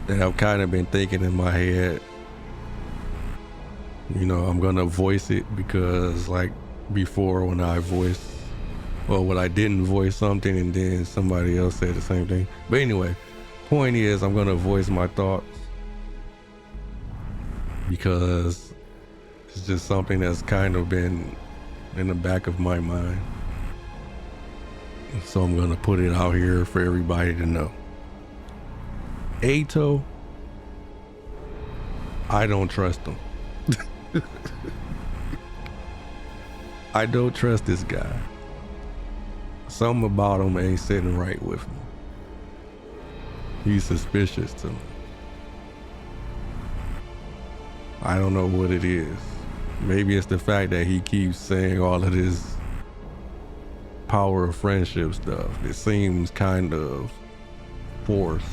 [SPEAKER 1] that I've kind of been thinking in my head. You know, I'm gonna voice it because like before when I voiced, well, when I didn't voice something and then somebody else said the same thing. But anyway, point is I'm gonna voice my thoughts because it's just something that's kind of been in the back of my mind. So I'm gonna put it out here for everybody to know. Eito, I don't trust him. I don't trust this guy. Something about him ain't sitting right with me. He's suspicious to me. I don't know what it is. Maybe it's the fact that he keeps saying all of this power of friendship stuff. It seems kind of forced.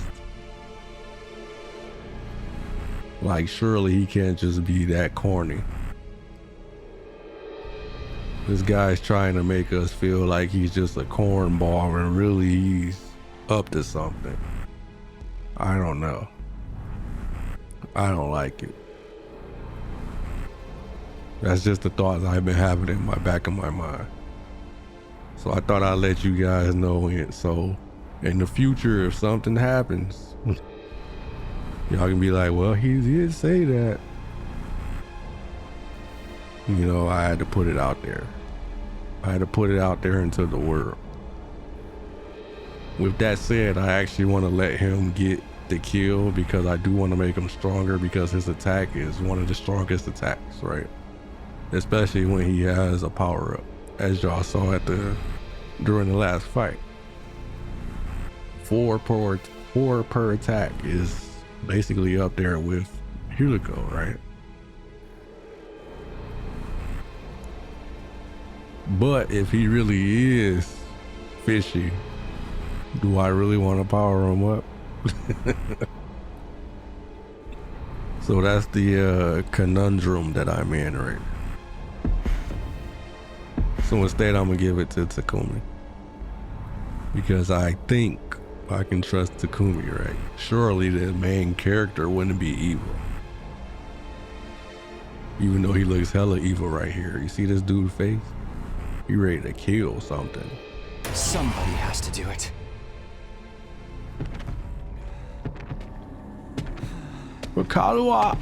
[SPEAKER 1] Like, surely he can't just be that corny. This guy's trying to make us feel like he's just a cornball and really he's up to something. I don't know. I don't like it. That's just the thoughts I've been having in my back of my mind. So I thought I'd let you guys know it. So in the future, if something happens, y'all can be like, well, he did say that. You know, I had to put it out there. I had to put it out there into the world. With that said, I actually want to let him get the kill because I do want to make him stronger because his attack is one of the strongest attacks, right? Especially when he has a power up, as y'all saw during the last fight. 4 per attack is basically up there with Hiriko, right? But if he really is fishy. Do I really want to power him up? So that's the conundrum that I'm in right now. So instead I'm gonna give it to Takumi, because I think I can trust Takumi, right? Surely the main character wouldn't be evil. Even though he looks hella evil right here. You see this dude's face? He ready to kill something.
[SPEAKER 5] Somebody has to do it.
[SPEAKER 1] Kalua!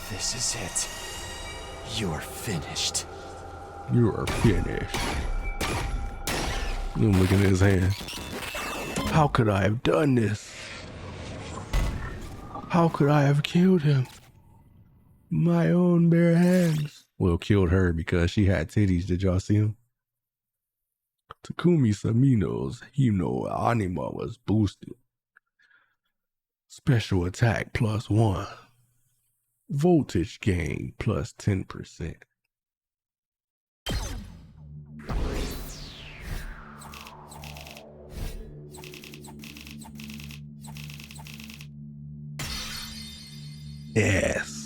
[SPEAKER 5] This is it. You're finished.
[SPEAKER 1] You are finished. I'm looking at his hand. How could I have done this? How could I have killed him? My own bare hands. Well, killed her because she had titties. Did y'all see him? Takumi Samino's Hino Anima was boosted. Special attack +1. Voltage gain +10%. Yes.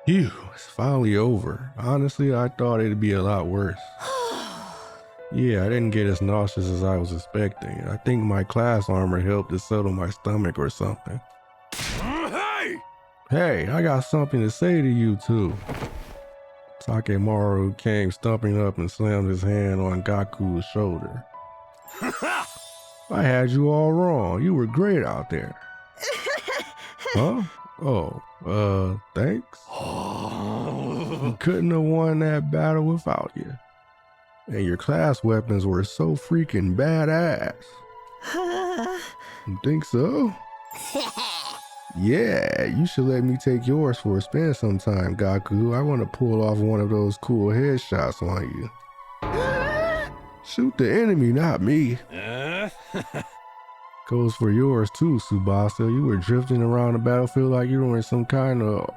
[SPEAKER 1] Phew, it's finally over. Honestly, I thought it'd be a lot worse. Yeah, I didn't get as nauseous as I was expecting. I think my class armor helped to settle my stomach or something. Hey, I got something to say to you too. Takemaru came stumping up and slammed his hand on Gaku's shoulder. I had you all wrong. You were great out there. Huh? Oh, thanks. You couldn't have won that battle without you. And your class weapons were so freaking badass. You think so? Yeah, you should let me take yours for a spin sometime, Gaku. I want to pull off one of those cool headshots on you. Shoot the enemy, not me. Goes for yours too, Tsubasa. You were drifting around the battlefield like you were in some kind of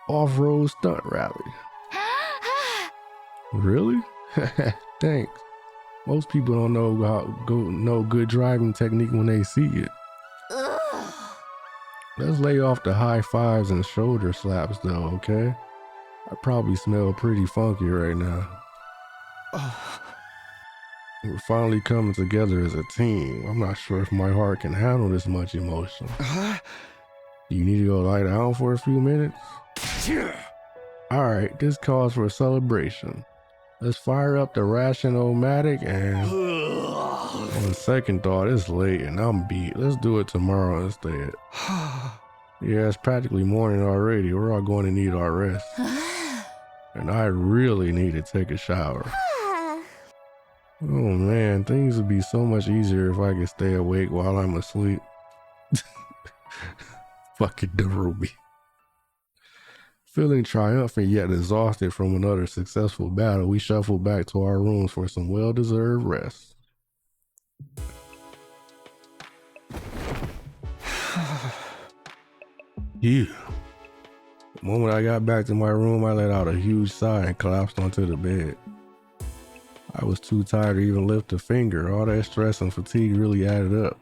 [SPEAKER 1] off-road stunt rally. Really? Thanks. Most people don't know good driving technique when they see it. Let's lay off the high fives and shoulder slaps though, okay? I probably smell pretty funky right now. We're finally coming together as a team. I'm not sure if my heart can handle this much emotion. Do you need to go lie down for a few minutes? Alright, this calls for a celebration. Let's fire up the Ration-O-Matic and... On second thought, it's late and I'm beat. Let's do it tomorrow instead. Yeah, it's practically morning already. We're all going to need our rest. And I really need to take a shower. Oh man, things would be so much easier if I could stay awake while I'm asleep. Fucking Darubi. Feeling triumphant yet exhausted from another successful battle, we shuffle back to our rooms for some well-deserved rest. Yeah. The moment I got back to my room, I let out a huge sigh and collapsed onto the bed. I was too tired to even lift a finger. All that stress and fatigue really added up.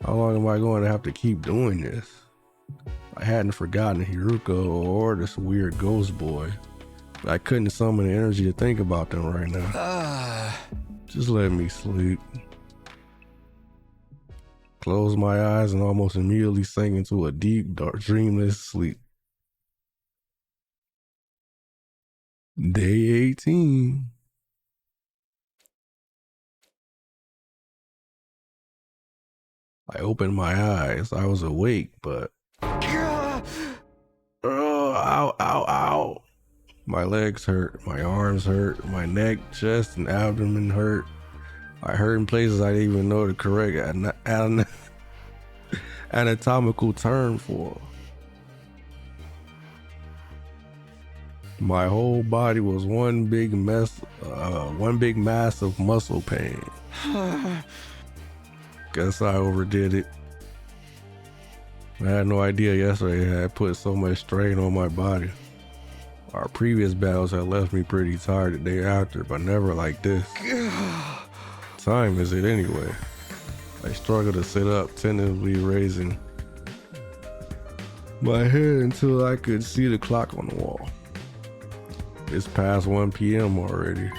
[SPEAKER 1] How long am I going to have to keep doing this? I hadn't forgotten Hiruko or this weird ghost boy. I couldn't summon the energy to think about them right now. Just let me sleep. Closed my eyes and almost immediately sank into a deep, dark, dreamless sleep. Day 18. I opened my eyes. I was awake, but... Oh, ow, ow, ow. My legs hurt, my arms hurt, my neck, chest, and abdomen hurt. I hurt in places I didn't even know the correct anatomical term for. My whole body was one big mass of muscle pain. Guess I overdid it. I had no idea yesterday I had put so much strain on my body. Our previous battles had left me pretty tired the day after, but never like this. Time is it anyway? I struggled to sit up, tentatively raising my head until I could see the clock on the wall. It's past 1 p.m. already.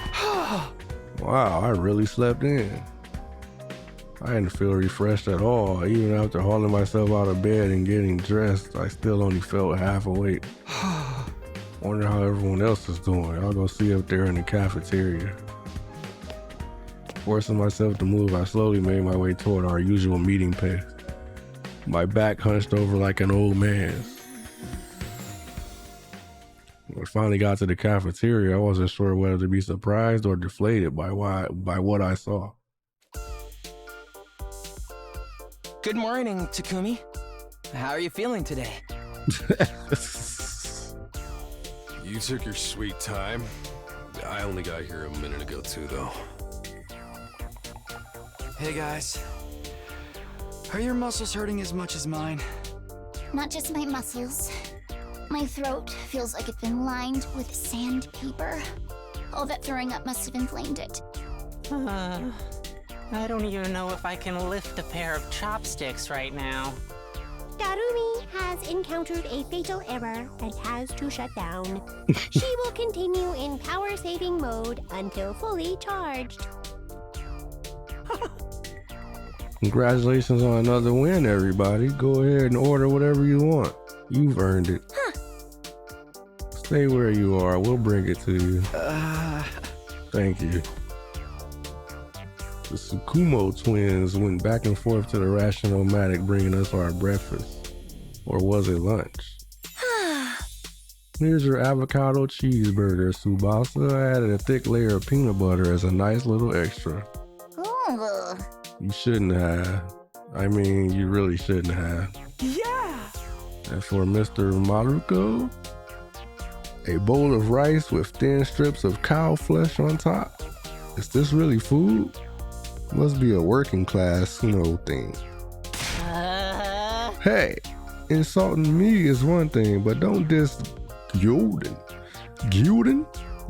[SPEAKER 1] Wow, I really slept in. I didn't feel refreshed at all. Even after hauling myself out of bed and getting dressed, I still only felt half awake. Wonder how everyone else is doing. I'll go see up there in the cafeteria. Forcing myself to move, I slowly made my way toward our usual meeting place. My back hunched over like an old man's. When I finally got to the cafeteria, I wasn't sure whether to be surprised or deflated by what I saw.
[SPEAKER 10] Good morning, Takumi. How are you feeling today?
[SPEAKER 9] You took your sweet time. I only got here a minute ago too, though.
[SPEAKER 5] Hey guys. Are your muscles hurting as much as mine?
[SPEAKER 4] Not just my muscles. My throat feels like it's been lined with sandpaper. All that throwing up must have inflamed it.
[SPEAKER 6] I don't even know if I can lift a pair of chopsticks right now.
[SPEAKER 11] Darumi has encountered a fatal error and has to shut down. She will continue in power-saving mode until fully charged.
[SPEAKER 1] Congratulations on another win, everybody. Go ahead and order whatever you want. You've earned it. Stay where you are. We'll bring it to you. Thank you. The Tsukumo twins went back and forth to the Ration-O-Matic bringing us our breakfast. Or was it lunch? Here's your avocado cheeseburger, Tsubasa. I added a thick layer of peanut butter as a nice little extra.
[SPEAKER 4] Ooh.
[SPEAKER 1] You shouldn't have. I mean, you really shouldn't have.
[SPEAKER 6] Yeah!
[SPEAKER 1] And for Mr. Maruko, a bowl of rice with thin strips of cow flesh on top. Is this really food? Must be a working class, thing. Hey, insulting me is one thing, but don't diss Gyuden. Gyuden?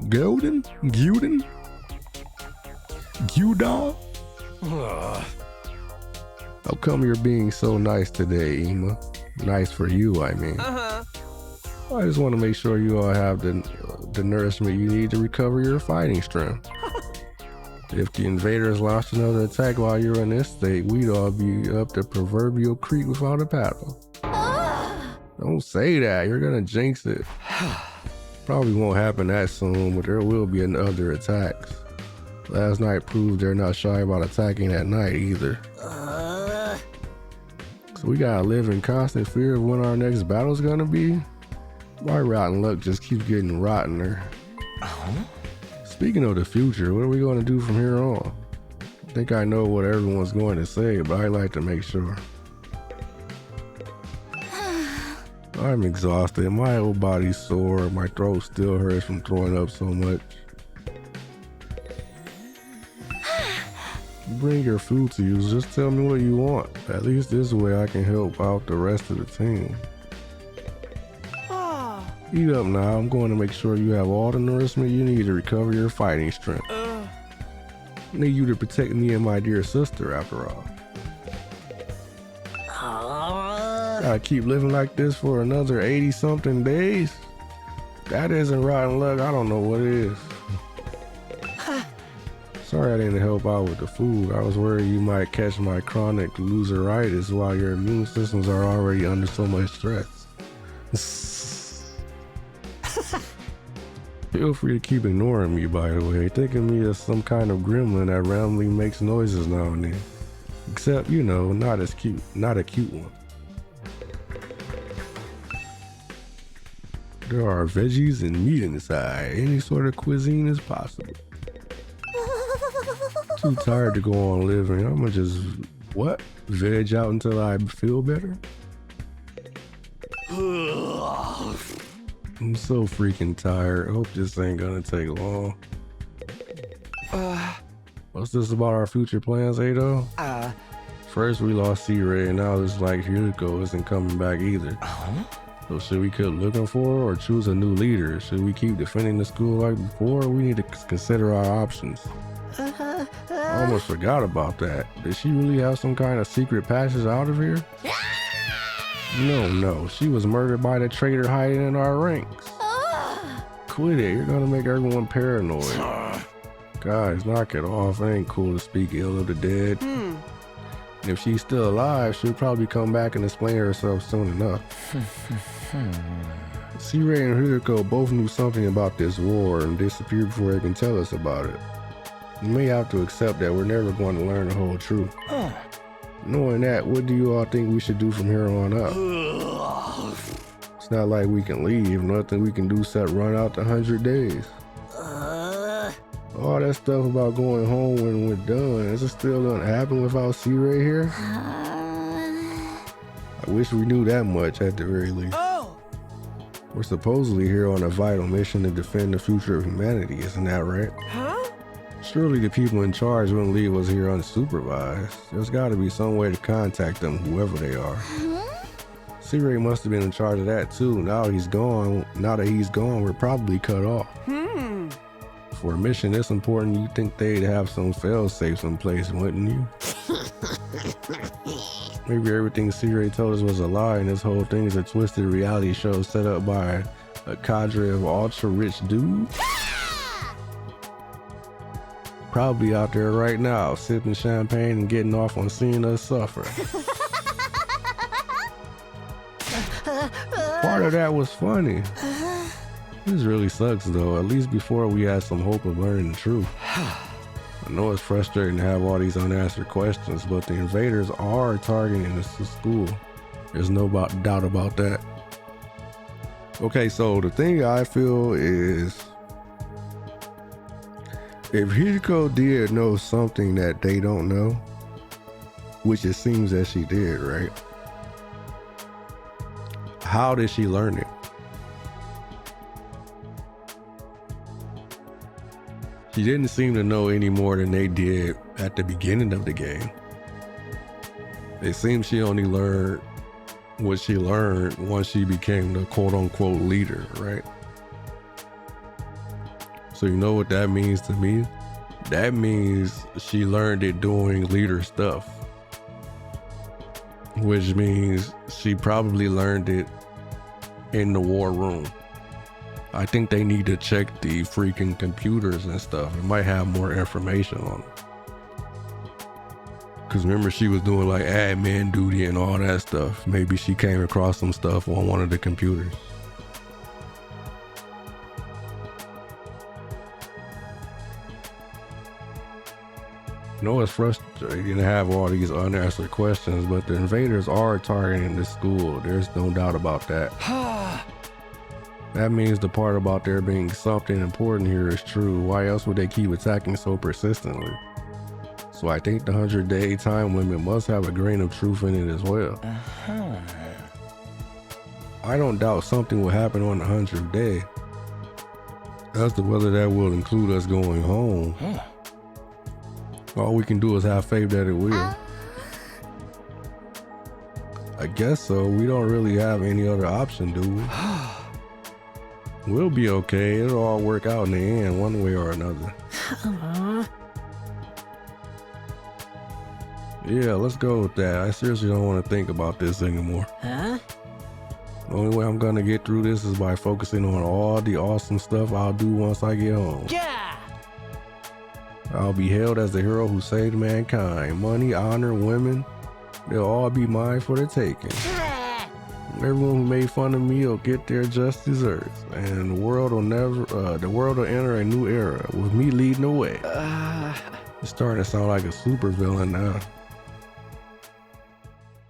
[SPEAKER 1] Gyudon? How come you're being so nice today, Ima? Nice for you, I mean. I just want to make sure you all have the nourishment you need to recover your fighting strength. If the invaders launched another attack while you're in this state, we'd all be up the proverbial creek without a paddle. Don't say that, you're gonna jinx it. Probably won't happen that soon, but there will be other attacks. Last night proved they're not shy about attacking at night either. So we gotta live in constant fear of when our next battle's gonna be? My rotten luck just keeps getting rottener. Speaking of the future, what are we going to do from here on? I think I know what everyone's going to say, but I like to make sure. I'm exhausted. My whole body's sore. My throat still hurts from throwing up so much. Bring your food to you. Just tell me what you want. At least this way I can help out the rest of the team. Eat up now. I'm going to make sure you have all the nourishment you need to recover your fighting strength. I need you to protect me and my dear sister, after all. Gotta keep living like this for another 80-something days? That isn't rotten luck. I don't know what it is. Sorry I didn't help out with the food. I was worried you might catch my chronic loseritis while your immune systems are already under so much stress. Feel free to keep ignoring me, by the way, thinking me as some kind of gremlin that randomly makes noises now and then. Except, not a cute one. There are veggies and meat inside. Any sort of cuisine is possible. Too tired to go on living. I'ma just, veg out until I feel better? I'm so freaking tired. Hope this ain't gonna take long. What's this about our future plans, Ado? First we lost C-Ray, and now it's like Hiriko isn't coming back either. So should we keep looking for her or choose a new leader? Should we keep defending the school like before? We need to consider our options. I almost forgot about that. Did she really have some kind of secret passage out of here? No, she was murdered by the traitor hiding in our ranks. Quit it, you're gonna make everyone paranoid. Guys, knock it off. It ain't cool to speak ill of the dead. And if she's still alive, she'll probably come back and explain herself soon enough. C-Ray and Hiriko both knew something about this war and disappeared before they can tell us about it. We may have to accept that we're never going to learn the whole truth. Knowing that, what do you all think we should do from here on up? It's not like we can leave. Nothing we can do except run out the 100 days. All that stuff about going home when we're done, is it still gonna happen without C-Ray here? I wish we knew that much at the very least. We're supposedly here on a vital mission to defend the future of humanity, isn't that right? Surely the people in charge wouldn't leave us here unsupervised. There's gotta be some way to contact them, whoever they are. C-Ray must have been in charge of that too. Now that he's gone, we're probably cut off. For a mission this important, you'd think they'd have some fail-safes in place, wouldn't you? Maybe everything C-Ray told us was a lie and this whole thing is a twisted reality show set up by a cadre of ultra-rich dudes? Probably out there right now, sipping champagne and getting off on seeing us suffer. Part of that was funny. This really sucks though. At least before we had some hope of learning the truth. I know it's frustrating to have all these unanswered questions, but the invaders are targeting the school. There's no doubt about that. Okay, so the thing I feel is, if Hiriko did know something that they don't know, which it seems that she did, right? How did she learn it? She didn't seem to know any more than they did at the beginning of the game. It seems she only learned what she learned once she became the quote-unquote leader, right? So you know what that means to me? That means she learned it doing leader stuff. Which means she probably learned it in the war room. I think they need to check the freaking computers and stuff. It might have more information on it. Cause remember she was doing like admin duty and all that stuff. Maybe she came across some stuff on one of the computers. I know it's frustrating to have all these unanswered questions, but the invaders are targeting the school. There's no doubt about that. That means the part about there being something important here is true. Why else would they keep attacking so persistently? So I think the 100-day time limit must have a grain of truth in it as well. I don't doubt something will happen on the 100th day. As to whether that will include us going home, all we can do is have faith that it will. I guess so. We don't really have any other option, do we? We'll be okay. It'll all work out in the end, one way or another. Yeah, let's go with that. I seriously don't want to think about this anymore. The only way I'm gonna get through this is by focusing on all the awesome stuff I'll do once I get home. Yeah! I'll be hailed as the hero who saved mankind. Money, honor, women, they'll all be mine for the taking. Everyone who made fun of me will get their just desserts, and the world will enter a new era with me leading the way. It's starting to sound like a supervillain now.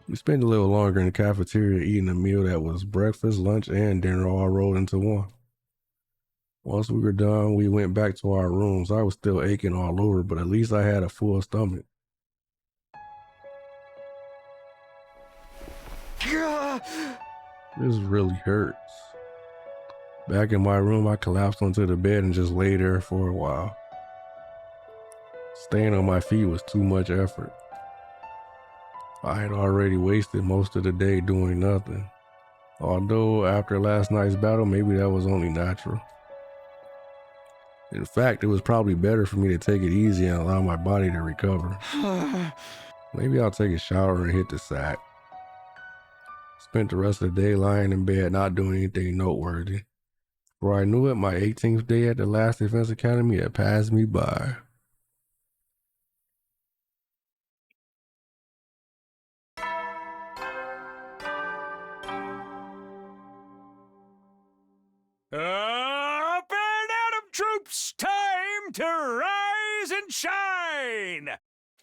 [SPEAKER 1] We spent a little longer in the cafeteria eating a meal that was breakfast, lunch, and dinner all rolled into one. Once we were done, we went back to our rooms. I was still aching all over, but at least I had a full stomach. This really hurts. Back in my room, I collapsed onto the bed and just lay there for a while. Staying on my feet was too much effort. I had already wasted most of the day doing nothing. Although after last night's battle, maybe that was only natural. In fact, it was probably better for me to take it easy and allow my body to recover. Maybe I'll take a shower and hit the sack. Spent the rest of the day lying in bed, not doing anything noteworthy. Before I knew it, my 18th day at the last Defense Academy had passed me by.
[SPEAKER 2] Up and Atom troops, time to rise and shine!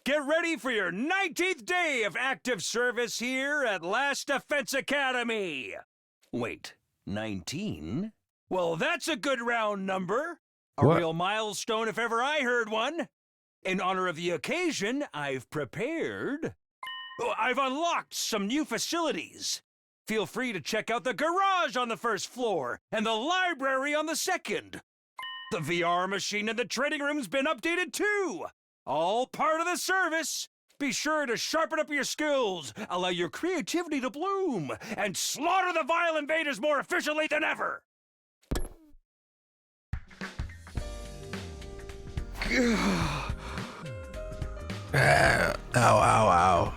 [SPEAKER 2] Get ready for your 19th day of active service here at Last Defense Academy. Wait, 19? Well, that's a good round number. A
[SPEAKER 1] What?
[SPEAKER 2] real milestone if ever I heard one. In honor of the occasion, I've unlocked some new facilities. Feel free to check out the garage on the first floor and the library on the second. The VR machine in the training room's been updated too. All part of the service. Be sure to sharpen up your skills, allow your creativity to bloom, and slaughter the vile invaders more efficiently than ever.
[SPEAKER 1] Ow.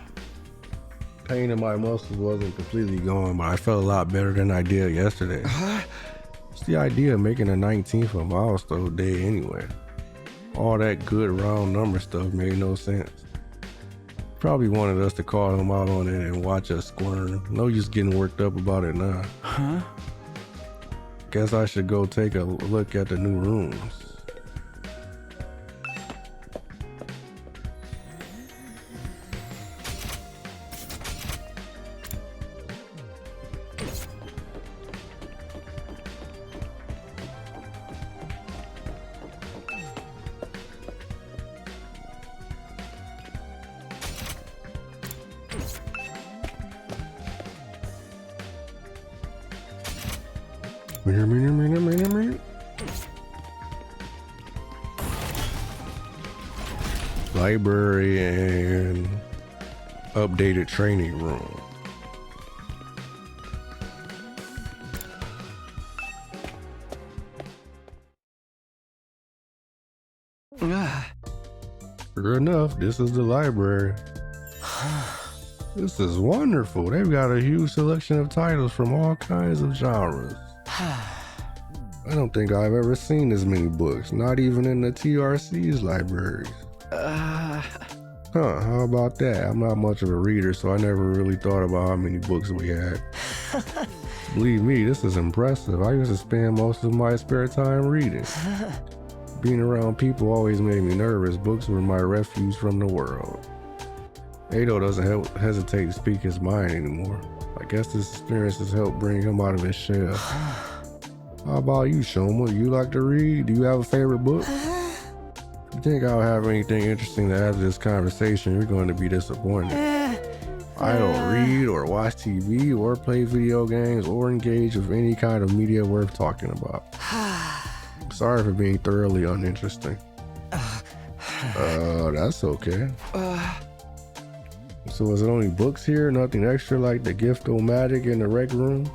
[SPEAKER 1] Pain in my muscles wasn't completely gone, but I felt a lot better than I did yesterday. What's the idea of making the 19th a milestone day anyway? All that good round number stuff made no sense. Probably wanted us to call him out on it and watch us squirm. No use getting worked up about it now.
[SPEAKER 5] Huh?
[SPEAKER 1] Guess I should go take a look at the new rooms. Library and updated training room. Sure enough, this is the library. This is wonderful. They've got a huge selection of titles from all kinds of genres. I don't think I've ever seen as many books, not even in the TRC's libraries. How about that? I'm not much of a reader, so I never really thought about how many books we had. Believe me, this is impressive. I used to spend most of my spare time reading. Being around people always made me nervous. Books were my refuge from the world. Ado doesn't hesitate to speak his mind anymore. I guess this experience has helped bring him out of his shell. How about you, Shoma? You like to read? Do you have a favorite book? If you think I'll have anything interesting to add to this conversation, you're going to be disappointed. I don't read or watch TV or play video games or engage with any kind of media worth talking about. Sorry for being thoroughly uninteresting. That's okay. So is it only books here? Nothing extra like the Gift-O-Matic in the rec room?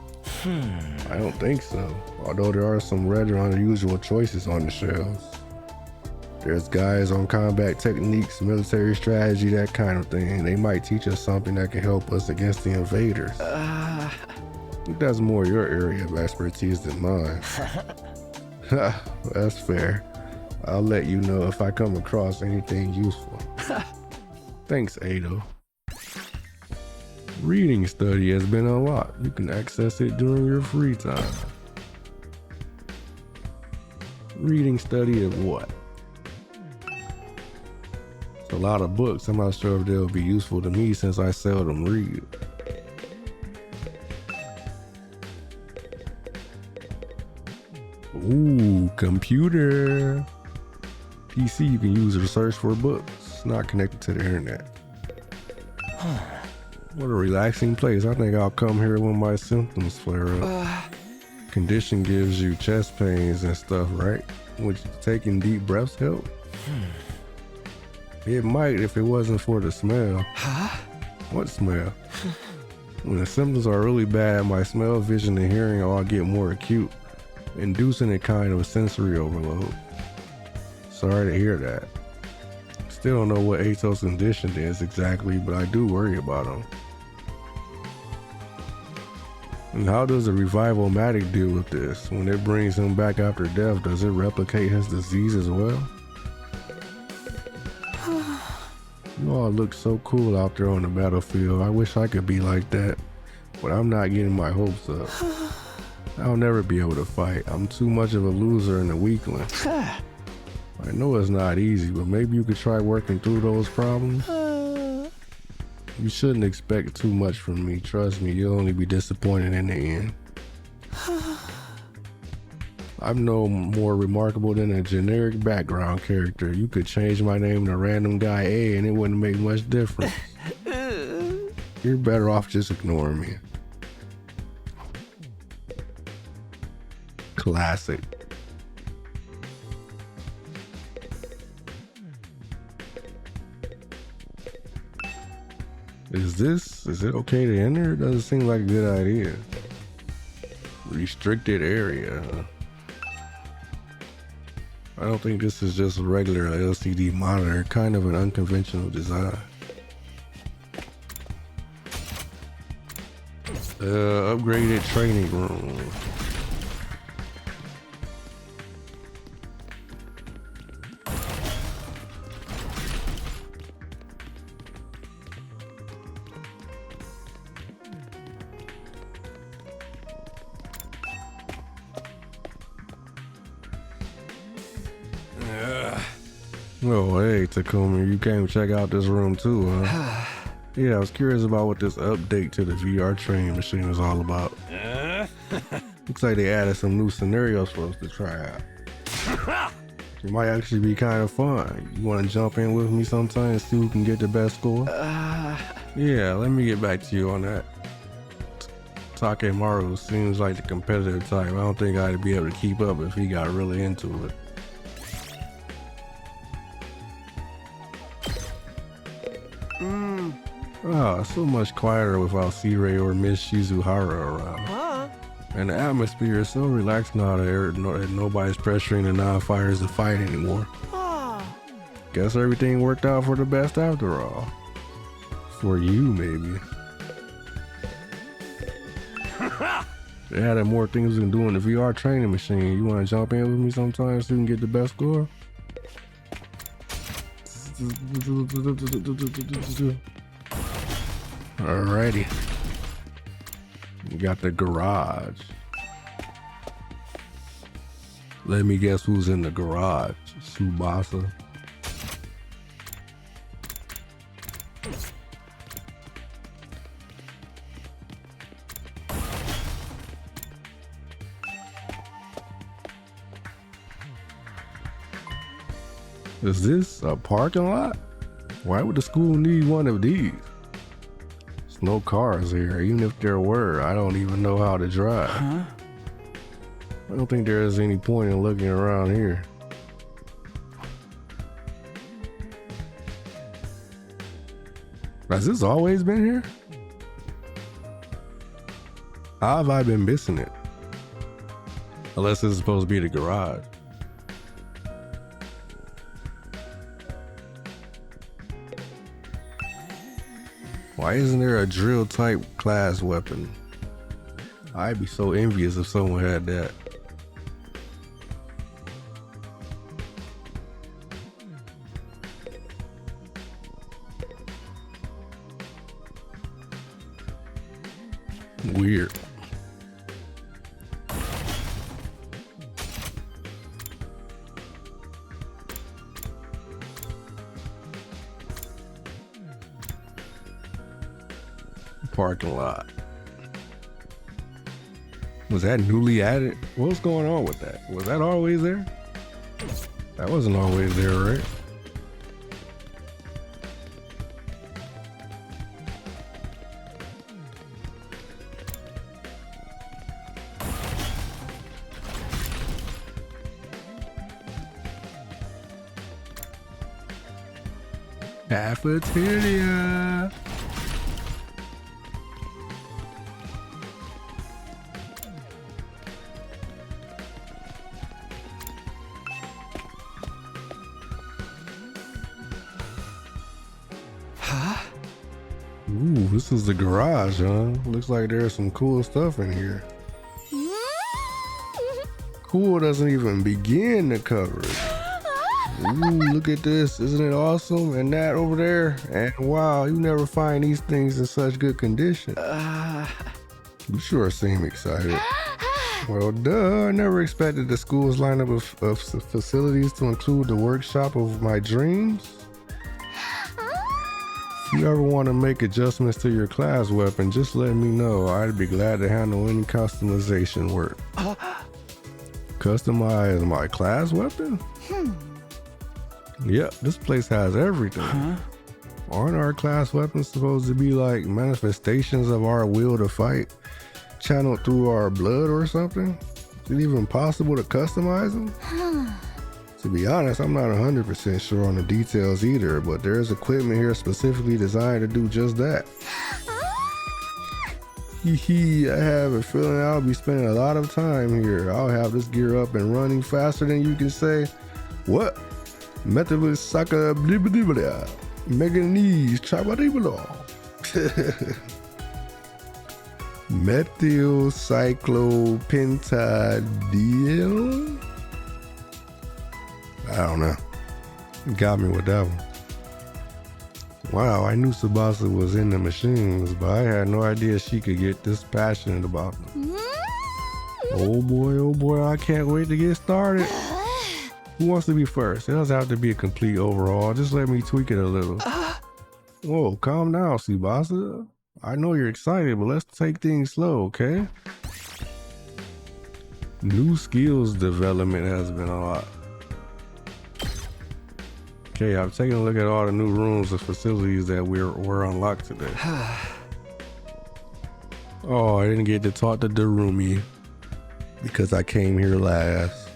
[SPEAKER 1] I don't think so. Although there are some rather unusual choices on the shelves. There's guides on combat techniques, military strategy, that kind of thing. They might teach us something that can help us against the invaders. I think that's more your area of expertise than mine. That's fair. I'll let you know if I come across anything useful. Thanks, Ado. Reading study has been unlocked. You can access it during your free time. Reading study of what? It's a lot of books. I'm not sure if they'll be useful to me since I seldom read. Ooh, computer. PC you can use to search for books. It's not connected to the internet. What a relaxing place. I think I'll come here when my symptoms flare up. Condition gives you chest pains and stuff, right? Would taking deep breaths help? It might if it wasn't for the smell.
[SPEAKER 5] Huh?
[SPEAKER 1] What smell? When the symptoms are really bad, my smell, vision, and hearing all get more acute, inducing a kind of sensory overload. Sorry to hear that. Still don't know what Ato's condition is exactly, but I do worry about him. And how does a revival-matic deal with this? When it brings him back after death, does it replicate his disease as well? You all look so cool out there on the battlefield. I wish I could be like that, but I'm not getting my hopes up. I'll never be able to fight. I'm too much of a loser and a weakling. I know it's not easy, but maybe you could try working through those problems. You shouldn't expect too much from me. Trust me, you'll only be disappointed in the end. I'm no more remarkable than a generic background character. You could change my name to Random Guy A and it wouldn't make much difference. You're better off just ignoring me. Classic. Is it okay to enter? It doesn't seem like a good idea. Restricted area. I don't think this is just a regular LCD monitor, kind of an unconventional design. Upgraded training room. Oh, hey, Takumi, you came to check out this room too, huh? Yeah, I was curious about what this update to the VR training machine is all about. Looks like they added some new scenarios for us to try out. It might actually be kind of fun. You want to jump in with me sometime and see who can get the best score? Yeah, let me get back to you on that. Takemaru seems like the competitive type. I don't think I'd be able to keep up if he got really into it. Oh, so much quieter without C-Ray or Miss Shizuhara around. And the atmosphere is so relaxed now that nobody's pressuring the non-fighters to fight anymore. Guess everything worked out for the best after all. For you, maybe. They added more things we can do in the VR training machine. You want to jump in with me sometime so you can get the best score? Alrighty. We got the garage. Let me guess who's in the garage. Tsubasa. Is this a parking lot? Why would the school need one of these? There's no cars here. Even if there were, I don't even know how to drive. I don't think there is any point in looking around here. Has this always been here? How have I been missing it? Unless this is supposed to be the garage. Why isn't there a drill type class weapon? I'd be so envious if someone had that. Weird. Parking lot. Was that newly added? What's going on with that? Was that always there? That wasn't always there, right? Cafeteria. Ooh, this is the garage, huh? Looks like there's some cool stuff in here. Cool doesn't even begin to cover it. Ooh, look at this. Isn't it awesome? And that over there. And wow, you never find these things in such good condition. You sure seem excited. Well, duh. I never expected the school's lineup of facilities to include the workshop of my dreams. If you ever want to make adjustments to your class weapon, just let me know. I'd be glad to handle any customization work. Customize my class weapon? Yep, this place has everything. Aren't our class weapons supposed to be like manifestations of our will to fight, channeled through our blood or something? Is it even possible to customize them? To be honest, I'm not 100% sure on the details either, but there's equipment here specifically designed to do just that. I have a feeling I'll be spending a lot of time here. I'll have this gear up and running faster than you can say, what? Metal Saka Blibblibla, Meganese Chabadibla. Methyl cyclopentadiol? I don't know. You got me with that one. Wow, I knew Tsubasa was into machines, but I had no idea she could get this passionate about them. Oh boy, I can't wait to get started. Who wants to be first? It doesn't have to be a complete overhaul. Just let me tweak it a little. Whoa, calm down, Tsubasa. I know you're excited, but let's take things slow, okay? New skills development has been a lot. Okay, I've taken a look at all the new rooms and facilities that were unlocked today. Oh, I didn't get to talk to Darumi because I came here last.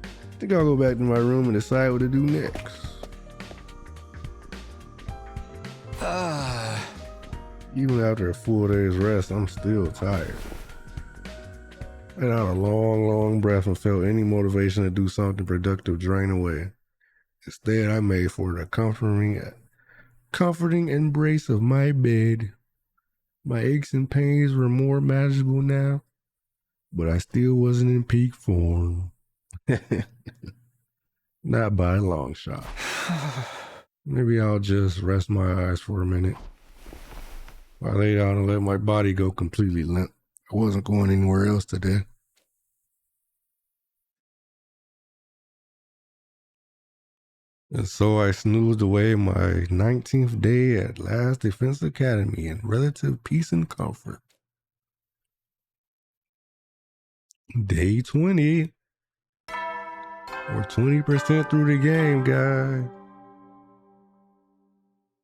[SPEAKER 1] I think I'll go back to my room and decide what to do next. Even after a full day's rest, I'm still tired. I let out a long breath and felt any motivation to do something productive drain away. Instead, I made for the comforting embrace of my bed. My aches and pains were more manageable now, but I still wasn't in peak form. Not by a long shot. Maybe I'll just rest my eyes for a minute. I lay down and let my body go completely limp. I wasn't going anywhere else today. And so I snoozed away my 19th day at Last Defense Academy in relative peace and comfort. Day 20. We're 20% through the game, guys.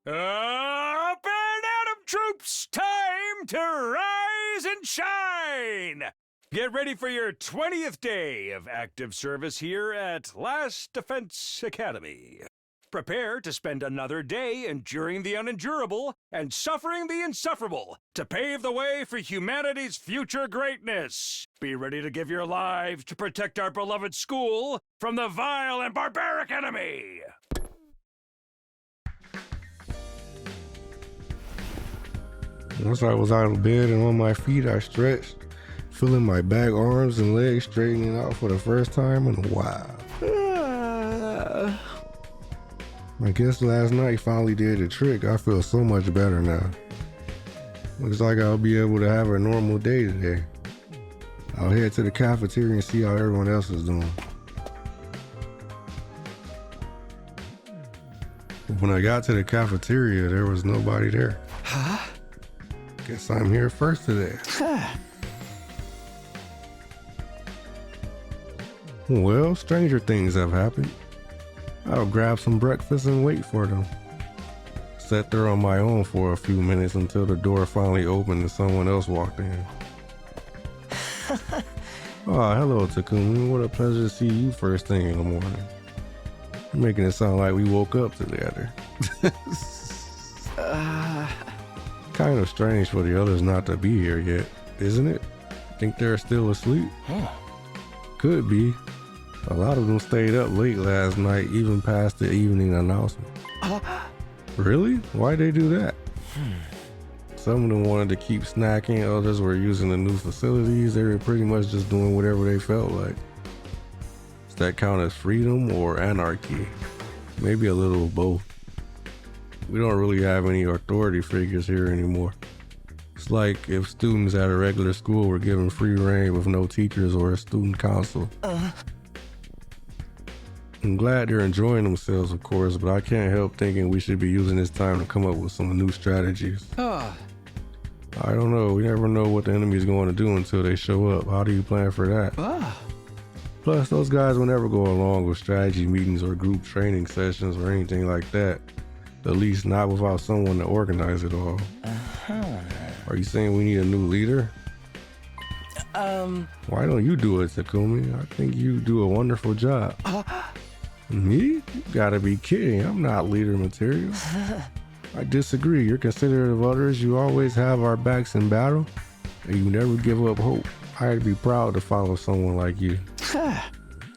[SPEAKER 2] Up and Atom troops! Time to rise and shine! Get ready for your 20th day of active service here at Last Defense Academy. Prepare to spend another day enduring the unendurable and suffering the insufferable to pave the way for humanity's future greatness. Be ready to give your lives to protect our beloved school from the vile and barbaric enemy.
[SPEAKER 1] Once I was out of bed and on my feet, I stretched, feeling my back, arms, and legs straightening out for the first time in a while. I guess last night finally did the trick. I feel so much better now. Looks like I'll be able to have a normal day today. I'll head to the cafeteria and see how everyone else is doing. When I got to the cafeteria, there was nobody there. Guess I'm here first today. Well, stranger things have happened. I'll grab some breakfast and wait for them. Sat there on my own for a few minutes until the door finally opened and someone else walked in. Oh, hello, Takumi. What a pleasure to see you first thing in the morning. You're making it sound like we woke up together. Kind of strange for the others not to be here yet, isn't it? Think they're still asleep? Could be. A lot of them stayed up late last night, even past the evening announcement. Really? Why'd they do that? Some of them wanted to keep snacking, others were using the new facilities. They were pretty much just doing whatever they felt like. Does that count as freedom or anarchy? Maybe a little of both. We don't really have any authority figures here anymore. It's like if students at a regular school were given free reign with no teachers or a student council. I'm glad they're enjoying themselves, of course, but I can't help thinking we should be using this time to come up with some new strategies. I don't know. We never know what the enemy's going to do until they show up. How do you plan for that? Plus, those guys will never go along with strategy meetings or group training sessions or anything like that. At least not without someone to organize it all. Are you saying we need a new leader? Why don't you do it, Takumi? I think you do a wonderful job. Me? You gotta be kidding. I'm not leader material. I disagree. You're considerate of others. You always have our backs in battle, and you never give up hope. I'd be proud to follow someone like you.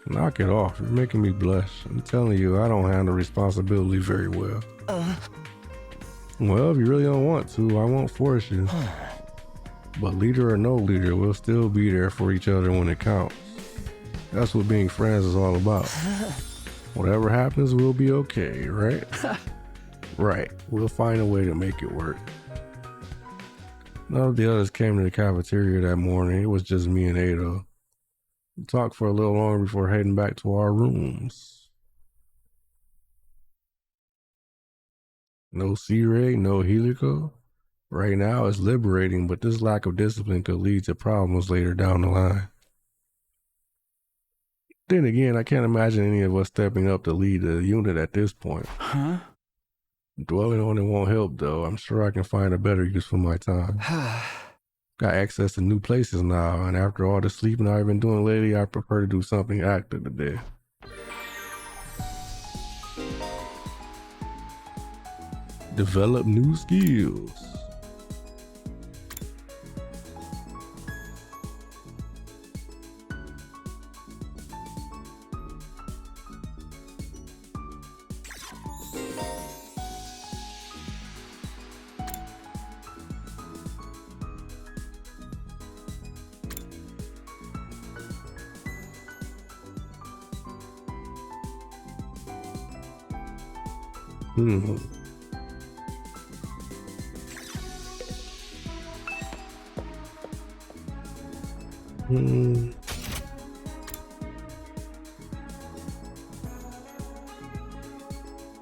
[SPEAKER 1] Knock it off. You're making me blush. I'm telling you, I don't handle responsibility very well. Well, if you really don't want to, I won't force you. But leader or no leader, we'll still be there for each other when it counts. That's what being friends is all about. Whatever happens, we'll be okay, right? Right. We'll find a way to make it work. None of the others came to the cafeteria that morning. It was just me and Ado. We talked for a little longer before heading back to our rooms. No C-Ray, no Helico. Right now it's liberating, but this lack of discipline could lead to problems later down the line. Then again, I can't imagine any of us stepping up to lead the unit at this point. Dwelling on it won't help though. I'm sure I can find a better use for my time. Got access to new places now, and after all the sleeping I've been doing lately, I prefer to do something active today. Develop new skills.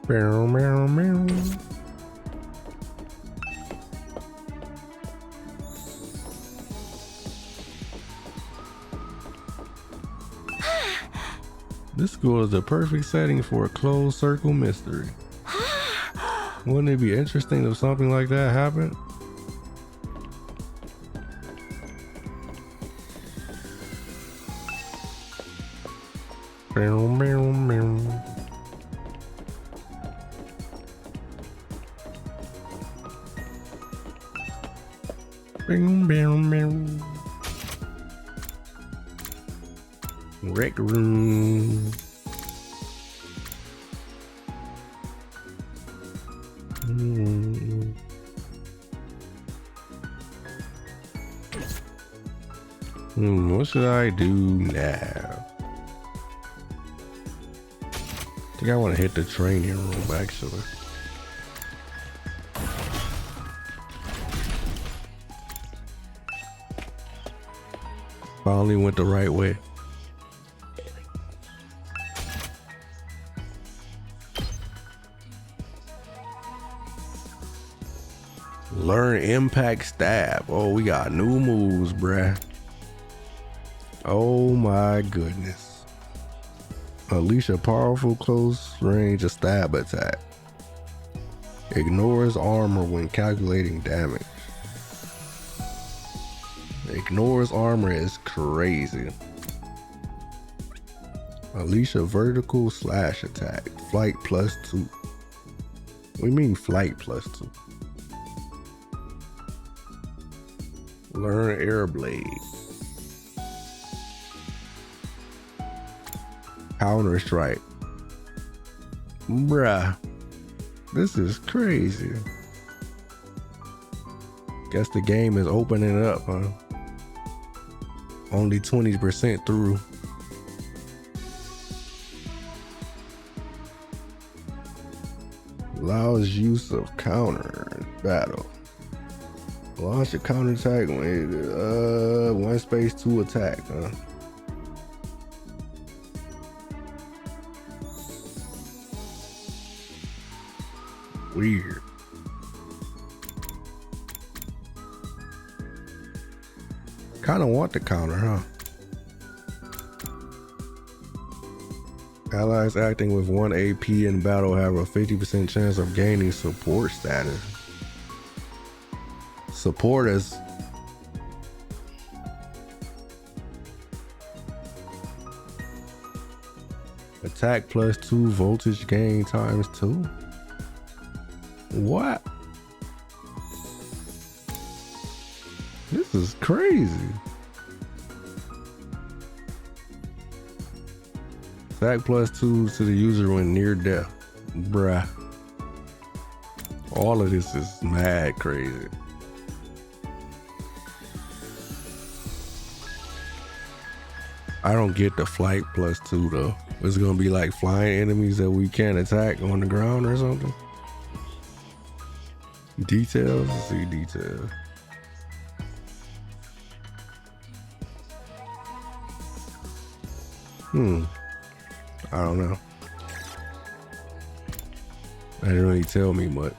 [SPEAKER 1] Meow, meow, meow. This school is the perfect setting for a closed circle mystery. Wouldn't it be interesting if something like that happened? Meow, meow, meow. Bing, bing, bing. Rec room. What should I do now? I think I want to hit the training room actually. Finally went the right way. Learn impact stab. Oh, we got new moves, bruh. Oh my goodness. Unleash a powerful close range stab attack. Ignores armor when calculating damage. Ignores armor is crazy. Unleash a vertical slash attack. Flight +2. We mean flight +2. Learn air blade. Counter strike. Bruh. This is crazy. Guess the game is opening up, huh? Only 20% through. Allows use of counter in battle. Launch a counter attack when 1 space to attack, huh? Weird. Kinda want the counter, huh? Allies acting with 1 AP in battle have a 50% chance of gaining support status. Support is attack +2 voltage gain ×2. What? This is crazy. Attack +2 to the user when near death. Bruh. All of this is mad crazy. I don't get the flight +2 though. It's gonna be like flying enemies that we can't attack on the ground or something. Details, let's see details. I don't know. That didn't really tell me much.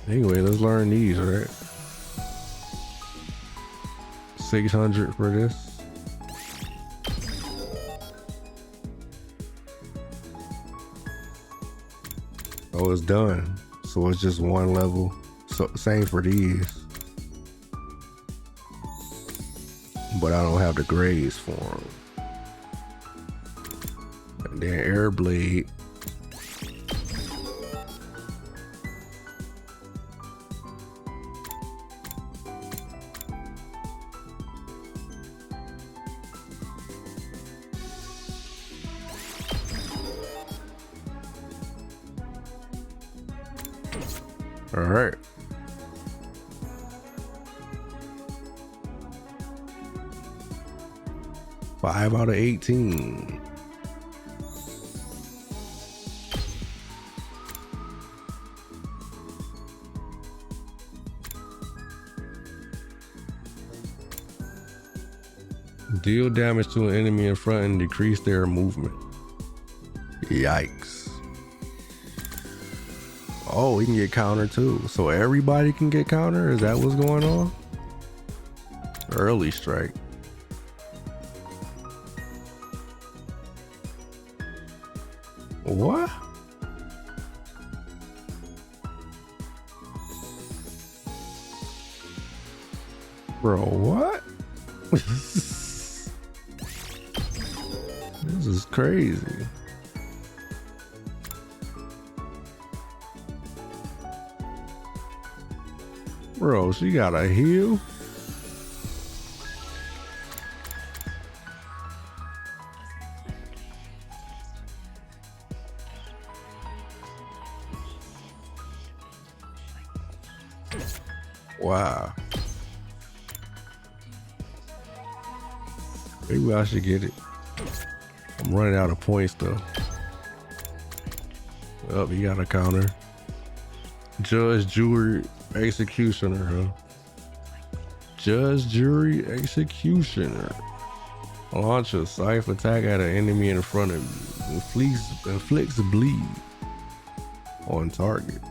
[SPEAKER 1] Anyway, let's learn these, right? 600 for this. Oh, it's done. So it's just 1 level. So same for these. But I don't have the grades for them. And then air blade. All right. Five out of 18. Deal damage to an enemy in front and decrease their movement. Yikes. Oh, we can get counter too. So everybody can get counter? Is that what's going on? Early strike. What? Bro, what? This is crazy. Bro, she got a heal? Wow. Maybe I should get it. I'm running out of points though. Oh, he got a counter. Judge, jury, executioner, huh? Judge, jury, executioner. Launch a scythe attack at an enemy in front of you. Inflicts bleed on target.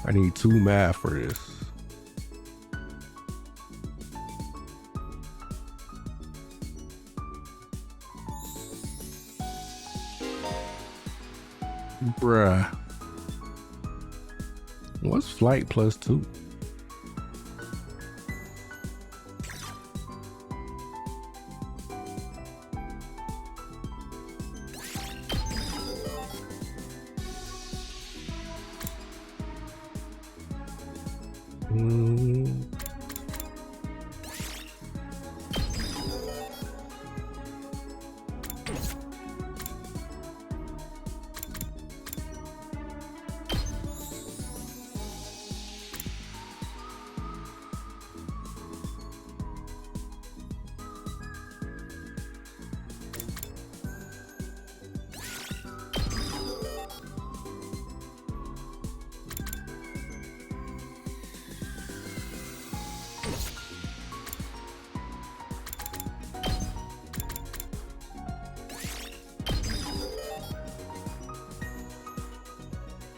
[SPEAKER 1] I need 2 math for this. Bruh. What's flight +2?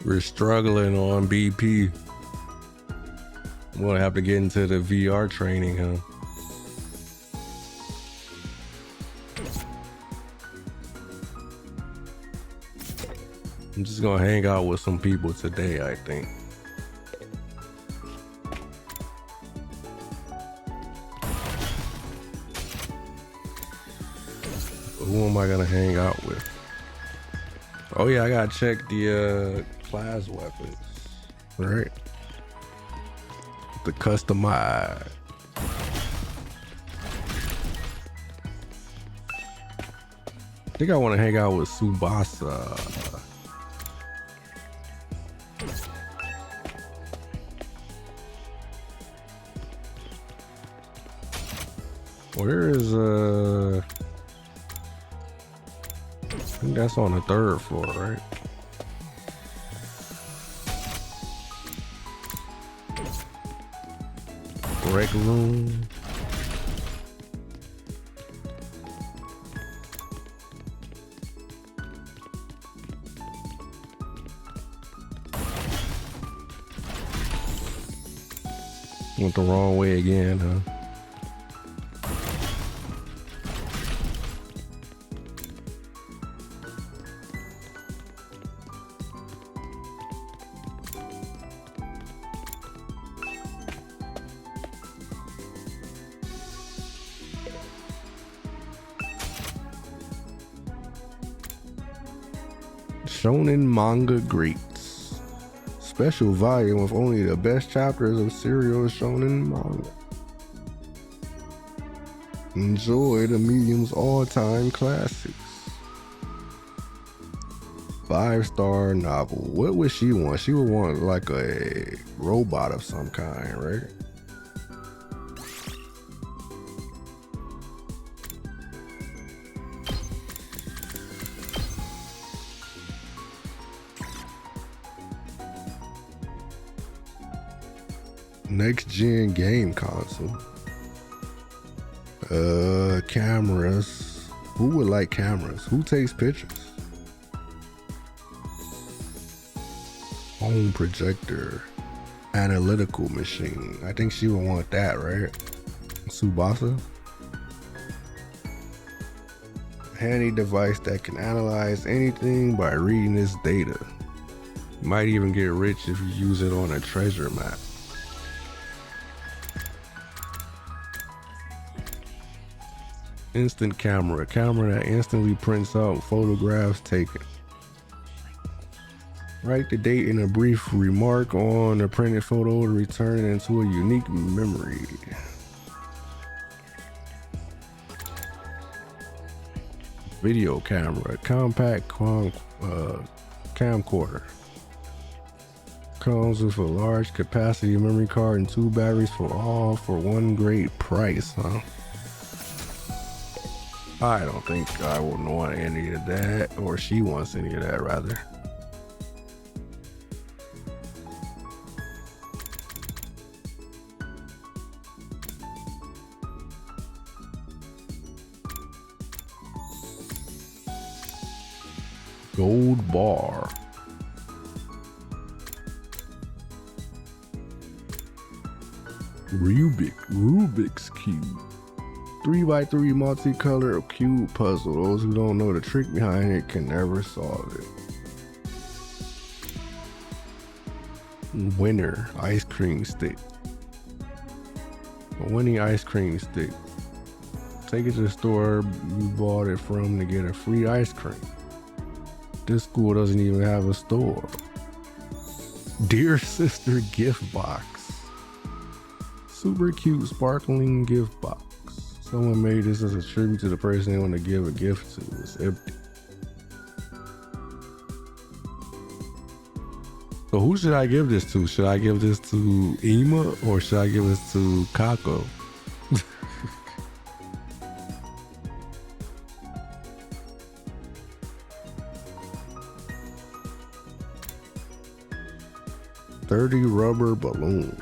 [SPEAKER 1] We're struggling on BP. We're gonna have to get into the VR training, huh? I'm just gonna hang out with some people today, I think. Who am I gonna hang out with? Oh yeah, I gotta check the class weapons, right? The customized. I think I want to hang out with Tsubasa. Where is I think that's on the 3rd floor, right? Rec room. Went the wrong way again, huh? Shonen Manga Greats. Special volume with only the best chapters of serial shonen manga. Enjoy the medium's all-time classics. 5-star novel. What would she want? She would want like a robot of some kind, right? Next gen game console. Cameras. Who would like cameras? Who takes pictures? Home projector. Analytical machine. I think she would want that, right? Tsubasa. Handy device that can analyze anything by reading its data. You might even get rich if you use it on a treasure map. Instant camera. A camera that instantly prints out photographs taken. Write the date in a brief remark on a printed photo to return it into a unique memory. Video camera. Compact camcorder. Comes with a large capacity memory card and 2 batteries for one great price, huh? I don't think I wouldn't want any of that, or she wants any of that rather. Gold bar. Rubik's Cube. 3x3 multicolor cube puzzle. Those who don't know the trick behind it can never solve it. winner ice cream stick. A winning ice cream stick. Take it to the store you bought it from to get a free ice cream. This school doesn't even have a store. Dear Sister gift box. Super cute sparkling gift box. Someone made this as a tribute to the person they want to give a gift to. It's empty. So who should I give this to? Should I give this to Ema or should I give this to Kako? $30 rubber balloons.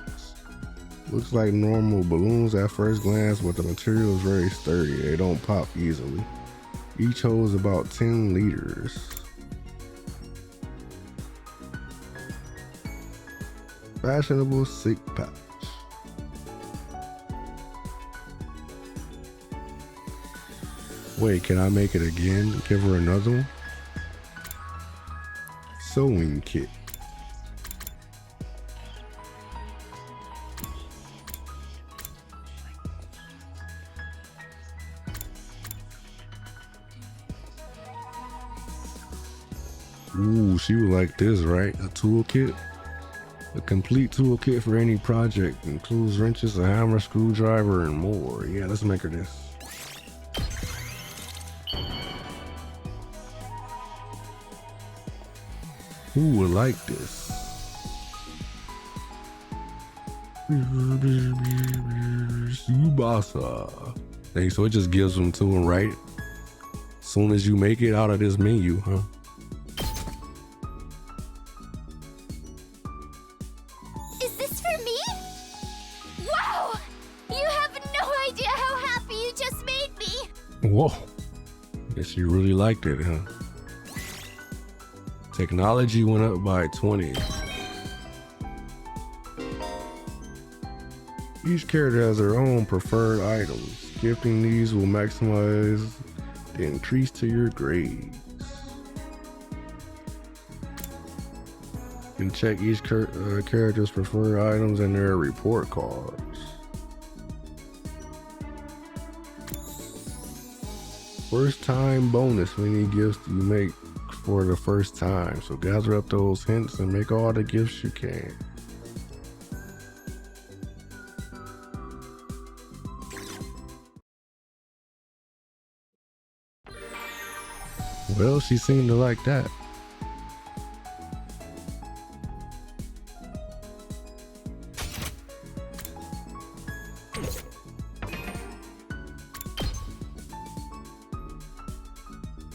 [SPEAKER 1] Looks like normal balloons at first glance, but the material is very sturdy. They don't pop easily. Each holds about 10 liters. Fashionable sick pouch. Wait, can I make it again? Give her another one? Sewing kit. Ooh, she would like this, right? A toolkit? A complete toolkit for any project. Includes wrenches, a hammer, screwdriver, and more. Yeah, let's make her this. Who would like this? Tsubasa. Hey, so it just gives them to him, right? As soon as you make it out of this menu, huh? Whoa, guess she really liked it, huh? Technology went up by 20. Each character has their own preferred items. Gifting these will maximize the increase to your grades. You can check each character's preferred items in their report cards. First time bonus, any gifts you make for the first time. So gather up those hints and make all the gifts you can. Well, she seemed to like that.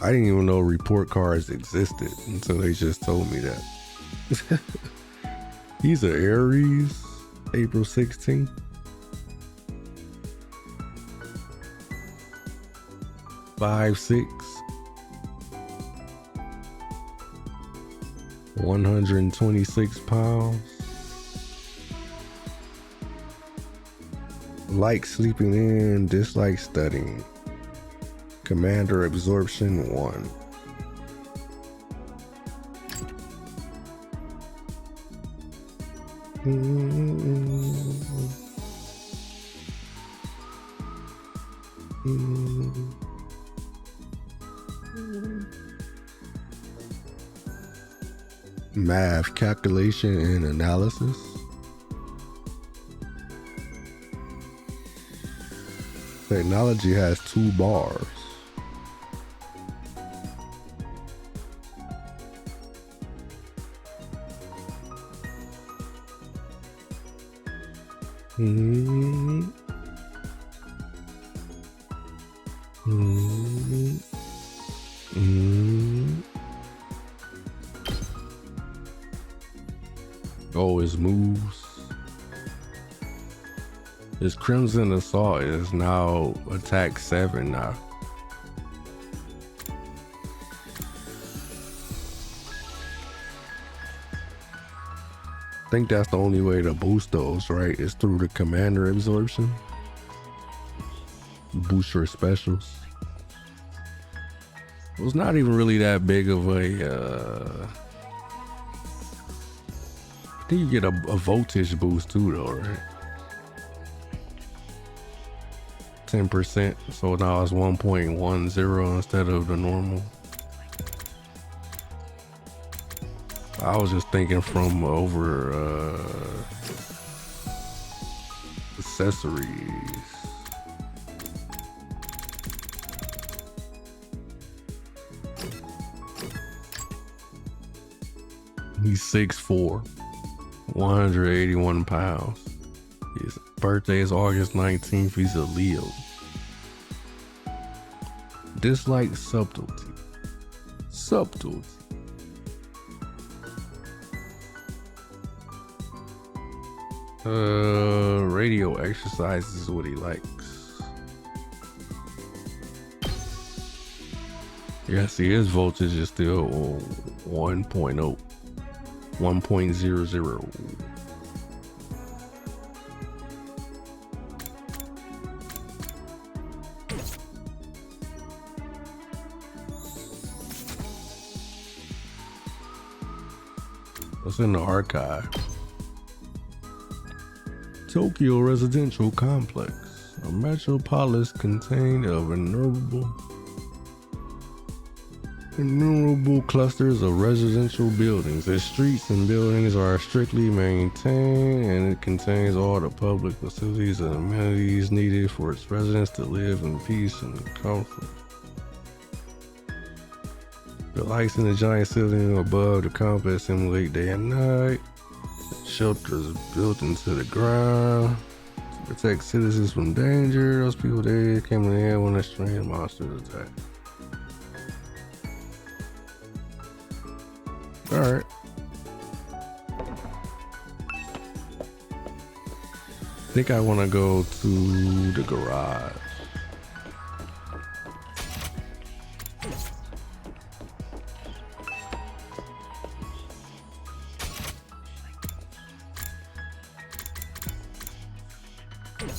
[SPEAKER 1] I didn't even know report cards existed until they just told me that. He's an Aries, April 16th. Five, 6. 126 pounds. Like sleeping in, dislike studying. Commander absorption 1. Math, calculation, and analysis. Technology has 2 bars. Oh, his moves. His Crimson Assault is now attack 7 now. I think that's the only way to boost those, right? Is through the commander absorption. Boost your specials. It was not even really that big of a think you get a voltage boost too, though, right? 10%, so now it's 1.10 instead of the normal. I was just thinking from over accessories. He's 6'4", 181 pounds. His birthday is August 19th. He's a Leo. Dislike subtlety. Subtlety. Radio exercises is what he likes. Yeah, see, his voltage is still 1.0. 1.00. What's in the archive? Tokyo Residential Complex, a metropolis contained of innumerable clusters of residential buildings. Its streets and buildings are strictly maintained, and it contains all the public facilities and amenities needed for its residents to live in peace and comfort. The lights in the giant ceiling above the complex simulate day and night. Shelters built into the ground to protect citizens from danger. Those people there came in here when a strange monsters attack. Alright. I think I want to go to the garage.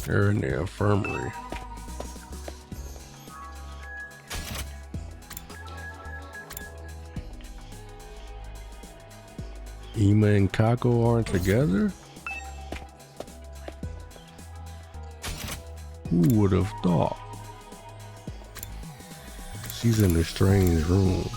[SPEAKER 1] They're in the infirmary. Ima and Kako aren't together? Who would have thought? She's in a strange room.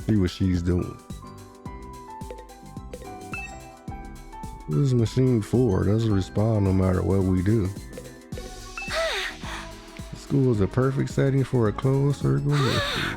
[SPEAKER 1] See what she's doing. What is machine for? It doesn't respond no matter what we do. School is a perfect setting for a closed circle mystery.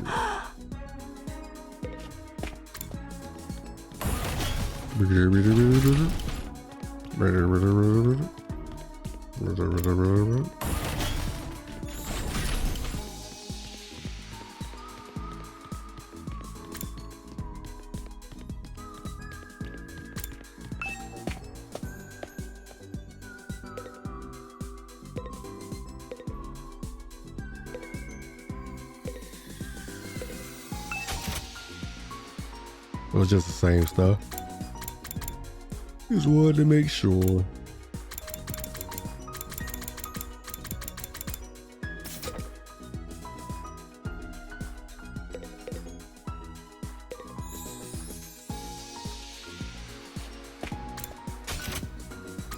[SPEAKER 1] It was just the same stuff. Just wanted to make sure.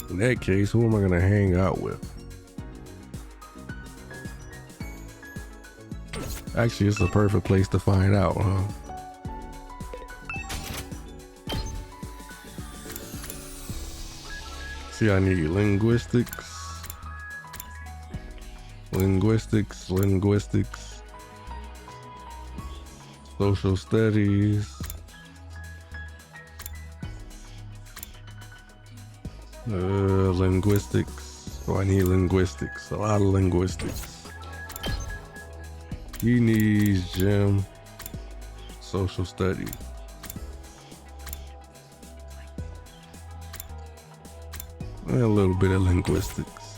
[SPEAKER 1] In that case, who am I gonna hang out with? Actually, it's the perfect place to find out, huh? See, I need linguistics, social studies, linguistics. Oh, I need linguistics, a lot of linguistics. He needs gym, social studies. And a little bit of linguistics.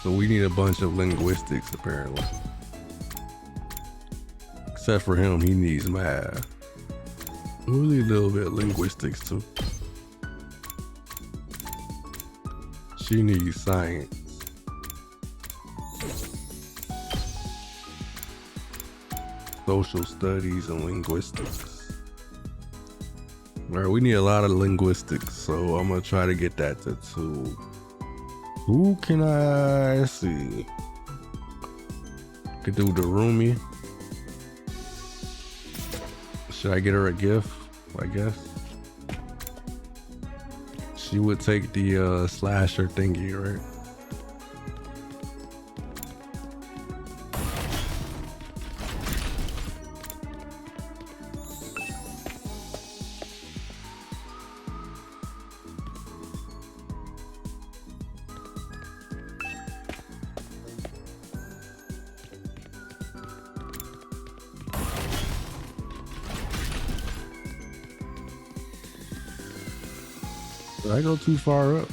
[SPEAKER 1] So we need a bunch of linguistics apparently. Except for him, he needs math. We need a little bit of linguistics too. She needs science. Social studies and linguistics. Alright, we need a lot of linguistics, so I'm gonna try to get that to 2. Who can I see? Could do the roomie. Should I get her a gift? I guess. She would take the slasher thingy, right? Did I go too far up?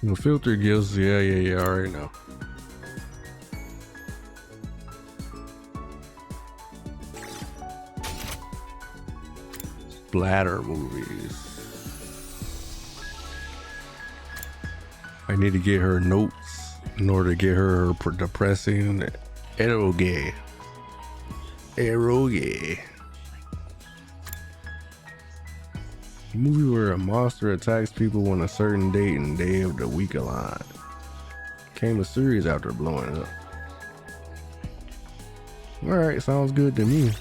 [SPEAKER 1] The filter gives, yeah, I already know. Splatter movies. I need to get her notes in order to get her depressing eroge. Eroge. A movie where a monster attacks people on a certain date and day of the week align. Came a series after blowing up. Alright, sounds good to me.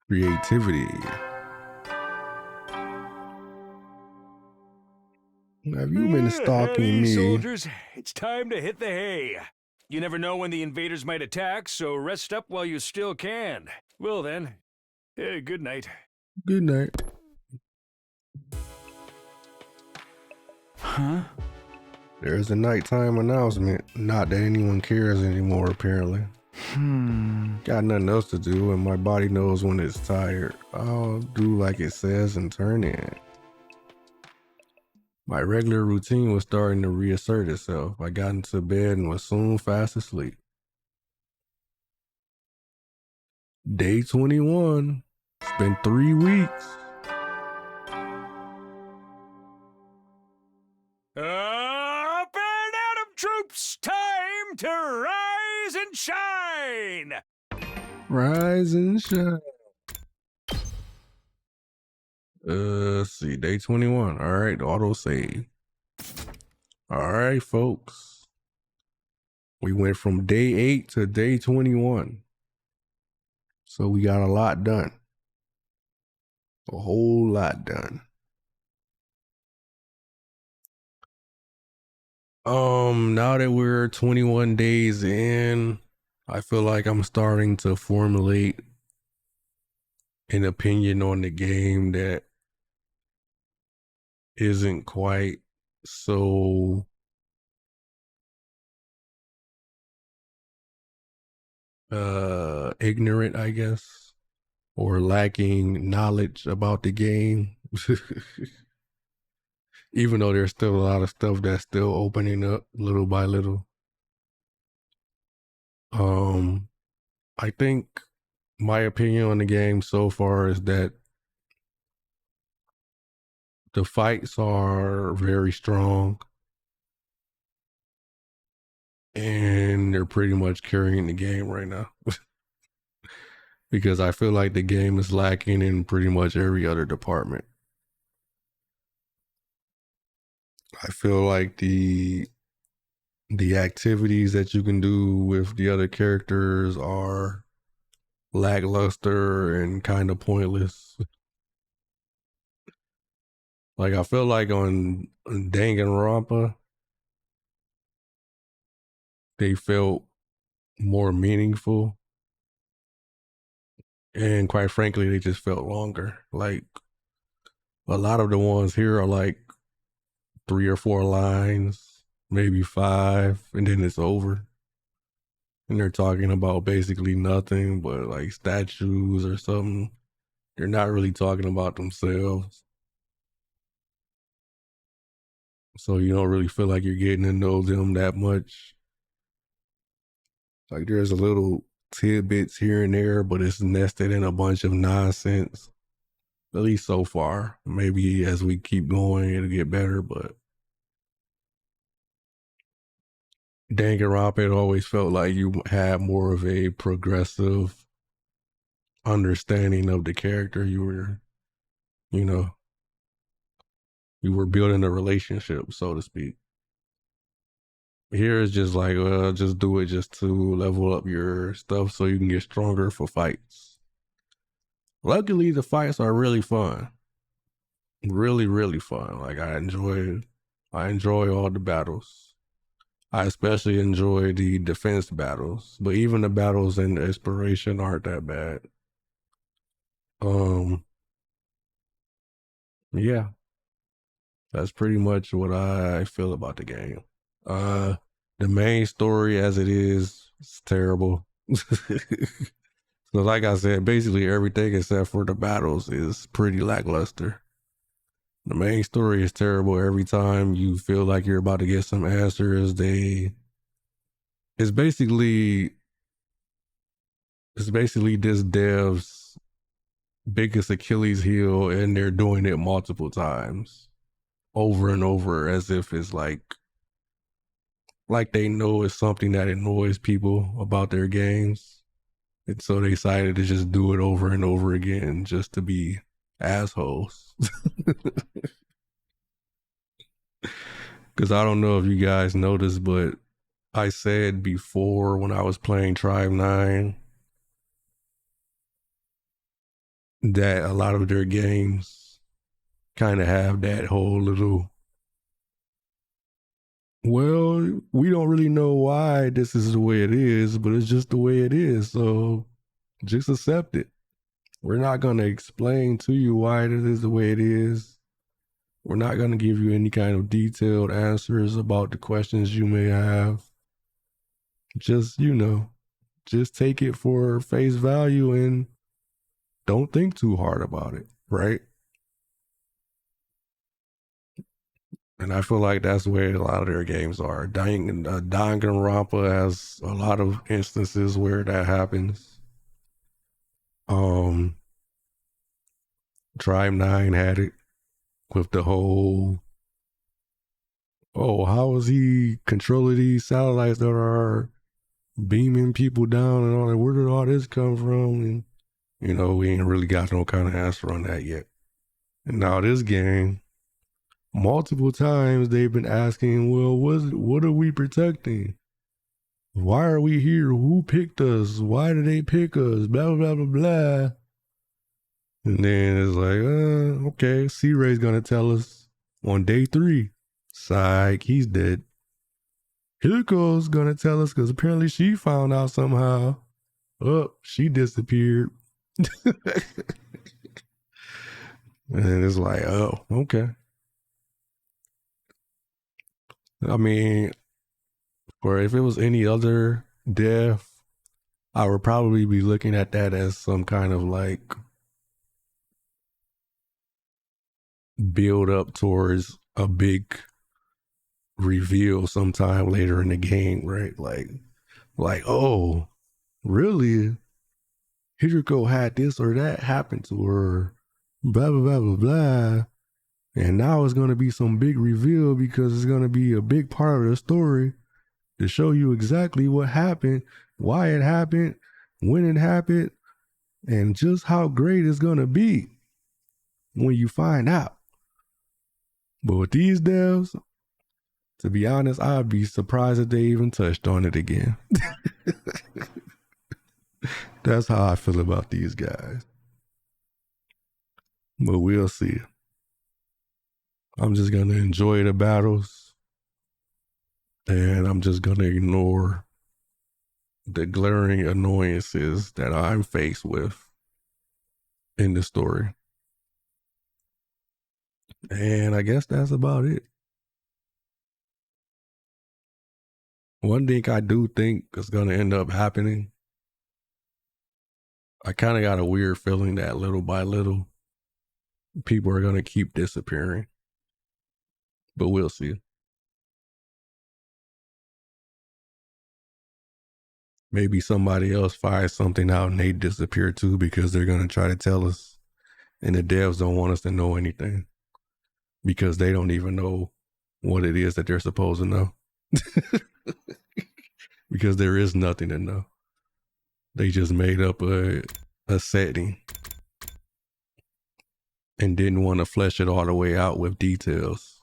[SPEAKER 1] Creativity. Have you been stalking
[SPEAKER 2] Hey,
[SPEAKER 1] me?
[SPEAKER 2] soldiers, it's time to hit the hay. You never know when the invaders might attack, so rest up while you still can. Well then, good night.
[SPEAKER 1] Good night.
[SPEAKER 5] Huh?
[SPEAKER 1] There's a nighttime announcement. Not that anyone cares anymore, apparently. Got nothing else to do, and my body knows when it's tired. I'll do like it says and turn in. My regular routine was starting to reassert itself. I got into bed and was soon fast asleep. Day 21. It's been 3 weeks.
[SPEAKER 2] Up and Adam troops, time to rise and shine!
[SPEAKER 1] Rise and shine. Let's see, day 21. All right, auto save. All right, folks. We went from day 8 to day 21. So we got a lot done. A whole lot done. Now that we're 21 days in, I feel like I'm starting to formulate an opinion on the game that isn't quite so ignorant, I guess, or lacking knowledge about the game. Even though there's still a lot of stuff that's still opening up little by little. I think my opinion on the game so far is that the fights are very strong and they're pretty much carrying the game right now. Because I feel like the game is lacking in pretty much every other department. I feel like the activities that you can do with the other characters are lackluster and kind of pointless. Like, I feel like on Danganronpa, they felt more meaningful. And quite frankly, they just felt longer. Like, a lot of the ones here are like 3 or 4 lines, maybe 5, and then it's over. And they're talking about basically nothing but like statues or something. They're not really talking about themselves. So you don't really feel like you're getting to know them that much. Like, there's a little tidbits here and there, but it's nested in a bunch of nonsense. At least so far. Maybe as we keep going, it'll get better, but Danganronpa, it always felt like you had more of a progressive understanding of the character. You were building a relationship, so to speak. Here it's just like, well, just do it just to level up your stuff so you can get stronger for fights. Luckily, the fights are really fun. Really, really fun. Like, I enjoy all the battles. I especially enjoy the defense battles, but even the battles in the exploration aren't that bad. Yeah. That's pretty much what I feel about the game. The main story as it is terrible. So like I said, basically everything except for the battles is pretty lackluster. The main story is terrible. Every time you feel like you're about to get some answers, it's basically this dev's biggest Achilles heel, and they're doing it multiple times, over and over, as if it's like they know it's something that annoys people about their games. And so they decided to just do it over and over again just to be assholes. Because I don't know if you guys noticed, but I said before when I was playing Tribe 9 that a lot of their games kind of have that whole little, well, we don't really know why this is the way it is, but it's just the way it is. So just accept it. We're not going to explain to you why it is the way it is. We're not going to give you any kind of detailed answers about the questions you may have. Just, just take it for face value and don't think too hard about it, right? And I feel like that's where a lot of their games are. Danganronpa has a lot of instances where that happens. Tribe 9 had it with the whole, how is he controlling these satellites that are beaming people down and all that? Where did all this come from? And, we ain't really got no kind of answer on that yet. And now this game, multiple times they've been asking, well, what are we protecting? Why are we here? Who picked us? Why did they pick us? Blah, blah, blah, blah. And then it's like, okay, C-Ray's gonna tell us on day 3. Psych, he's dead. Hiriko's gonna tell us because apparently she found out somehow. Oh, she disappeared. And it's like, oh, okay. I mean, or if it was any other death, I would probably be looking at that as some kind of like build up towards a big reveal sometime later in the game, right? Like, oh, really? Hiriko had this or that happen to her, blah, blah, blah, blah, blah. And now it's going to be some big reveal because it's going to be a big part of the story to show you exactly what happened, why it happened, when it happened, and just how great it's going to be when you find out. But with these devs, to be honest, I'd be surprised if they even touched on it again. That's how I feel about these guys. But we'll see. I'm just going to enjoy the battles. And I'm just going to ignore the glaring annoyances that I'm faced with in the story. And I guess that's about it. One thing I do think is going to end up happening, I kind of got a weird feeling that little by little, people are going to keep disappearing. But we'll see. Maybe somebody else finds something out and they disappear too because they're going to try to tell us. And the devs don't want us to know anything because they don't even know what it is that they're supposed to know. Because there is nothing to know. They just made up a setting and didn't want to flesh it all the way out with details.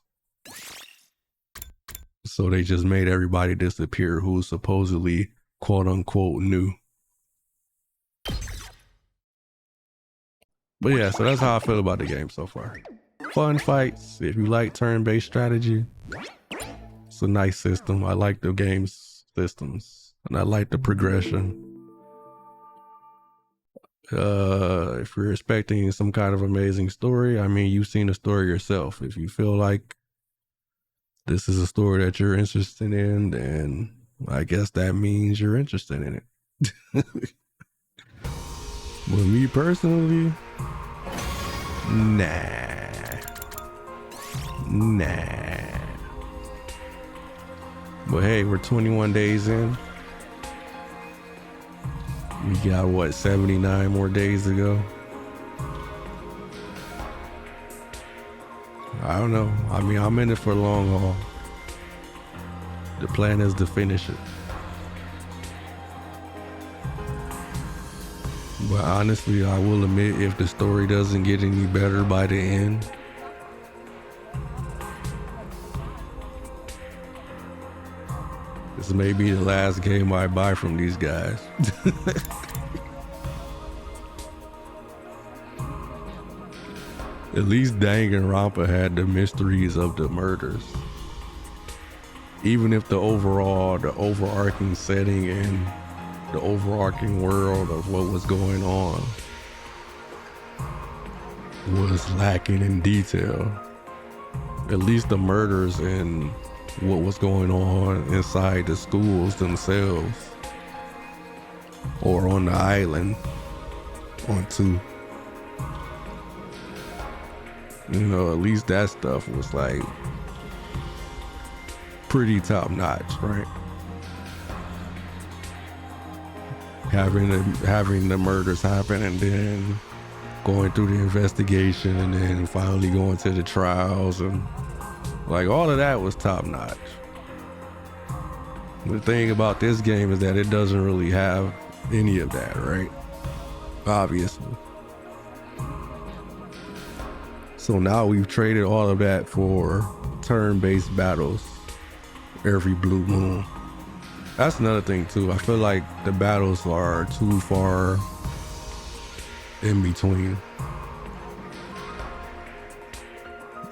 [SPEAKER 1] So they just made everybody disappear who's supposedly quote unquote new. But yeah, so that's how I feel about the game so far. Fun fights. If you like turn-based strategy, it's a nice system. I like the game's systems and I like the progression. If you're expecting some kind of amazing story, I mean, you've seen the story yourself. If you feel like this is a story that you're interested in, then I guess that means you're interested in it. But me personally, nah. But hey, we're 21 days in. We got what, 79 more days to go? I don't know. I mean, I'm in it for the long haul. The plan is to finish it. But honestly, I will admit, if the story doesn't get any better by the end, this may be the last game I buy from these guys. At least Danganronpa had the mysteries of the murders. Even if the overarching setting and the overarching world of what was going on was lacking in detail, at least the murders and what was going on inside the schools themselves or on the island on 2. You know, at least that stuff was like pretty top notch, right? Having the murders happen and then going through the investigation and then finally going to the trials and like all of that was top notch. The thing about this game is that it doesn't really have any of that, right? Obviously. So now we've traded all of that for turn-based battles every blue moon. That's another thing too. I feel like the battles are too far in between.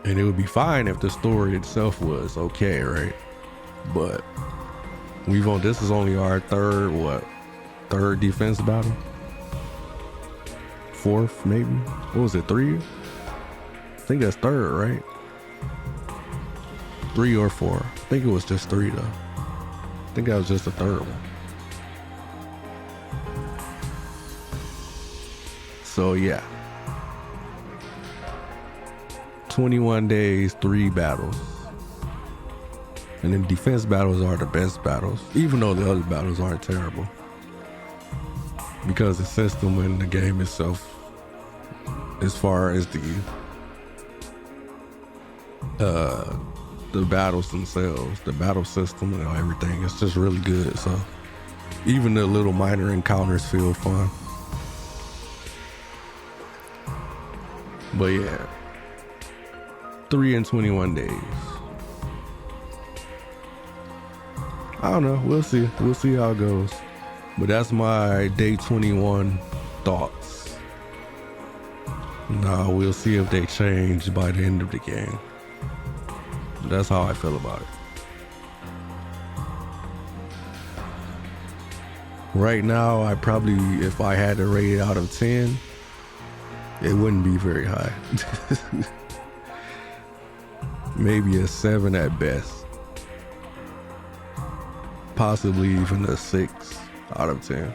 [SPEAKER 1] And it would be fine if the story itself was okay, right? But this is only our third defense battle? 4th maybe? What was it, 3? I think that's 3rd, right? 3 or 4. I think it was just 3 though. I think that was just the 3rd one. So yeah. 21 days, 3 battles. And then defense battles are the best battles, even though the other battles aren't terrible. Because the system and the game itself, as far as the battles themselves, the battle system and everything, it's just really good. So even the little minor encounters feel fun. But yeah, 3 and 21 days. I don't know. We'll see. We'll see how it goes. But that's my day 21 thoughts. Now we'll see if they change by the end of the game. That's how I feel about it. Right now, I probably, if I had to rate it out of 10, it wouldn't be very high. Maybe a 7 at best. Possibly even a 6 out of 10.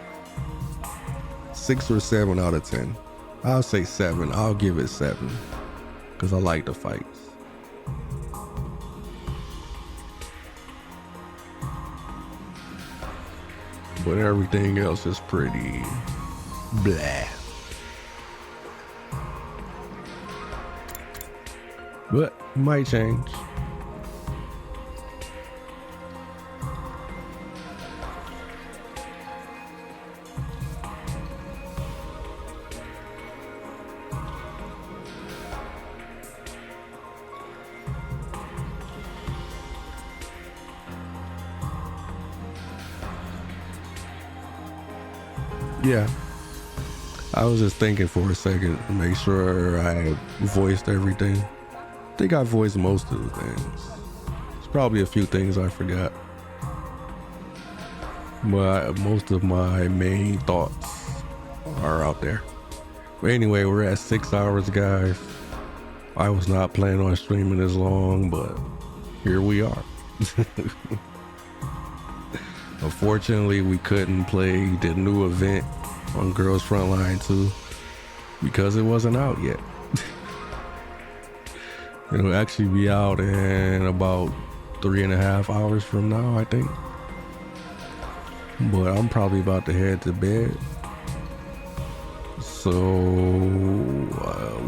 [SPEAKER 1] 6 or 7 out of 10. I'll say 7. I'll give it 7 because I like the fights. But everything else is pretty blah. But it might change. Yeah, I was just thinking for a second to make sure I voiced everything. I think I voiced most of the things. There's probably a few things I forgot, but most of my main thoughts are out there. But anyway, we're at 6 hours, guys. I was not planning on streaming this long, but here we are. Unfortunately, we couldn't play the new event on Girls Frontline 2 because it wasn't out yet. It'll actually be out in about 3.5 hours from now, I think. But I'm probably about to head to bed. So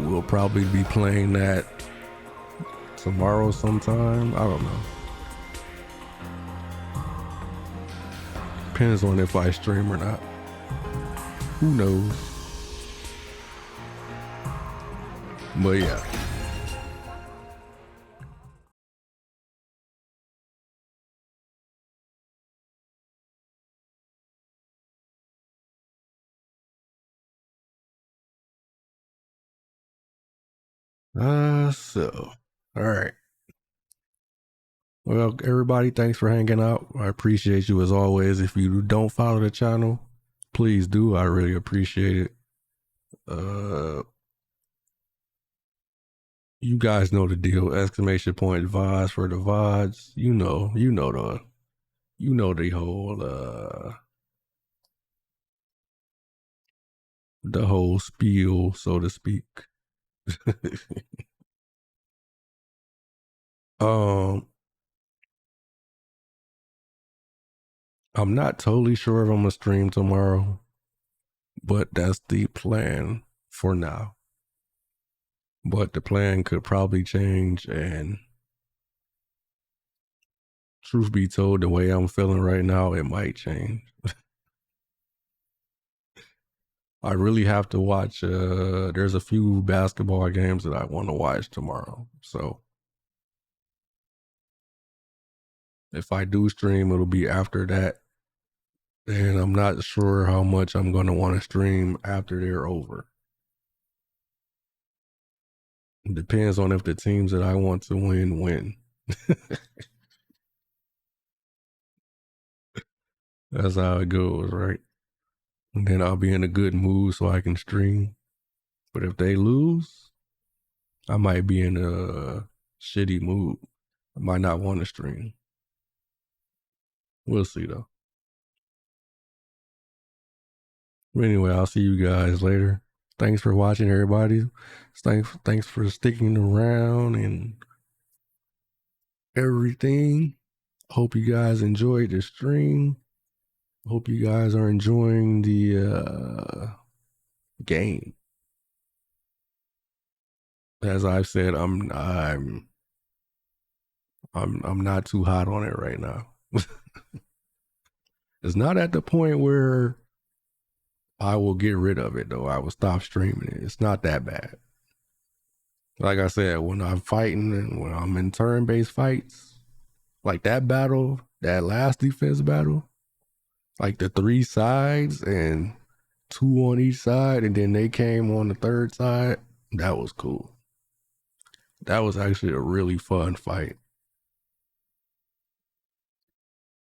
[SPEAKER 1] we'll probably be playing that tomorrow sometime. I don't know. Depends on if I stream or not. Who knows? But yeah. All right. Well, everybody, thanks for hanging out. I appreciate you as always. If you don't follow the channel, please do. I really appreciate it. You guys know the deal. ! VODs for the VODs. You know the whole spiel, so to speak. I'm not totally sure if I'm gonna stream tomorrow, but that's the plan for now. But the plan could probably change, and truth be told, the way I'm feeling right now, it might change. I really have to watch, there's a few basketball games that I want to watch tomorrow. So if I do stream, it'll be after that. And I'm not sure how much I'm going to want to stream after they're over. It depends on if the teams that I want to win. That's how it goes, right? And then I'll be in a good mood so I can stream. But if they lose, I might be in a shitty mood. I might not want to stream. We'll see though. But anyway, I'll see you guys later. Thanks for watching, everybody. Thanks for sticking around and everything. Hope you guys enjoyed the stream. Hope you guys are enjoying the game. As I've said, I'm not too hot on it right now. It's not at the point where I will get rid of it though. I will stop streaming it. It's not that bad. Like I said, when I'm fighting and when I'm in turn-based fights, like that battle, that last defense battle, like the 3 sides and 2 on each side, and then they came on the 3rd side. That was cool. That was actually a really fun fight.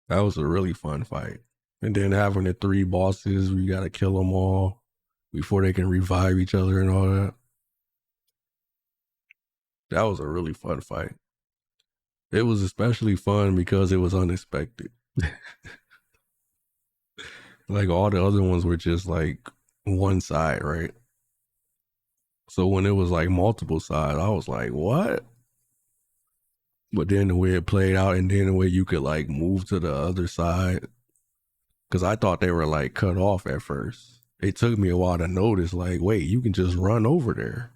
[SPEAKER 1] That was a really fun fight. And then having the 3 bosses, we gotta kill them all before they can revive each other and all that. That was a really fun fight. It was especially fun because it was unexpected. Like all the other ones were just like one side, right? So when it was like multiple sides, I was like, what? But then the way it played out, and then the way you could like move to the other side, because I thought they were like cut off at first. It took me a while to notice, like, wait, you can just run over there.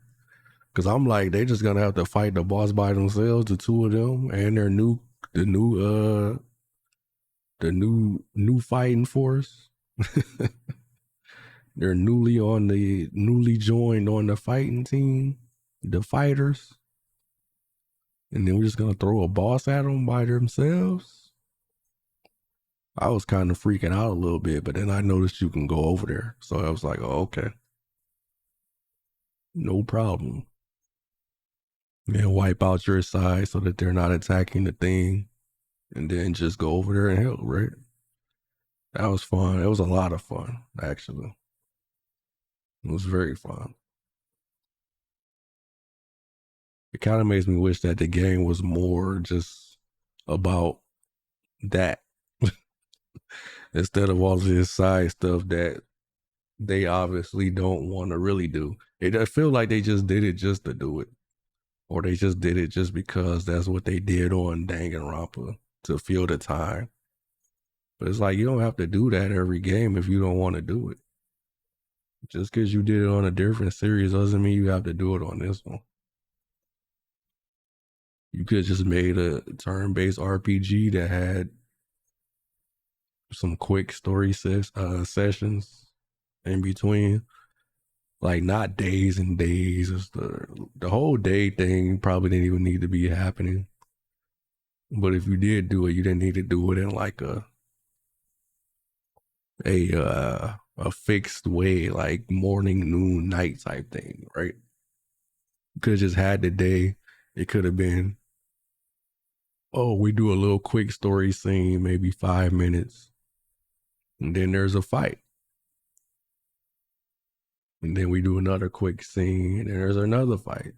[SPEAKER 1] Because I'm like, they just gonna have to fight the boss by themselves, the 2 of them, and their new fighting force. They're newly joined on the fighting team, the fighters. And then we're just gonna throw a boss at them by themselves. I was kind of freaking out a little bit, but then I noticed you can go over there. So I was like, oh, okay. No problem. Then wipe out your side so that they're not attacking the thing. And then just go over there and help, right? That was fun. It was a lot of fun, actually. It was very fun. It kind of makes me wish that the game was more just about that. Instead of all this side stuff that they obviously don't want to really do. I feel like they just did it just to do it. Or they just did it just because that's what they did on Danganronpa to fill the time. But it's like, you don't have to do that every game if you don't want to do it. Just because you did it on a different series doesn't mean you have to do it on this one. You could have just made a turn-based RPG that had some quick story sessions in between. Like, not days and days. It's the whole day thing probably didn't even need to be happening. But if you did do it, you didn't need to do it in like a fixed way, like morning, noon, night type thing, right? You could have just had the day. It could have been, oh, we do a little quick story scene, maybe 5 minutes. And then there's a fight. And then we do another quick scene, and there's another fight.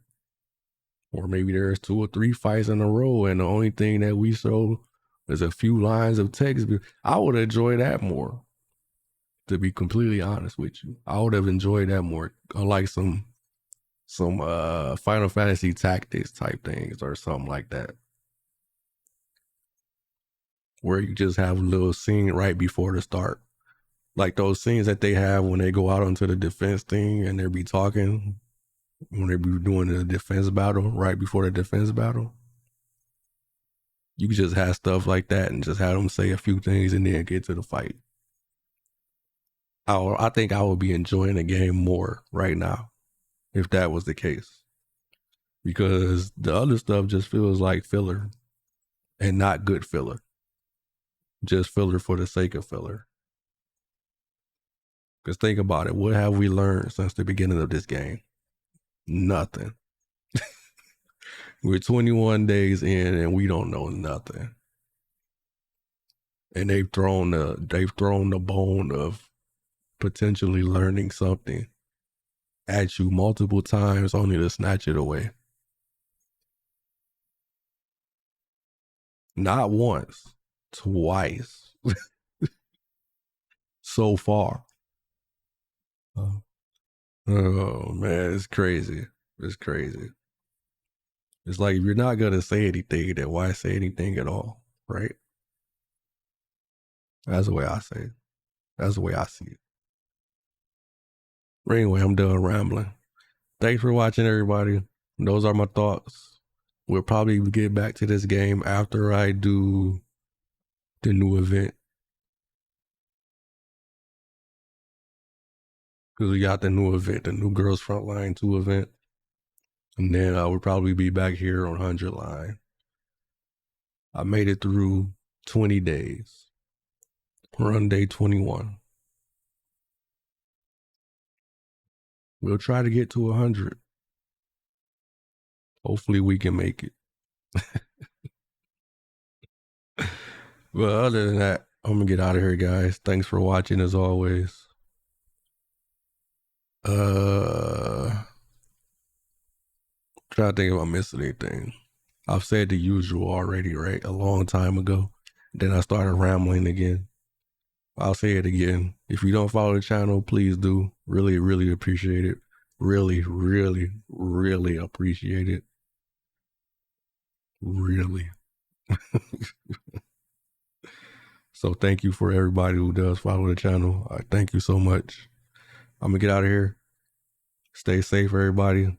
[SPEAKER 1] Or maybe there's 2 or 3 fights in a row, and the only thing that we show is a few lines of text. I would enjoy that more, to be completely honest with you. I would have enjoyed that more, unlike some Final Fantasy Tactics type things or something like that, where you just have a little scene right before the start. Like those scenes that they have when they go out onto the defense thing and they be talking, when they be doing the defense battle, right before the defense battle. You could just have stuff like that and just have them say a few things and then get to the fight. I think I would be enjoying the game more right now if that was the case. Because the other stuff just feels like filler and not good filler. Just filler for the sake of filler. Because think about it. What have we learned since the beginning of this game? Nothing. We're 21 days in and we don't know nothing. And they've thrown the bone of potentially learning something at you multiple times only to snatch it away. Not once, twice. So far. Oh man, it's crazy. It's crazy. It's like, if you're not gonna say anything, then why say anything at all, right? That's the way I say it. That's the way I see it. But anyway, I'm done rambling. Thanks for watching, everybody. Those are my thoughts. We'll probably get back to this game after I do the new event. Because we got the new event, the new Girls Frontline 2 event. And then I would probably be back here on 100 Line. I made it through 20 days. We're on day 21. We'll try to get to 100. Hopefully we can make it. But other than that, I'm gonna get out of here, guys. Thanks for watching as always. Try to think if I missed anything. I've said the usual already, right? A long time ago. Then I started rambling again. I'll say it again. If you don't follow the channel, please do. Really, really appreciate it. Really, really, really appreciate it. Really. So thank you for everybody who does follow the channel. Thank you so much. I'm gonna get out of here. Stay safe, everybody.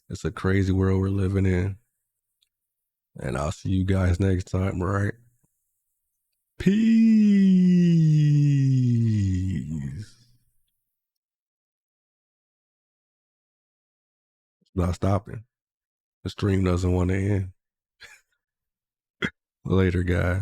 [SPEAKER 1] It's a crazy world we're living in. And I'll see you guys next time, all right? Peace. It's not stopping. The stream doesn't want to end. Later, guys.